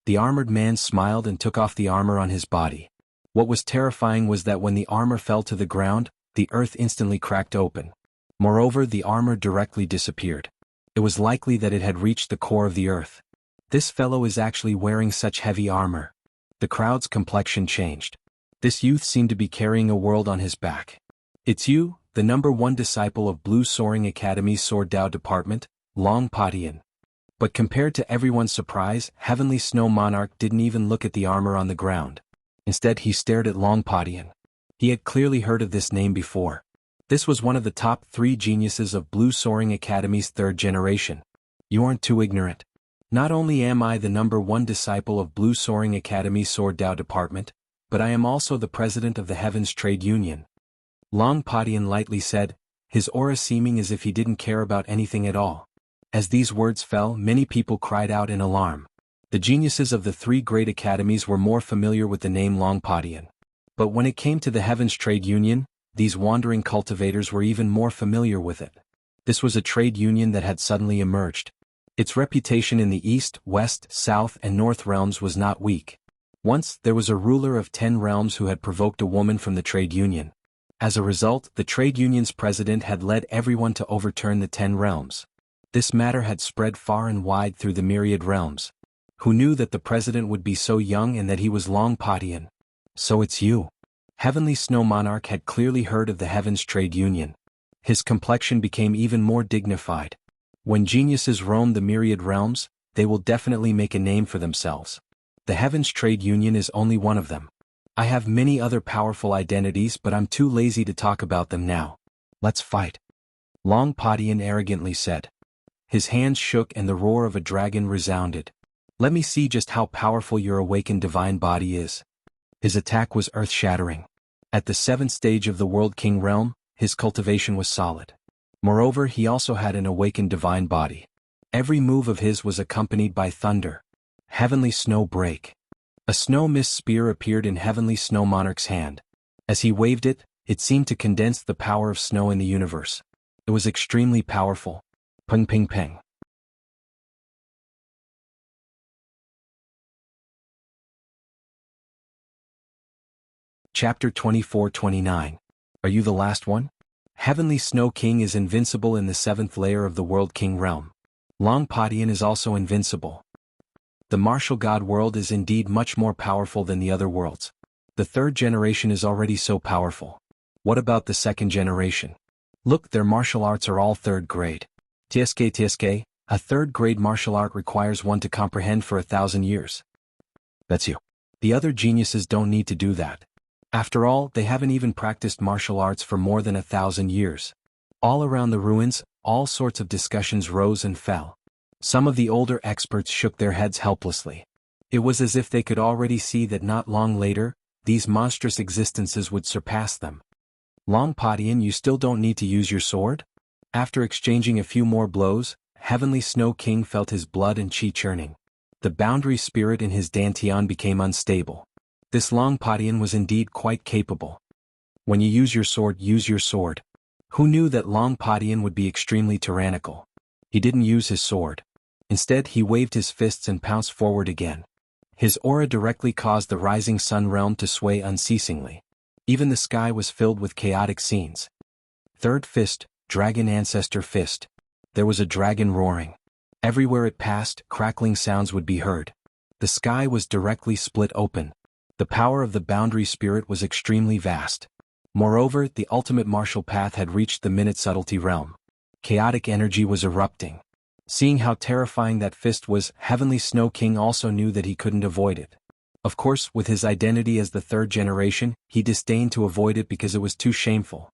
The armored man smiled and took off the armor on his body. What was terrifying was that when the armor fell to the ground, the earth instantly cracked open. Moreover, the armor directly disappeared. It was likely that it had reached the core of the earth. "This fellow is actually wearing such heavy armor." The crowd's complexion changed. This youth seemed to be carrying a world on his back. "It's you, the #1 disciple of Blue Soaring Academy's Sword Dao Department, Longpatian." But compared to everyone's surprise, Heavenly Snow Monarch didn't even look at the armor on the ground. Instead, he stared at Longpatian. He had clearly heard of this name before. This was one of the top 3 geniuses of Blue Soaring Academy's 3rd generation. "You aren't too ignorant. Not only am I the #1 disciple of Blue Soaring Academy's Sword Dao Department, but I am also the president of the Heavens Trade Union." Longpatian lightly said, his aura seeming as if he didn't care about anything at all. As these words fell, many people cried out in alarm. The geniuses of the 3 great academies were more familiar with the name Longpatian. But when it came to the Heavens Trade Union, these wandering cultivators were even more familiar with it. This was a trade union that had suddenly emerged. Its reputation in the East, West, South, and North realms was not weak. Once, there was a ruler of 10 realms who had provoked a woman from the trade union. As a result, the trade union's president had led everyone to overturn the 10 realms. This matter had spread far and wide through the myriad realms. Who knew that the president would be so young and that he was Longpatian? "So it's you." Heavenly Snow Monarch had clearly heard of the Heavens Trade Union. His complexion became even more dignified. When geniuses roam the myriad realms, they will definitely make a name for themselves. The Heavens Trade Union is only one of them. I have many other powerful identities, but I'm too lazy to talk about them now. Let's fight." Longpatian arrogantly said. His hands shook and the roar of a dragon resounded. "Let me see just how powerful your awakened divine body is." His attack was earth-shattering. At the 7th stage of the World King realm, his cultivation was solid. Moreover, he also had an awakened divine body. Every move of his was accompanied by thunder. Heavenly Snow Break. A snow mist spear appeared in Heavenly Snow Monarch's hand. As he waved it, it seemed to condense the power of snow in the universe. It was extremely powerful. Peng ping peng. Chapter 24-29. Are you the last one? Heavenly Snow King is invincible in the 7th layer of the World King realm. Longpatian is also invincible. The martial god world is indeed much more powerful than the other worlds. The 3rd generation is already so powerful. What about the 2nd generation? Look, their martial arts are all 3rd grade. TSK, a 3rd grade martial art requires one to comprehend for 1,000 years. That's you. The other geniuses don't need to do that. After all, they haven't even practiced martial arts for more than 1,000 years. All around the ruins, all sorts of discussions rose and fell. Some of the older experts shook their heads helplessly. It was as if they could already see that not long later, these monstrous existences would surpass them. Longpatian, you still don't need to use your sword? After exchanging a few more blows, Heavenly Snow King felt his blood and chi churning. The boundary spirit in his dantian became unstable. This Longpatian was indeed quite capable. When you use your sword, use your sword. Who knew that Longpatian would be extremely tyrannical? He didn't use his sword. Instead, he waved his fists and pounced forward again. His aura directly caused the rising sun realm to sway unceasingly. Even the sky was filled with chaotic scenes. 3rd fist, Dragon Ancestor Fist. There was a dragon roaring. Everywhere it passed, crackling sounds would be heard. The sky was directly split open. The power of the boundary spirit was extremely vast. Moreover, the ultimate martial path had reached the minute subtlety realm. Chaotic energy was erupting. Seeing how terrifying that fist was, Heavenly Snow King also knew that he couldn't avoid it. Of course, with his identity as the 3rd generation, he disdained to avoid it because it was too shameful.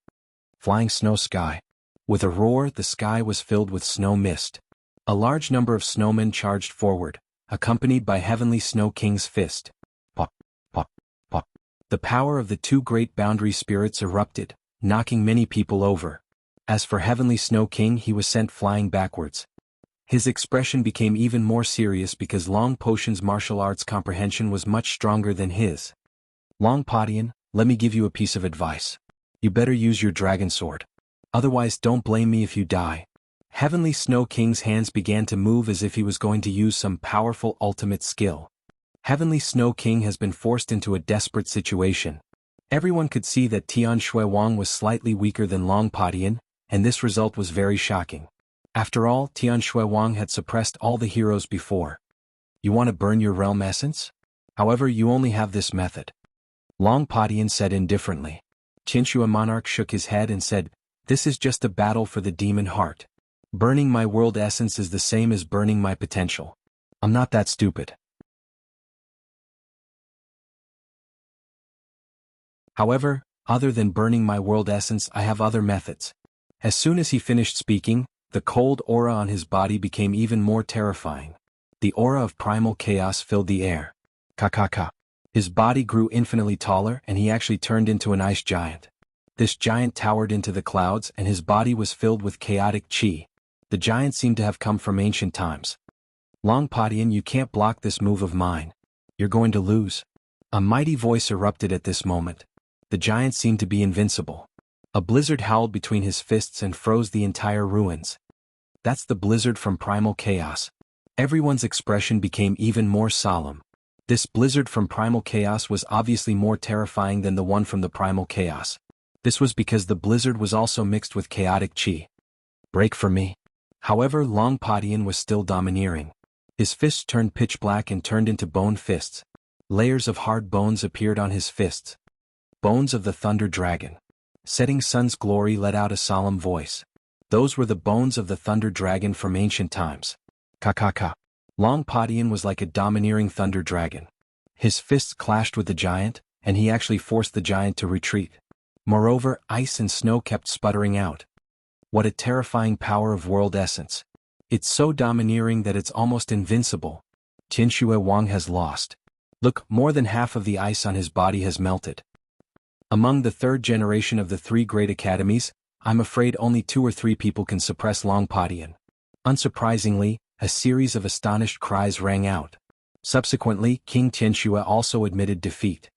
Flying Snow Sky. With a roar, the sky was filled with snow mist. A large number of snowmen charged forward, accompanied by Heavenly Snow King's fist. Pop, pop, pop. The power of the 2 great boundary spirits erupted, knocking many people over. As for Heavenly Snow King, he was sent flying backwards. His expression became even more serious because Long Potion's martial arts comprehension was much stronger than his. Long Padian, let me give you a piece of advice. You better use your dragon sword. Otherwise don't blame me if you die. Heavenly Snow King's hands began to move as if he was going to use some powerful ultimate skill. Heavenly Snow King has been forced into a desperate situation. Everyone could see that Tian Shui Wang was slightly weaker than Long Padian, and this result was very shocking. After all, Tian Shui Wang had suppressed all the heroes before. You want to burn your realm essence? However, you only have this method. Long Padian said indifferently. Qianxue Monarch shook his head and said, this is just a battle for the demon heart. Burning my world essence is the same as burning my potential. I'm not that stupid. However, other than burning my world essence, I have other methods. As soon as he finished speaking, the cold aura on his body became even more terrifying. The aura of primal chaos filled the air. Ka. His body grew infinitely taller and he actually turned into an ice giant. This giant towered into the clouds and his body was filled with chaotic qi. The giant seemed to have come from ancient times. Long Padian, you can't block this move of mine. You're going to lose. A mighty voice erupted at this moment. The giant seemed to be invincible. A blizzard howled between his fists and froze the entire ruins. That's the blizzard from primal chaos. Everyone's expression became even more solemn. This blizzard from primal chaos was obviously more terrifying than the one from the primal chaos. This was because the blizzard was also mixed with chaotic qi. Break for me. However, Long Padian was still domineering. His fists turned pitch black and turned into bone fists. Layers of hard bones appeared on his fists. Bones of the Thunder Dragon. Setting Sun's glory let out a solemn voice. Those were the bones of the Thunder Dragon from ancient times. Ka. Long Padian was like a domineering Thunder Dragon. His fists clashed with the giant, and he actually forced the giant to retreat. Moreover, ice and snow kept sputtering out. What a terrifying power of world essence. It's so domineering that it's almost invincible. Qianxue Wang has lost. Look, more than half of the ice on his body has melted. Among the third generation of the three great academies, I'm afraid only 2 or 3 people can suppress Long Padian. Unsurprisingly, a series of astonished cries rang out. Subsequently, King Qianxue also admitted defeat.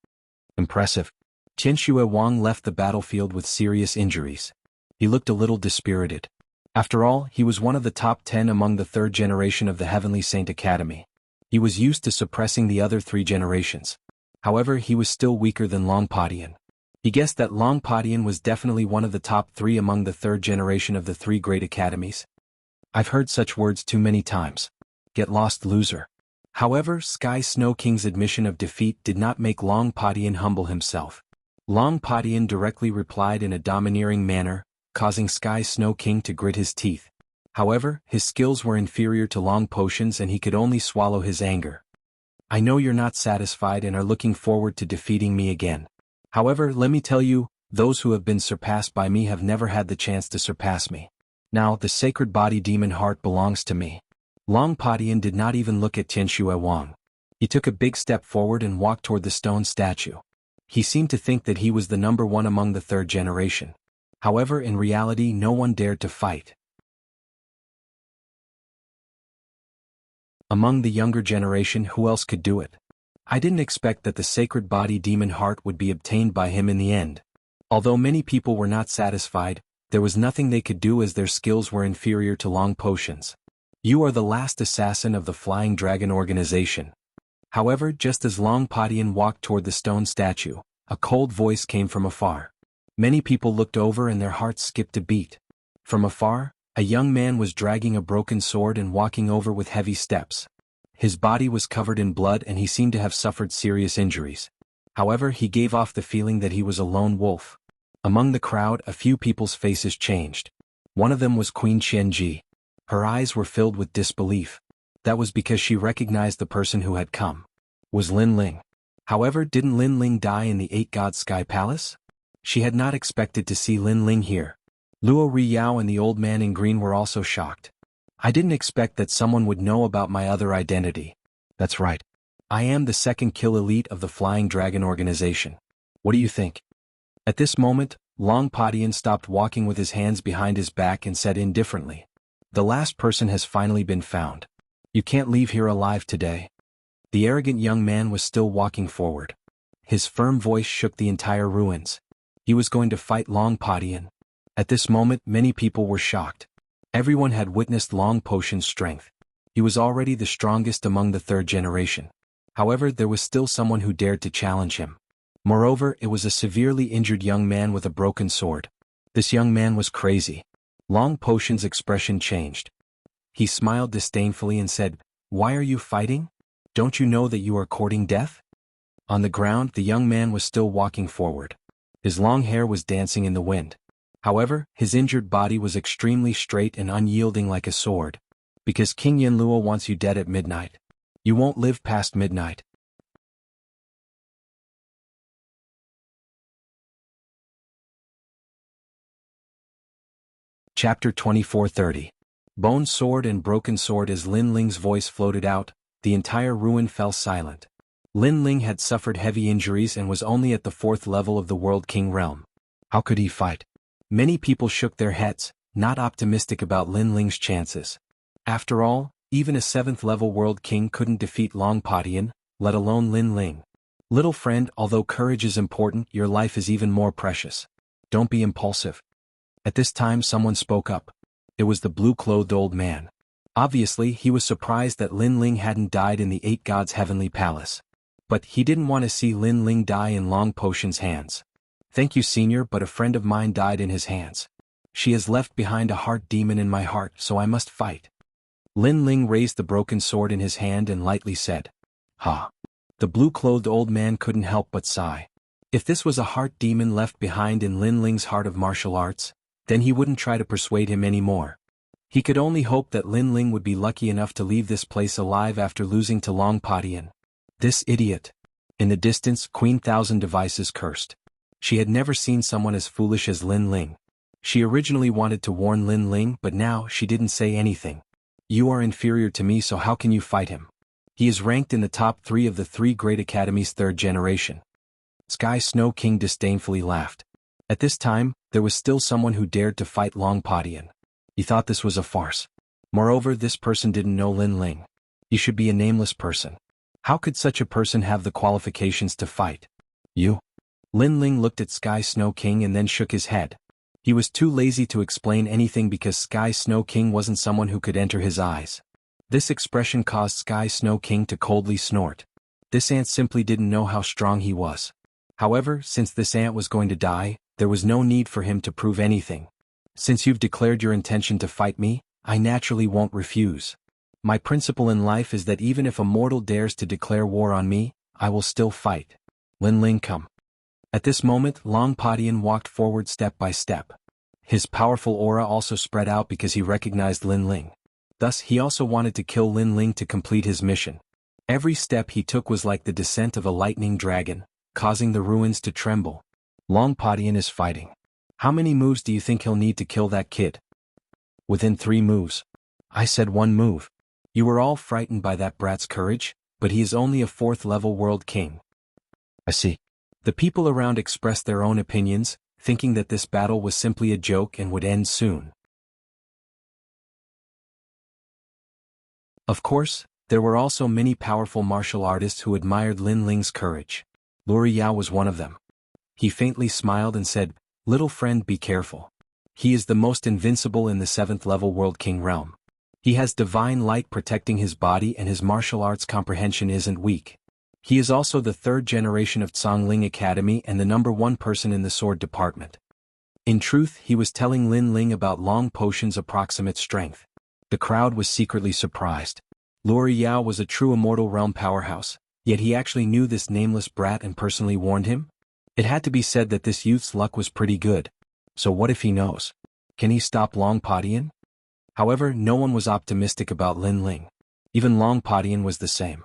Impressive. Qianxue Wang left the battlefield with serious injuries. He looked a little dispirited. After all, he was one of the top 10 among the third generation of the Heavenly Saint Academy. He was used to suppressing the other 3 generations. However, he was still weaker than Long Padian. He guessed that Long Padian was definitely one of the top 3 among the third generation of the 3 great academies. I've heard such words too many times. Get lost, loser. However, Sky Snow King's admission of defeat did not make Long Padian humble himself. Long Padian directly replied in a domineering manner, causing Sky Snow King to grit his teeth. However, his skills were inferior to Long Potion's and he could only swallow his anger. I know you're not satisfied and are looking forward to defeating me again. However, let me tell you, those who have been surpassed by me have never had the chance to surpass me. Now, the sacred body demon heart belongs to me. Long Padian did not even look at Qianxue Wang. He took a big step forward and walked toward the stone statue. He seemed to think that he was the number 1 among the third generation. However, in reality, no one dared to fight. Among the younger generation, who else could do it? I didn't expect that the sacred body demon heart would be obtained by him in the end. Although many people were not satisfied, there was nothing they could do as their skills were inferior to Long Potion's. You are the last assassin of the Flying Dragon organization. However, just as Long Padian walked toward the stone statue, a cold voice came from afar. Many people looked over and their hearts skipped a beat. From afar, a young man was dragging a broken sword and walking over with heavy steps. His body was covered in blood and he seemed to have suffered serious injuries. However, he gave off the feeling that he was a lone wolf. Among the crowd, a few people's faces changed. One of them was Queen Qianji. Her eyes were filled with disbelief. That was because she recognized the person who had come. Was Lin Ling. However, didn't Lin Ling die in the 8 God Sky Palace? She had not expected to see Lin Ling here. Luo Riyao and the old man in green were also shocked. I didn't expect that someone would know about my other identity. That's right. I am the second kill elite of the Flying Dragon organization. What do you think? At this moment, Long Padian stopped walking with his hands behind his back and said indifferently, "The last person has finally been found. You can't leave here alive today." The arrogant young man was still walking forward. His firm voice shook the entire ruins. He was going to fight Long Padian. At this moment many people were shocked. Everyone had witnessed Long Potion's strength. He was already the strongest among the third generation. However, there was still someone who dared to challenge him. Moreover, it was a severely injured young man with a broken sword. This young man was crazy. Long Potion's expression changed. He smiled disdainfully and said, "Why are you fighting? Don't you know that you are courting death?" On the ground, the young man was still walking forward. His long hair was dancing in the wind. However, his injured body was extremely straight and unyielding like a sword. "Because King Yanluo wants you dead at midnight. You won't live past midnight." Chapter 24:30. Bone Sword and Broken Sword. As Lin Ling's voice floated out, the entire ruin fell silent. Lin Ling had suffered heavy injuries and was only at the 4th level of the World King realm. How could he fight? Many people shook their heads, not optimistic about Lin Ling's chances. After all, even a 7th level World King couldn't defeat Long Padian, let alone Lin Ling. "Little friend, although courage is important, your life is even more precious. Don't be impulsive." At this time someone spoke up. It was the blue-clothed old man. Obviously, he was surprised that Lin Ling hadn't died in the 8 Gods' heavenly palace. But he didn't want to see Lin Ling die in Long Potion's hands. "Thank you, senior, but a friend of mine died in his hands. She has left behind a heart demon in my heart, so I must fight." Lin Ling raised the broken sword in his hand and lightly said, "Ha." The blue-clothed old man couldn't help but sigh. If this was a heart demon left behind in Lin Ling's heart of martial arts, then he wouldn't try to persuade him anymore. He could only hope that Lin Ling would be lucky enough to leave this place alive after losing to Long Padian. This idiot. In the distance, Queen Thousand Devices cursed. She had never seen someone as foolish as Lin Ling. She originally wanted to warn Lin Ling, but now she didn't say anything. "You are inferior to me, so how can you fight him? He is ranked in the top 3 of the 3 great academies 3rd generation." Sky Snow King disdainfully laughed. At this time, there was still someone who dared to fight Long Padian. He thought this was a farce. Moreover, this person didn't know Lin Ling. He should be a nameless person. How could such a person have the qualifications to fight? "You?" Lin Ling looked at Sky Snow King and then shook his head. He was too lazy to explain anything because Sky Snow King wasn't someone who could enter his eyes. This expression caused Sky Snow King to coldly snort. This ant simply didn't know how strong he was. However, since this ant was going to die, there was no need for him to prove anything. "Since you've declared your intention to fight me, I naturally won't refuse. My principle in life is that even if a mortal dares to declare war on me, I will still fight. Lin Ling, come." At this moment, Long Padian walked forward step by step. His powerful aura also spread out because he recognized Lin Ling. Thus, he also wanted to kill Lin Ling to complete his mission. Every step he took was like the descent of a lightning dragon, causing the ruins to tremble. Long Padian is fighting. How many moves do you think he'll need to kill that kid? "Within 3 moves. I said 1 move. You were all frightened by that brat's courage, but he is only a 4th level World King." "I see." The people around expressed their own opinions, thinking that this battle was simply a joke and would end soon. Of course, there were also many powerful martial artists who admired Lin Ling's courage. Wuxia was one of them. He faintly smiled and said, "Little friend, be careful. He is the most invincible in the 7th level World King realm. He has divine light protecting his body and his martial arts comprehension isn't weak. He is also the 3rd generation of Congling Academy and the #1 person in the sword department." In truth, he was telling Lin Ling about Long Potion's approximate strength. The crowd was secretly surprised. Wuxia was a true Immortal Realm powerhouse, yet he actually knew this nameless brat and personally warned him? It had to be said that this youth's luck was pretty good. So what if he knows? Can he stop Long Padian? However, no one was optimistic about Lin Ling. Even Long Padian was the same.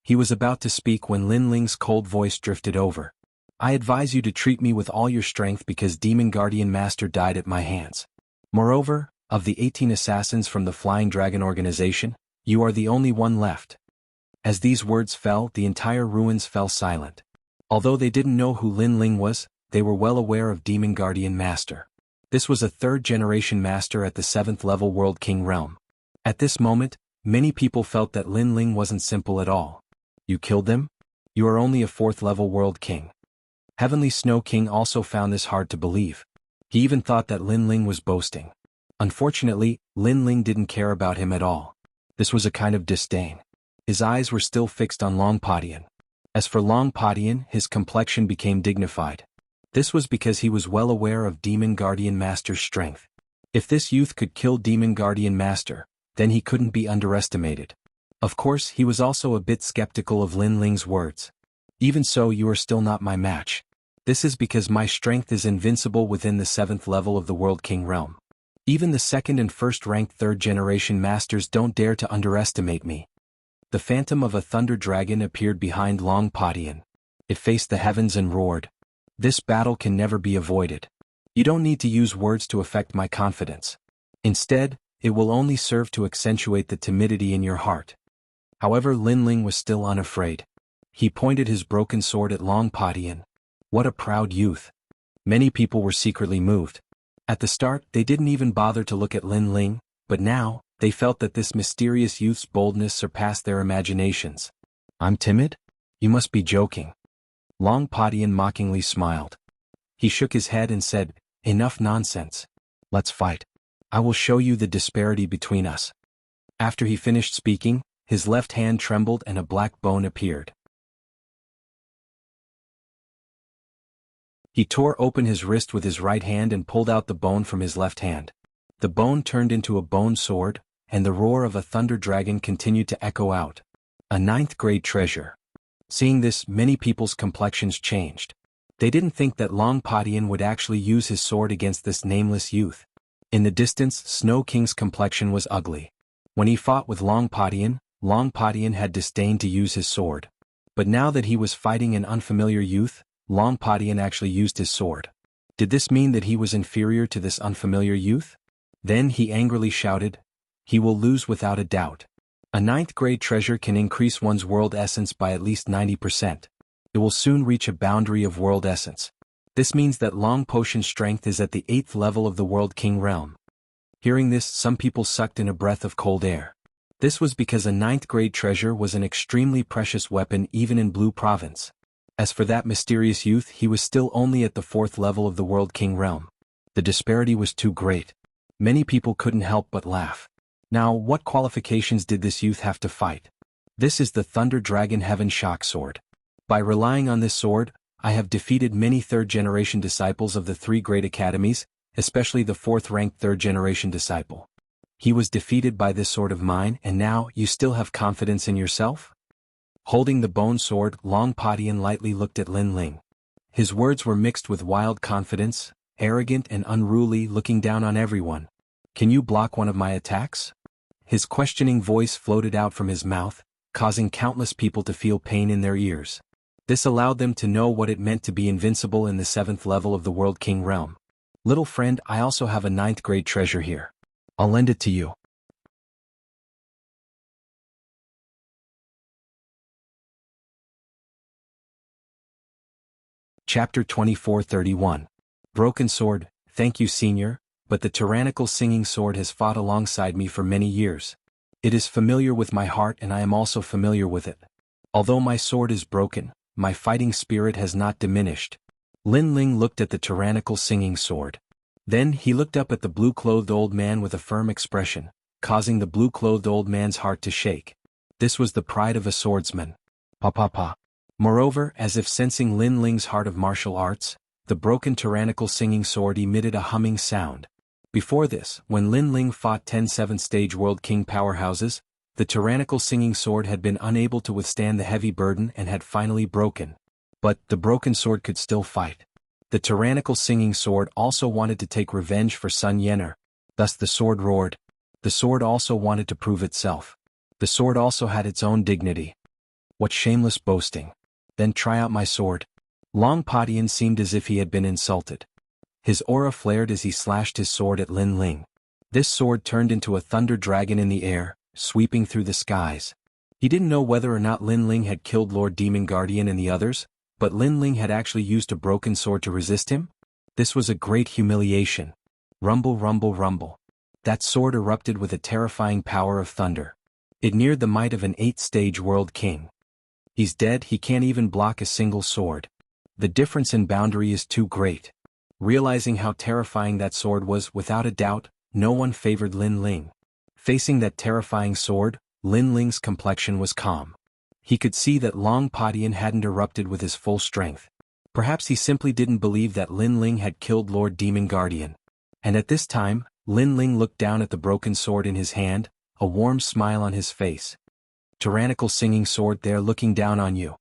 He was about to speak when Lin Ling's cold voice drifted over. "I advise you to treat me with all your strength because Demon Guardian Master died at my hands. Moreover, of the 18 assassins from the Flying Dragon organization, you are the only one left." As these words fell, the entire ruins fell silent. Although they didn't know who Lin Ling was, they were well aware of Demon Guardian Master. This was a 3rd generation master at the 7th level World King realm. At this moment, many people felt that Lin Ling wasn't simple at all. "You killed them? You are only a 4th level world king. Heavenly Snow King also found this hard to believe. He even thought that Lin Ling was boasting. Unfortunately, Lin Ling didn't care about him at all. This was a kind of disdain. His eyes were still fixed on Long Padian. As for Long Padian, his complexion became dignified. This was because he was well aware of Demon Guardian Master's strength. If this youth could kill Demon Guardian Master, then he couldn't be underestimated. Of course, he was also a bit skeptical of Lin Ling's words. Even so, you are still not my match. This is because my strength is invincible within the 7th level of the World King realm. Even the 2nd and 1st ranked 3rd generation masters don't dare to underestimate me. The phantom of a thunder dragon appeared behind Long Padian. It faced the heavens and roared. This battle can never be avoided. You don't need to use words to affect my confidence. Instead, it will only serve to accentuate the timidity in your heart. However, Lin Ling was still unafraid. He pointed his broken sword at Long Padian. What a proud youth. Many people were secretly moved. At the start, they didn't even bother to look at Lin Ling, but now, they felt that this mysterious youth's boldness surpassed their imaginations. I'm timid? You must be joking. Long Padian mockingly smiled. He shook his head and said, Enough nonsense. Let's fight. I will show you the disparity between us. After he finished speaking, his left hand trembled and a black bone appeared. He tore open his wrist with his right hand and pulled out the bone from his left hand. The bone turned into a bone sword, and the roar of a thunder dragon continued to echo out. A 9th grade treasure. Seeing this, many people's complexions changed. They didn't think that Long Padian would actually use his sword against this nameless youth. In the distance, Snow King's complexion was ugly. When he fought with Long Padian had disdained to use his sword. But now that he was fighting an unfamiliar youth, Long Padian actually used his sword. Did this mean that he was inferior to this unfamiliar youth? Then he angrily shouted, He will lose without a doubt. A 9th grade treasure can increase one's world essence by at least 90%. It will soon reach a boundary of world essence. This means that Long Potion's strength is at the 8th level of the World King realm. Hearing this, some people sucked in a breath of cold air. This was because a 9th grade treasure was an extremely precious weapon even in Blue Province. As for that mysterious youth, he was still only at the 4th level of the World King realm. The disparity was too great. Many people couldn't help but laugh. Now, what qualifications did this youth have to fight? This is the Thunder Dragon Heaven Shock Sword. By relying on this sword, I have defeated many 3rd generation disciples of the 3 great academies, especially the 4th ranked 3rd generation disciple. He was defeated by this sword of mine, and now you still have confidence in yourself? Holding the bone sword, Long Padian lightly looked at Lin Ling. His words were mixed with wild confidence, arrogant and unruly, looking down on everyone. Can you block one of my attacks? His questioning voice floated out from his mouth, causing countless people to feel pain in their ears. This allowed them to know what it meant to be invincible in the 7th level of the World King realm. Little friend, I also have a 9th grade treasure here. I'll lend it to you. Chapter 2431. Broken Sword. Thank you, Senior, but the tyrannical singing sword has fought alongside me for many years. It is familiar with my heart and I am also familiar with it. Although my sword is broken, my fighting spirit has not diminished. Lin Ling looked at the tyrannical singing sword. Then he looked up at the blue-clothed old man with a firm expression, causing the blue-clothed old man's heart to shake. This was the pride of a swordsman. Pa. Moreover, as if sensing Lin Ling's heart of martial arts, the broken tyrannical singing sword emitted a humming sound. Before this, when Lin Ling fought 10 7th-stage World King powerhouses, the tyrannical singing sword had been unable to withstand the heavy burden and had finally broken. But the broken sword could still fight. The tyrannical singing sword also wanted to take revenge for Sun Yener. Thus the sword roared. The sword also wanted to prove itself. The sword also had its own dignity. What shameless boasting. Then try out my sword. Long Padian seemed as if he had been insulted. His aura flared as he slashed his sword at Lin Ling. This sword turned into a thunder dragon in the air, sweeping through the skies. He didn't know whether or not Lin Ling had killed Lord Demon Guardian and the others, but Lin Ling had actually used a broken sword to resist him? This was a great humiliation. Rumble, rumble, rumble. That sword erupted with a terrifying power of thunder. It neared the might of an 8th-stage world king. He's dead, he can't even block a single sword. The difference in boundary is too great. Realizing how terrifying that sword was, without a doubt, no one favored Lin Ling. Facing that terrifying sword, Lin Ling's complexion was calm. He could see that Long Padian hadn't erupted with his full strength. Perhaps he simply didn't believe that Lin Ling had killed Lord Demon Guardian. And at this time, Lin Ling looked down at the broken sword in his hand, a warm smile on his face. Tyrannical singing sword there looking down on you.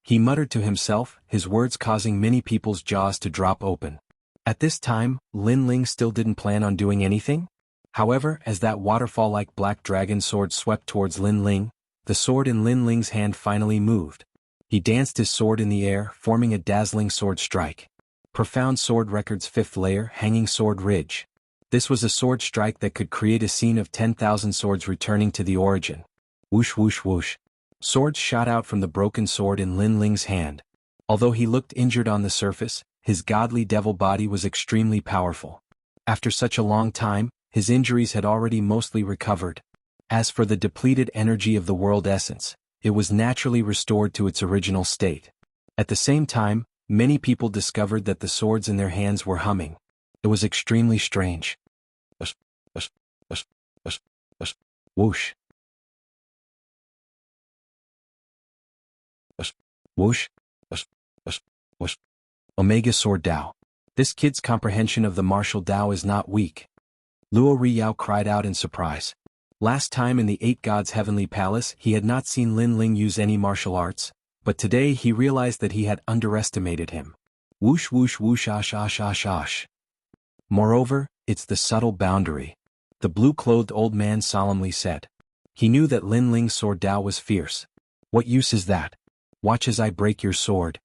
He muttered to himself, his words causing many people's jaws to drop open. At this time, Lin Ling still didn't plan on doing anything. However, as that waterfall-like black dragon sword swept towards Lin Ling, the sword in Lin Ling's hand finally moved. He danced his sword in the air, forming a dazzling sword strike. Profound Sword Record's 5th layer, Hanging Sword Ridge. This was a sword strike that could create a scene of 10,000 swords returning to the origin. Whoosh whoosh whoosh. Swords shot out from the broken sword in Lin Ling's hand. Although he looked injured on the surface, his godly devil body was extremely powerful. After such a long time, his injuries had already mostly recovered. As for the depleted energy of the world essence, it was naturally restored to its original state. At the same time, many people discovered that the swords in their hands were humming. It was extremely strange. Whoosh. Whoosh. Omega Sword Dao. This kid's comprehension of the martial Dao is not weak. Luo Riyao cried out in surprise. Last time in the 8 Gods' Heavenly Palace he had not seen Lin Ling use any martial arts, but today he realized that he had underestimated him. Whoosh whoosh whoosh ash ash ash ash. Moreover, it's the subtle boundary. The blue-clothed old man solemnly said. He knew that Lin Ling's sword Dao was fierce. What use is that? Watch as I break your sword.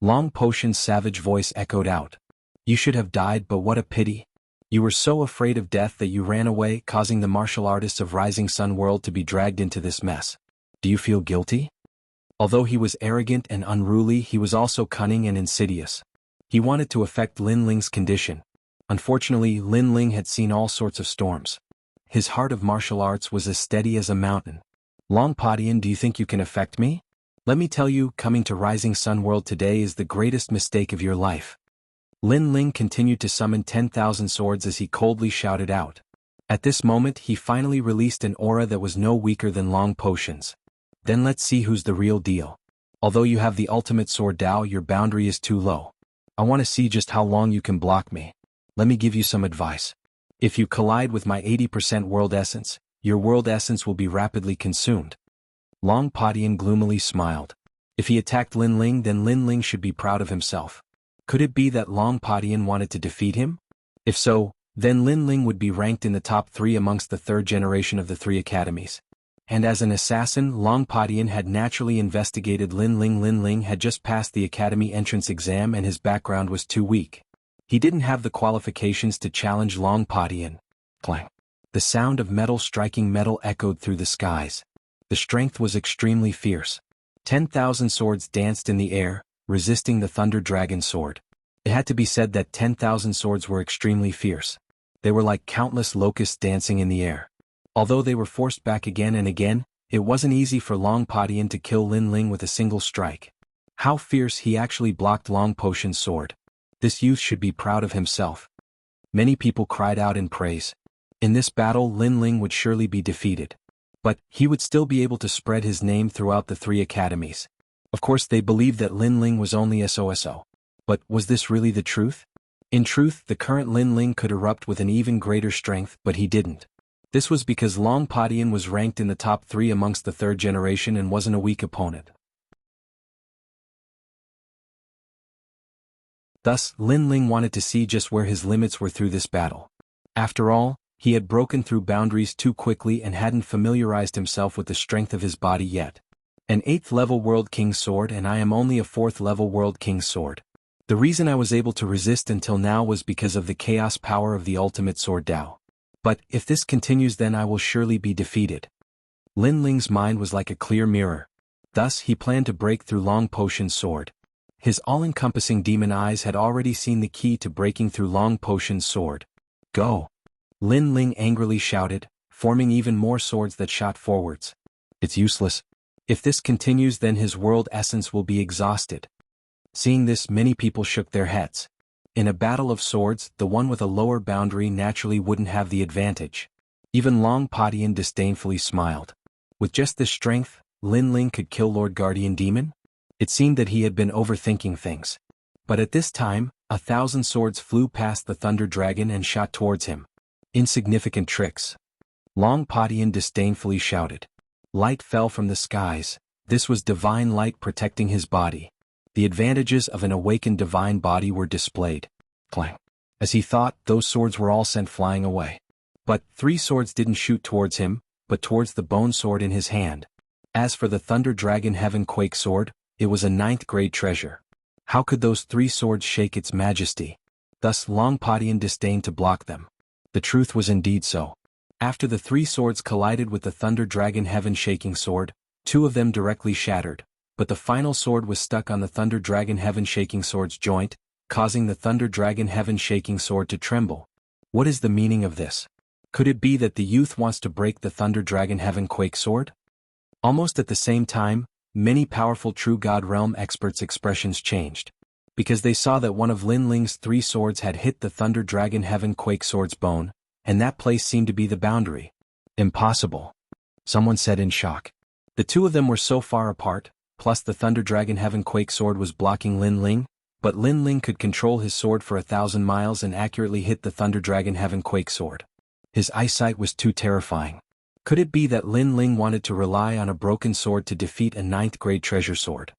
Long Potion's savage voice echoed out. You should have died, but what a pity. You were so afraid of death that you ran away, causing the martial artists of Rising Sun World to be dragged into this mess. Do you feel guilty? Although he was arrogant and unruly, he was also cunning and insidious. He wanted to affect Lin Ling's condition. Unfortunately, Lin Ling had seen all sorts of storms. His heart of martial arts was as steady as a mountain. Long Padian, do you think you can affect me? Let me tell you, coming to Rising Sun World today is the greatest mistake of your life. Lin Ling continued to summon 10,000 swords as he coldly shouted out. At this moment he finally released an aura that was no weaker than Long Potion's. Then let's see who's the real deal. Although you have the ultimate sword Dao, your boundary is too low. I want to see just how long you can block me. Let me give you some advice. If you collide with my 80% world essence, your world essence will be rapidly consumed. Long Padian gloomily smiled. If he attacked Lin Ling, then Lin Ling should be proud of himself. Could it be that Long Padian wanted to defeat him? If so, then Lin Ling would be ranked in the top 3 amongst the 3rd generation of the 3 academies. And as an assassin, Long Padian had naturally investigated Lin Ling. Lin Ling had just passed the academy entrance exam and his background was too weak. He didn't have the qualifications to challenge Long Padian. Clang. The sound of metal striking metal echoed through the skies. The strength was extremely fierce. 10,000 swords danced in the air, resisting the Thunder Dragon sword. It had to be said that 10,000 swords were extremely fierce. They were like countless locusts dancing in the air. Although they were forced back again and again, it wasn't easy for Long Padian to kill Lin Ling with a single strike. How fierce he actually blocked Long Potion's sword. This youth should be proud of himself. Many people cried out in praise. In this battle Lin Ling would surely be defeated. But he would still be able to spread his name throughout the 3 academies. Of course they believed that Lin Ling was only SOSO. But was this really the truth? In truth, the current Lin Ling could erupt with an even greater strength, but he didn't. This was because Long Padian was ranked in the top 3 amongst the 3rd generation and wasn't a weak opponent. Thus, Lin Ling wanted to see just where his limits were through this battle. After all, he had broken through boundaries too quickly and hadn't familiarized himself with the strength of his body yet. An 8th level World King sword and I am only a 4th level World King sword. The reason I was able to resist until now was because of the chaos power of the ultimate sword Dao. But if this continues then I will surely be defeated. Lin Ling's mind was like a clear mirror. Thus he planned to break through Long Potion's sword. His all-encompassing demon eyes had already seen the key to breaking through Long Potion's sword. Go! Lin Ling angrily shouted, forming even more swords that shot forwards. It's useless. If this continues, then his world essence will be exhausted. Seeing this, many people shook their heads. In a battle of swords, the one with a lower boundary naturally wouldn't have the advantage. Even Long Padian disdainfully smiled. With just this strength, Lin Ling could kill Lord Guardian Demon? It seemed that he had been overthinking things. But at this time, 1,000 swords flew past the Thunder Dragon and shot towards him. Insignificant tricks. Long Padian disdainfully shouted. Light fell from the skies. This was divine light protecting his body. The advantages of an awakened divine body were displayed. Clang. As he thought, those swords were all sent flying away. But 3 swords didn't shoot towards him, but towards the bone sword in his hand. As for the Thunder Dragon Heaven Quake sword, it was a 9th grade treasure. How could those 3 swords shake its majesty? Thus Long Padian disdained to block them. The truth was indeed so. After the 3 swords collided with the Thunder Dragon Heaven Shaking sword, 2 of them directly shattered, but the final sword was stuck on the Thunder Dragon Heaven Shaking sword's joint, causing the Thunder Dragon Heaven Shaking sword to tremble. What is the meaning of this? Could it be that the youth wants to break the Thunder Dragon Heaven Quake sword? Almost at the same time, many powerful True God Realm experts' expressions changed. Because they saw that one of Lin Ling's 3 swords had hit the Thunder Dragon Heaven Quake sword's bone, and that place seemed to be the boundary. Impossible. Someone said in shock. The 2 of them were so far apart, plus the Thunder Dragon Heaven Quake sword was blocking Lin Ling, but Lin Ling could control his sword for 1,000 miles and accurately hit the Thunder Dragon Heaven Quake sword. His eyesight was too terrifying. Could it be that Lin Ling wanted to rely on a broken sword to defeat a 9th grade treasure sword?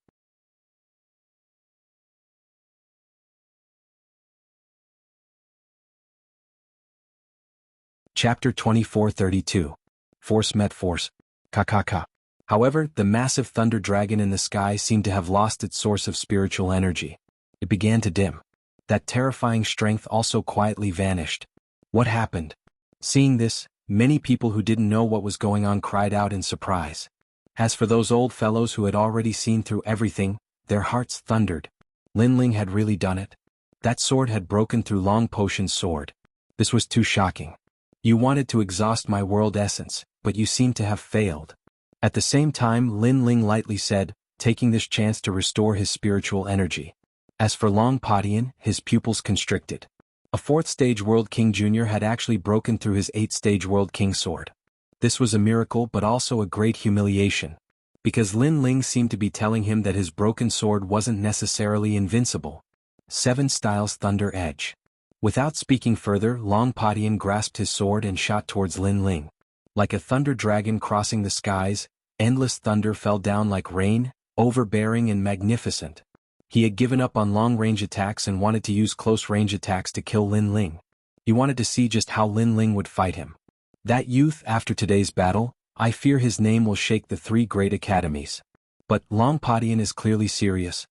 Chapter 2432. Force met force. Ka. However, the massive thunder dragon in the sky seemed to have lost its source of spiritual energy. It began to dim. That terrifying strength also quietly vanished. What happened? Seeing this, many people who didn't know what was going on cried out in surprise. As for those old fellows who had already seen through everything, their hearts thundered. Lin Ling had really done it. That sword had broken through Long Potion's sword. This was too shocking. You wanted to exhaust my world essence, but you seem to have failed. At the same time, Lin Ling lightly said, taking this chance to restore his spiritual energy. As for Long Padian, his pupils constricted. A 4th stage World King Jr. had actually broken through his 8th stage World King sword. This was a miracle but also a great humiliation. Because Lin Ling seemed to be telling him that his broken sword wasn't necessarily invincible. 7 Styles Thunder Edge. Without speaking further, Long Padian grasped his sword and shot towards Lin Ling. Like a thunder dragon crossing the skies, endless thunder fell down like rain, overbearing and magnificent. He had given up on long-range attacks and wanted to use close-range attacks to kill Lin Ling. He wanted to see just how Lin Ling would fight him. That youth, after today's battle, I fear his name will shake the 3 great academies. But Long Padian is clearly serious.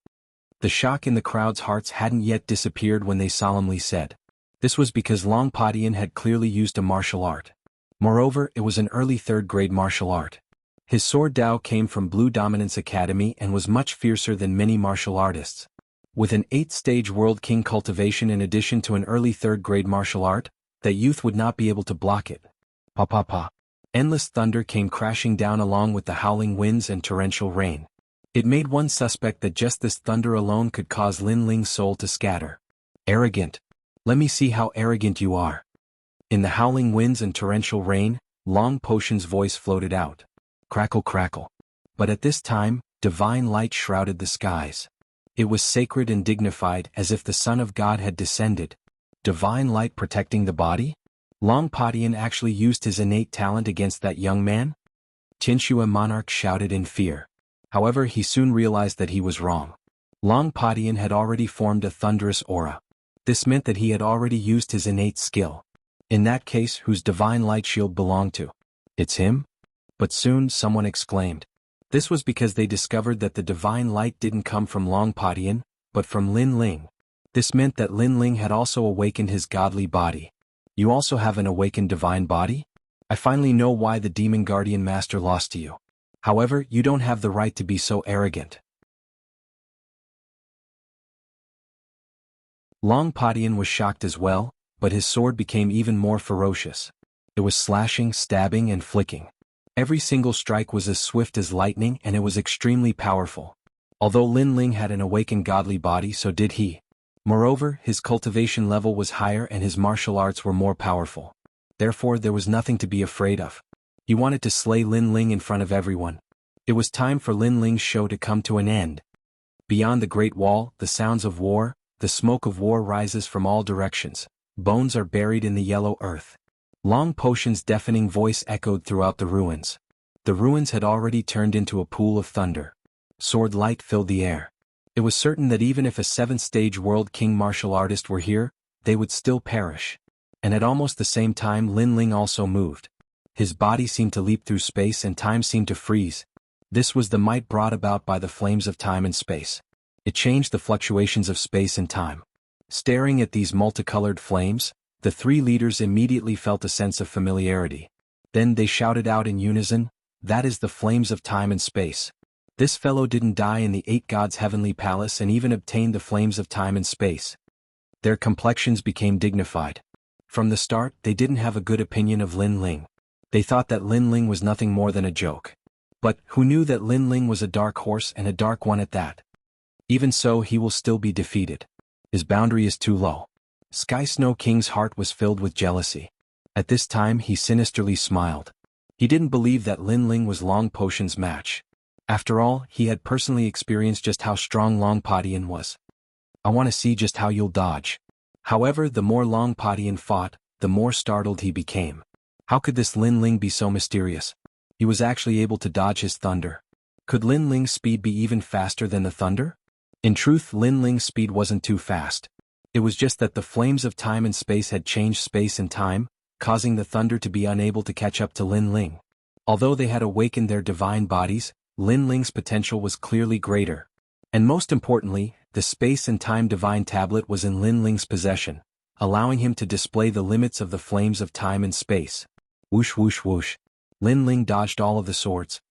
The shock in the crowd's hearts hadn't yet disappeared when they solemnly said. This was because Long Padian had clearly used a martial art. Moreover, it was an early 3rd grade martial art. His sword Dao came from Blue Dominance Academy and was much fiercer than many martial artists. With an 8th stage World King cultivation in addition to an early 3rd grade martial art, that youth would not be able to block it. Pa. Endless thunder came crashing down along with the howling winds and torrential rain. It made one suspect that just this thunder alone could cause Lin Ling's soul to scatter. Arrogant. Let me see how arrogant you are. In the howling winds and torrential rain, Long Potion's voice floated out. Crackle. But at this time, divine light shrouded the skies. It was sacred and dignified as if the Son of God had descended. Divine light protecting the body? Long Padian actually used his innate talent against that young man? Tinshua Monarch shouted in fear. However, he soon realized that he was wrong. Long Padian had already formed a thunderous aura. This meant that he had already used his innate skill. In that case, whose divine light shield belonged to? It's him? But soon someone exclaimed. This was because they discovered that the divine light didn't come from Long Padian, but from Lin Ling. This meant that Lin Ling had also awakened his godly body. You also have an awakened divine body? I finally know why the Demon Guardian Master lost to you. However, you don't have the right to be so arrogant. Long Padian was shocked as well, but his sword became even more ferocious. It was slashing, stabbing and flicking. Every single strike was as swift as lightning and it was extremely powerful. Although Lin Ling had an awakened godly body, so did he. Moreover, his cultivation level was higher and his martial arts were more powerful. Therefore, there was nothing to be afraid of. He wanted to slay Lin Ling in front of everyone. It was time for Lin Ling's show to come to an end. Beyond the Great Wall, the sounds of war, the smoke of war rises from all directions. Bones are buried in the yellow earth. Long Potion's deafening voice echoed throughout the ruins. The ruins had already turned into a pool of thunder. Sword light filled the air. It was certain that even if a 7th-stage world king martial artist were here, they would still perish. And at almost the same time Lin Ling also moved. His body seemed to leap through space and time seemed to freeze. This was the might brought about by the flames of time and space. It changed the fluctuations of space and time. Staring at these multicolored flames, the three leaders immediately felt a sense of familiarity. Then they shouted out in unison, "That is the flames of time and space." This fellow didn't die in the 8 gods' heavenly palace and even obtained the flames of time and space. Their complexions became dignified. From the start, they didn't have a good opinion of Lin Ling. They thought that Lin Ling was nothing more than a joke. But who knew that Lin Ling was a dark horse and a dark one at that? Even so, he will still be defeated. His boundary is too low. Sky Snow King's heart was filled with jealousy. At this time he sinisterly smiled. He didn't believe that Lin Ling was Long Potion's match. After all, he had personally experienced just how strong Long Potion was. "I want to see just how you'll dodge." However, the more Long Potion fought, the more startled he became. How could this Lin Ling be so mysterious? He was actually able to dodge his thunder. Could Lin Ling's speed be even faster than the thunder? In truth, Lin Ling's speed wasn't too fast. It was just that the flames of time and space had changed space and time, causing the thunder to be unable to catch up to Lin Ling. Although they had awakened their divine bodies, Lin Ling's potential was clearly greater. And most importantly, the space and time divine tablet was in Lin Ling's possession, allowing him to display the limits of the flames of time and space. Whoosh whoosh whoosh. Lin Ling dodged all of the swords.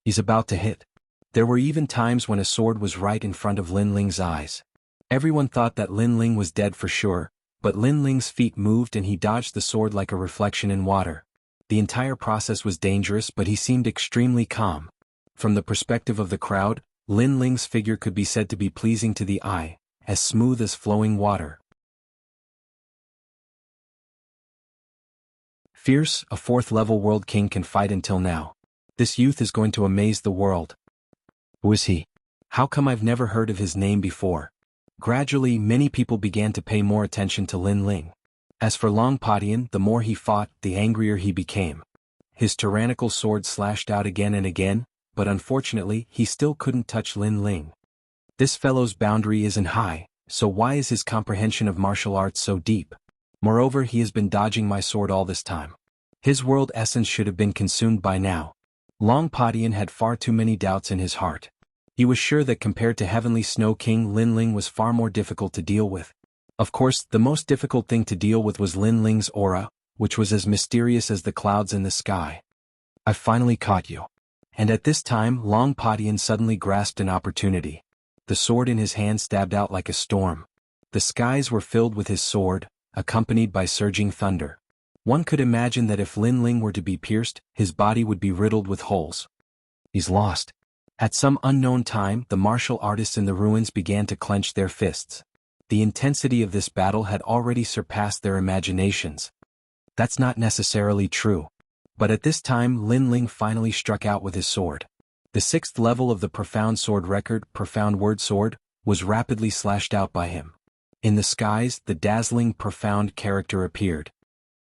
He's about to hit. There were even times when a sword was right in front of Lin Ling's eyes. Everyone thought that Lin Ling was dead for sure, but Lin Ling's feet moved and he dodged the sword like a reflection in water. The entire process was dangerous, but he seemed extremely calm. From the perspective of the crowd, Lin Ling's figure could be said to be pleasing to the eye, as smooth as flowing water. Fierce, a 4th-level world king can fight until now. This youth is going to amaze the world. Who is he? How come I've never heard of his name before? Gradually, many people began to pay more attention to Lin Ling. As for Long Potion, the more he fought, the angrier he became. His tyrannical sword slashed out again and again, but unfortunately, he still couldn't touch Lin Ling. This fellow's boundary isn't high, so why is his comprehension of martial arts so deep? Moreover, he has been dodging my sword all this time. His world essence should have been consumed by now. Long Potion had far too many doubts in his heart. He was sure that compared to Heavenly Snow King, Lin Ling was far more difficult to deal with. Of course, the most difficult thing to deal with was Lin Ling's aura, which was as mysterious as the clouds in the sky. "I've finally caught you." And at this time, Long Potion suddenly grasped an opportunity. The sword in his hand stabbed out like a storm. The skies were filled with his sword, accompanied by surging thunder. One could imagine that if Lin Ling were to be pierced, his body would be riddled with holes. He's lost. At some unknown time, the martial artists in the ruins began to clench their fists. The intensity of this battle had already surpassed their imaginations. That's not necessarily true. But at this time, Lin Ling finally struck out with his sword. The 6th level of the Profound Sword Record, Profound Word Sword, was rapidly slashed out by him. In the skies, the dazzling Profound character appeared.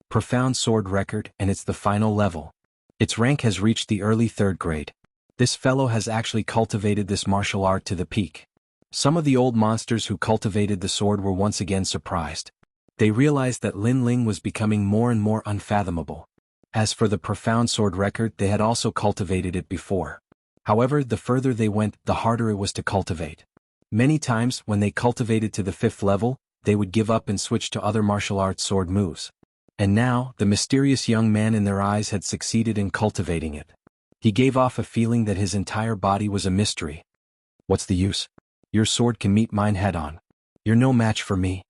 Profound Sword Record, and it's the final level. Its rank has reached the early 3rd grade. This fellow has actually cultivated this martial art to the peak. Some of the old monsters who cultivated the sword were once again surprised. They realized that Lin Ling was becoming more and more unfathomable. As for the Profound Sword Record, they had also cultivated it before. However, the further they went, the harder it was to cultivate. Many times, when they cultivated to the 5th level, they would give up and switch to other martial arts sword moves. And now, the mysterious young man in their eyes had succeeded in cultivating it. He gave off a feeling that his entire body was a mystery. "What's the use? Your sword can meet mine head-on. You're no match for me."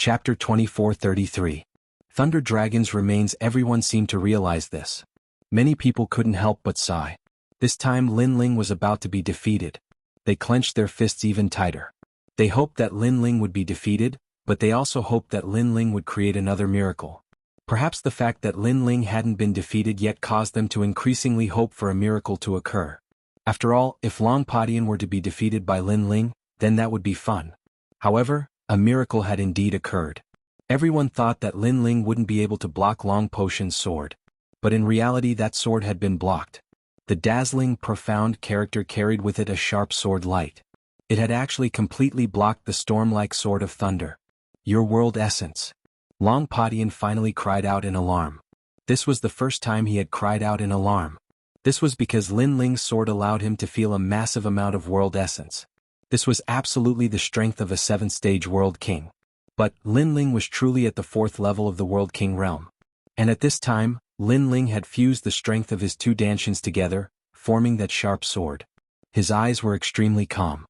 Chapter 24:33. Thunder Dragons remains. Everyone seemed to realize this. Many people couldn't help but sigh. This time Lin Ling was about to be defeated. They clenched their fists even tighter. They hoped that Lin Ling would be defeated, but they also hoped that Lin Ling would create another miracle. Perhaps the fact that Lin Ling hadn't been defeated yet caused them to increasingly hope for a miracle to occur. After all, if Long Padian were to be defeated by Lin Ling, then that would be fun. However, a miracle had indeed occurred. Everyone thought that Lin Ling wouldn't be able to block Long Potion's sword. But in reality that sword had been blocked. The dazzling, profound character carried with it a sharp sword light. It had actually completely blocked the storm-like sword of thunder. Your world essence. Long Padian finally cried out in alarm. This was the first time he had cried out in alarm. This was because Lin Ling's sword allowed him to feel a massive amount of world essence. This was absolutely the strength of a 7th-stage World King. But Lin Ling was truly at the 4th level of the World King realm. And at this time, Lin Ling had fused the strength of his 2 Danshians together, forming that sharp sword. His eyes were extremely calm.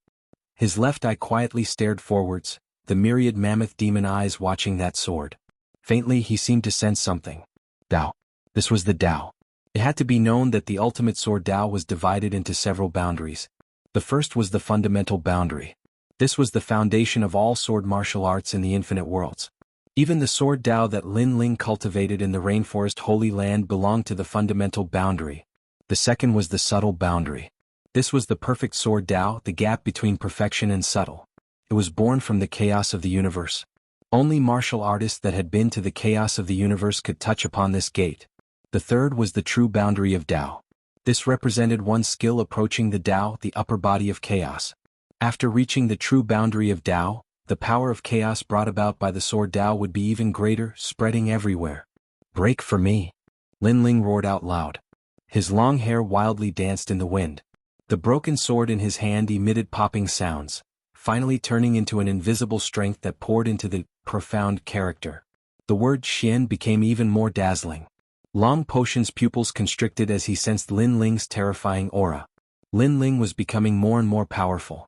His left eye quietly stared forwards, the myriad mammoth demon eyes watching that sword. Faintly he seemed to sense something. Dao. This was the Dao. It had to be known that the ultimate sword Dao was divided into several boundaries. The first was the fundamental boundary. This was the foundation of all sword martial arts in the infinite worlds. Even the sword Dao that Lin Ling cultivated in the rainforest Holy Land belonged to the fundamental boundary. The second was the subtle boundary. This was the perfect sword Dao, the gap between perfection and subtle. It was born from the chaos of the universe. Only martial artists that had been to the chaos of the universe could touch upon this gate. The third was the true boundary of Dao. This represented one's skill approaching the Dao, the upper body of chaos. After reaching the true boundary of Dao, the power of chaos brought about by the sword Dao would be even greater, spreading everywhere. Break for me! Lin Ling roared out loud. His long hair wildly danced in the wind. The broken sword in his hand emitted popping sounds, finally turning into an invisible strength that poured into the profound character. The word Xian became even more dazzling. Long Potion's pupils constricted as he sensed Lin Ling's terrifying aura. Lin Ling was becoming more and more powerful.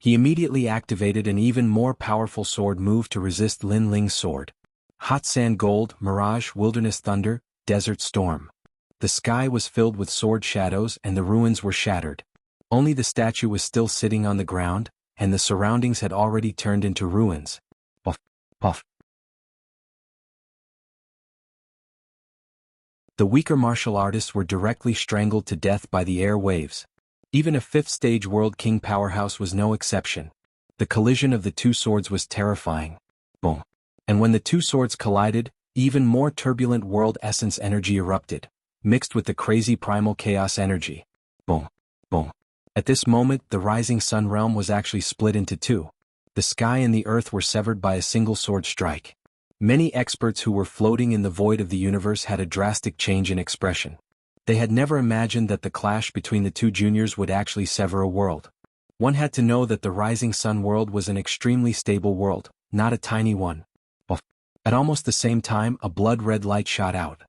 He immediately activated an even more powerful sword move to resist Lin Ling's sword. Hot Sand Gold, Mirage, Wilderness Thunder, Desert Storm. The sky was filled with sword shadows and the ruins were shattered. Only the statue was still sitting on the ground, and the surroundings had already turned into ruins. Puff, puff. The weaker martial artists were directly strangled to death by the air waves. Even a 5th-stage World King powerhouse was no exception. The collision of the 2 swords was terrifying. Boom. And when the 2 swords collided, even more turbulent world essence energy erupted, mixed with the crazy primal chaos energy. Boom. Boom. At this moment, the rising sun realm was actually split into 2. The sky and the earth were severed by a single sword strike. Many experts who were floating in the void of the universe had a drastic change in expression. They had never imagined that the clash between the 2 juniors would actually sever a world. One had to know that the rising sun world was an extremely stable world, not a tiny one. At almost the same time, a blood-red light shot out.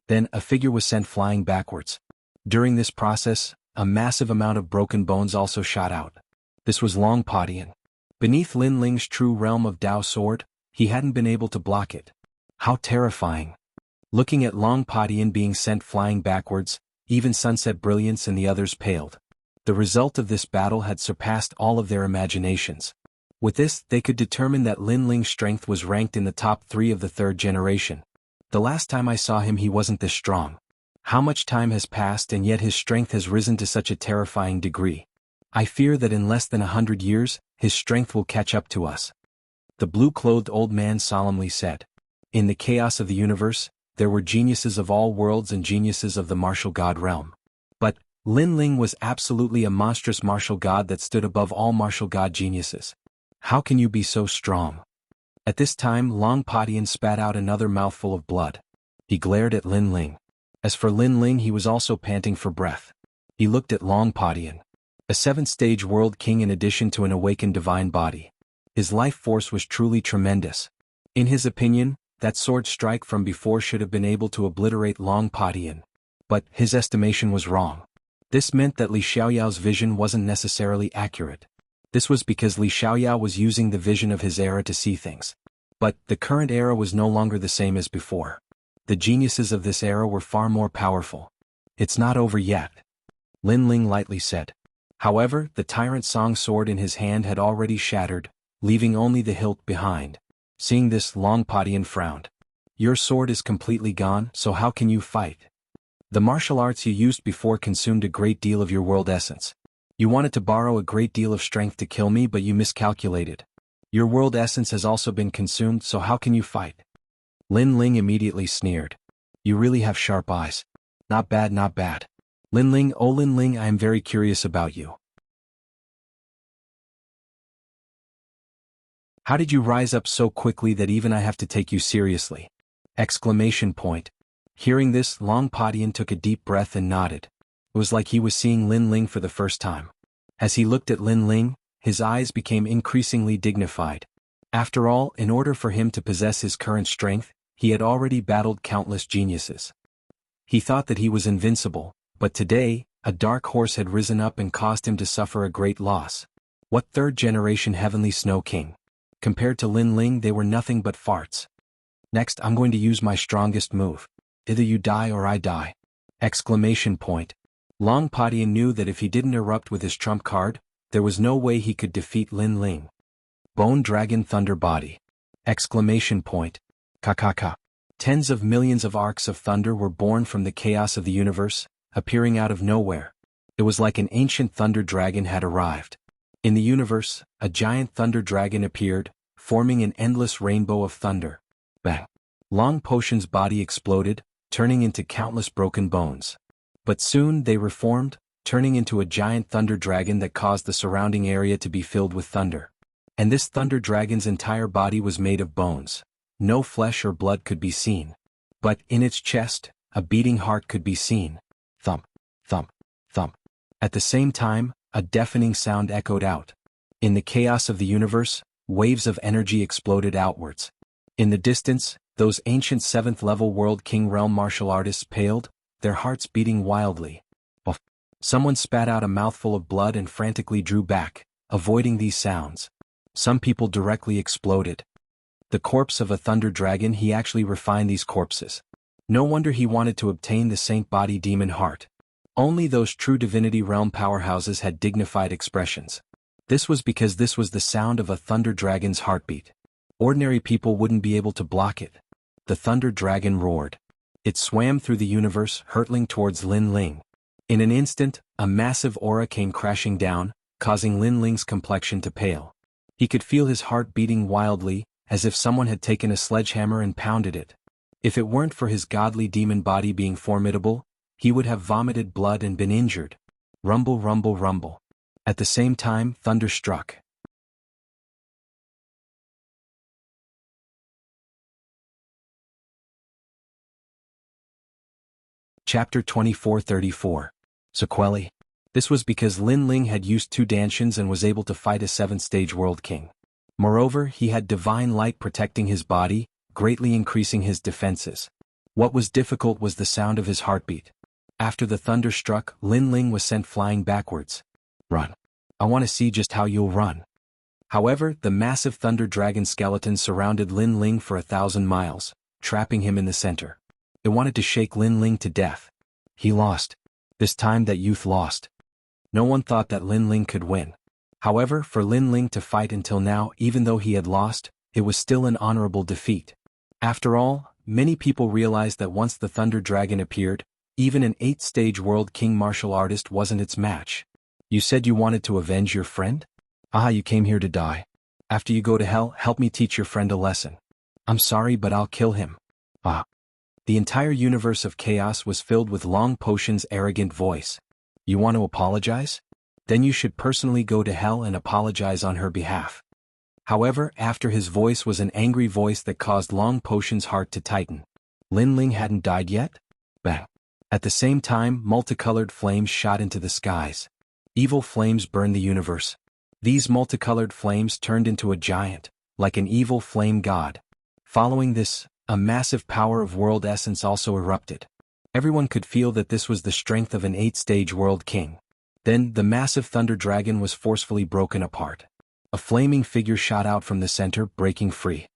Then, a figure was sent flying backwards. During this process, a massive amount of broken bones also shot out. This was Long Padian. Beneath Lin Ling's true realm of Dao sword, he hadn't been able to block it. How terrifying. Looking at Long Padian being sent flying backwards, even Sunset Brilliance and the others paled. The result of this battle had surpassed all of their imaginations. With this, they could determine that Lin Ling's strength was ranked in the top 3 of the 3rd generation. The last time I saw him he wasn't this strong. How much time has passed and yet his strength has risen to such a terrifying degree. I fear that in less than 100 years, his strength will catch up to us. The blue-clothed old man solemnly said. In the chaos of the universe, there were geniuses of all worlds and geniuses of the martial god realm. But Lin Ling was absolutely a monstrous martial god that stood above all martial god geniuses. How can you be so strong? At this time Long Padian spat out another mouthful of blood. He glared at Lin Ling. As for Lin Ling, he was also panting for breath. He looked at Long Padian. A 7th-stage World King in addition to an awakened divine body. His life force was truly tremendous. In his opinion, that sword strike from before should have been able to obliterate Long Padian. But his estimation was wrong. This meant that Li Xiaoyao's vision wasn't necessarily accurate. This was because Li Xiaoyao was using the vision of his era to see things. But the current era was no longer the same as before. The geniuses of this era were far more powerful. It's not over yet, Lin Ling lightly said. However, the Tyrant Song sword in his hand had already shattered, leaving only the hilt behind. Seeing this, Long Padian frowned. Your sword is completely gone, so how can you fight? The martial arts you used before consumed a great deal of your world essence. You wanted to borrow a great deal of strength to kill me, but you miscalculated. Your world essence has also been consumed, so how can you fight? Lin Ling immediately sneered. You really have sharp eyes. Not bad, not bad. Lin Ling, oh Lin Ling, I am very curious about you. How did you rise up so quickly that even I have to take you seriously? Exclamation point. Hearing this, Long Padian took a deep breath and nodded. It was like he was seeing Lin Ling for the first time. As he looked at Lin Ling, his eyes became increasingly dignified. After all, in order for him to possess his current strength, he had already battled countless geniuses. He thought that he was invincible, but today, a dark horse had risen up and caused him to suffer a great loss. What third-generation Heavenly Snow King? Compared to Lin Ling, they were nothing but farts. Next, I'm going to use my strongest move. Either you die or I die. Exclamation point. Long Padian knew that if he didn't erupt with his trump card, there was no way he could defeat Lin Ling. Bone Dragon Thunder Body. Exclamation point. Ka. Tens of millions of arcs of thunder were born from the chaos of the universe, appearing out of nowhere. It was like an ancient thunder dragon had arrived. In the universe, a giant thunder dragon appeared, forming an endless rainbow of thunder. Bang! Long Potion's body exploded, turning into countless broken bones. But soon they reformed, turning into a giant thunder dragon that caused the surrounding area to be filled with thunder. And this thunder dragon's entire body was made of bones. No flesh or blood could be seen. But in its chest, a beating heart could be seen. Thump, thump, thump. At the same time, a deafening sound echoed out. In the chaos of the universe, waves of energy exploded outwards. In the distance, those ancient 7th-level World King Realm martial artists paled, their hearts beating wildly. Someone spat out a mouthful of blood and frantically drew back, avoiding these sounds. Some people directly exploded. The corpse of a thunder dragon, he actually refined these corpses. No wonder he wanted to obtain the Saint Body Demon Heart. Only those true Divinity Realm powerhouses had dignified expressions. This was because this was the sound of a thunder dragon's heartbeat. Ordinary people wouldn't be able to block it. The thunder dragon roared. It swam through the universe, hurtling towards Lin Ling. In an instant, a massive aura came crashing down, causing Lin Ling's complexion to pale. He could feel his heart beating wildly, as if someone had taken a sledgehammer and pounded it. If it weren't for his godly demon body being formidable, he would have vomited blood and been injured. Rumble, rumble, rumble. At the same time, thunder struck. Chapter 2434. Sequelae. This was because Lin Ling had used 2 dantians and was able to fight a 7th-stage World King. Moreover, he had divine light protecting his body, greatly increasing his defenses. What was difficult was the sound of his heartbeat. After the thunder struck, Lin Ling was sent flying backwards. Run. I want to see just how you'll run. However, the massive thunder dragon skeleton surrounded Lin Ling for 1,000 miles, trapping him in the center. It wanted to shake Lin Ling to death. He lost. This time that youth lost. No one thought that Lin Ling could win. However, for Lin Ling to fight until now, even though he had lost, it was still an honorable defeat. After all, many people realized that once the Thunder Dragon appeared, even an 8th-stage World King martial artist wasn't its match. You said you wanted to avenge your friend? Ah, you came here to die. After you go to hell, help me teach your friend a lesson. I'm sorry, but I'll kill him. Ah. The entire universe of chaos was filled with Long Potion's arrogant voice. You want to apologize? Then you should personally go to hell and apologize on her behalf. However, after his voice was an angry voice that caused Long Potion's heart to tighten. Lin Ling hadn't died yet? Bang. At the same time, multicolored flames shot into the skies. Evil flames burned the universe. These multicolored flames turned into a giant, like an evil flame god. Following this, a massive power of world essence also erupted. Everyone could feel that this was the strength of an 8th-stage World King. Then, the massive Thunder Dragon was forcefully broken apart. A flaming figure shot out from the center, breaking free.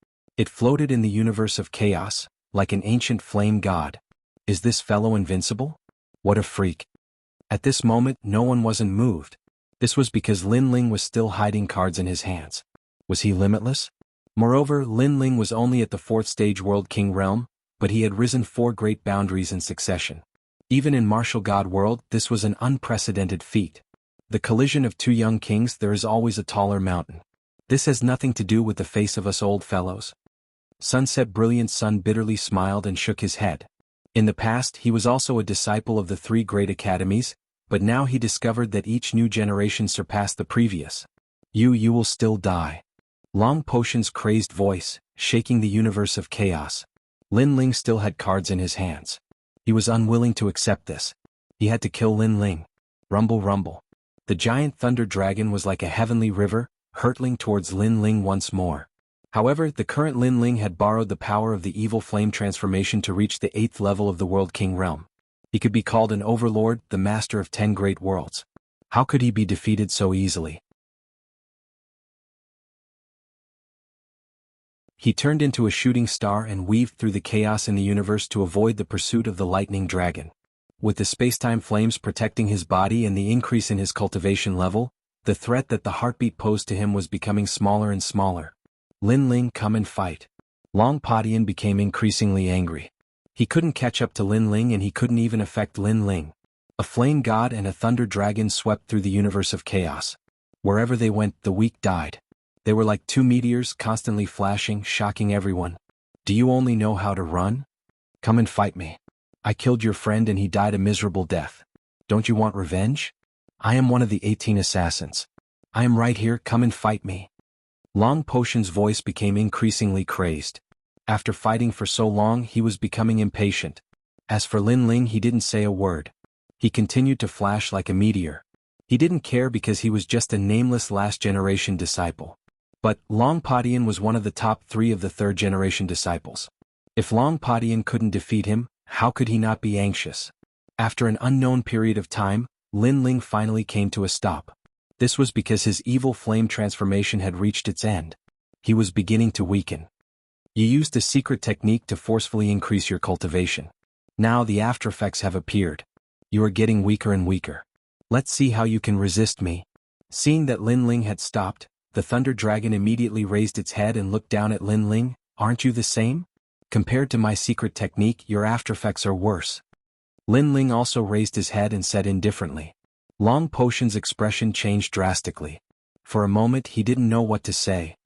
It floated in the universe of chaos, like an ancient flame god. Is this fellow invincible? What a freak. At this moment, no one wasn't moved. This was because Lin Ling was still hiding cards in his hands. Was he limitless? Moreover, Lin Ling was only at the 4th stage World King realm, but he had risen 4 great boundaries in succession. Even in Martial God world, this was an unprecedented feat. The collision of 2 young kings, there is always a taller mountain. This has nothing to do with the face of us old fellows. Sunset Brilliant Sun bitterly smiled and shook his head. In the past, he was also a disciple of the 3 great academies, but now he discovered that each new generation surpassed the previous. You will still die. Long Potion's crazed voice, shaking the universe of chaos. Lin Ling still had cards in his hands. He was unwilling to accept this. He had to kill Lin Ling. Rumble rumble. The giant thunder dragon was like a heavenly river, hurtling towards Lin Ling once more. However, the current Lin Ling had borrowed the power of the evil flame transformation to reach the 8th level of the World King realm. He could be called an overlord, the master of 10 great worlds. How could he be defeated so easily? He turned into a shooting star and weaved through the chaos in the universe to avoid the pursuit of the lightning dragon. With the spacetime flames protecting his body and the increase in his cultivation level, the threat that the heartbeat posed to him was becoming smaller and smaller. Lin Ling, come and fight. Long Padian became increasingly angry. He couldn't catch up to Lin Ling and he couldn't even affect Lin Ling. A flame god and a thunder dragon swept through the universe of chaos. Wherever they went, the weak died. They were like 2 meteors constantly flashing, shocking everyone. Do you only know how to run? Come and fight me. I killed your friend and he died a miserable death. Don't you want revenge? I am one of the 18 assassins. I am right here, come and fight me. Long Potion's voice became increasingly crazed. After fighting for so long, he was becoming impatient. As for Lin Ling, he didn't say a word. He continued to flash like a meteor. He didn't care because he was just a nameless last-generation disciple. But Long Padian was one of the top 3 of the 3rd-generation disciples. If Long Padian couldn't defeat him, how could he not be anxious? After an unknown period of time, Lin Ling finally came to a stop. This was because his evil flame transformation had reached its end. He was beginning to weaken. You used a secret technique to forcefully increase your cultivation. Now the aftereffects have appeared. You are getting weaker and weaker. Let's see how you can resist me. Seeing that Lin Ling had stopped, the thunder dragon immediately raised its head and looked down at Lin Ling. Aren't you the same? Compared to my secret technique, your aftereffects are worse. Lin Ling also raised his head and said indifferently. Long Potion's expression changed drastically. For a moment he didn't know what to say.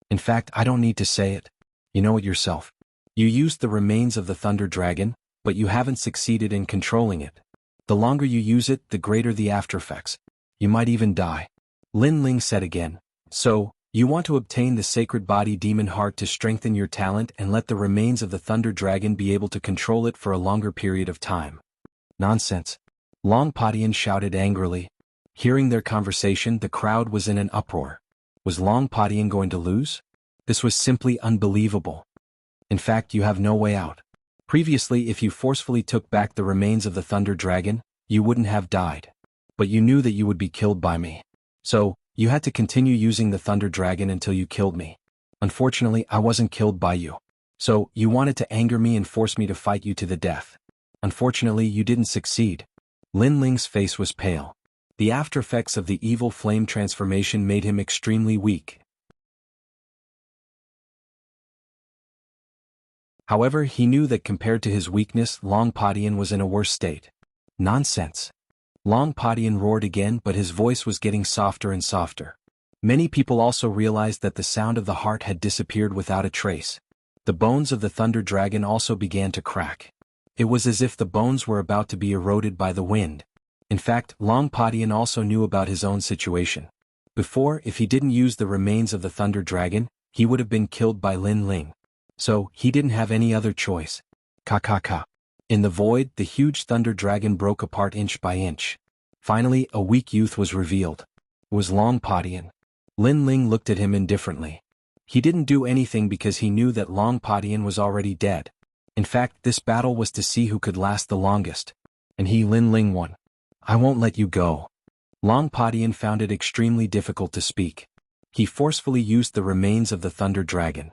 In fact, I don't need to say it. You know it yourself. You used the remains of the thunder dragon, but you haven't succeeded in controlling it. The longer you use it, the greater the aftereffects. You might even die. Lin Ling said again. So, you want to obtain the sacred body demon heart to strengthen your talent and let the remains of the thunder dragon be able to control it for a longer period of time. Nonsense. Long Padian shouted angrily. Hearing their conversation, the crowd was in an uproar. Was Long Padian going to lose? This was simply unbelievable. In fact, you have no way out. Previously, if you forcefully took back the remains of the thunder dragon, you wouldn't have died. But you knew that you would be killed by me. So, you had to continue using the thunder dragon until you killed me. Unfortunately, I wasn't killed by you. So, you wanted to anger me and force me to fight you to the death. Unfortunately, you didn't succeed. Lin Ling's face was pale. The aftereffects of the evil flame transformation made him extremely weak. However, he knew that compared to his weakness, Long Padian was in a worse state. Nonsense. Long Padian roared again, but his voice was getting softer and softer. Many people also realized that the sound of the heart had disappeared without a trace. The bones of the thunder dragon also began to crack. It was as if the bones were about to be eroded by the wind. In fact, Long Padian also knew about his own situation. Before, if he didn't use the remains of the thunder dragon, he would have been killed by Lin Ling. So, he didn't have any other choice. Ka. In the void, the huge thunder dragon broke apart inch by inch. Finally, a weak youth was revealed. It was Long Padian. Lin Ling looked at him indifferently. He didn't do anything because he knew that Long Padian was already dead. In fact, this battle was to see who could last the longest. And he, Lin Ling, won. I won't let you go. Long Padian found it extremely difficult to speak. He forcefully used the remains of the thunder dragon.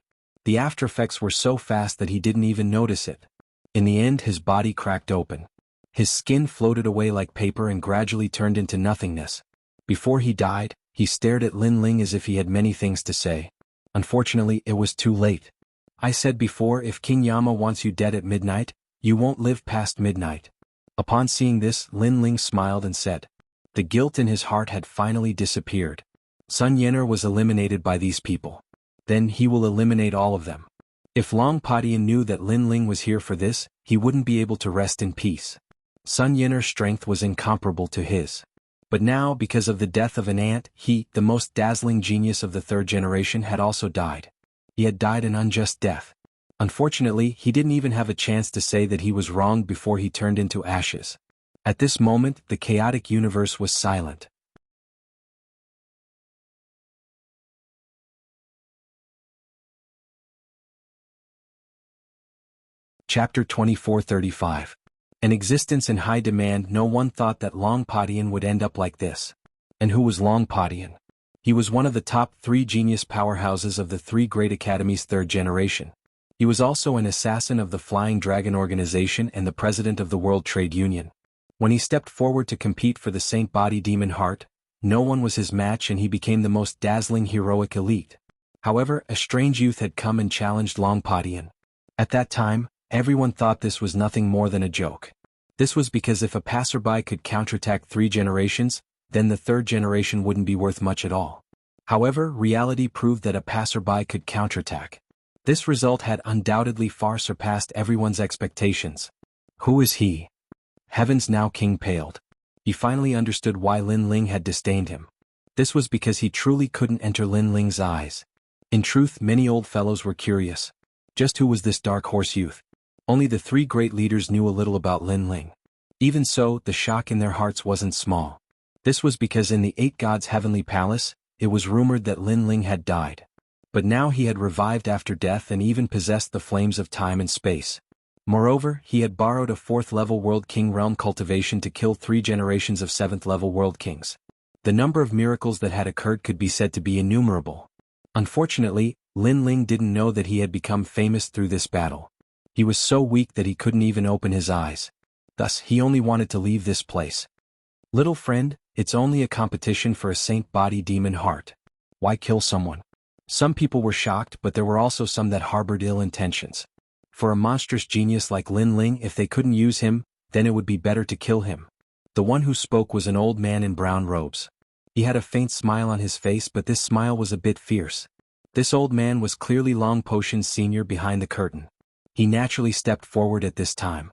The aftereffects were so fast that he didn't even notice it. In the end, his body cracked open. His skin floated away like paper and gradually turned into nothingness. Before he died, he stared at Lin Ling as if he had many things to say. Unfortunately, it was too late. I said before, if King Yama wants you dead at midnight, you won't live past midnight. Upon seeing this, Lin Ling smiled and said. The guilt in his heart had finally disappeared. Sun Yener was eliminated by these people. Then he will eliminate all of them. If Long Padian knew that Lin Ling was here for this, he wouldn't be able to rest in peace. Sun Yener's strength was incomparable to his. But now, because of the death of an ant, he, the most dazzling genius of the third generation, had also died. He had died an unjust death. Unfortunately, he didn't even have a chance to say that he was wronged before he turned into ashes. At this moment, the chaotic universe was silent. Chapter 2435. An existence in high demand. No one thought that Long Padian would end up like this. And who was Long Padian? He was one of the top 3 genius powerhouses of the 3 great academies' third generation. He was also an assassin of the Flying Dragon Organization and the president of the World Trade Union. When he stepped forward to compete for the Saint Body Demon Heart, no one was his match and he became the most dazzling heroic elite. However, a strange youth had come and challenged Long Padian. At that time, everyone thought this was nothing more than a joke. This was because if a passerby could counterattack 3 generations, then the third generation wouldn't be worth much at all. However, reality proved that a passerby could counterattack. This result had undoubtedly far surpassed everyone's expectations. Who is he? Heavens, now King paled. He finally understood why Lin Ling had disdained him. This was because he truly couldn't enter Lin Ling's eyes. In truth, many old fellows were curious. Just who was this dark horse youth? Only the 3 great leaders knew a little about Lin Ling. Even so, the shock in their hearts wasn't small. This was because in the 8 gods' heavenly palace, it was rumored that Lin Ling had died. But now he had revived after death and even possessed the flames of time and space. Moreover, he had borrowed a 4th-level World King realm cultivation to kill 3 generations of 7th-level World Kings. The number of miracles that had occurred could be said to be innumerable. Unfortunately, Lin Ling didn't know that he had become famous through this battle. He was so weak that he couldn't even open his eyes. Thus, he only wanted to leave this place. Little friend, it's only a competition for a Saint Body Demon Heart. Why kill someone? Some people were shocked, but there were also some that harbored ill intentions. For a monstrous genius like Lin Ling, if they couldn't use him, then it would be better to kill him. The one who spoke was an old man in brown robes. He had a faint smile on his face, but this smile was a bit fierce. This old man was clearly Long Potion's senior behind the curtain. He naturally stepped forward at this time.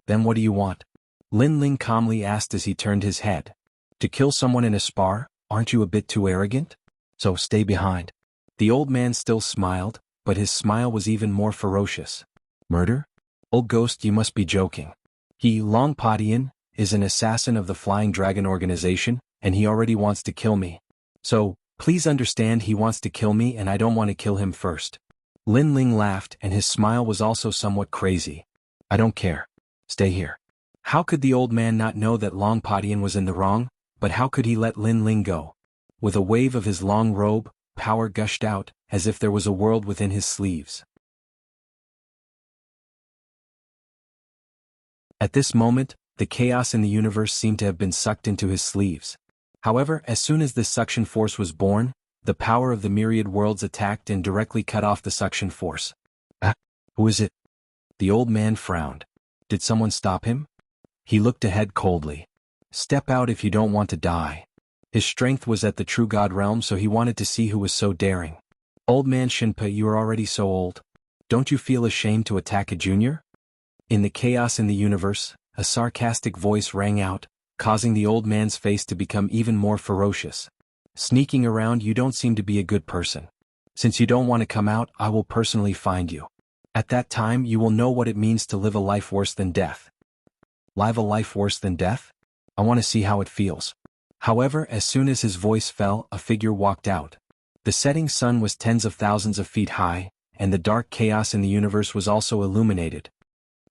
Then what do you want? Lin Ling calmly asked as he turned his head. To kill someone in a spar, aren't you a bit too arrogant? So stay behind. The old man still smiled, but his smile was even more ferocious. Murder? Old ghost, you must be joking. He, Long Padian, is an assassin of the Flying Dragon Organization, and he already wants to kill me. So, please understand, he wants to kill me and I don't want to kill him first. Lin Ling laughed and his smile was also somewhat crazy. I don't care. Stay here. How could the old man not know that Long Padian was in the wrong, but how could he let Lin Ling go? With a wave of his long robe, power gushed out, as if there was a world within his sleeves. At this moment, the chaos in the universe seemed to have been sucked into his sleeves. However, as soon as this suction force was born, the power of the myriad worlds attacked and directly cut off the suction force. Who is it? The old man frowned. Did someone stop him? He looked ahead coldly. Step out if you don't want to die. His strength was at the true god realm, so he wanted to see who was so daring. Old man Shinpa, you are already so old. Don't you feel ashamed to attack a junior? In the chaos in the universe, a sarcastic voice rang out, causing the old man's face to become even more ferocious. Sneaking around, you don't seem to be a good person. Since you don't want to come out, I will personally find you. At that time, you will know what it means to live a life worse than death. Live a life worse than death? I want to see how it feels. However, as soon as his voice fell, a figure walked out. The setting sun was tens of thousands of feet high, and the dark chaos in the universe was also illuminated.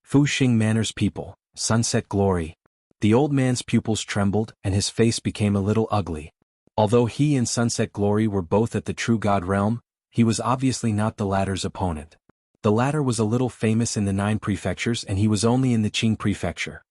Fu Xing Manor's people, Sunset Glory. The old man's pupils trembled, and his face became a little ugly. Although he and Sunset Glory were both at the true god realm, he was obviously not the latter's opponent. The latter was a little famous in the 9 prefectures and he was only in the Qing prefecture.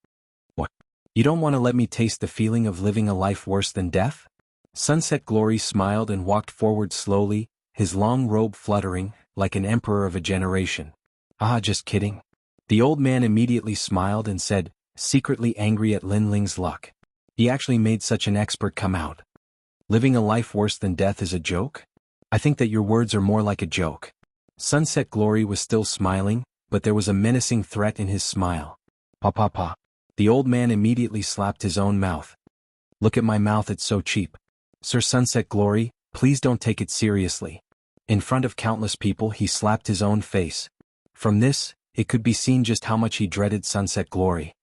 What? You don't want to let me taste the feeling of living a life worse than death? Sunset Glory smiled and walked forward slowly, his long robe fluttering, like an emperor of a generation. Ah, just kidding. The old man immediately smiled and said, secretly angry at Lin Ling's luck. He actually made such an expert come out. Living a life worse than death is a joke? I think that your words are more like a joke. Sunset Glory was still smiling, but there was a menacing threat in his smile. Pa pa pa. The old man immediately slapped his own mouth. Look at my mouth, it's so cheap. Sir Sunset Glory, please don't take it seriously. In front of countless people he slapped his own face. From this, it could be seen just how much he dreaded Sunset Glory.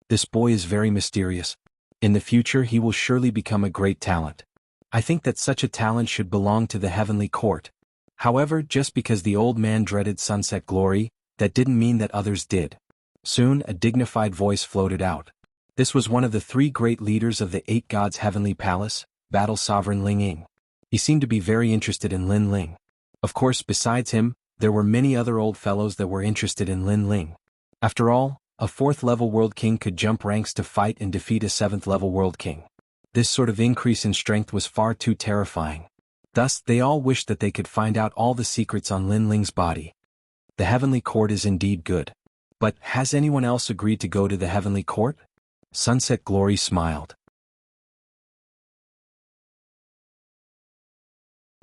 This boy is very mysterious. In the future he will surely become a great talent. I think that such a talent should belong to the heavenly court. However, just because the old man dreaded Sunset Glory, that didn't mean that others did. Soon a dignified voice floated out. This was one of the 3 great leaders of the 8 gods' heavenly palace, Battle Sovereign Ling Ying. He seemed to be very interested in Lin Ling. Of course, besides him, there were many other old fellows that were interested in Lin Ling. After all, a 4th-level World King could jump ranks to fight and defeat a 7th-level World King. This sort of increase in strength was far too terrifying. Thus, they all wished that they could find out all the secrets on Lin Ling's body. The heavenly court is indeed good. But, has anyone else agreed to go to the heavenly court? Sunset Glory smiled.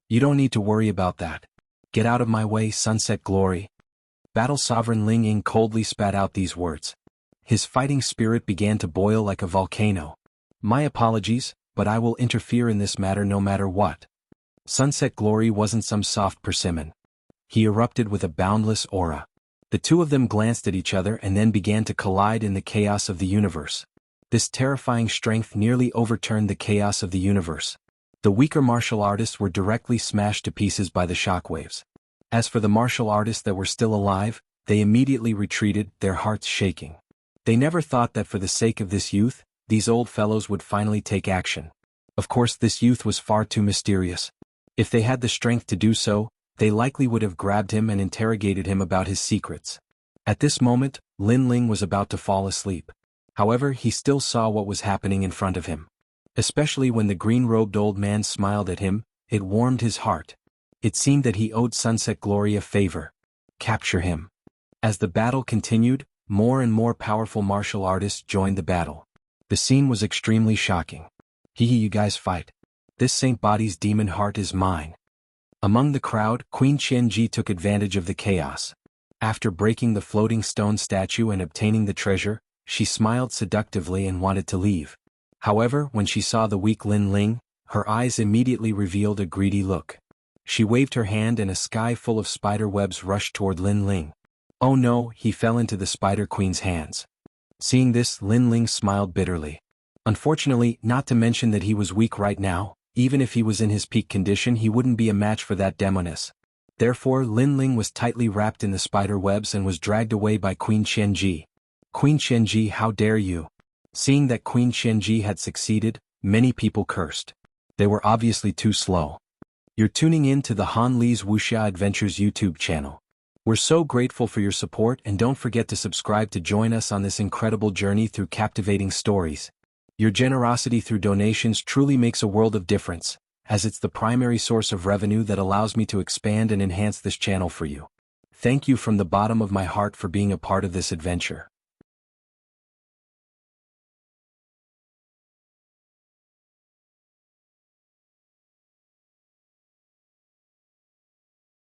You don't need to worry about that. Get out of my way, Sunset Glory. Battle Sovereign Ling Ying coldly spat out these words. His fighting spirit began to boil like a volcano. My apologies, but I will interfere in this matter no matter what. Sunset Glory wasn't some soft persimmon. He erupted with a boundless aura. The 2 of them glanced at each other and then began to collide in the chaos of the universe. This terrifying strength nearly overturned the chaos of the universe. The weaker martial artists were directly smashed to pieces by the shockwaves. As for the martial artists that were still alive, they immediately retreated, their hearts shaking. They never thought that for the sake of this youth, these old fellows would finally take action. Of course, this youth was far too mysterious. If they had the strength to do so, they likely would have grabbed him and interrogated him about his secrets. At this moment, Lin Ling was about to fall asleep. However, he still saw what was happening in front of him. Especially when the green-robed old man smiled at him, it warmed his heart. It seemed that he owed Sunset Glory a favor. Capture him. As the battle continued, more and more powerful martial artists joined the battle. The scene was extremely shocking. Hee hee, you guys fight. This Saint Body's demon heart is mine. Among the crowd, Queen Qianji took advantage of the chaos. After breaking the floating stone statue and obtaining the treasure, she smiled seductively and wanted to leave. However, when she saw the weak Lin Ling, her eyes immediately revealed a greedy look. She waved her hand and a sky full of spider webs rushed toward Lin Ling. Oh no, he fell into the Spider Queen's hands. Seeing this, Lin Ling smiled bitterly. Unfortunately, not to mention that he was weak right now, even if he was in his peak condition he wouldn't be a match for that demoness. Therefore, Lin Ling was tightly wrapped in the spider webs and was dragged away by Queen Qianji. Queen Qianji, how dare you! Seeing that Queen Qianji had succeeded, many people cursed. They were obviously too slow. You're tuning in to the Han Li's Wuxia Adventures YouTube channel. We're so grateful for your support and don't forget to subscribe to join us on this incredible journey through captivating stories. Your generosity through donations truly makes a world of difference, as it's the primary source of revenue that allows me to expand and enhance this channel for you. Thank you from the bottom of my heart for being a part of this adventure.